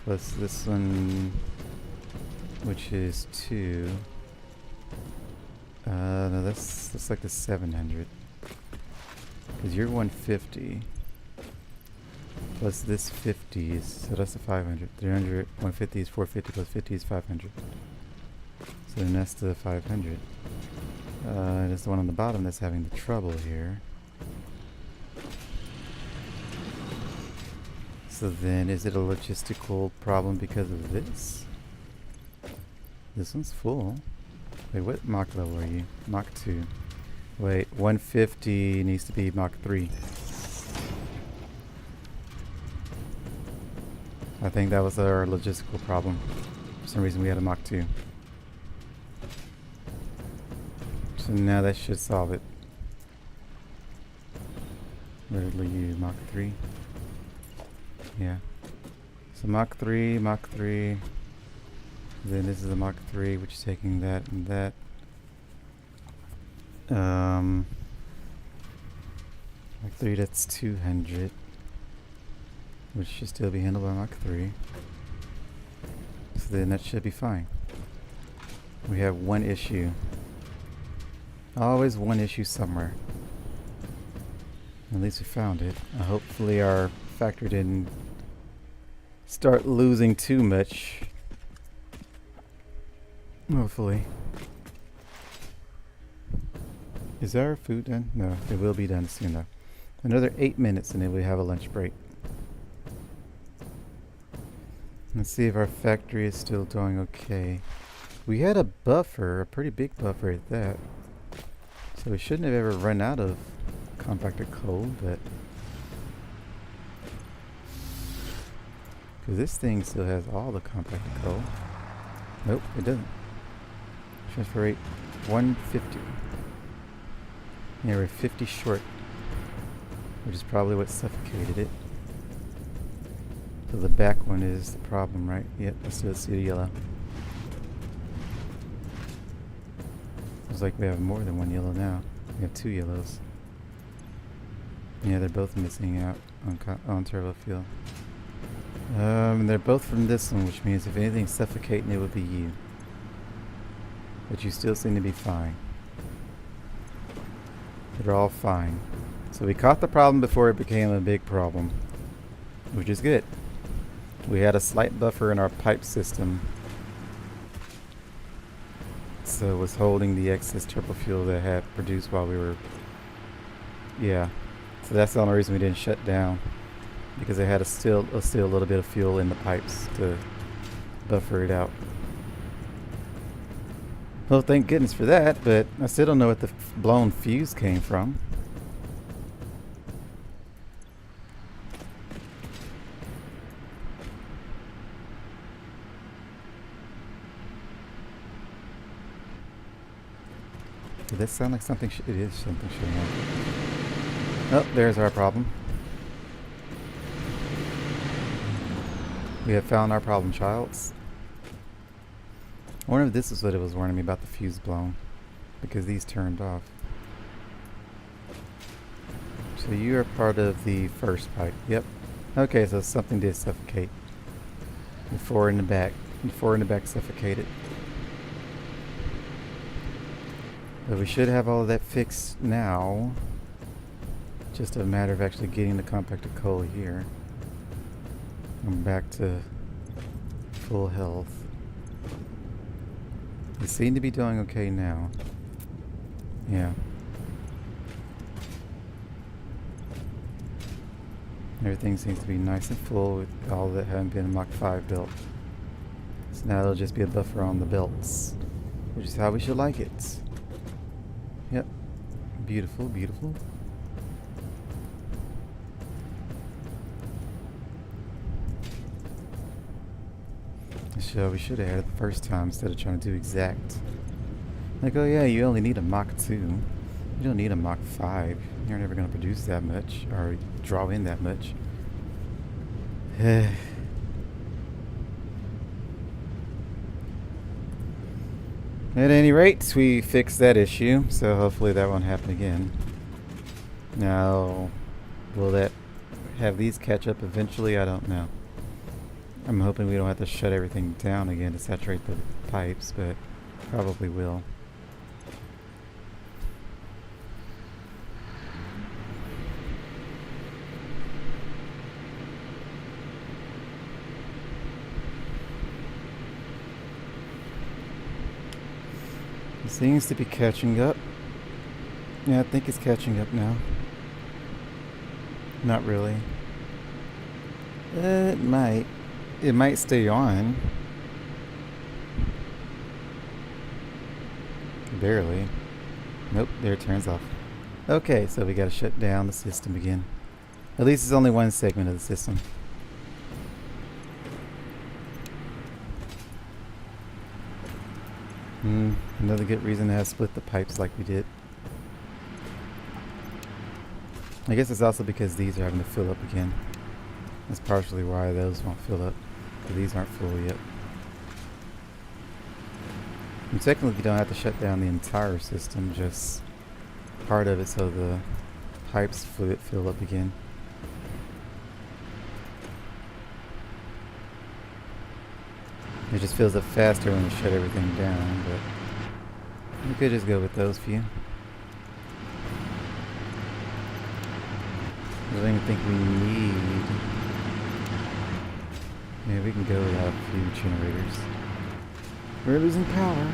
plus this one, which is 2. No, that's like the 700. Because you're 150. Plus this 50 is, so that's the 500. 300, 150 is 450 plus 50 is 500. So then that's the 500. That's the one on the bottom that's having the trouble here. So then, is it a logistical problem because of this? This one's full. Wait, what Mach level are you? Mach 2. Wait, 150 needs to be Mach 3. I think that was our logistical problem. For some reason we had a Mach 2. So now that should solve it. Literally you, Mach 3. Yeah. So Mach 3, Mach 3. Then this is the Mach 3, which is taking that and that. Mach 3, that's 200. Which should still be handled by Mach 3. So then that should be fine. We have one issue. Always one issue somewhere. At least we found it. Hopefully our factory didn't start losing too much. Hopefully. Is our food done? No, it will be done soon though. Another 8 minutes and then we have a lunch break. Let's see if our factory is still doing okay. We had a buffer, a pretty big buffer at that. So we shouldn't have ever run out of compacted coal, but... because this thing still has all the compacted coal. Nope, it doesn't. Transfer rate 150. Yeah, we're 50 short. Which is probably what suffocated it. So the back one is the problem, right? Yep, I still see the yellow. Looks like we have more than one yellow now. We have 2 yellows. Yeah, they're both missing out on turbo fuel. They're both from this one, which means if anything's suffocating, it would be you. But you still seem to be fine. They're all fine. So we caught the problem before it became a big problem, which is good. We had a slight buffer in our pipe system, so it was holding the excess turbo fuel that had produced while we were... yeah. So that's the only reason we didn't shut down, because it had still a little bit of fuel in the pipes to buffer it out. Well, thank goodness for that, but I still don't know what the blown fuse came from. Did that sound like something? It is something showing up. Oh, there's our problem. We have found our problem, childs. I wonder if this is what it was warning me about the fuse blown, because these turned off. So you are part of the first pipe. Yep. Okay, so something did suffocate. The 4 in the back. The 4 in the back suffocated. But we should have all of that fixed now. Just a matter of actually getting the compacted coal here. I'm back to full health. They seem to be doing okay now. Yeah. Everything seems to be nice and full with all that haven't been Mach 5 built. So now it'll just be a buffer on the belts, which is how we should like it. Yep. Beautiful, beautiful. So we should have had it the first time instead of trying to do exact. Like, oh yeah, you only need a Mach 2. You don't need a Mach 5. You're never going to produce that much or draw in that much. At any rate, we fixed that issue, so hopefully that won't happen again. Now, will that have these catch up eventually? I don't know. I'm hoping we don't have to shut everything down again to saturate the pipes, but probably will. It seems to be catching up. Yeah, I think it's catching up now. Not really. It might. It might stay on. Barely. Nope, there it turns off. Okay, so we gotta shut down the system again. At least it's only one segment of the system. Another good reason to have split the pipes like we did. I guess it's also because these are having to fill up again. That's partially why those won't fill up. Because these aren't full yet. And technically you don't have to shut down the entire system, just part of it so the pipes fill up again. It just fills up faster when you shut everything down, but you could just go with those few. I don't even think we need... Yeah, we can go without a few generators. We're losing power.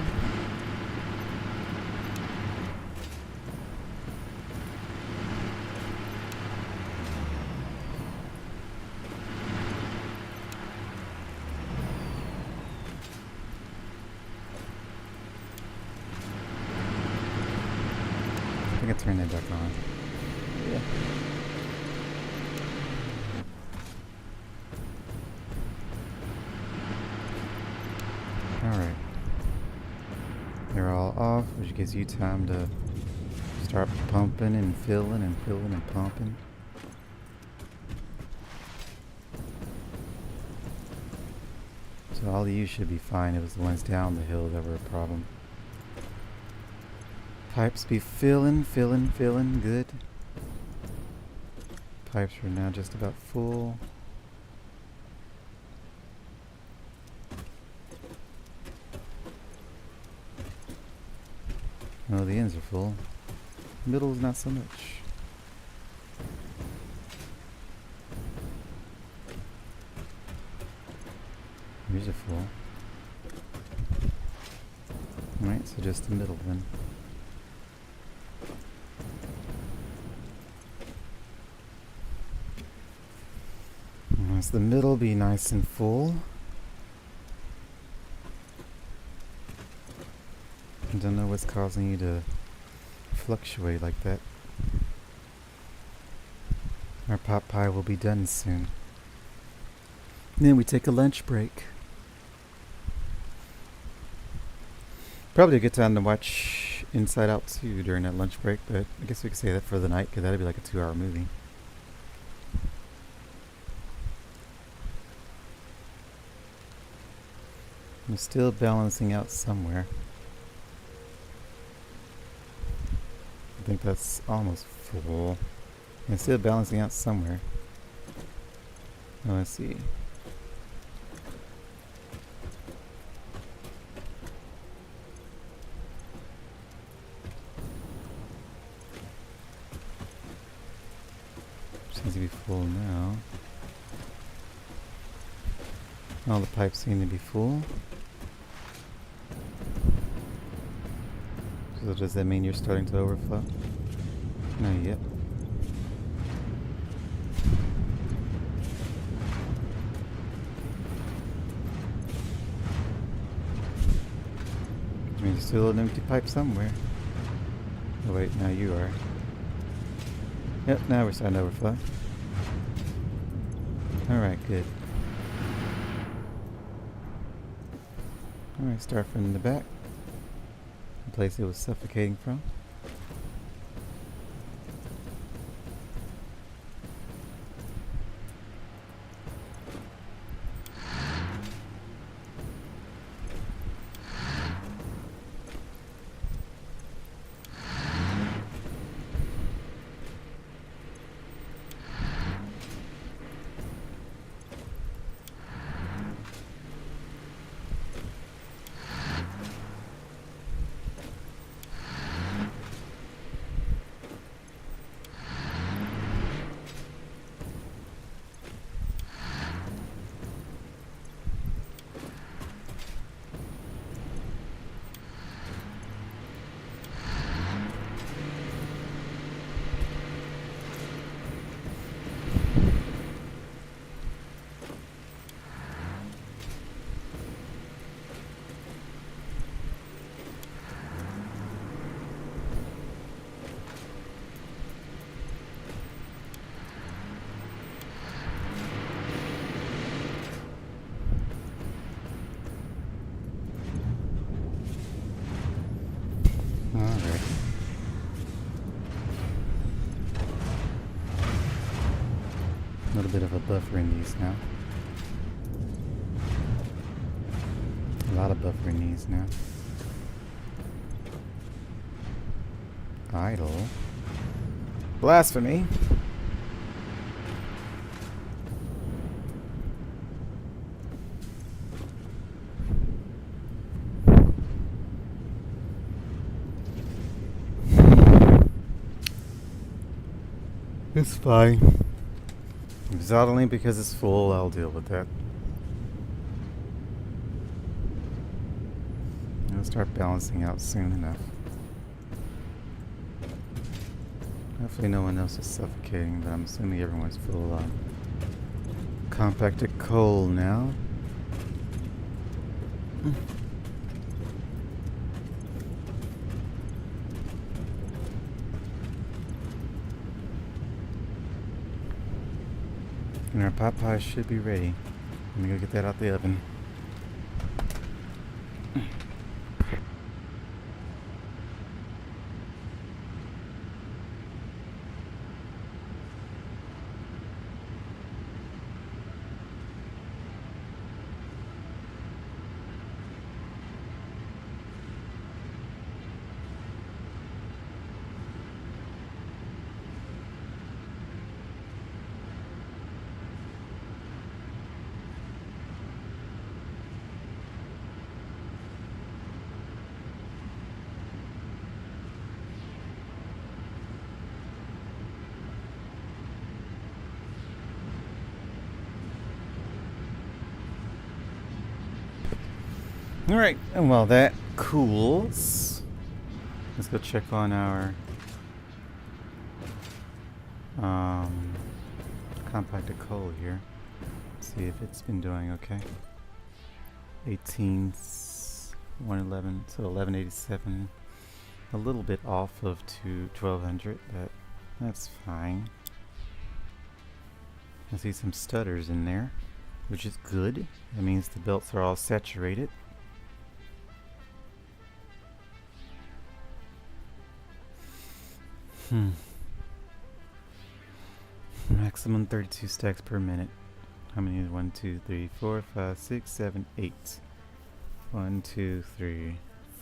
I think I turned that back on. Yeah. Alright. They're all off, which gives you time to start pumping and filling and filling and pumping. So all of you should be fine. It was the ones down the hill that were a problem. Pipes be filling, filling, filling. Good. Pipes are now just about full. Oh, the ends are full. Middle is not so much. Here's a full. Alright, so just the middle then. So the middle be nice and full. I don't know what's causing you to fluctuate like that. Our pot pie will be done soon. Then we take a lunch break. Probably a good time to watch Inside Out 2 during that lunch break, but I guess we could say that for the night because that'd be like a 2-hour movie. I'm still balancing out somewhere. I think that's almost full. I'm still balancing out somewhere. Oh, let's see. Seems to be full now. All the pipes seem to be full. So does that mean you're starting to overflow? Not yet. Which means there's still an empty pipe somewhere. Oh wait, now you are. Yep, now we're starting to overflow. Alright, good. Alright, start from the back. The place it was suffocating from. A little bit of a buffer in these now. A lot of buffer in these now. Idle. Blasphemy. It's fine. If it's idling because it's full, I'll deal with that. It'll start balancing out soon enough. Hopefully no one else is suffocating, but I'm assuming everyone's full on compacted coal now. And our pot pie should be ready. Let me go get that out the oven. Alright, and while that cools, let's go check on our compacted coal here. See if it's been doing okay. 111, so 1187. A little bit off of 1200, but that's fine. I see some stutters in there, which is good. That means the belts are all saturated. Maximum 32 stacks per minute. How many is 1, 2, 3, 4, 5, 6, 7, 8? 1, 2, 3,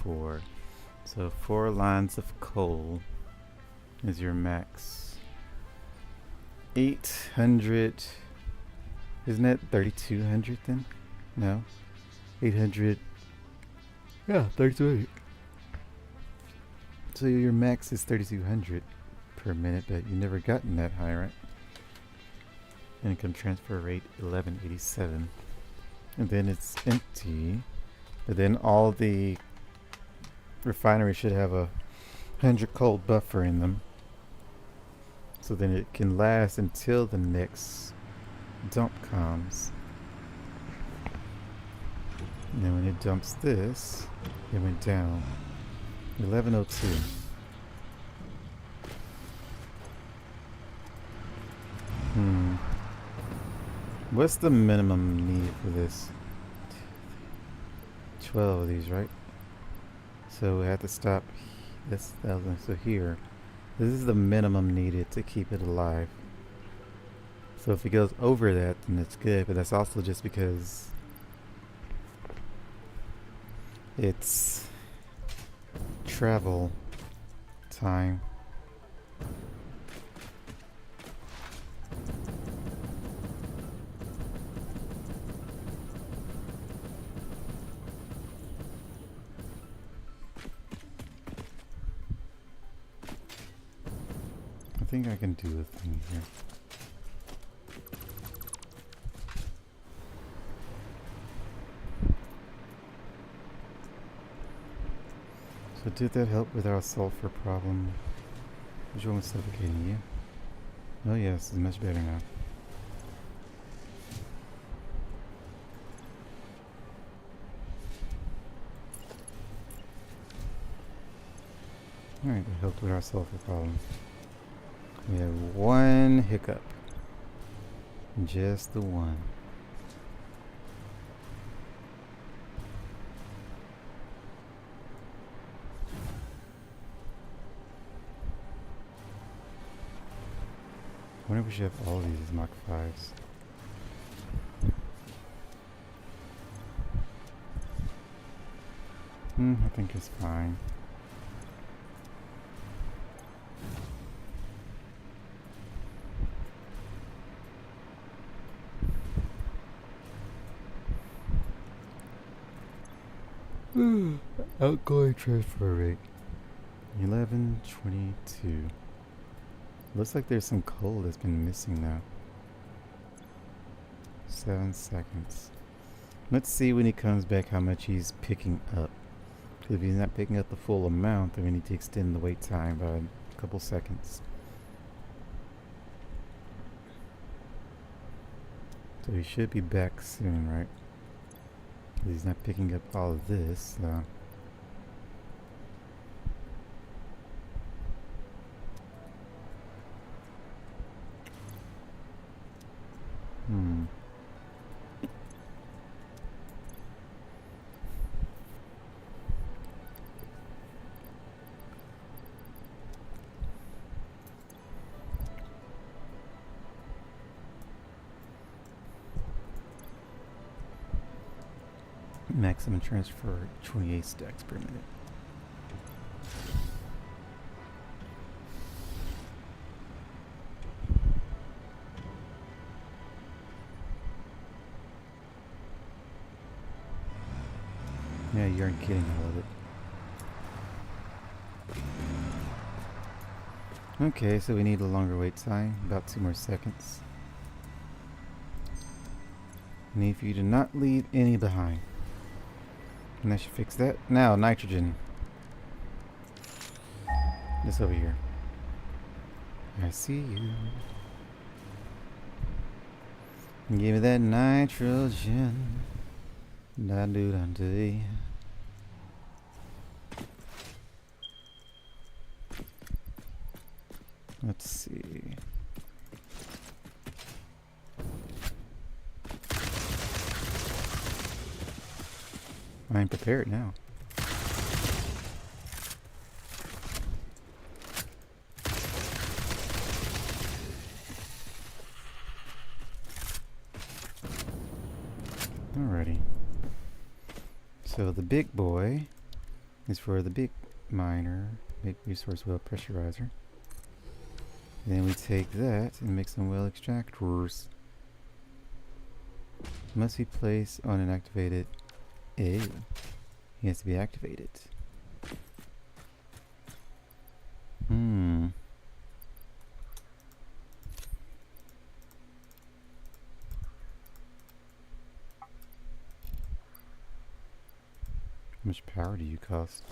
4. So 4 lines of coal is your max. 800. Isn't that 3200 then? No. 800. Yeah, 3200. So your max is 3200 per minute, but you've never gotten that high, right? Income transfer rate 1187. And then it's empty. But then all the refineries should have a 100 coal buffer in them. So then it can last until the next dump comes. And then when it dumps this, it went down. 1102. What's the minimum need for this? 12 of these, right? So we have to stop this 1,000. So here, this is the minimum needed to keep it alive. So if it goes over that, then it's good, but that's also just because it's travel time. I think I can do a thing here. So did that help with our sulfur problem? Which one was suffocating you? Oh yes, it's much better now. Alright, that helped with our sulfur problem. We have one hiccup. Just the one. wonder if we should have all of these as Mach 5s. I think it's fine. Outgoing transfer rate 1122. Looks like there's some coal that's been missing now. 7 seconds. Let's see when he comes back how much he's picking up. If he's not picking up the full amount, then we need to extend the wait time by a couple seconds. So he should be back soon, right? He's not picking up all of this, though. Maximum transfer 28 stacks per minute. Yeah, you aren't getting all of it. Okay, so we need a longer wait time, about 2 more seconds. Need for you to not leave any behind. And that should fix that. Now, nitrogen. This over here. I see you. Give me that nitrogen. Da do da do. Let's see. I'm prepared now. Alrighty. So the big boy is for the big miner, big resource well pressurizer. Then we take that and make some well extractors. Must be placed on an activated. Ew. He has to be activated. How much power do you cost?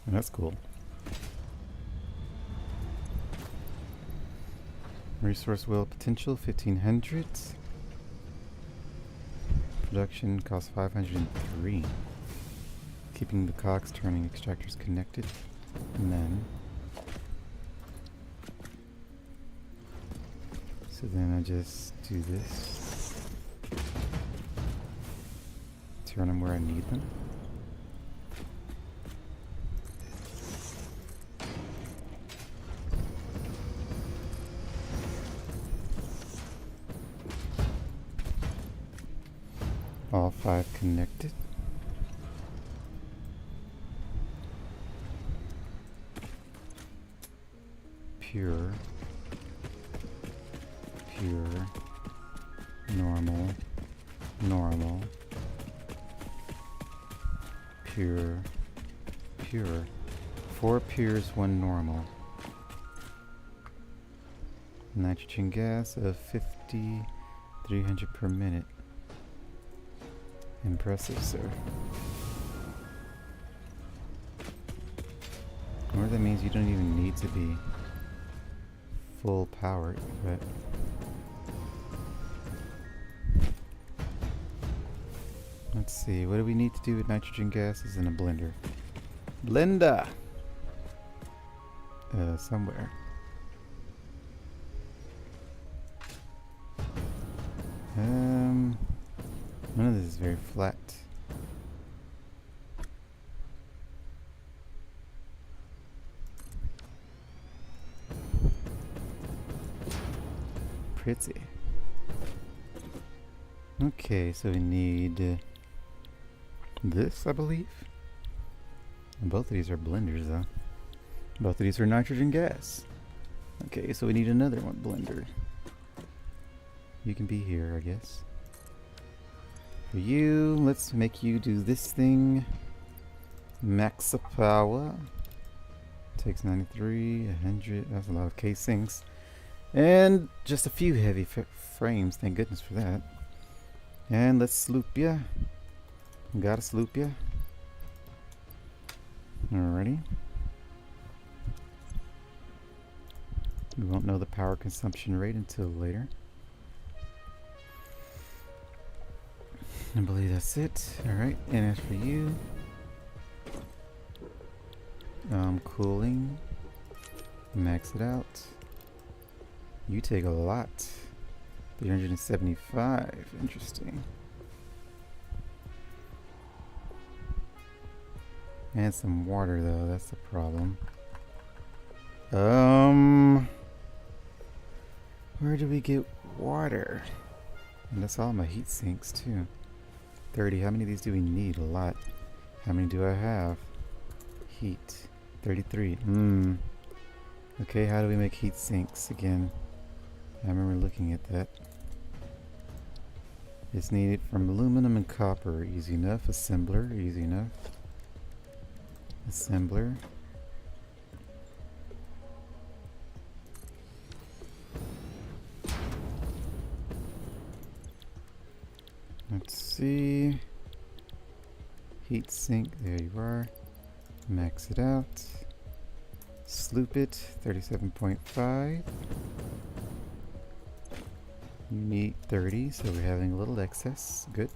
That's cool. Resource well potential 1500. Production cost 503. Keeping the cogs turning, extractors connected. None. So then I just do this. Turn them where I need them. All 5 connected. Pure. Pure. Normal. Normal. Pure. Pure. 4 pures, 1 normal. Nitrogen gas of 50, 300 per minute. Impressive, sir. Or that means you don't even need to be full powered, but let's see, what do we need to do with nitrogen gases in a blender? Blender! Somewhere. None of this is very flat. Pretty. Okay, so we need this, I believe. And both of these are blenders, though. Both of these are nitrogen gas. Okay, so we need another one blender. You can be here, I guess. For you, let's make you do this thing. Max power. Takes 93, 100. That's a lot of casings. And just a few heavy frames. Thank goodness for that. And let's sloop ya. Gotta sloop ya. Alrighty. We won't know the power consumption rate until later. I believe that's it. Alright, and as for you, cooling, max it out. You take a lot. 375, interesting. And some water though, that's the problem. Where do we get water? And that's all my heat sinks too. 30. How many of these do we need? A lot. How many do I have? Heat. 33. Okay, how do we make heat sinks again? I remember looking at that. It's needed from aluminum and copper. Easy enough. Assembler. Easy enough. Assembler. Let's see. Heat sink, there you are. Max it out. Sloop it, 37.5. You need 30, so we're having a little excess. Good.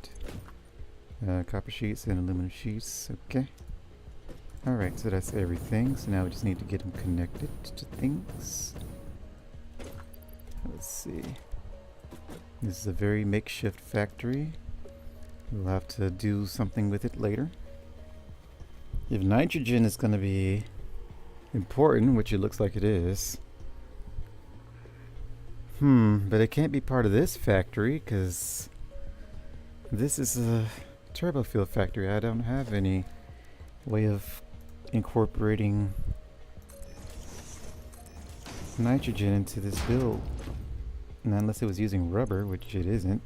Copper sheets and aluminum sheets, okay. Alright, so that's everything. So now we just need to get them connected to things. Let's see. This is a very makeshift factory. We'll have to do something with it later. If nitrogen is going to be important, which it looks like it is. But it can't be part of this factory because this is a turbo fuel factory. I don't have any way of incorporating nitrogen into this build. And unless it was using rubber, which it isn't.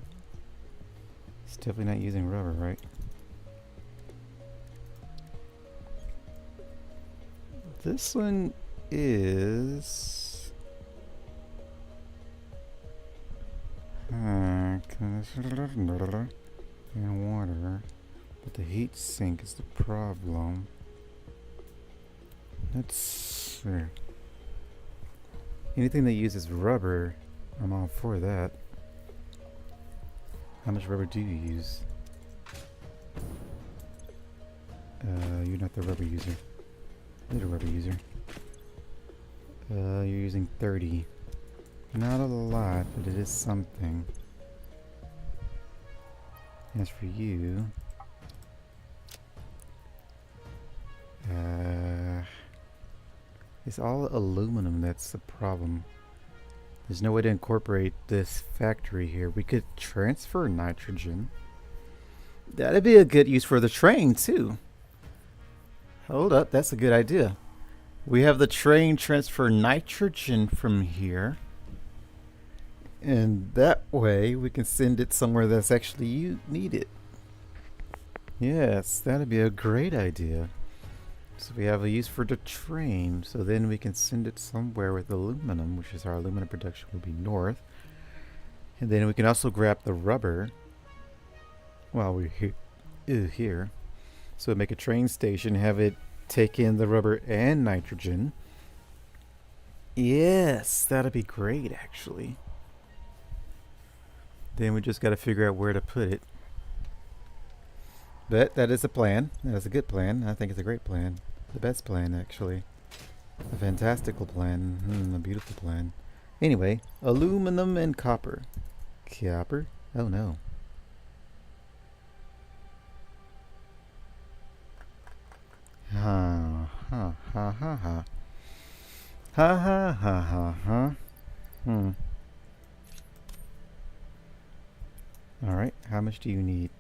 It's definitely not using rubber, right? This one is... and water. But the heat sink is the problem. Let's see. Anything that uses rubber, I'm all for that. How much rubber do you use? You're not the rubber user. You're the rubber user. You're using 30. Not a lot, but it is something. As for you... it's all aluminum, that's the problem. There's no way to incorporate this factory here. We could transfer nitrogen. That'd be a good use for the train too. Hold up, that's a good idea. We have the train transfer nitrogen from here. And that way we can send it somewhere that's actually needed. Yes, that'd be a great idea. So we have a use for the train, so then we can send it somewhere with aluminum, which is our aluminum production will be north. And then we can also grab the rubber while we're here. here. So make a train station, have it take in the rubber and nitrogen. Yes, that'd be great actually. Then we just got to figure out where to put it. That is a plan. That is a good plan. I think it's a great plan. The best plan actually. A fantastical plan. A beautiful plan. Anyway, aluminum and copper. Copper? Oh no. Ha ha ha ha ha. Ha ha ha ha ha. Alright, how much do you need?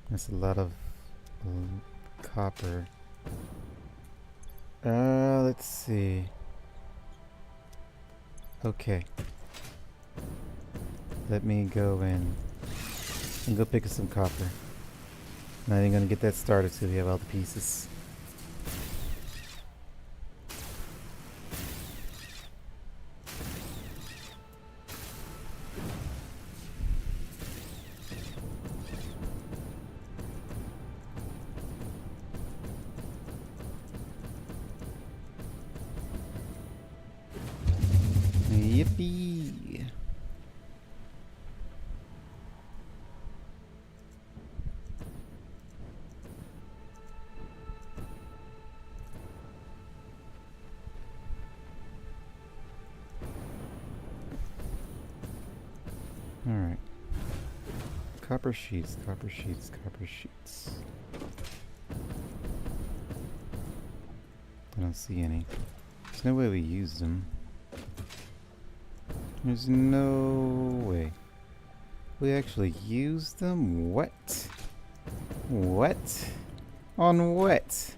That's a lot of copper. Let's see. Okay. Let me go in and go pick up some copper. Not even gonna get that started till we have all the pieces. Yippee! Alright. Copper sheets, copper sheets, copper sheets. I don't see any. There's no way we use them. There's no way. We actually use them? What? What? On what?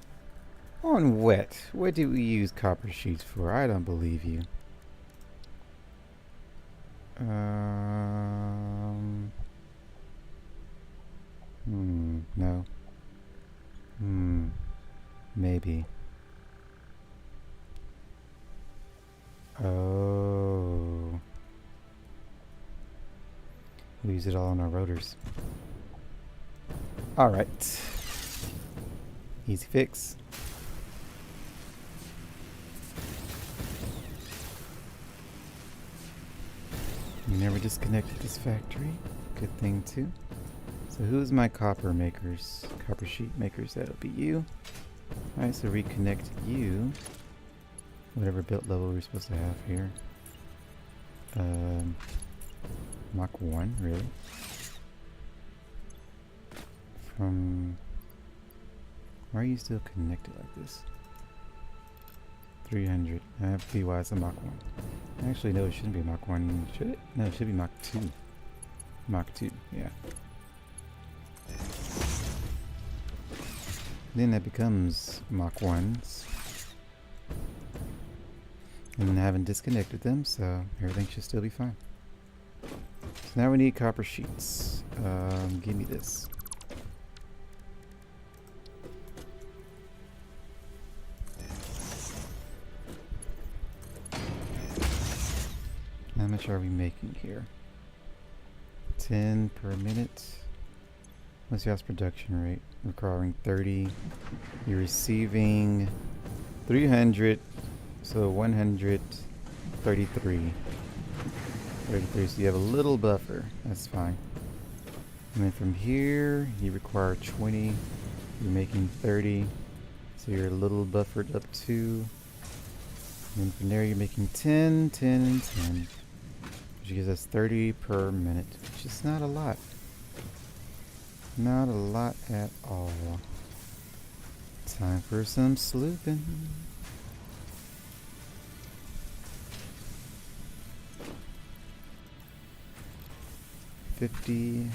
On what? What do we use copper sheets for? I don't believe you. No. Maybe. Oh. We use it all on our rotors. Alright. Easy fix. We never disconnected this factory. Good thing too. So who's my copper makers? Copper sheet makers, that'll be you. Alright, so reconnect you. Whatever built level we're supposed to have here. Mach 1, really? From... Why are you still connected like this? 300. FP wise a Mach 1. Actually, no, it shouldn't be Mach 1. Should it? No, it should be Mach 2. Mach 2, yeah. Then that becomes Mach 1s. And I haven't disconnected them, so everything should still be fine. So now we need copper sheets. Give me this. How much are we making here? 10 per minute. What's your production rate? Requiring 30. You're receiving 300. So 133. 33, so you have a little buffer. That's fine. And then from here, you require 20. You're making 30. So you're a little buffered up too. And then from there, you're making 10, 10, and 10. Which gives us 30 per minute, which is not a lot. Not a lot at all. Time for some sleuthing. $50.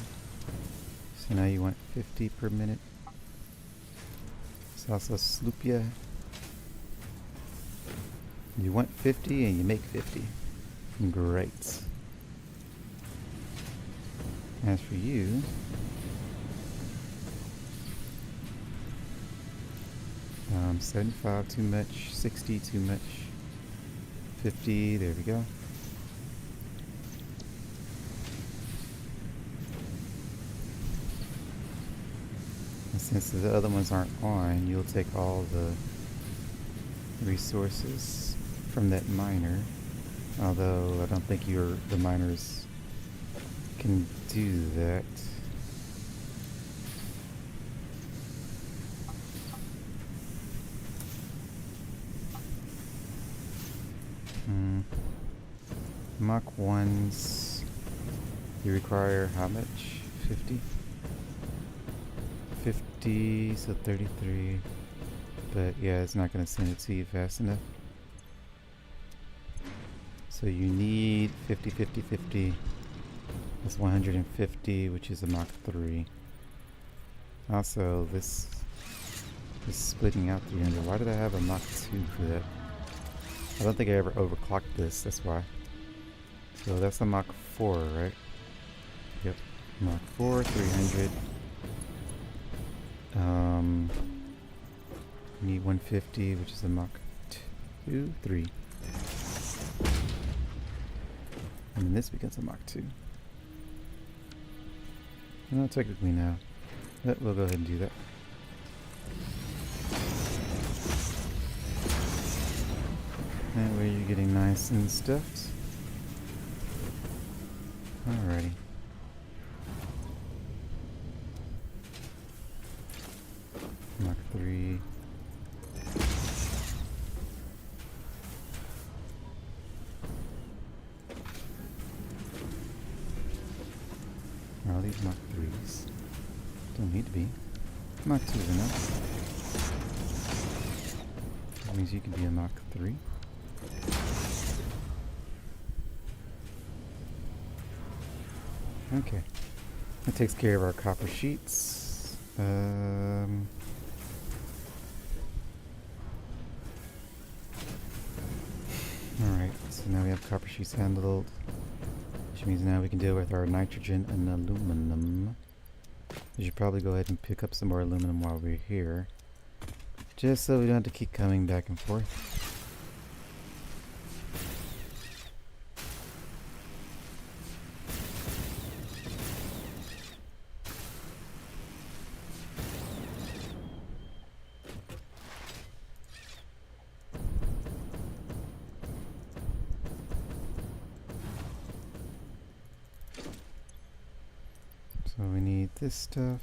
So now you want 50 per minute. Salsa sloopia. You want 50 and you make 50. Great. As for you, um, 75 too much, 60 too much, 50, there we go. since the other ones aren't on, you'll take all the resources from that miner. Although I don't think the miners can do that. Mach 1s, you require how much? 50? 50, so 33. But yeah, it's not going to send it to you fast enough. So you need 50, 50, 50. That's 150, which is a Mach 3. Also, this is splitting out 300. Why did I have a Mach 2 for that? I don't think I ever overclocked this, that's why. So that's a Mach 4, right? Yep. Mach 4, 300. Need 150, which is a Mach 2, 3. And then this becomes a Mach 2. No, technically now. But we'll go ahead and do that. That way you're getting nice and stuffed. Alrighty. Mach 3. All these Mach 3s. Don't need to be. Mach 2 is enough. That means you can be a Mach 3. Okay. That takes care of our copper sheets. Alright, so now we have copper sheets handled. Which means now we can deal with our nitrogen and aluminum. We should probably go ahead and pick up some more aluminum while we're here. Just so we don't have to keep coming back and forth. So we need this stuff.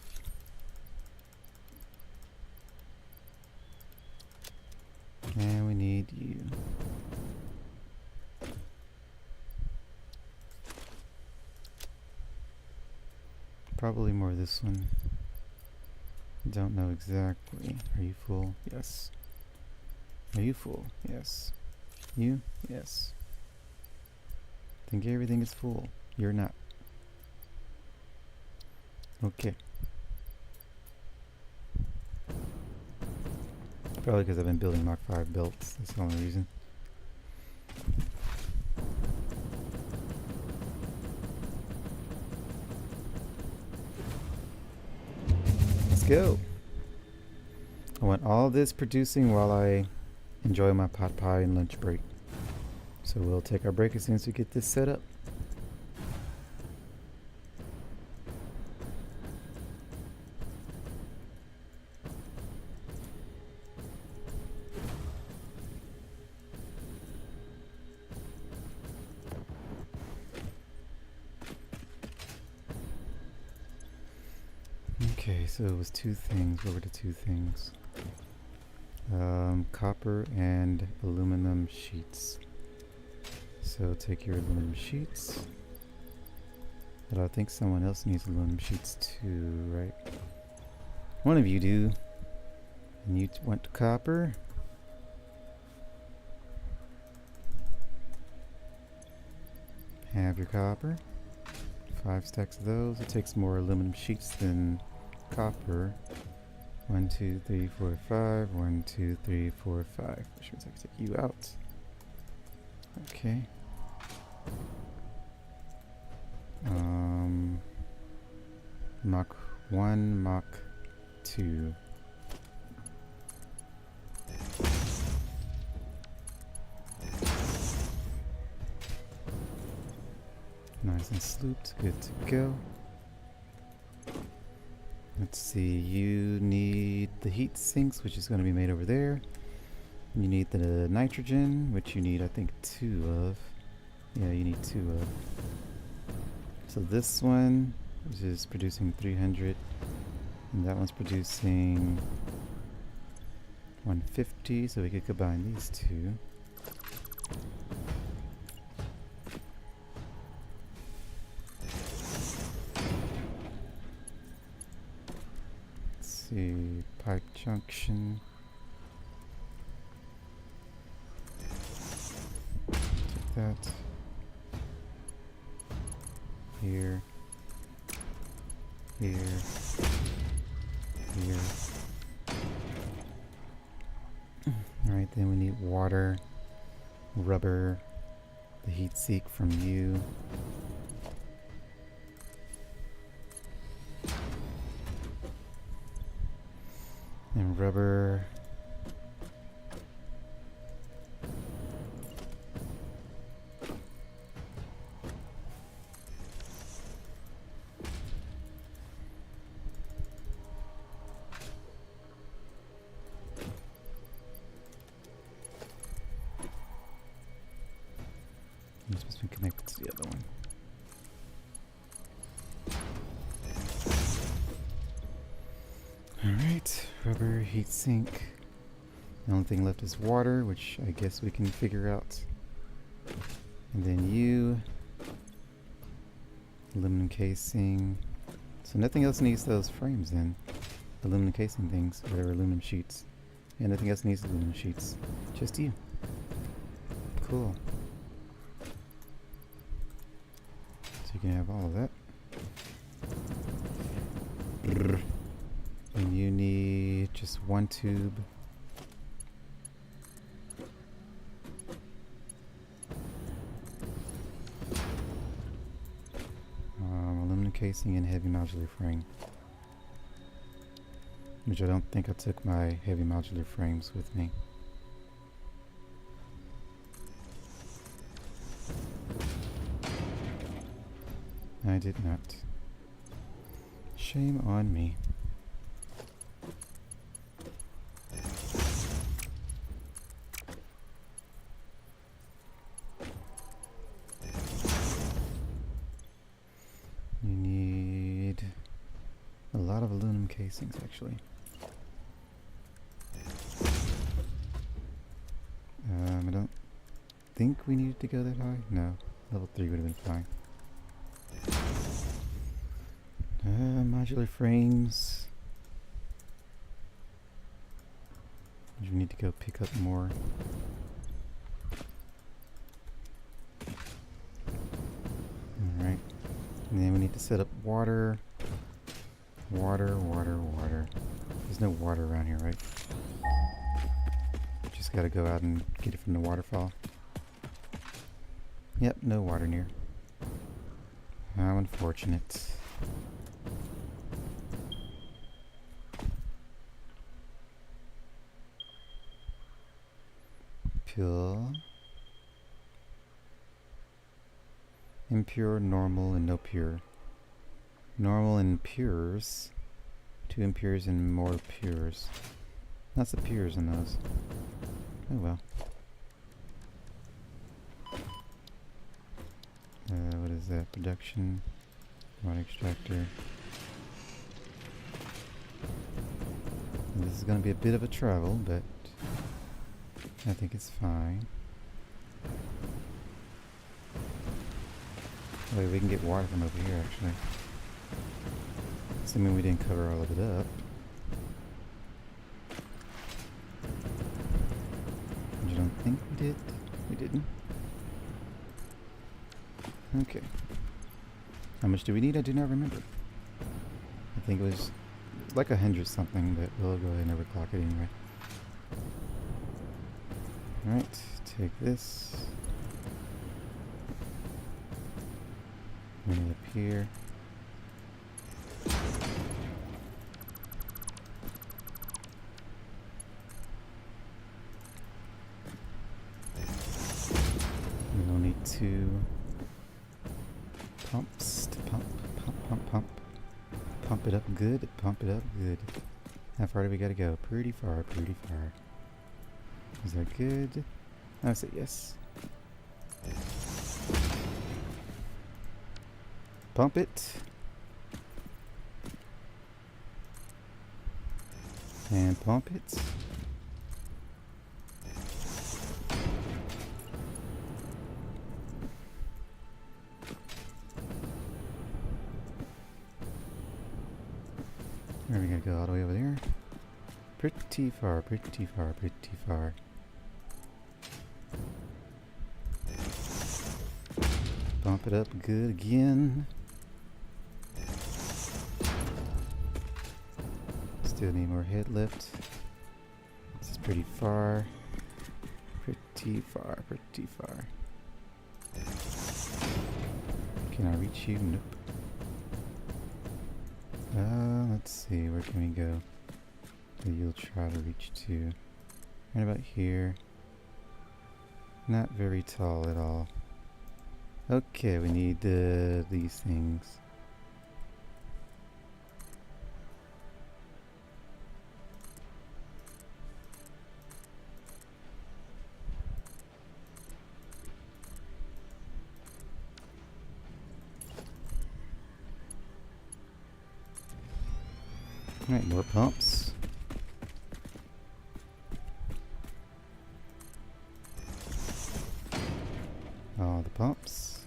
And we need you. Probably more this one. Don't know exactly. Are you full? Yes. Are you full? Yes. You? Yes. Think everything is full. You're not. Okay. Probably because I've been building Mach 5 belts. That's the only reason. Let's go. I want all this producing while I enjoy my pot pie and lunch break. So we'll take our break as soon as we get this set up. Okay, so it was two things. What were the two things? Copper and aluminum sheets. So take your aluminum sheets. But I think someone else needs aluminum sheets too, right? One of you do. And you want copper. Have your copper. 5 stacks of those. It takes more aluminum sheets than copper. 1, 2, 3, 4, 5. 1, 2, 3, 4, 5. Which means I can take you out. Okay. Mach 1, Mach 2. Nice and slooped. Good to go. Let's see, you need the heat sinks, which is going to be made over there. You need the nitrogen, which you need, I think, 2 of. Yeah, you need 2 of. So this one, which is producing 300, and that one's producing 150, so we could combine these two. Let's see, pipe junction. Take that. Here. Here. Here. Alright, then we need water, rubber, the heat seek from you. And rubber. You're supposed to be connected to the other one. Alright, rubber, heat sink. The only thing left is water, which I guess we can figure out. And then you. Aluminum casing. So nothing else needs those frames then. Aluminum casing things, or aluminum sheets. Yeah, nothing else needs aluminum sheets. Just you. Cool. So you can have all of that. And you need just 1 tube. Aluminum casing and heavy modular frame. Which I don't think I took my heavy modular frames with me. I did not. Shame on me. You need a lot of aluminum casings, actually. I don't think we needed to go that high. No, level 3 would have been fine. Modular frames. You need to go pick up more. Alright. And then we need to set up water. Water. There's no water around here, right? Just gotta go out and get it from the waterfall. Yep, no water near. How unfortunate. Pure. Impure, normal, and no pure. Normal and pures. 2 impures and more pures. Lots of pures in those. Oh well. What is that? Production. Water extractor. And this is going to be a bit of a travel, but I think it's fine. Wait, we can get water from over here, actually. Assuming we didn't cover all of it up. You don't think we did? We didn't. Okay. How much do we need? I do not remember. I think it was like 100 something, but we'll go ahead and overclock it anyway. Alright, take this. Bring it up here. We'll need 2 pumps to pump. Pump it up good. Pump it up good. How far do we gotta go? Pretty far, pretty far. Is that good? I say yes. Pump it. And pump it. There we gotta go all the way over there. Pretty far, pretty far, pretty far. Bump it up good again. Still need more head lift. This is pretty far. Pretty far, pretty far. Can I reach you? Nope. Let's see, where can we go? That you'll try to reach to. Right about here. Not very tall at all. Okay, we need these things. Alright, more pumps. All the pumps.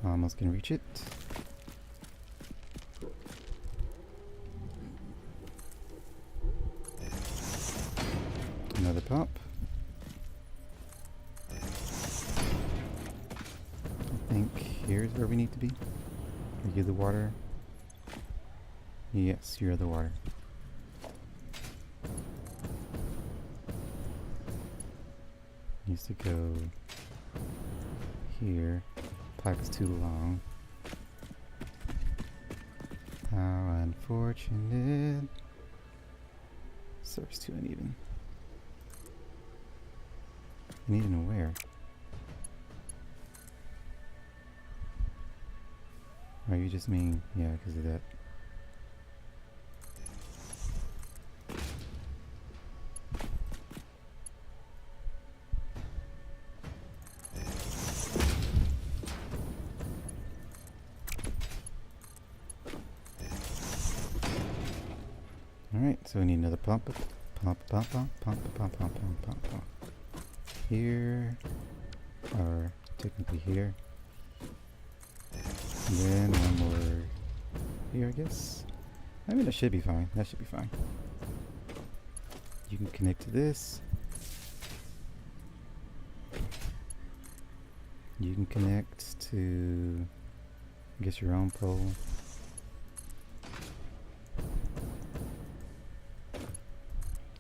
Almost can reach it. Another pump. I think here's where we need to be. Are you the water? Yes, you're the water. Needs to go here. Pipe is too long. How unfortunate. Source too uneven. Uneven where? Or you just mean, yeah, because of that. Alright, so we need another pump. Pump, pump, pump, pump, pump, pump, pump, pump, pump. Here, or technically here. And then one more here, I guess. I mean, that should be fine. That should be fine. You can connect to this. You can connect to, I guess, your own pole.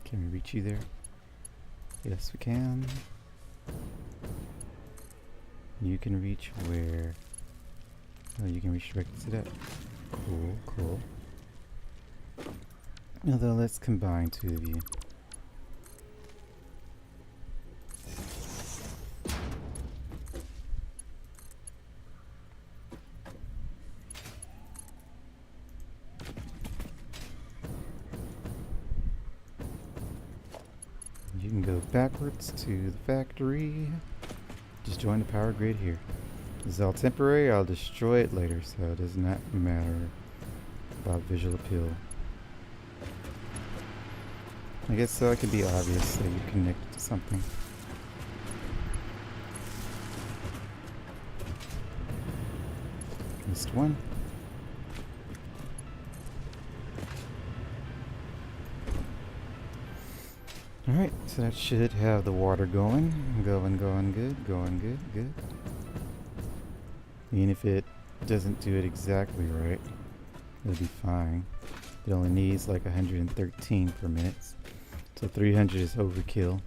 Can we reach you there? Yes, we can. You can reach where? Oh, you can reach directly to that. Cool, cool. Although, let's combine two of you. You can go backwards to the factory. Just join the power grid here. This is all temporary. I'll destroy it later, so it does not matter about visual appeal. I guess so it can be obvious that you connect to something. Missed one. Alright, so that should have the water going. Going good, going good, good. Even if it doesn't do it exactly right, it'll be fine. It only needs like 113 per minute. So 300 is overkill.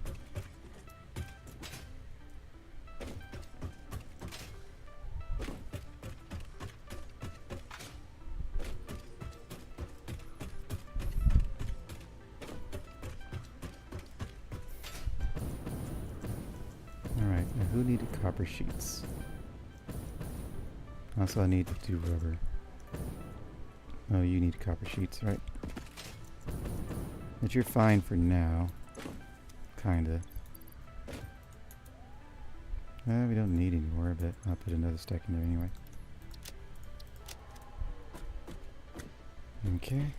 who needed copper sheets? Also, I need to do rubber. Oh, you need copper sheets, right? But you're fine for now. Kinda. We don't need any more, but I'll put another stack in there anyway. Okay.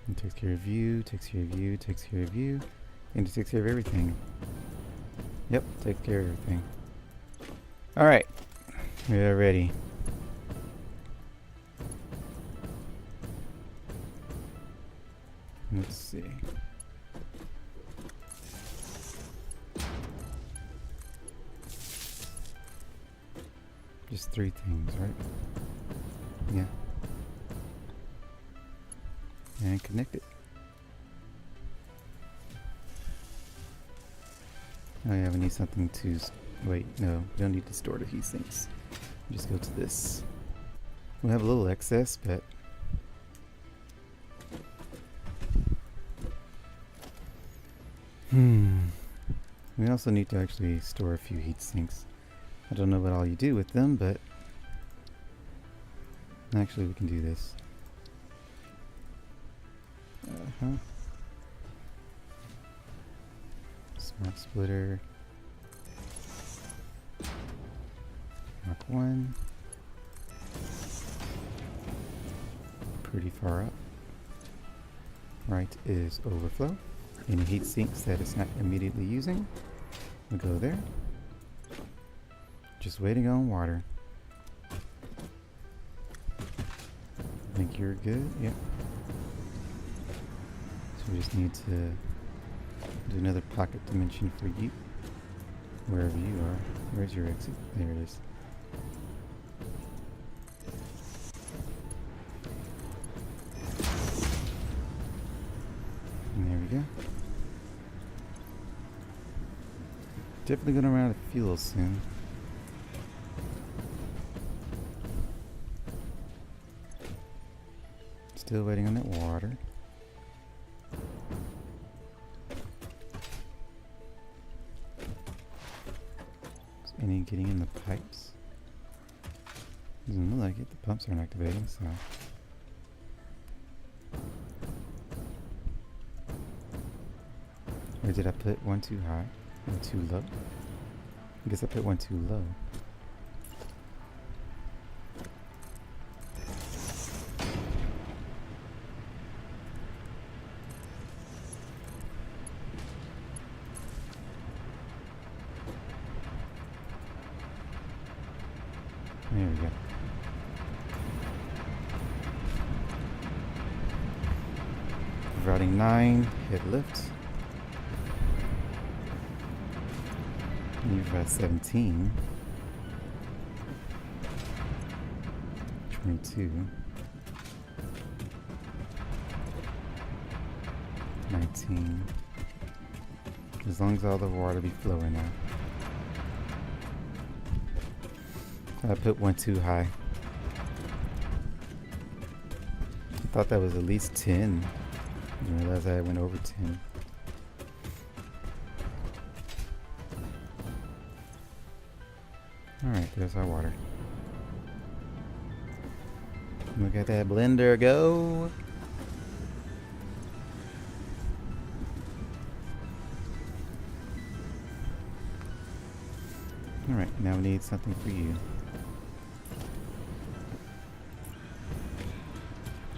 It takes care of you, takes care of you, takes care of you, and it takes care of everything. Yep, takes care of everything. Alright. We are ready. Let's see. Just 3 things, right? Yeah. And connect it. Oh yeah, we need something to... wait, no, we don't need to store the heat sinks. Just go to this. We'll have a little excess, but... We also need to actually store a few heat sinks. I don't know what all you do with them, but... actually, we can do this. Smart splitter. Mark 1. Pretty far up. Right is overflow. Any heat sinks that it's not immediately using, we'll go there. Just waiting on water. I think you're good. Yep. So we just need to do another pocket dimension for you. Wherever you are. Where's your exit? There it is. And there we go. Definitely gonna run out of fuel soon. Still waiting on that water. Is any getting in the pipes? Doesn't look like it. The pumps aren't activating, so. Or did I put one too high? Or too low? I guess I put one too low. There we go. Routing 9, hit lift. You've got 17. 22. 19. As long as all the water be flowing out. I put one too high. I thought that was at least 10. I didn't realize I went over 10. Alright, there's our water. Look at that blender go! Alright, now we need something for you.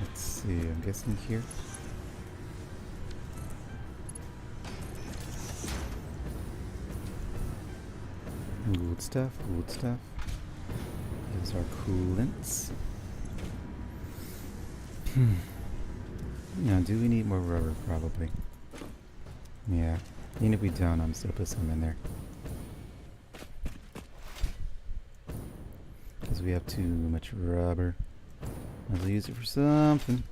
Let's see, I'm guessing here. Good stuff, good stuff. These are coolants. Now, do we need more rubber? Probably. Yeah. Even if we don't, I'm still put some in there. Because we have too much rubber. I'll use it for something.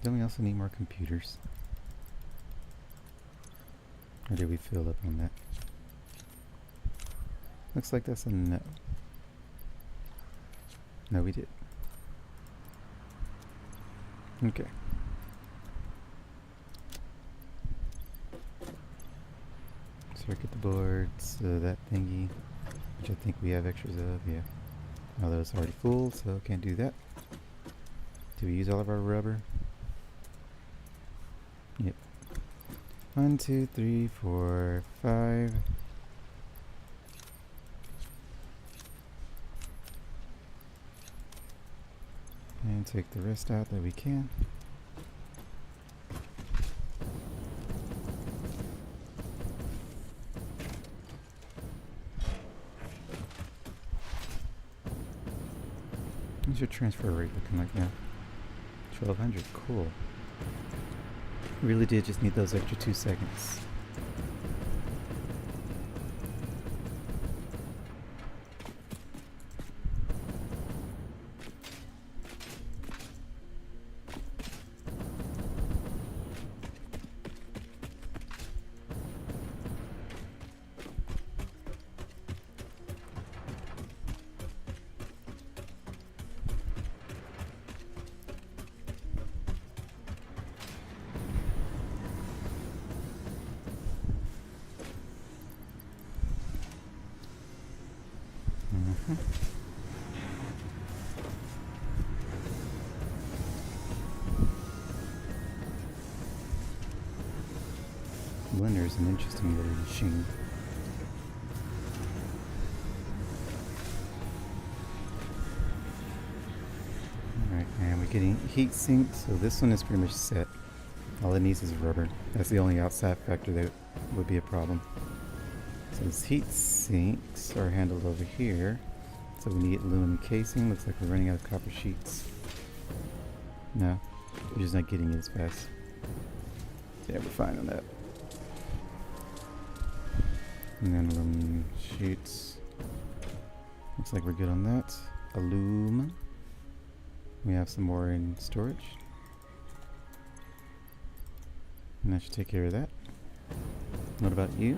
Don't we also need more computers? Or did we fill up on that? Looks like that's a no. No, we did. Okay. Circuit the boards, that thingy, which I think we have extras of, yeah. Although it's already full, so can't do that. Did we use all of our rubber? Yep. 1, 2, 3, 4, 5. And take the rest out that we can. What's your transfer rate looking like now? 1200, cool. Really did just need those extra 2 seconds. Blender is an interesting little machine. Alright, and we're getting heat sink, so this one is pretty much set. All it needs is rubber. That's the only outside factor that would be a problem. So these heat sinks are handled over here. So we need aluminum casing. Looks like we're running out of copper sheets. No, we're just not getting it as fast. Yeah, we're fine on that. And then aluminum sheets. Looks like we're good on that. Aluminum. We have some more in storage. And that should take care of that. What about you?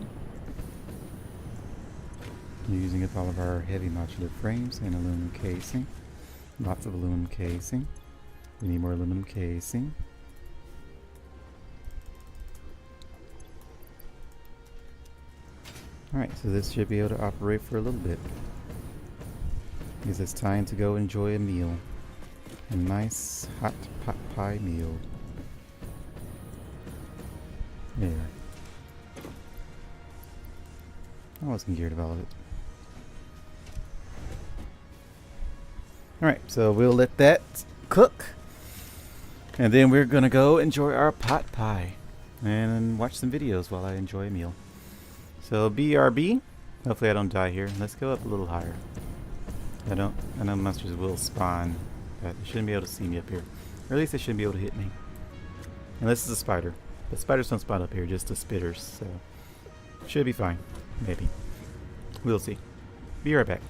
You're using up all of our heavy modular frames and aluminum casing. Lots of aluminum casing. We need more aluminum casing. Alright, so this should be able to operate for a little bit. Because it's time to go enjoy a meal. A nice hot pot pie meal. There. I wasn't geared about it. Alright, so we'll let that cook. And then we're gonna go enjoy our pot pie. And watch some videos while I enjoy a meal. So BRB. Hopefully I don't die here. Let's go up a little higher. I know monsters will spawn, but they shouldn't be able to see me up here. Or at least they shouldn't be able to hit me. Unless it's a spider. But spiders don't spawn up here, just the spitters, so should be fine. Maybe. We'll see. Be right back.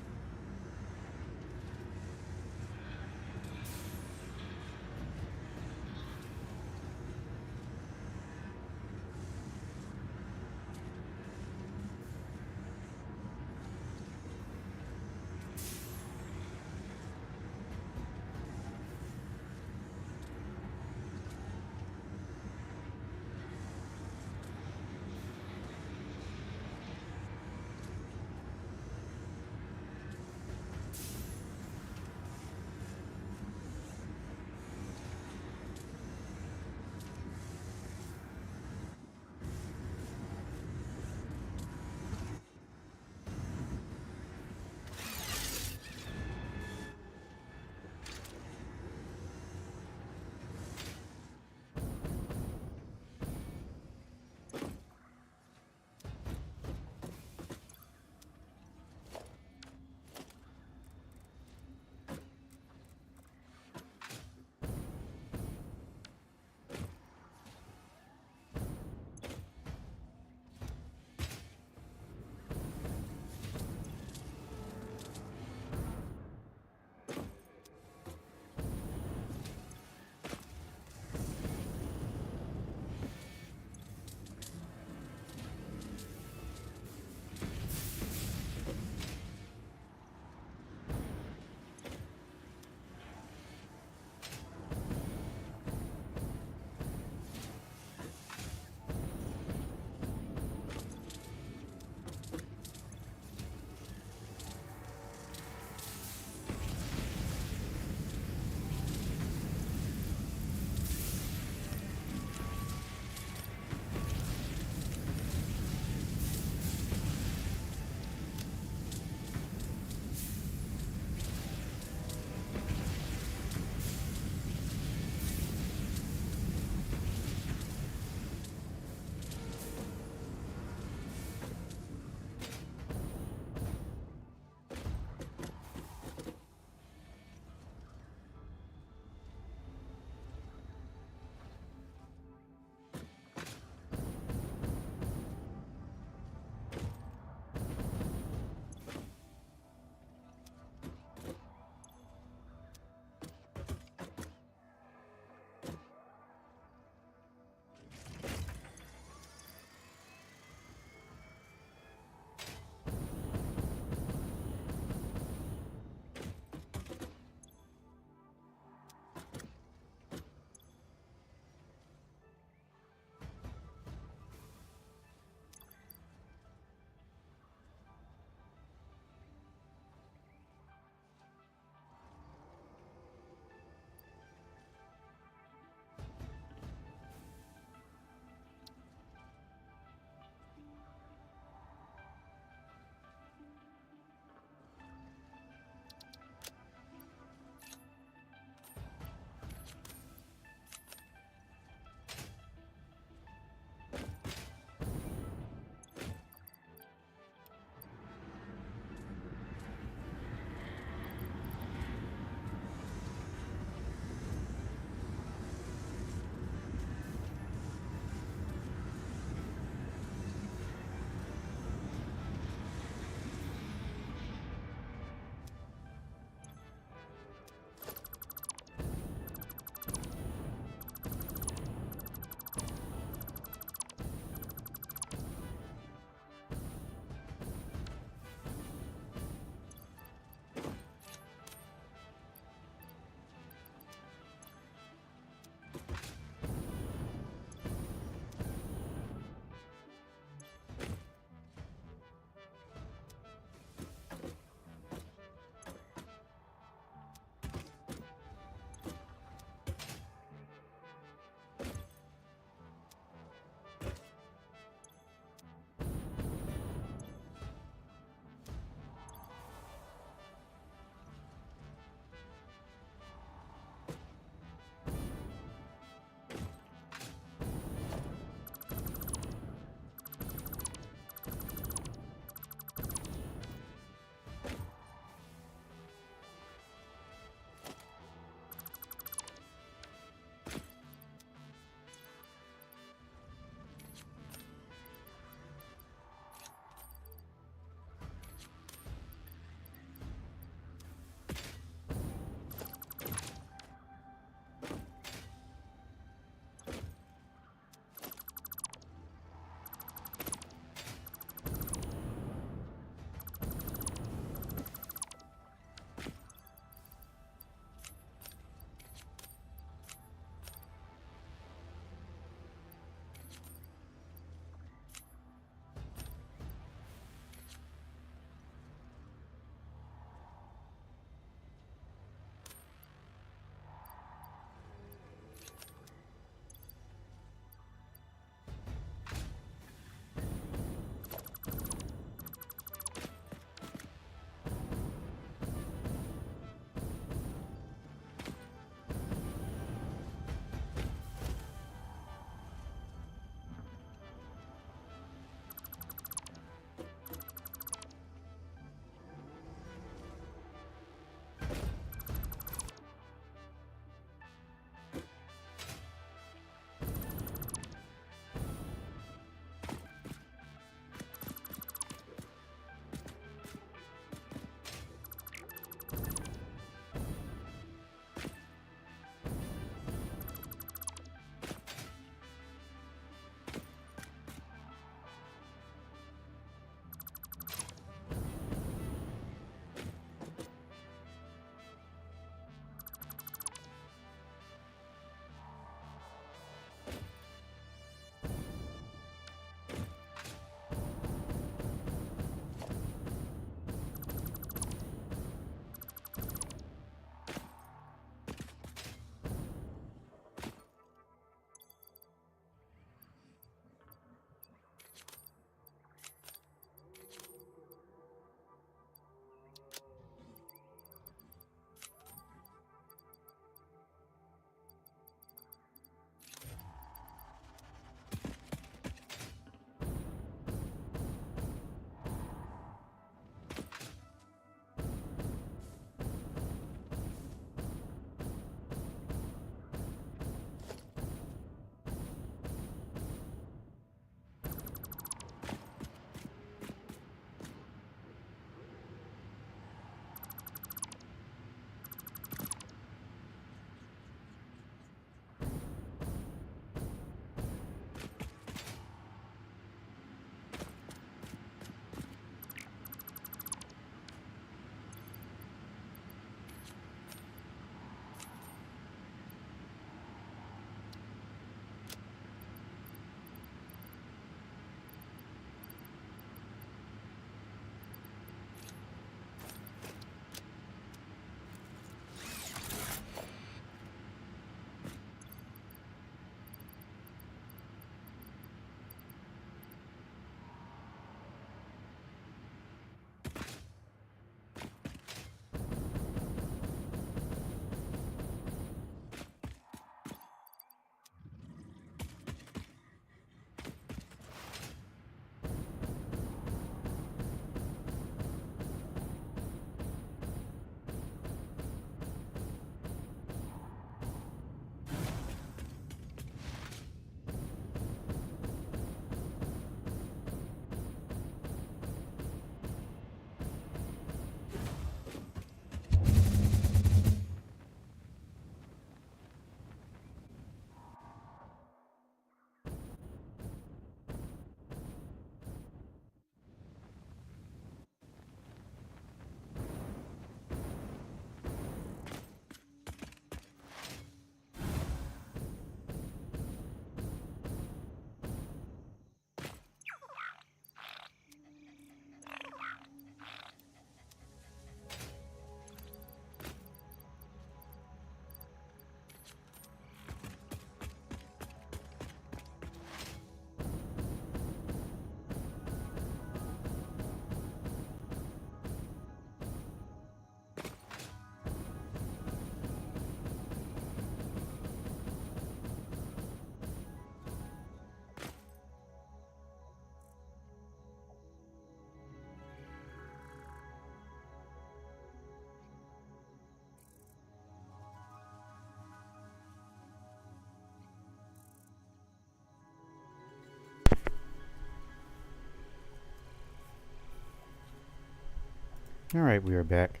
Alright, we are back.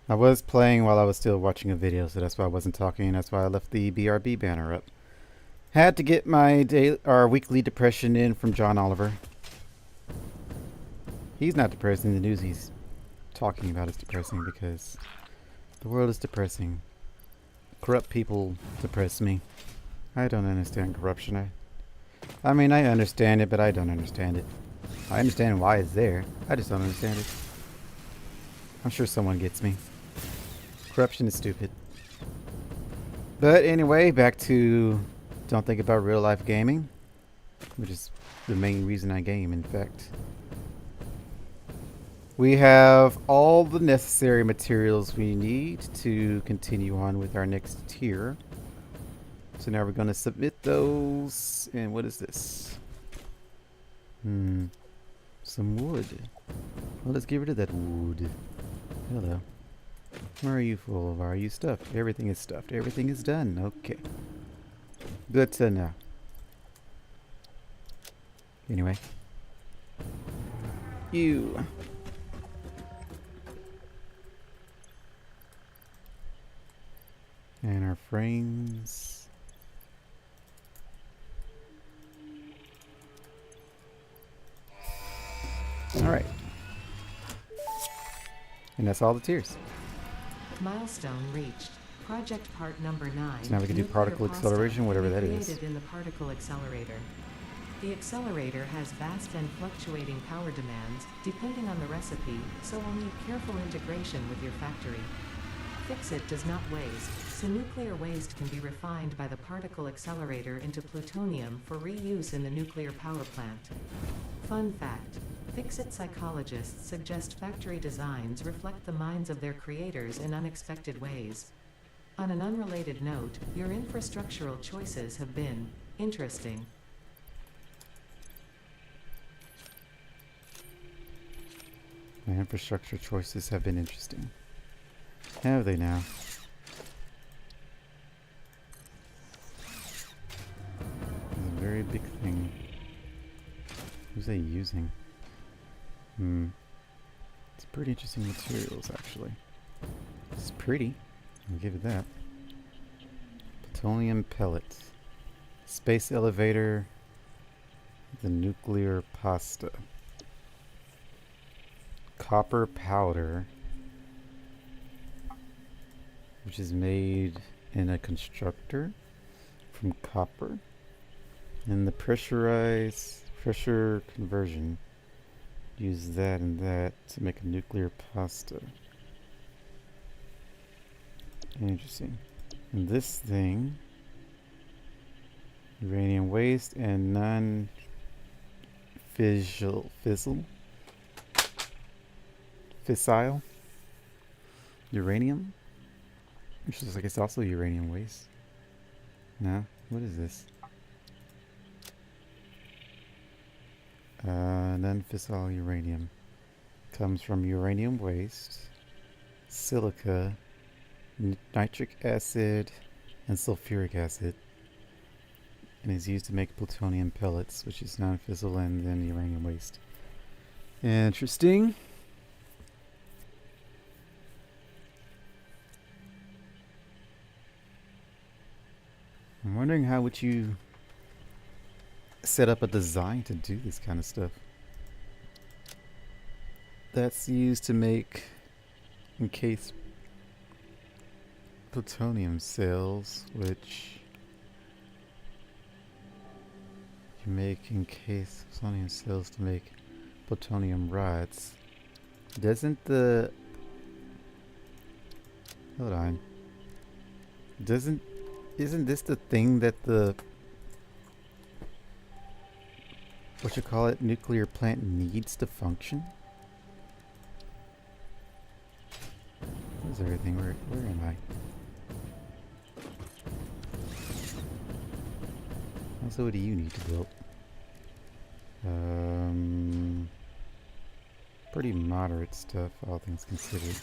I was playing while I was still watching a video, so that's why I wasn't talking. That's why I left the BRB banner up. Had to get my weekly depression in from John Oliver. He's not depressing. The news he's talking about is depressing because the world is depressing. Corrupt people depress me. I don't understand corruption. I mean, I understand it, but I don't understand it. I understand why it's there. I just don't understand it. I'm sure someone gets me. Corruption is stupid. But anyway, back to don't think about real life gaming, which is the main reason I game, in fact. We have all the necessary materials we need to continue on with our next tier. So now we're going to submit those. And what is this? Some wood. Well, let's get rid of that wood. Hello. Where are you full of? Are you stuffed? Everything is stuffed. Everything is done. Okay. Good to know. Anyway. You. And our frames. Alright. And that's all the tiers. Milestone reached. Project part number 9. So now we can do Nuclear particle pasta acceleration, whatever will be that is. created in the particle accelerator. The accelerator has vast and fluctuating power demands, depending on the recipe, so will need careful integration with your factory. Fix-It does not waste, so nuclear waste can be refined by the particle accelerator into plutonium for reuse in the nuclear power plant. Fun fact: Fix-It psychologists suggest factory designs reflect the minds of their creators in unexpected ways. On an unrelated note, your infrastructural choices have been interesting. My infrastructure choices have been interesting. Have they now? It's a very big thing. Who's they using? It's pretty interesting materials, actually. It's pretty. I'll give it that. Plutonium pellets. Space elevator. The nuclear pasta. Copper powder, which is made in a constructor from copper. And the pressure conversion. Use that and that to make a nuclear pasta. Interesting. And this thing, uranium waste and non-fissile uranium, which looks like it's also uranium waste. No? What is this? Non-fissile uranium. Comes from uranium waste, silica, nitric acid, and sulfuric acid. And is used to make plutonium pellets, which is non-fissile and then uranium waste. Interesting. I'm wondering how would you set up a design to do this kind of stuff. That's used to make encased plutonium cells, which you make encased plutonium cells to make plutonium rods. Doesn't the... Hold on. Isn't this the thing that the nuclear plant needs to function? Where's everything? Where am I? Also, what do you need to build? Pretty moderate stuff, all things considered.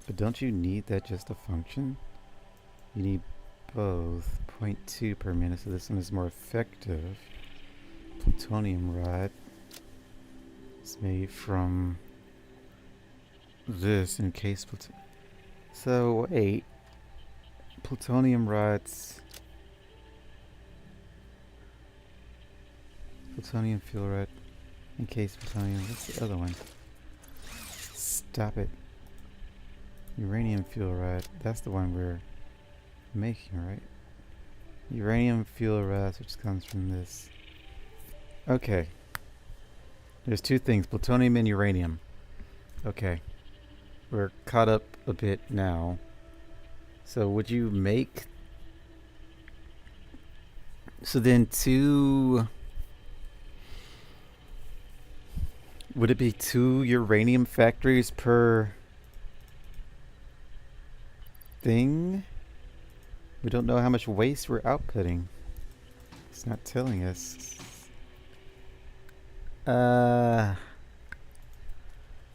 But don't you need that just to function? You need both. 0.2 per minute, so this one is more effective. Plutonium rod. It's made from this in case so wait, plutonium rods, plutonium fuel rod, in case plutonium. What's the other one? Stop it. Uranium fuel rod. That's the one we're making, right? Uranium fuel rods, which comes from this. Okay. There's two things, plutonium and uranium. Okay. We're caught up a bit now. So would you make... So then two... Would it be 2 uranium factories per thing? We don't know how much waste we're outputting. It's not telling us. I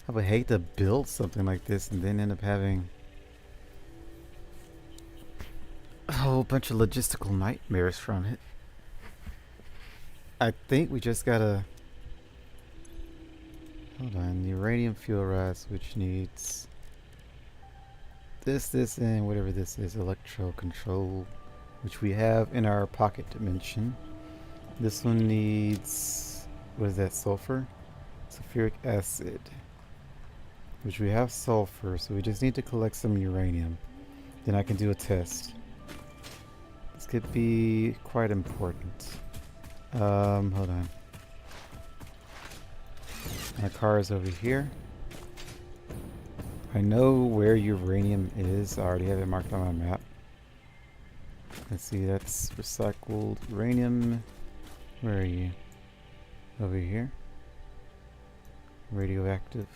would hate to build something like this and then end up having a whole bunch of logistical nightmares from it. I think we just gotta... Hold on, uranium fuel rods, which needs this, and whatever this is, electro control, which we have in our pocket dimension. This one needs, what is that, sulfur? Sulfuric acid, which we have sulfur, so we just need to collect some uranium. Then I can do a test. This could be quite important. Hold on. My car is over here. I know where uranium is. I already have it marked on my map. Let's see, that's recycled uranium. Where are you? Over here. Radioactive.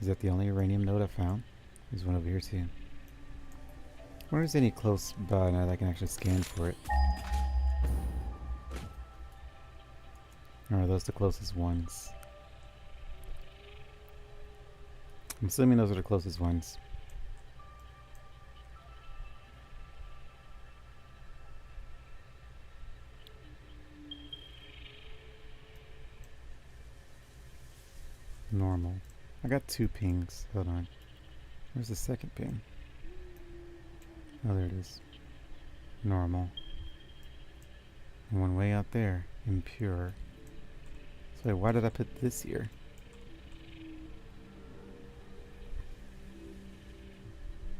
Is that the only uranium node I found? There's one over here too. I wonder if there's any close by now that I can actually scan for it. Or are those the closest ones? I'm assuming those are the closest ones. Normal. I got 2 pings. Hold on. Where's the second ping? Oh, there it is. Normal. And one way out there. Impure. So why did I put this here?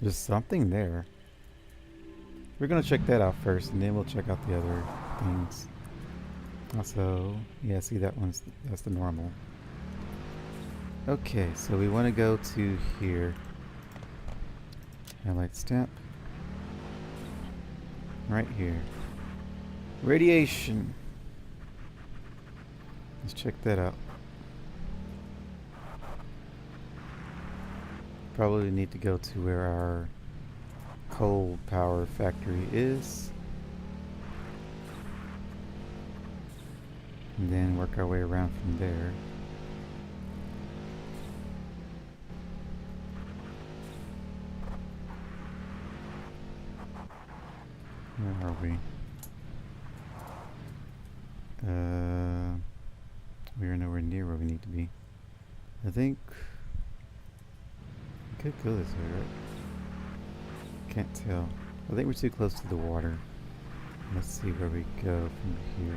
There's something there. We're gonna check that out first, and then we'll check out the other things. Also, yeah, see that one's that's the normal. Okay, so we want to go to here. Highlight step. Right here. Radiation. Let's check that out. Probably need to go to where our coal power factory is. And then work our way around from there. Where are we? We are nowhere near where we need to be. I think we could go this way, right? Can't tell. I think we're too close to the water. Let's see where we go from here.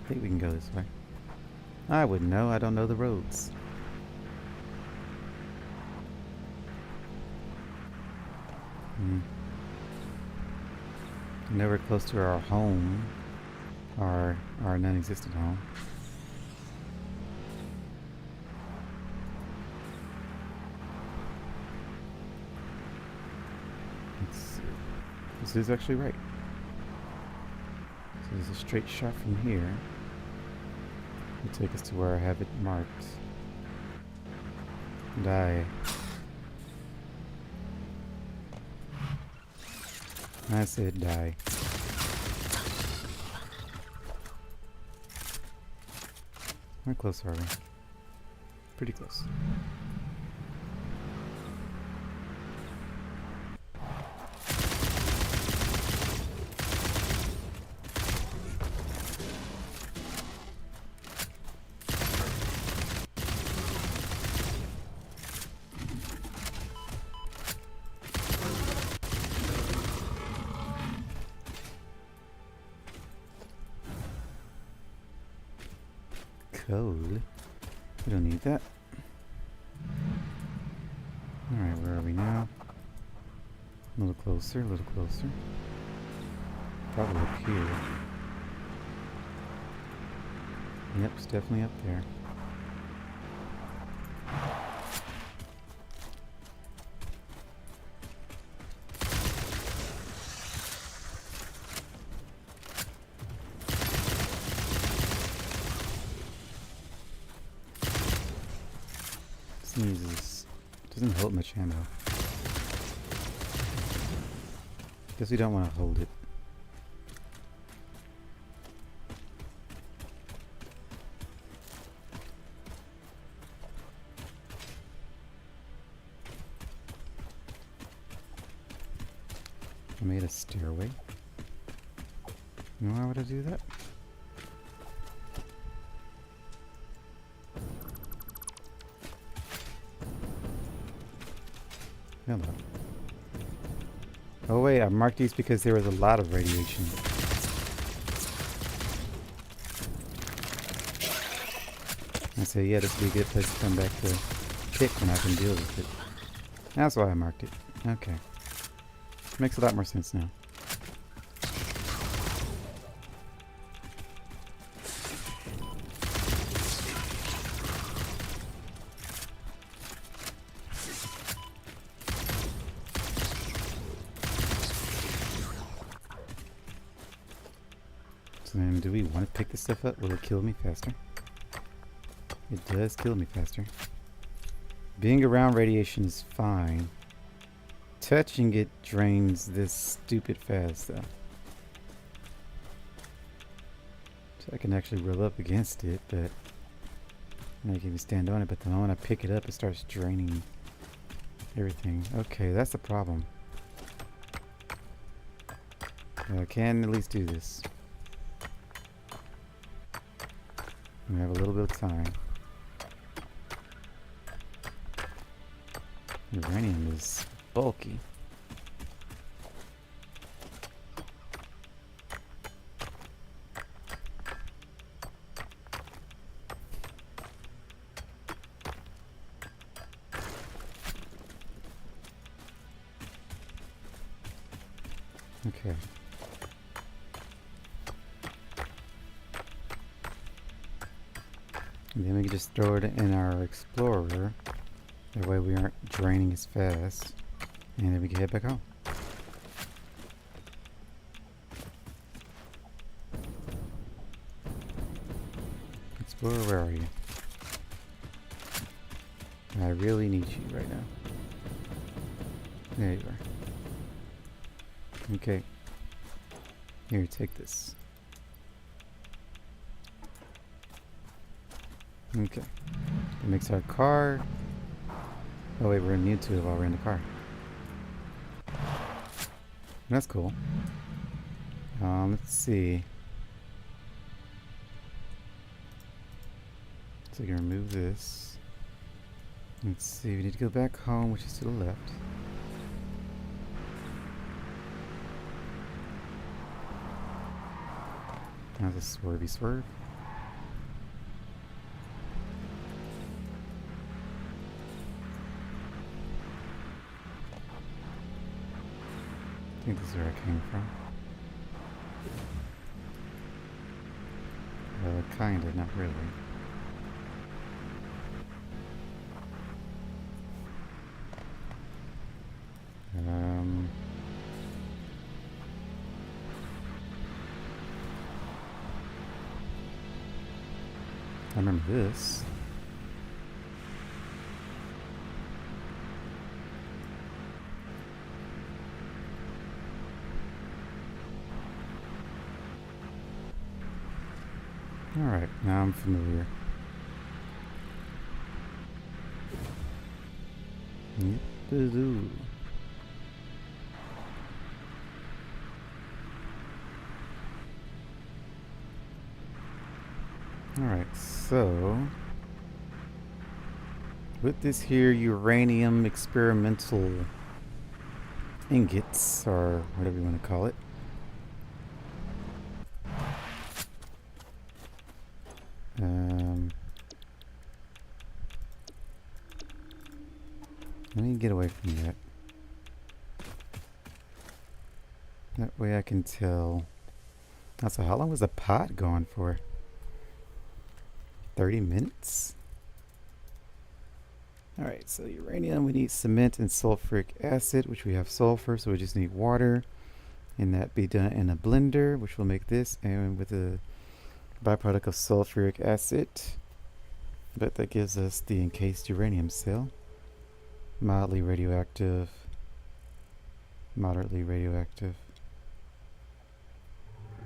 I think we can go this way. I wouldn't know. I don't know the roads. Nowhere close to our home. Our non-existent home. Let's see. This is actually right. So there's a straight shot from here. It'll take us to where I have it marked. Die. I said die. How close are we? Pretty close. coal. We don't need that. Alright, where are we now? A little closer, a little closer. Probably up here. Yep, it's definitely up there. Sneezes. Doesn't hold much ammo. Guess we don't want to hold it. I made a stairway. You know how to do that? Hello. Oh wait, I marked these because there was a lot of radiation. I say, yeah, this would be a good place to come back to pick when I can deal with it. That's why I marked it. Okay. Makes a lot more sense now. So then, do we want to pick this stuff up? Will it kill me faster? It does kill me faster. Being around radiation is fine. Touching it drains this stupid fast, though. So I can actually rub up against it, but I can even stand on it. But the moment I pick it up, it starts draining everything. Okay, that's the problem. I can at least do this. We have a little bit of time. Uranium is bulky. Okay. And then we can just throw it in our explorer. That way we aren't draining as fast. And then we can head back home. Explorer, where are you? I really need you right now. There you are. Okay. Here, take this. Okay. That makes our car... Oh wait, we're immune to it while we're in the car. That's cool. Let's see. So we can remove this. Let's see, we need to go back home, which is to the left. Now the swervy swerve. I think this is where I came from. Kinda, not really. I remember this. Alright, now I'm familiar. Yip-a-doo. Alright, so with this here uranium experimental ingots, or whatever you want to call it, Um, let me get away from that. That way I can tell. Also, how long was the pot going for? 30 minutes? Alright, so uranium, we need cement and sulfuric acid, which we have sulfur, so we just need water. And that be done in a blender, which will make this, and with a byproduct of sulfuric acid. But that gives us the encased uranium cell. Mildly radioactive. Moderately radioactive.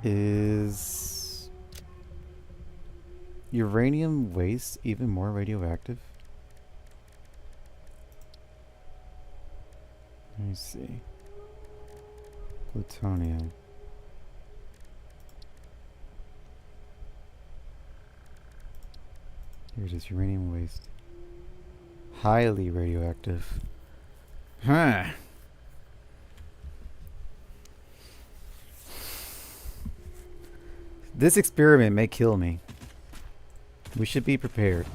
Is uranium waste even more radioactive? Let me see. Plutonium. Here it is, uranium waste. Highly radioactive. Huh. This experiment may kill me. We should be prepared.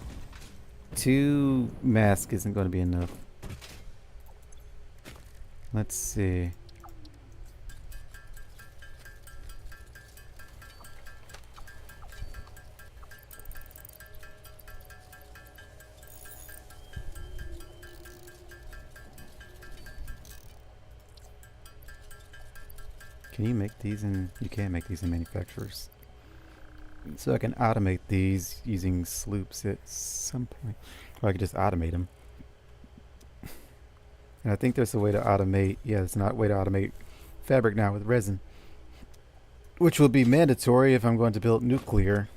2 masks isn't going to be enough. Let's see. Can you make these in... You can't make these in manufacturers. So I can automate these using sloops at some point. Or I could just automate them. And I think there's a way to automate... Yeah, there's not a way to automate fabric now with resin. Which will be mandatory if I'm going to build nuclear.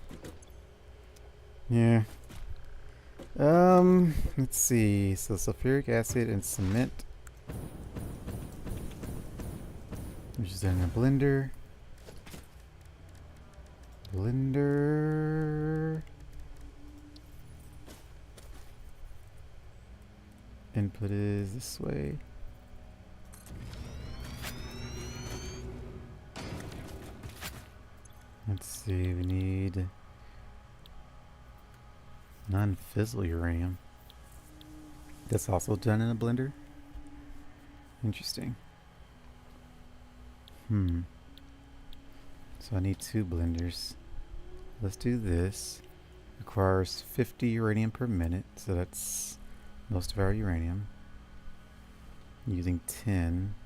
Yeah. Let's see. So sulfuric acid and cement. Which is done in a blender. Blender. Input is this way. Let's see, we need non-fissile uranium. That's also done in a blender. Interesting. So I need 2 blenders. Let's do this. Requires 50 uranium per minute, so that's most of our uranium. Using 10.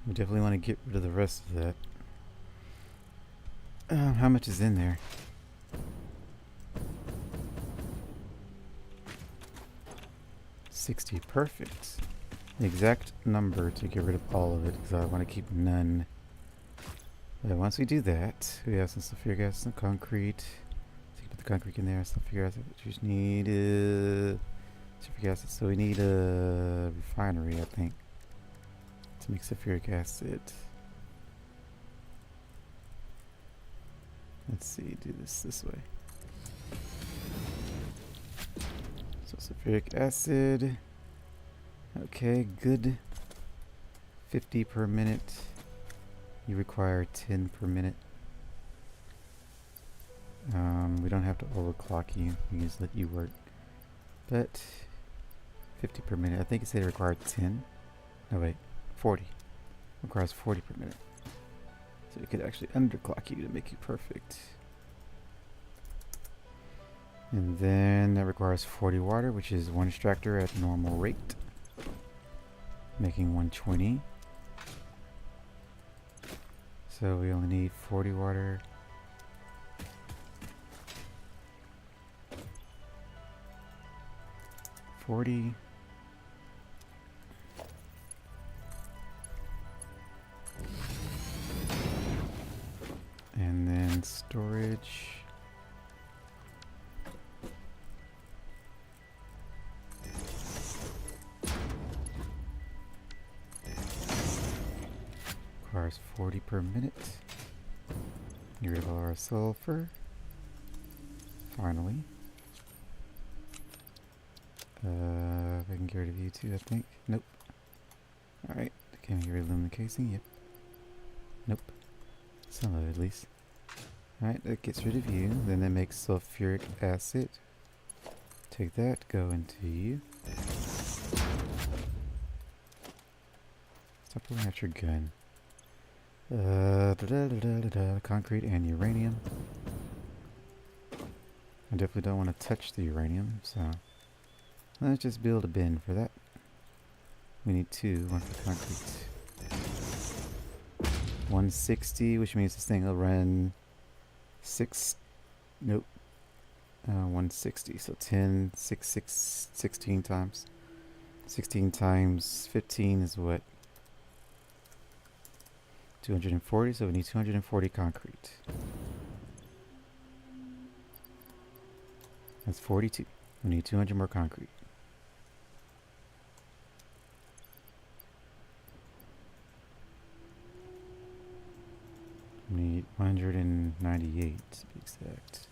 We definitely want to get rid of the rest of that. How much is in there? $60, perfect. The exact number to get rid of all of it, because I want to keep none. But once we do that, we have some sulfuric acid, some concrete. So you put the concrete in there, sulfuric acid. What you just need is sulfuric acid. So we need a refinery, I think, to make sulfuric acid. Let's see, do this way. So sulfuric acid. Okay, good. 50 per minute. You require 10 per minute. We don't have to overclock you. We just let you work. But 50 per minute. I think it said it required 10. No, wait. 40. Requires 40 per minute. So it could actually underclock you to make you perfect. And then that requires 40 water, which is 1 extractor at normal rate. Making 120. So we only need 40 water. And then storage. Requires 40 per minute. Get rid of all our sulfur. Finally. If I can get rid of you too, I think. Nope. Alright. Can I get rid of aluminum casing? Yep. Nope. Some of it at least. Alright, that gets rid of you. Then that makes sulfuric acid. Take that, go into you. Stop pulling out your gun. Concrete and uranium. I definitely don't want to touch the uranium, so let's just build a bin for that. We need 2, 1 for concrete. 160, which means this thing will run 160, so 10, 16 times. 16 times 15 is what? 240, so we need 240 concrete. That's 42. We need 200 more concrete. We need 198 to be exact.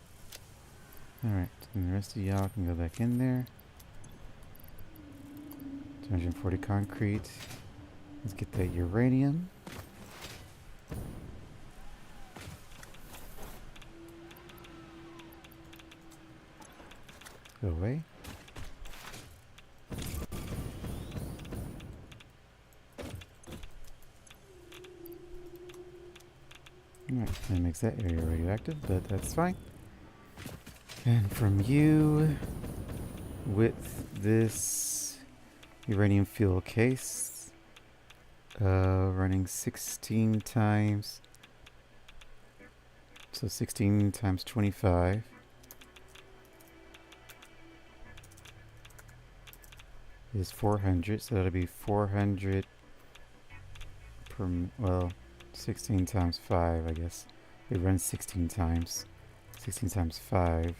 Alright, and the rest of y'all can go back in there. 240 concrete. Let's get that uranium. Go away. Alright, that makes that area radioactive, but that's fine. And from you, with this uranium fuel case, running 16 times, so 16 times 25 is 400, so that'll be 400 per, well, 16 times 5, I guess. It runs 16 times. 16 times 5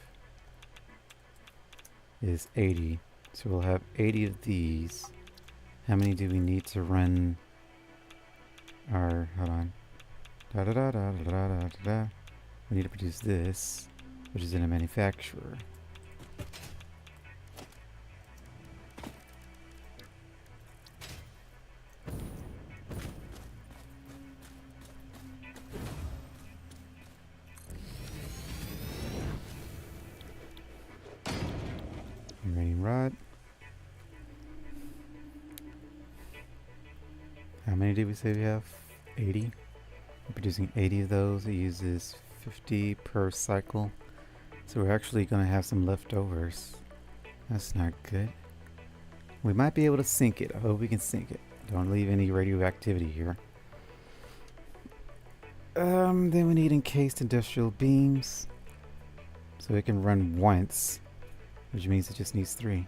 is 80. So we'll have 80 of these. How many do we need to run our, hold on. Da da da da da da da da. We need to produce this, which is in a manufacturer. Uranium rod. How many did we say we have? 80. We're producing 80 of those. It uses 50 per cycle. So we're actually going to have some leftovers. That's not good. We might be able to sink it. I hope we can sink it. Don't leave any radioactivity here. Then we need encased industrial beams. So it can run once, which means it just needs 3.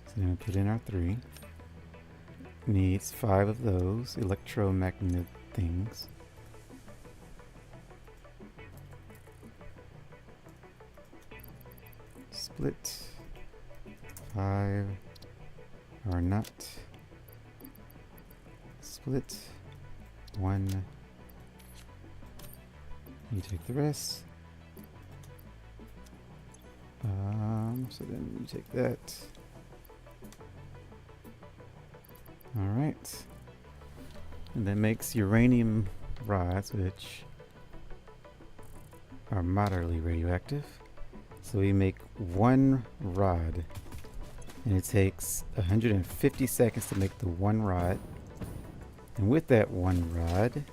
So then we put in our 3. Needs 5 of those electromagnet things. Split. 5 are not. Split. 1. You take the rest. So then you take that. Alright. And that makes uranium rods, which are moderately radioactive. So we make 1 rod. And it takes 150 seconds to make the 1 rod. And with that 1 rod,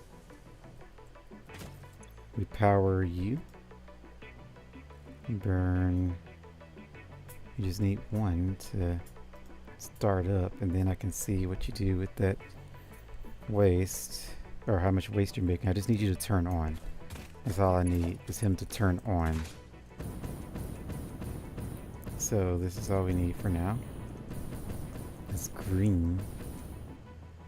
we power you. You burn. You just need 1 to start up, and then I can see what you do with that waste, or how much waste you're making. I just need you to turn on. That's all I need, is him to turn on. So this is all we need for now. It's green.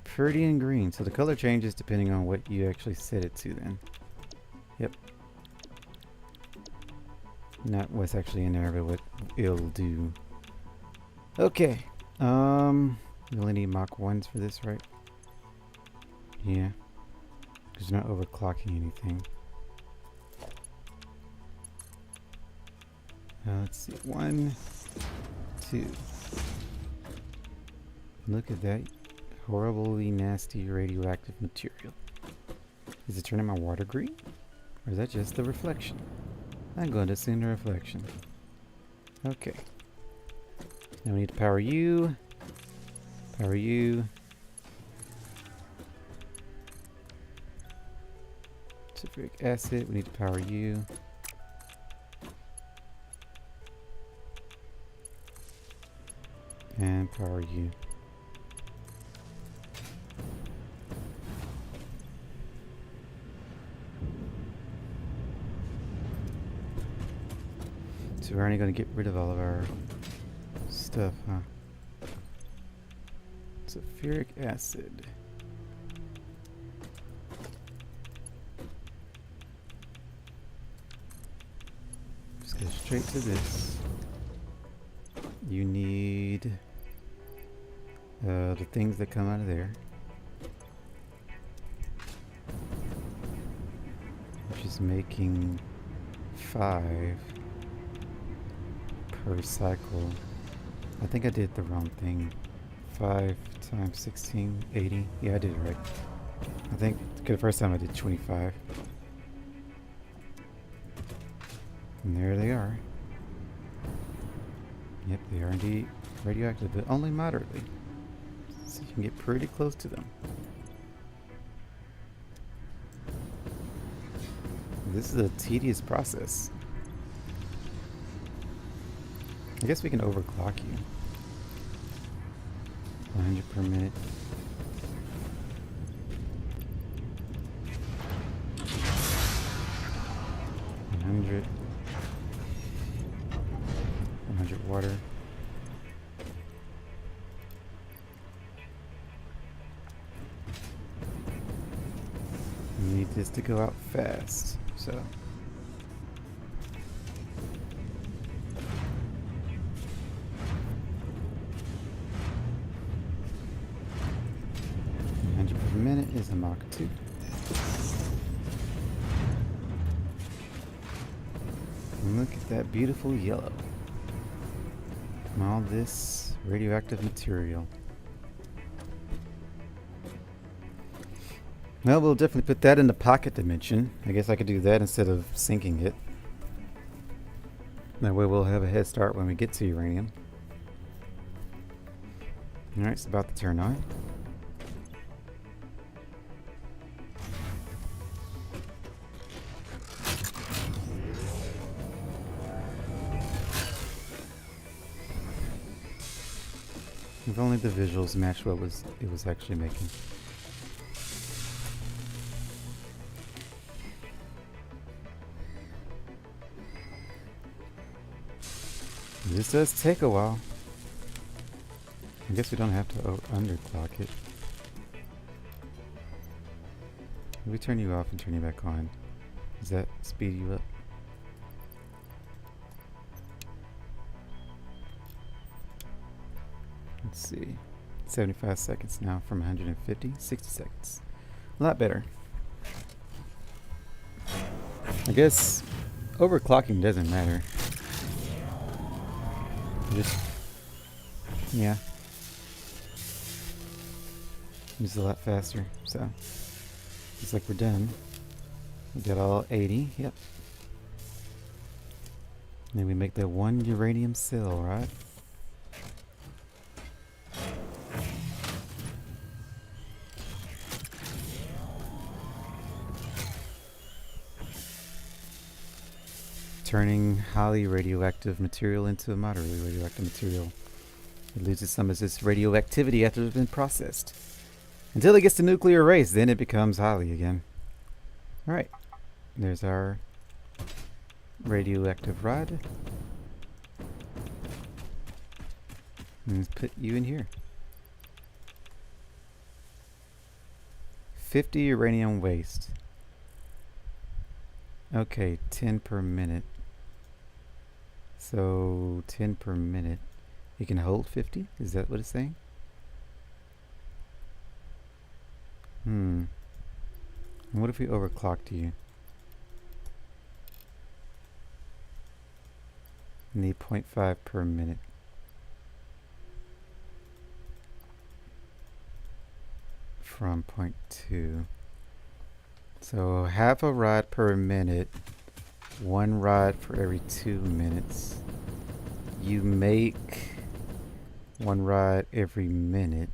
Pretty and green. So the color changes depending on what you actually set it to then. Yep. Not what's actually in there, but what it'll do. Okay. We only need Mach 1s for this, right? Yeah. Because you're not overclocking anything. Let's see. 1, 2. Look at that. horribly nasty radioactive material. Is it turning my water green? Or is that just the reflection? I'm going to assume the reflection. Okay. Now we need to power you. Power you. Sulfuric acid, we need to power you. And power you. So we're only going to get rid of all of our stuff, huh? Sulfuric acid. Just go straight to this. You need the things that come out of there, which is making 5 per cycle. I think I did the wrong thing. 5 times 16, 80. Yeah, I did it right. I think the first time I did 25. And there they are. Yep, they are indeed radioactive, but only moderately. So you can get pretty close to them. This is a tedious process. I guess we can overclock you. 100 per minute. $100 water. We need this to go out fast, so. Per minute is a Mach 2. And look at that beautiful yellow. From all this radioactive material. Well, we'll definitely put that in the pocket dimension. I guess I could do that instead of sinking it. That way we'll have a head start when we get to uranium. Alright, it's about to turn on. If only the visuals matched what it was actually making. This does take a while. I guess we don't have to underclock it. If we turn you off and turn you back on, does that speed you up? Let's see. 75 seconds now from 150. 60 seconds. A lot better. I guess overclocking doesn't matter. Just, yeah. It's a lot faster, so. Looks like we're done. We got all 80, yep. And then we make that 1 uranium cell, right? Turning highly radioactive material into a moderately radioactive material. It loses some of its radioactivity after it's been processed. Until it gets to nuclear race, then it becomes highly again. Alright, there's our radioactive rod. And let's put you in here. 50 uranium waste. Okay, 10 per minute. So 10 per minute. You can hold 50? Is that what it's saying? And what if we overclocked you? Need 0.5 per minute. from point 2. So half a rod per minute, 1 rod for every 2 minutes. You make 1 rod every minute.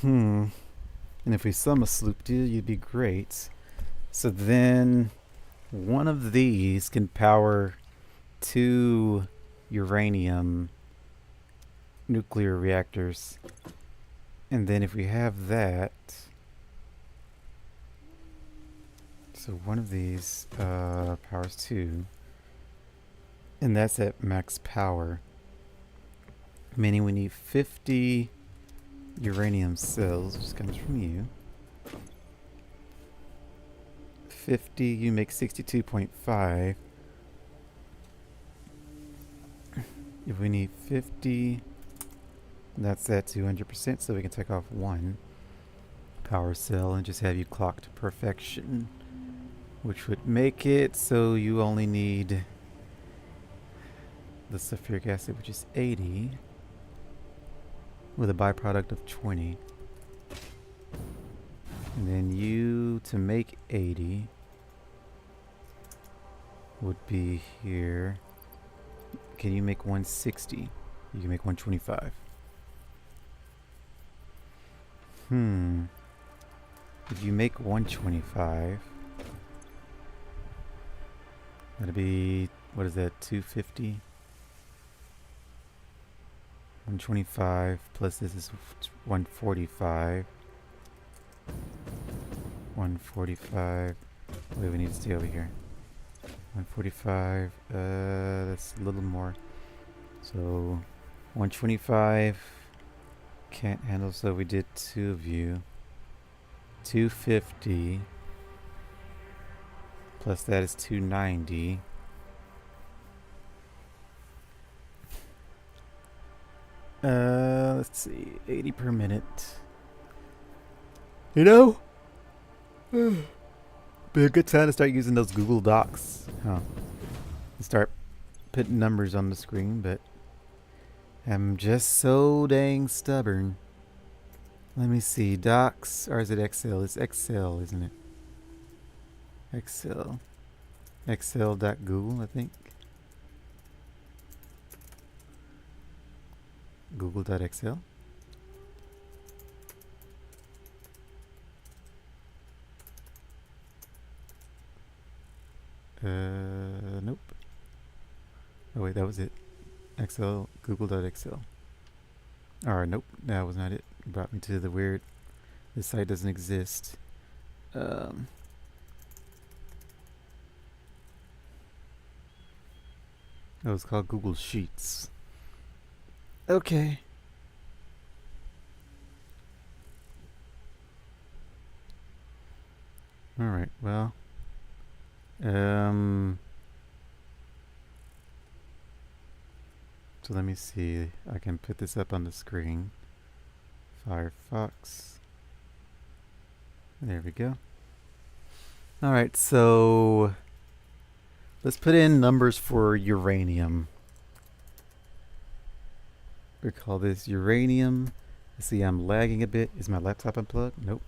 And if we sum a sloop deal, you'd be great. So then one of these can power 2 uranium nuclear reactors. And then if we have that, so one of these powers 2, and that's at max power, meaning we need 50 uranium cells, which comes from you. 50, you make 62.5. If we need 50, that's at 200%, so we can take off 1 power cell and just have you clocked to perfection, which would make it so you only need the sulfuric acid, which is 80, with a byproduct of 20. And then you, to make 80, would be here. Can you make 160? You can make 125. If you make 125, that'd be, what is that, 250? 125 plus this is 145. 145. Wait, we need to stay over here. 145. That's a little more. So 125 can't handle, so we did 2 of you. 250 plus that is 290. Let's see, 80 per minute. You know, be a good time to start using those Google Docs, huh? Start putting numbers on the screen, but I'm just so dang stubborn. Let me see, Docs, or is it Excel? It's Excel, isn't it? Excel. Excel.google, I think. Google.excel. Nope. Oh wait, that was it. Excel, Google.excel. Alright, nope, that was not it. It brought me to the weird, this site doesn't exist. It was called Google Sheets. Okay. Alright, well. So let me see. I can put this up on the screen. Firefox. There we go. Alright, so let's put in numbers for uranium. We call this uranium. See, I'm lagging a bit. Is my laptop unplugged? Nope.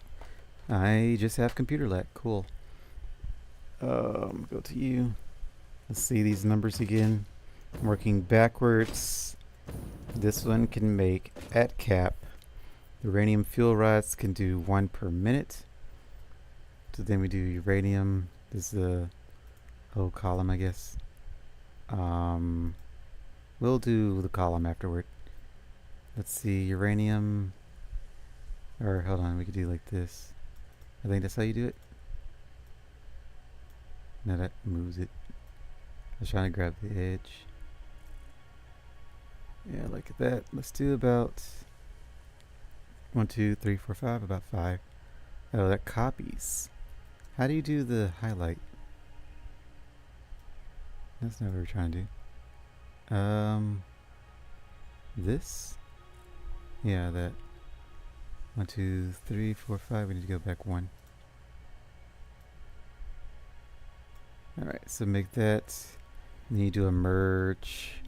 I just have computer lag. Cool. Go to you. Let's see these numbers again. I'm working backwards. This one can make at cap. Uranium fuel rods can do 1 per minute. So then we do uranium. This is the whole column, I guess. We'll do the column afterward. Let's see, uranium. Or hold on, we could do like this. I think that's how you do it. No, that moves it. I was trying to grab the edge. Yeah, like that. Let's do about 1, 2, 3, 4, 5. About 5. Oh, that copies. How do you do the highlight? That's not what we're trying to do. This? Yeah, that. 1, 2, 3, 4, 5. We need to go back 1. Alright, so make that. Then you do a merge.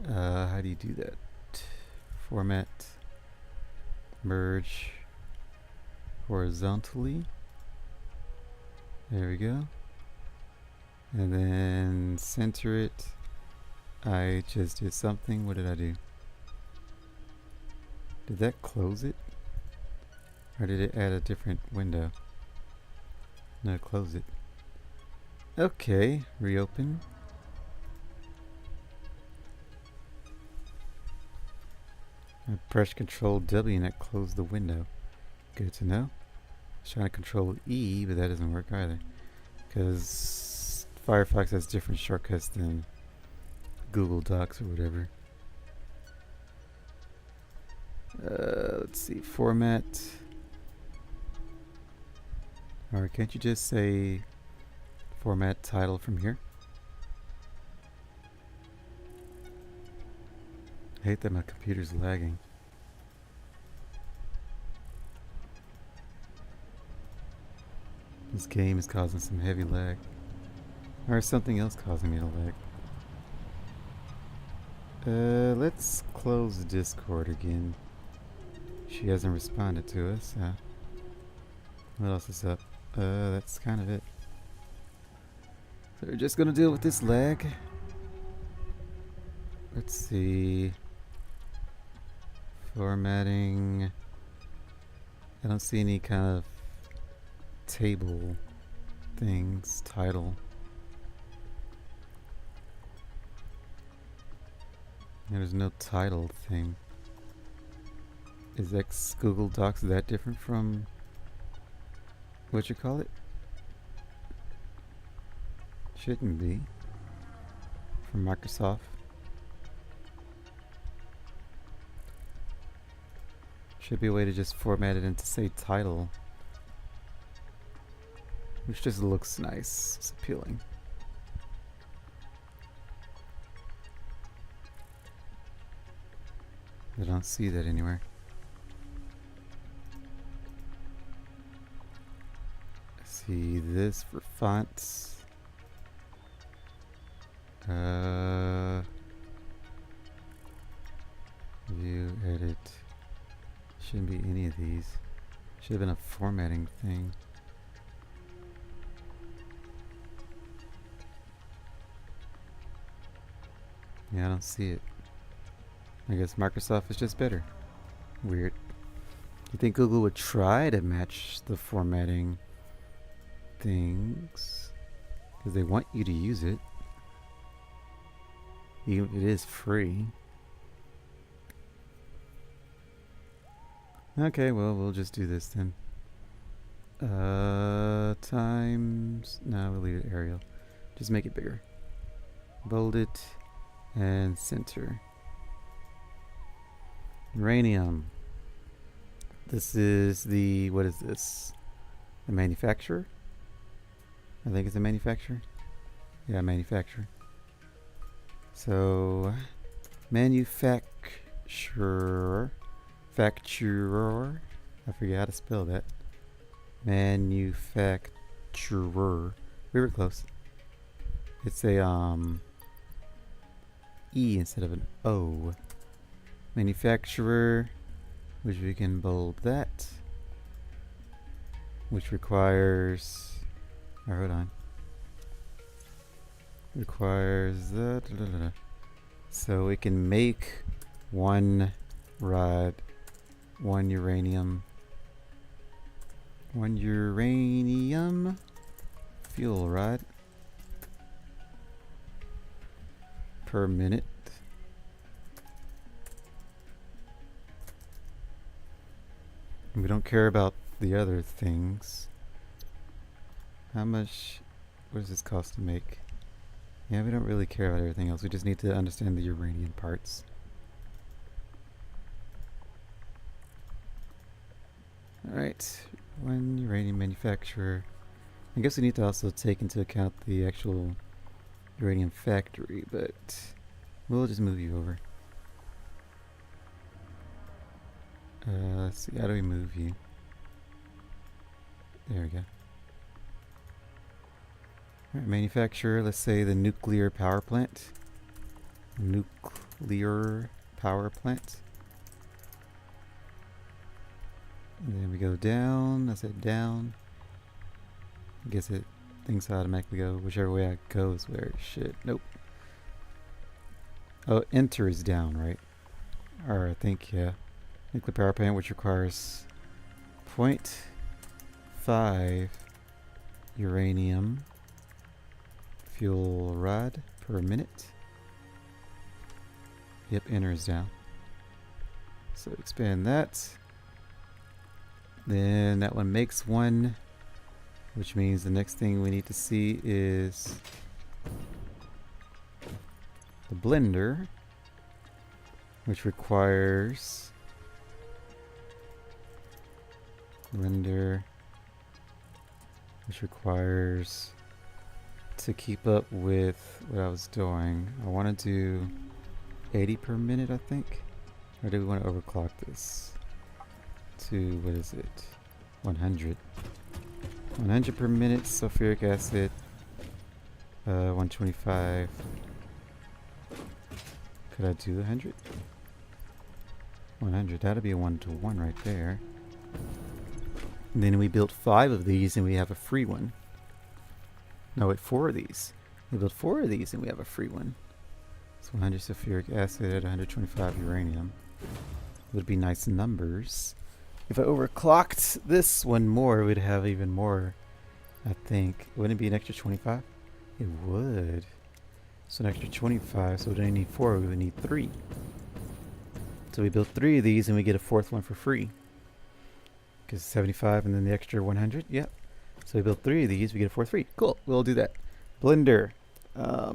How do you do that? format, merge horizontally. There we go. And then center it. I just did something. What did I do? Did that close it? Or did it add a different window? No, close it. Okay, reopen. I pressed Control W and that closed the window. Good to know. I was trying to Control E, but that doesn't work either. Because Firefox has different shortcuts than Google Docs or whatever. Let's see, format. Alright, can't you just say format title from here? I hate that my computer's lagging. This game is causing some heavy lag. Or is something else causing me to lag? Let's close Discord again. She hasn't responded to us. What else is up? That's kind of it. So we're just gonna deal with this lag. Let's see. Formatting. I don't see any kind of table things, title. There's no title thing. Is X Google Docs that different from what you call it? Shouldn't be. From Microsoft. Should be a way to just format it into say title. Which just looks nice. It's appealing. I don't see that anywhere. I see this for fonts. View, edit. Shouldn't be any of these. Should have been a formatting thing. Yeah, I don't see it. I guess Microsoft is just better. Weird. You think Google would try to match the formatting things? Because they want you to use it. It is free. Okay, well, we'll just do this then. Times... No, we'll leave it Arial. Just make it bigger. Bold it. And center. Uranium. This is the... What is this? The manufacturer? I think it's a manufacturer. Yeah, manufacturer. So... Manufacturer... Facturer. I forget how to spell that. Manufacturer. We were close. It's a E instead of an O. Manufacturer, which we can bold that. Which requires... Oh, hold on. Requires that. So we can make one rod. One uranium fuel rod per minute. And we don't care about the other things. How much, what does this cost to make? Yeah, we don't really care about everything else. We just need to understand the uranium parts. Alright, one uranium manufacturer. I guess we need to also take into account the actual uranium factory, but we'll just move you over. Let's see, how do we move you? There we go. Alright, manufacturer, let's say the nuclear power plant. Nuclear power plant. And then we go down. I said down. I guess it thinks automatically go whichever way I go is where it should. Nope. Oh, enter is down, right? Or I think, yeah. Nuclear power plant, which requires 0.5 uranium fuel rod per minute. Yep, enter is down. So expand that. Then that one makes one, which means the next thing we need to see is the blender, which requires to keep up with what I was doing. I want to do 80 per minute, I think. Or do we want to overclock this to, what is it? 100. 100 per minute, sulfuric acid. 125. Could I do 100? 100, that'd be a 1-to-1 right there. And then we built 5 of these and we have a free one. No, wait, 4 of these. We built 4 of these and we have a free one. So 100 sulfuric acid at 125 uranium. Would be nice numbers. If I overclocked this one more, we'd have even more, I think. Wouldn't it be an extra 25? It would. So an extra 25, so we don't need 4, we would need 3. So we built 3 of these and we get a 4th one for free. Because 75 and then the extra 100, yep. So we built 3 of these, we get a 4th free. Cool, we'll do that. Blender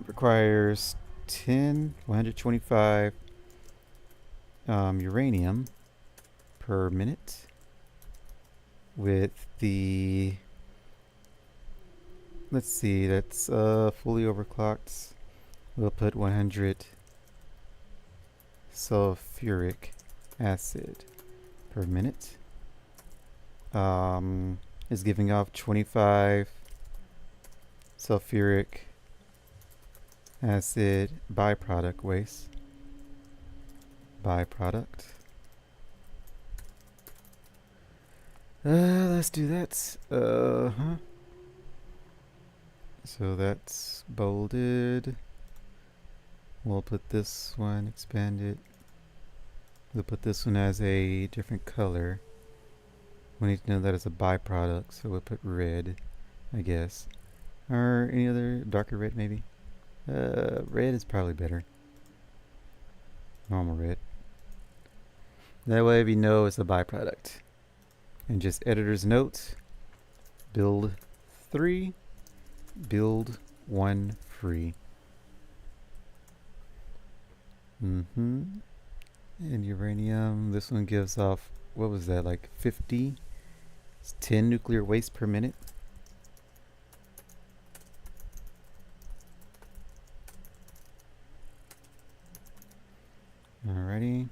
requires 125 uranium per minute with the, let's see, that's fully overclocked. We'll put 100 sulfuric acid per minute. Is giving off 25 sulfuric acid byproduct waste. Byproduct. Let's do that. So that's bolded. We'll put this one, expand it. We'll put this one as a different color. We need to know that it's a byproduct, so we'll put red, I guess. Or any other darker red, maybe? Red is probably better. Normal red. That way we know it's a byproduct. And just editor's note, build 3, build 1 free. And uranium, this one gives off, what was that, like 50? It's 10 nuclear waste per minute. Alrighty.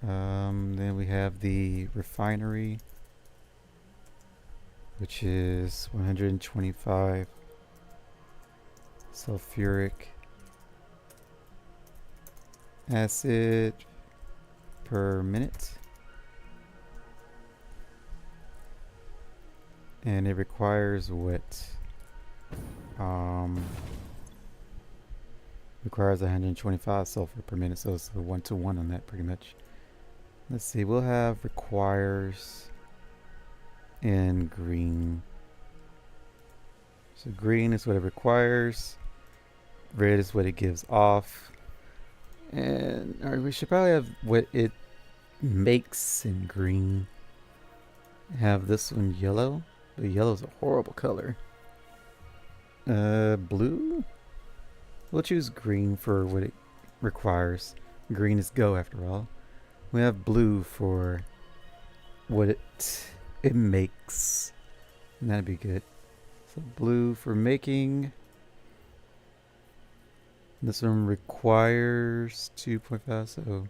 Then we have the refinery, which is 125 sulfuric acid per minute. And it requires what? Requires 125 sulfur per minute, so it's a 1-to-1 on that pretty much. Let's see, we'll have requires in green. So green is what it requires. Red is what it gives off. And we should probably have what it makes in green. Have this one yellow. The yellow is a horrible color. Blue? We'll choose green for what it requires. Green is go after all. We have blue for what it makes. And that'd be good. So blue for making. This one requires 2.5, so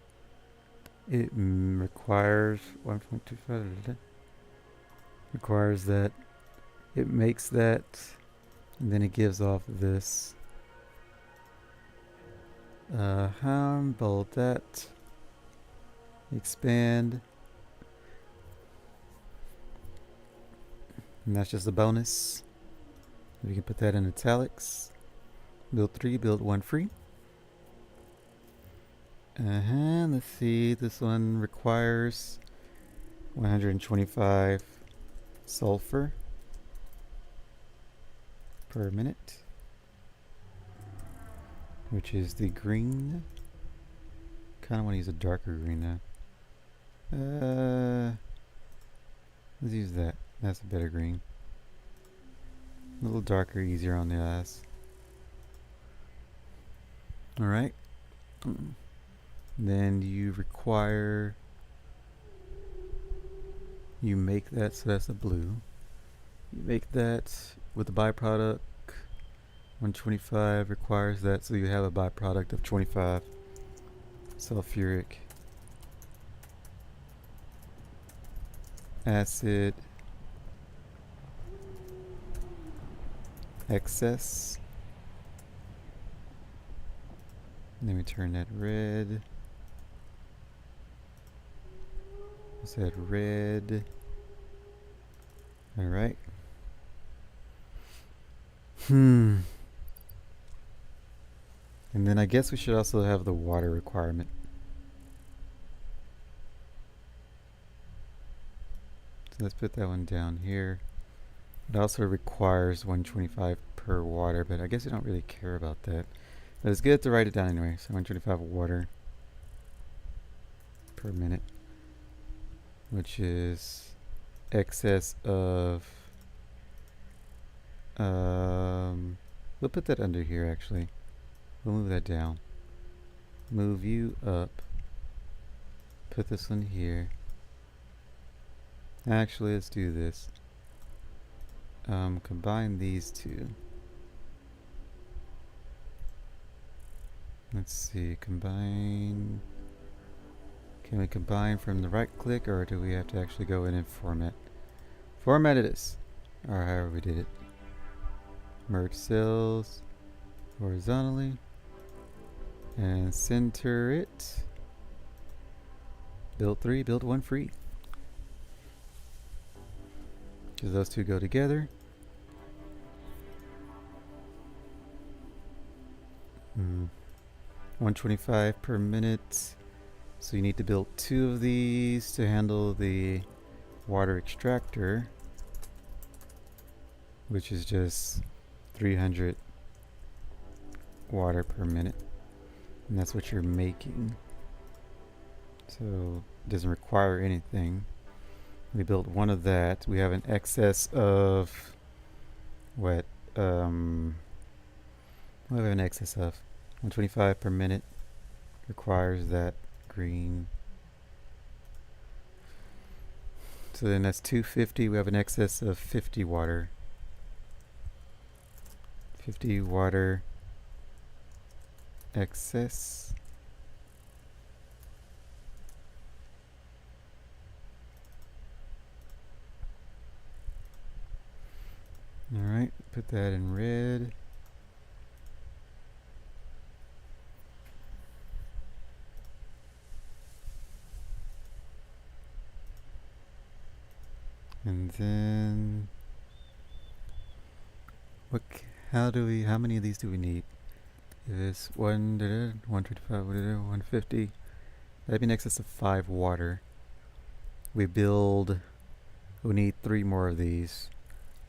it requires 1.25. Requires that it makes that, and then it gives off this. Bold that. Expand. And that's just a bonus. We can put that in italics. Build 3, build 1 free. Let's see. This one requires 125 sulfur per minute, which is the green. Kind of want to use a darker green now. Let's use that. That's a better green. A little darker, easier on the eyes. Alright. Then you require... You make that, so that's a blue. You make that with the byproduct. 125 requires that, so you have a byproduct of 25 sulfuric acid excess. Let me turn that red. Is that red? Alright. And then I guess we should also have the water requirement. So let's put that one down here. It also requires 125 per water, but I guess we don't really care about that. But it's good to write it down anyway. So 125 water per minute, which is excess of... we'll put that under here actually. We'll move that down. Move you up. Put this one here. Actually, let's do this. Combine these two. Let's see, combine. Can we combine from the right click, or do we have to actually go in and format? Format it is. Or however we did it. Merge cells horizontally. And center it. Build 3, build 1 free. Because those two go together. 125 per minute. So you need to build 2 of these to handle the water extractor, which is just 300 water per minute. And that's what you're making. So it doesn't require anything. We built 1 of that. We have an excess of what? What do we have an excess of? 125 per minute requires that green. So then that's 250. We have an excess of 50 water. 50 water excess. Alright, put that in red. And then how many of these do we need? This 125, 150. That'd be in excess of 5 water. We need 3 more of these.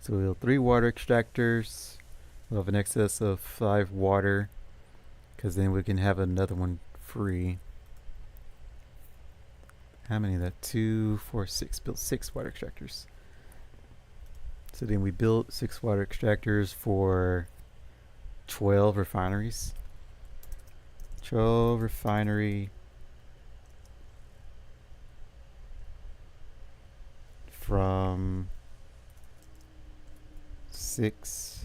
So we'll build 3 water extractors. We'll have an excess of 5 water, because then we can have another one free. How many of that? 2, 4, 6. Built 6 water extractors. So then we built 6 water extractors for 12 refineries. 12 refinery from 6.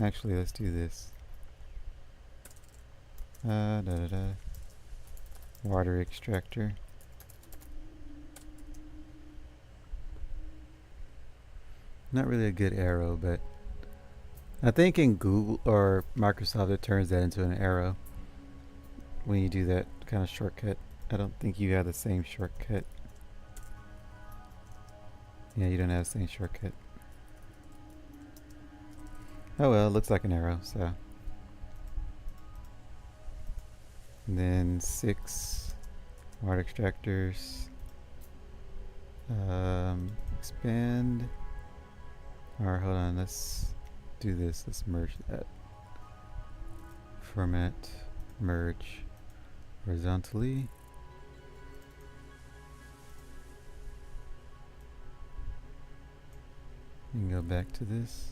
Actually, let's do this. Water extractor. Not really a good arrow, but I think in Google or Microsoft it turns that into an arrow when you do that kind of shortcut. I don't think you have the same shortcut. Yeah, you don't have the same shortcut. Oh well, it looks like an arrow, so. And then 6 water extractors. Expand. Alright, hold on, let's do this. Let's merge that. Format, merge horizontally. You can go back to this.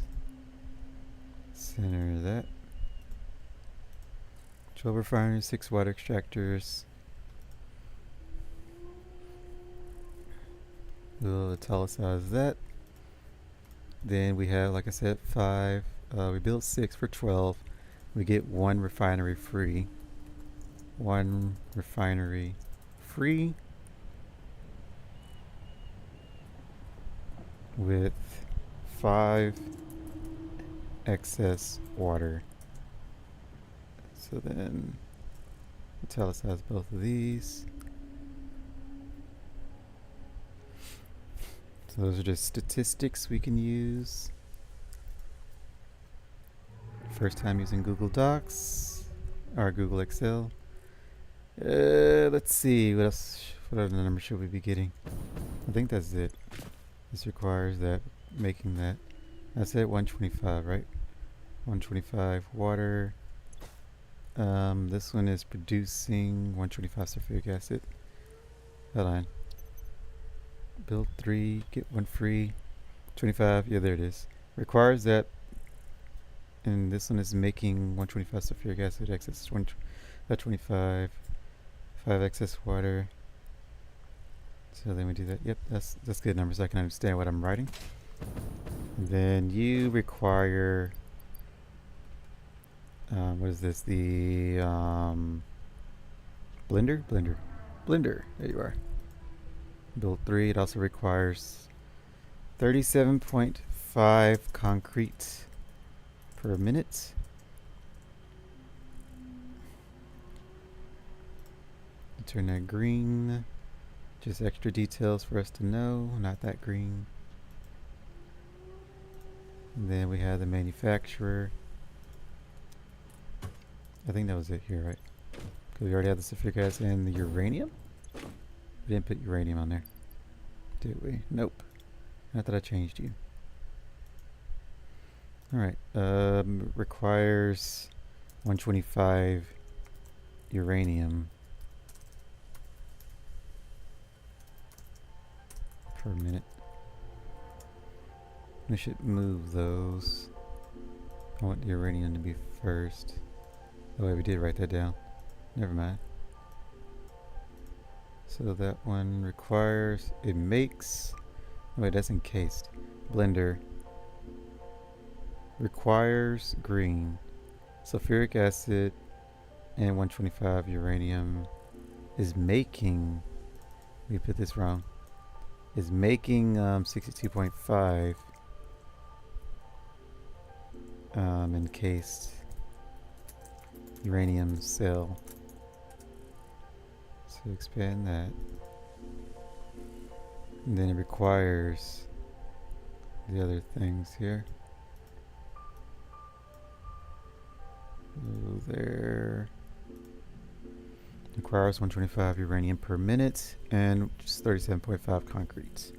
Center that. 12 refineries, 6 water extractors. We'll italicize that. Then we have, like I said, 5. We built 6 for 12. We get 1 refinery free. 1 refinery free with 5 excess water. So then italicize both of these. So those are just statistics we can use. First time using Google Docs or Google Excel. Let's see, what else? What other numbers should we be getting? I think that's it. This requires that, making that. That's it, 125, right? 125 water. This one is producing 125 sulfuric acid. Hold on. Build 3, get 1 free. 25, yeah, there it is. Requires that. And this one is making 125 sulfuric acid, excess 25, 5 excess water. So then we do that. Yep, that's good numbers. I can understand what I'm writing. And then you require, what is this? The blender. There you are. Build 3. It also requires 37.5 concrete per minute. Turn that green. Just extra details for us to know. Not that green. And then we have the manufacturer. I think that was it here, right? Because we already had the sulfuric acid and the uranium. We didn't put uranium on there, did we? Nope. Not that I changed you. Alright. Requires 125 uranium per minute. We should move those. I want the uranium to be first. Oh wait, we did write that down. Never mind. So that one requires, it makes, oh wait, that's encased. Blender requires green. Sulfuric acid and 125 uranium is making, we put this wrong, is making 62.5 encased uranium cell. So expand that. And then it requires the other things here. Go there. Requires 125 uranium per minute and just 37.5 concrete.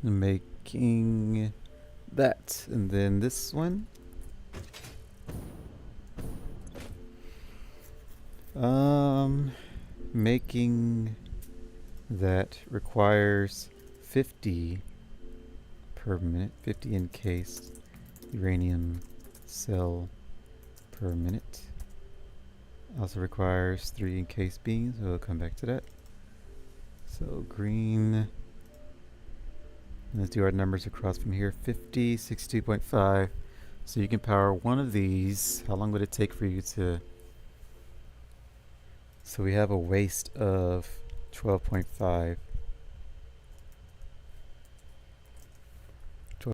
Making that. And then this one. Making that requires 50 per minute, 50 encased uranium cell per minute. Also requires 3 encased beams. We'll come back to that. So green. Let's do our numbers across from here. 50, 62.5. So you can power one of these. How long would it take for you to... So we have a waste of 12.5.